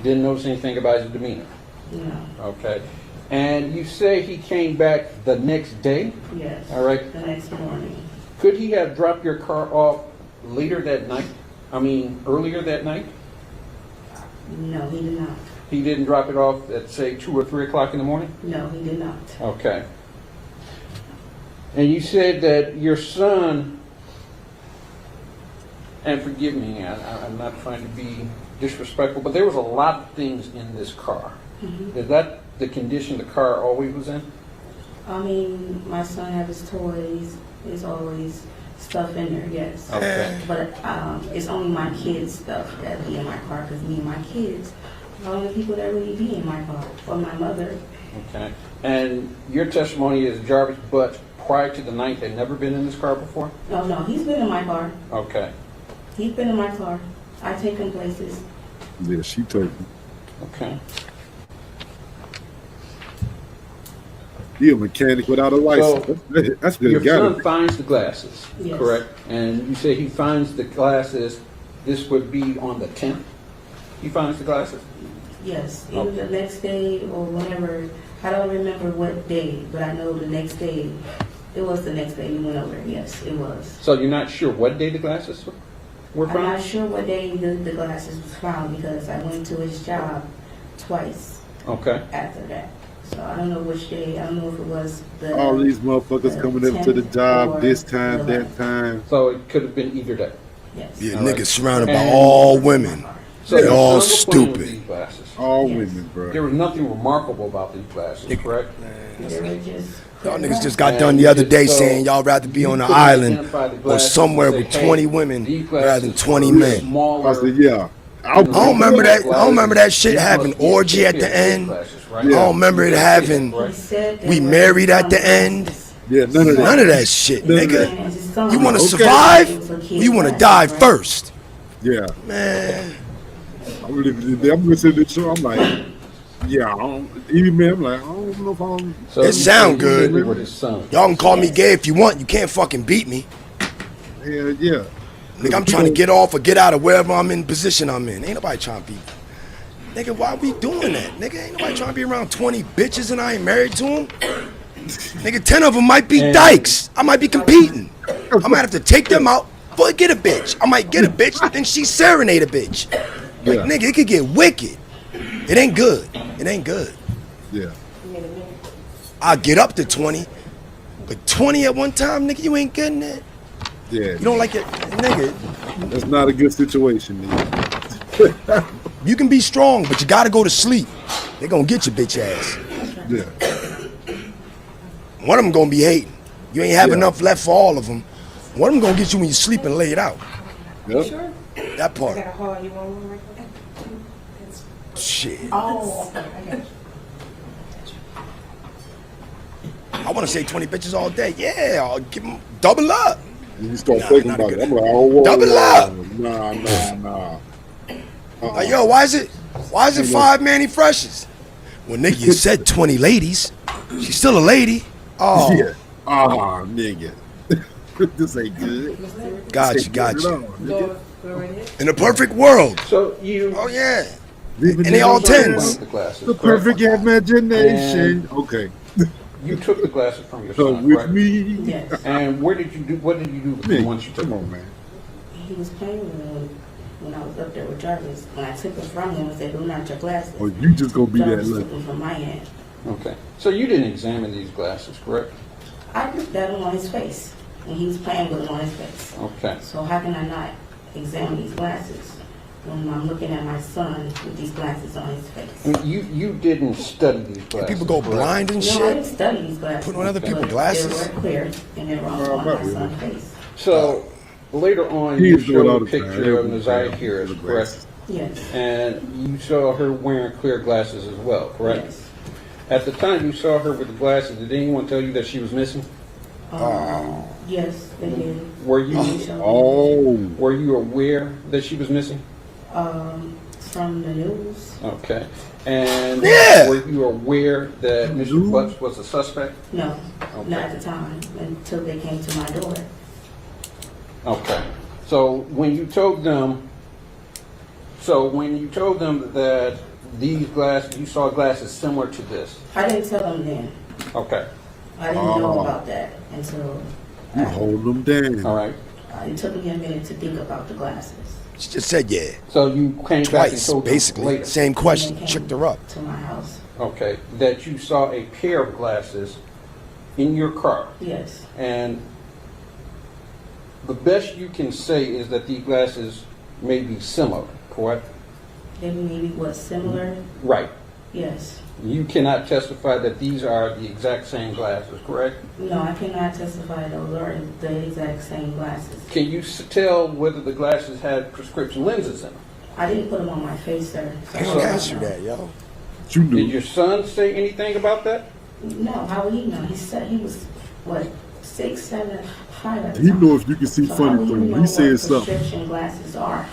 Didn't notice anything about his demeanor? No. Okay. And you say he came back the next day? Yes. All right. The next morning. Could he have dropped your car off later that night? I mean, earlier that night? No, he did not. He didn't drop it off at, say, 2 or 3 o'clock in the morning? No, he did not. Okay. And you said that your son, and forgive me, I'm not trying to be disrespectful, but there was a lot of things in this car. Mhm. Is that the condition the car always was in? I mean, my son have his toys. There's always stuff in there, yes. Okay. But it's only my kids' stuff that be in my car, because me and my kids are the only people that really be in my car, or my mother. Okay. And your testimony is Jarvis Butts, prior to the night, had never been in this car before? No, he's been in my car. Okay. He's been in my car. I take him places. Yeah, she told me. Okay. He a mechanic without a license. That's good. Your Got son it. finds the glasses, Yes. correct? And you say he finds the glasses, this would be on the 10th? He finds the glasses? Yes, either the next day or whenever. I don't remember what day, but I know the next day. It was the next day we went over. Yes, it was. So you're not sure what day the glasses were I'm found? not sure what day the glasses was found because I went to his job twice Okay. after that. So I don't know which day. I don't know if it was the. All these motherfuckers coming up to the 10th job or this time, the that 11th. time. So it could have been either day. Yes. Yeah, All niggas right. surrounded by And- all women. So They your all son was playing with stupid. these glasses. All Yes. women, bro. There was nothing remarkable about these glasses, correct? They were just. Y'all niggas just got done the other day saying y'all rather be on an island or somewhere with 20 women rather than 20 men. I said, yeah. I don't remember that. I don't remember that shit having orgy at the end. I don't remember it having we married at the end. Yeah, none of that. None of that shit, None of nigga. You want to Okay. survive? Or you want to die first? Yeah. Man. I'm listening to this show. I'm like, yeah, even me, I'm like, I don't know if I'm. It sound good. Y'all Y'all can call me gay if you want. You can't fucking beat me. Hell yeah. Nigga, I'm trying to get off or get out of wherever I'm in position I'm in. Ain't nobody trying to beat me. Nigga, why we doing that? Nigga, ain't nobody trying to be around 20 bitches and I ain't married to them. Nigga, 10 of them might be dykes. I might be competing. I might have to take them out before I get a bitch. I might get a bitch and then she serenade a bitch. Like, nigga, it could get wicked. It ain't good. It ain't good. Yeah. I'll get up to 20, but 20 at one time, nigga, you ain't getting it. Yeah. You don't like it, nigga. That's not a good situation, nigga. You can be strong, but you gotta go to sleep. They gonna get your bitch ass. Yeah. One of them gonna be hating. You ain't have enough left for all of them. One of them gonna get you when you sleep and lay it out. Yep. Sure. That part. I got a hall. You want one right quick? Shit. Oh, okay. I got you. I wanna say 20 bitches all day. Yeah, I'll give them double up. You start thinking about it. I'm like, oh, whoa, Double whoa, up. Nah. Like, yo, why is it 5 Manny Freshes? Well, nigga, you said 20 ladies. She's still a lady. Oh. Yeah. Ah, nigga. This ain't good. Got you. Go right ahead. In a perfect world. So you. Oh, yeah. Living And they all in tens. The perfect imagination. Okay. You took the glasses from your Come son, with right? me. Yes. And where did you do? What did you do with them once you took Come them? on, man. He was playing with them when I was up there with Jarvis. When I took them from him, I said, "Who not your glasses?" Oh, you just gonna be that Jarvis lucky. took them from my hand. Okay. So you didn't examine these glasses, correct? I looked at him on his face when he was playing with them on his face. Okay. So how can I not examine these glasses when I'm looking at my son with these glasses on his face? You didn't study these glasses. People go correct? blind and No, I shit. didn't study these glasses. Put on other people's but glasses. They were clear and they were all on my son's face. So later on, He you is doing all showed a the time. picture of Every Nasiah time. Harris, The correct? glasses. Yes. And you saw her wearing clear glasses as well, correct? Yes. At the time you saw her with the glasses, did anyone tell you that she was missing? Yes, they did. Were you were you aware that she was missing? From the news. Okay. And Yeah. were you aware that Mr. Butts was a suspect? No, Okay. not at the time, until they came to my door. Okay. So when you told them that these glasses, you saw glasses similar to this. I didn't tell them then. Okay. I didn't know about that until You hold them down. All right. it took me a minute to think about the glasses. She just said yeah. So you came back and Twice, told them basically. later. Same question. Tricked her up. To my house. Okay. That you saw a pair of glasses in your car. Yes. And the best you can say is that these glasses may be similar, correct? They maybe was similar. Right. Yes. You cannot testify that these are the exact same glasses, correct? No, I cannot testify those are the exact same glasses. Can you tell whether the glasses had prescription lenses in them? I didn't put them on my face, sir. I ain't gonna ask you that, yo. You knew. Did your son say anything about that? No, how would he know? He said he was, what, 6'7", 5 at the He time. know if you can see So funny how would through he him. know He said what something. prescription glasses are?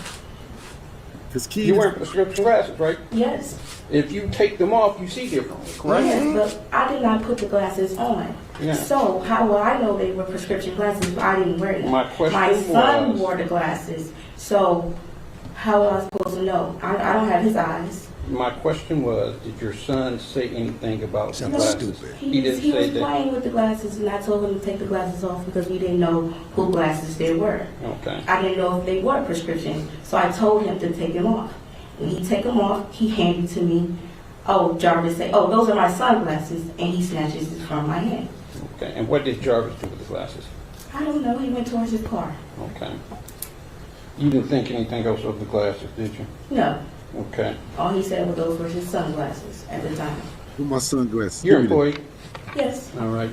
His kids. You wear prescription glasses, right? Yes. If you take them off, you see differently, correct? Yes, but I did not put the glasses on. Yeah. So how will I know they were prescription glasses if I didn't wear them? My question My son was- wore the glasses, so how am I supposed to know? I don't have his eyes. My question was, did your son say anything about the Sounds glasses? stupid. He didn't was say that. playing with the glasses, and I told him to take the glasses off because we didn't know who glasses they were. Okay. I didn't know if they were prescription, so I told him to take them off. When he take them off, he handed to me Oh, Jarvis said, oh, those are my sunglasses, and he snatches it from my hand. Okay, and what did Jarvis do with the glasses? I don't know, he went towards his car. Okay. You didn't think anything else of the glasses, did you? No, Okay. all he said was those were his sunglasses at the time. Who my sunglasses? You're Give me employed? Yes. All right.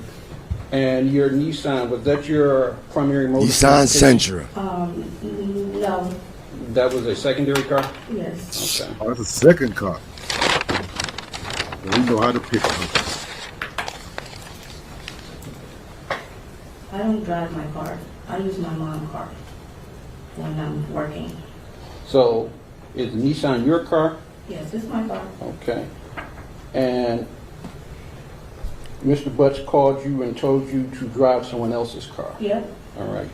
And your Nissan, was that your primary mode? of Nissan transportation? Sentra. No, That was a secondary car? yes. Okay. Oh, that's a second car. We know how to pick them. I don't drive my car. I use my mom's car when I'm working. So, is Nissan your car? Yes, it's my car. Okay. And Mr. Butts called you and told you to drive someone else's car? Yep. All right.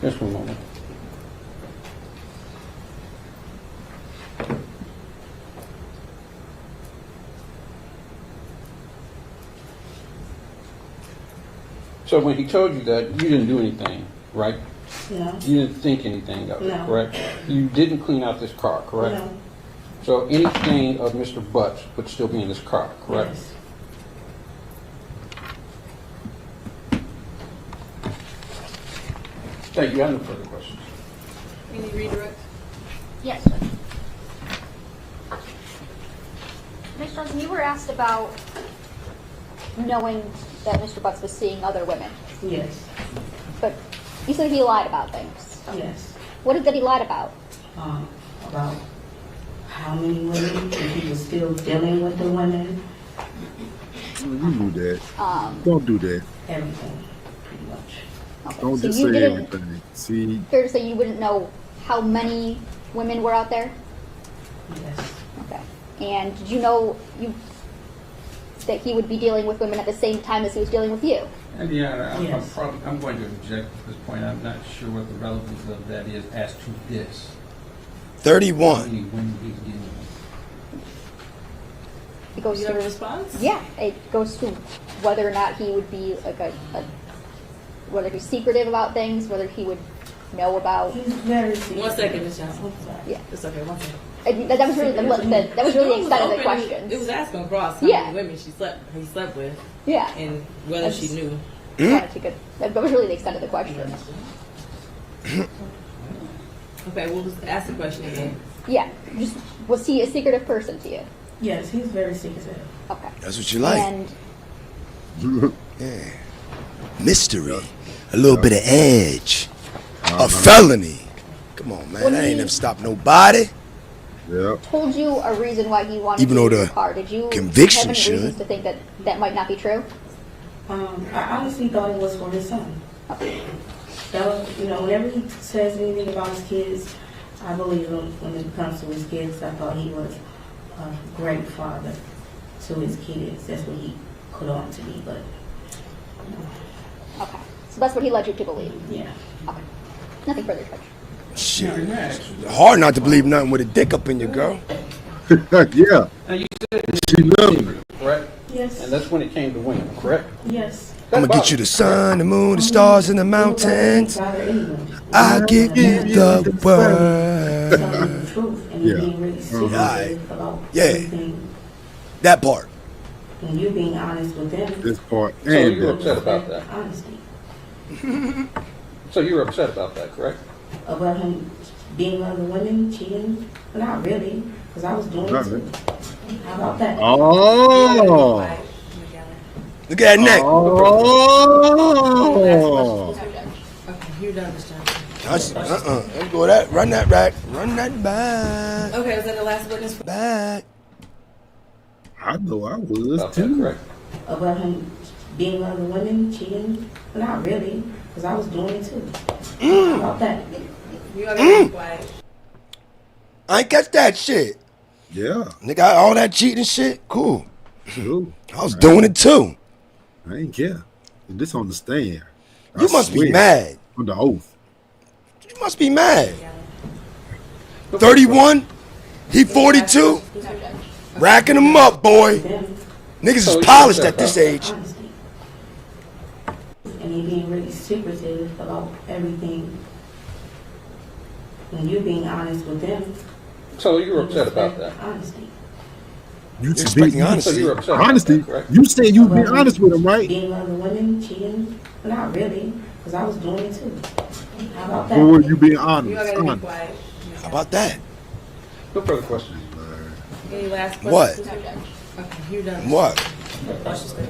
Just one moment. So when he told you that, you didn't do anything, right? No. You didn't think anything of it, No. correct? You didn't clean out this car, correct? No. So anything of Mr. Butts would still be in this car, correct? Yes. Thank you. I have no further questions. Any redirect? Yes. Ms. Johnson, you were asked about knowing that Mr. Butts was seeing other women, Yes. but you said he lied about things. Yes. What did he lie about? About how many women, if he was still dealing with the women, You knew that. Um, Don't do that. everything, pretty much. Okay. Don't So just you say didn't- everything. See, Fair to say you wouldn't know how many women were out there? Yes. Okay. And did you know that he would be dealing with women at the same time as he was dealing with you? Yeah, Yes. I'm going to object at this point. I'm not sure what the relevance of that is as to this. 31. How many women he's dealing with. It goes You have a to response? Yeah, it goes to whether or not he would be like whether he's secretive about things, whether he would know about. He's very secretive. 1 second, Ms. Johnson. Yeah, It's okay, 1 second. that was really that was really the extent of the It question. was asking across how Yeah. many women he slept with, Yeah, and whether she knew. that was really the extent of the question. Okay, we'll just ask the question again. Yeah, just was he a secretive person to you? Yes, he's very secretive. Okay. That's what you like. And Yeah. Mystery. A little bit of edge. A felony. Come on, man. When That ain't he- never stopped nobody. yeah. told you a reason why he wanted Even to though use your the car. Did you conviction have any should. reasons to think that that might not be true? I honestly thought it was for his son. That was, whenever he says anything about his kids, I believe him when it comes to his kids. I thought he was a great father to his kids. That's what he put on to me, but Okay. So that's what he led you to believe? yeah. Okay. Nothing further, Judge. Shit. Hard not to believe nothing with a dick up in your girl. Yeah. Now you said She loved me. correct? Yes. And that's when it came to women, correct? Yes. I'm gonna get you the sun, the moon, the stars, and the mountains. I'll give you the world. Telling the truth and you being really secretive about Yeah. everything. That part. And you being honest with them. This part So and you were that. upset about that. Honesty. So you were upset about that, correct? About him being with other women, cheating. Not really, because I was doing it too. How about that? Oh. Look at that neck. Oh. Okay, you're done, Ms. Johnson. Let's go that. Run that back. Run that back. Okay, is that the last witness? Back. I know I was About that, too. correct? About him being with other women, cheating. Not really, because I was doing it too. How about that? You all gotta be quiet. I ain't catch that shit. Yeah. Nigga, all that cheating shit, cool. True. I was doing it too. I ain't care. This on the stand. You must be mad. On the oath. You must be mad. 31, he 42. Racking them up, boy. Niggas So is you polished accept at this that. age. And he being really secretive about everything. And you being honest with them. So you were upset about that? Honesty. You You're expecting honesty. So you were upset about Honesty. that, correct? You said you be honest with him, right? Being other women, cheating, not really, because I was doing it too. How about that? Or you being honest? You all gotta be Honest. quiet. How about that? No further questions. Any last What? questions? Okay, you're done. What? Watch this thing.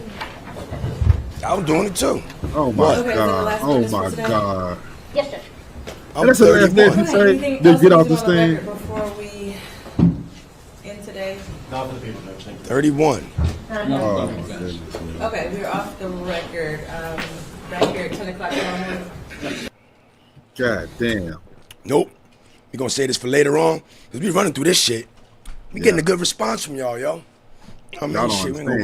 I'm doing it too. Oh my What? Okay, is that the god. last Oh witness my for today? god. Yes, Judge. I'm That's the last thing 31. you say. Anything Then else get we off need this on the thing. record before we end today? Not for the people that think. 31. Oh, Okay, we're off the record. Back here at 10 o'clock tomorrow morning. god damn. Nope. We gonna say this for later on, because we running through this shit. We getting a good response from y'all, yo. I mean, Y'all don't shit, we ain't gonna understand. worry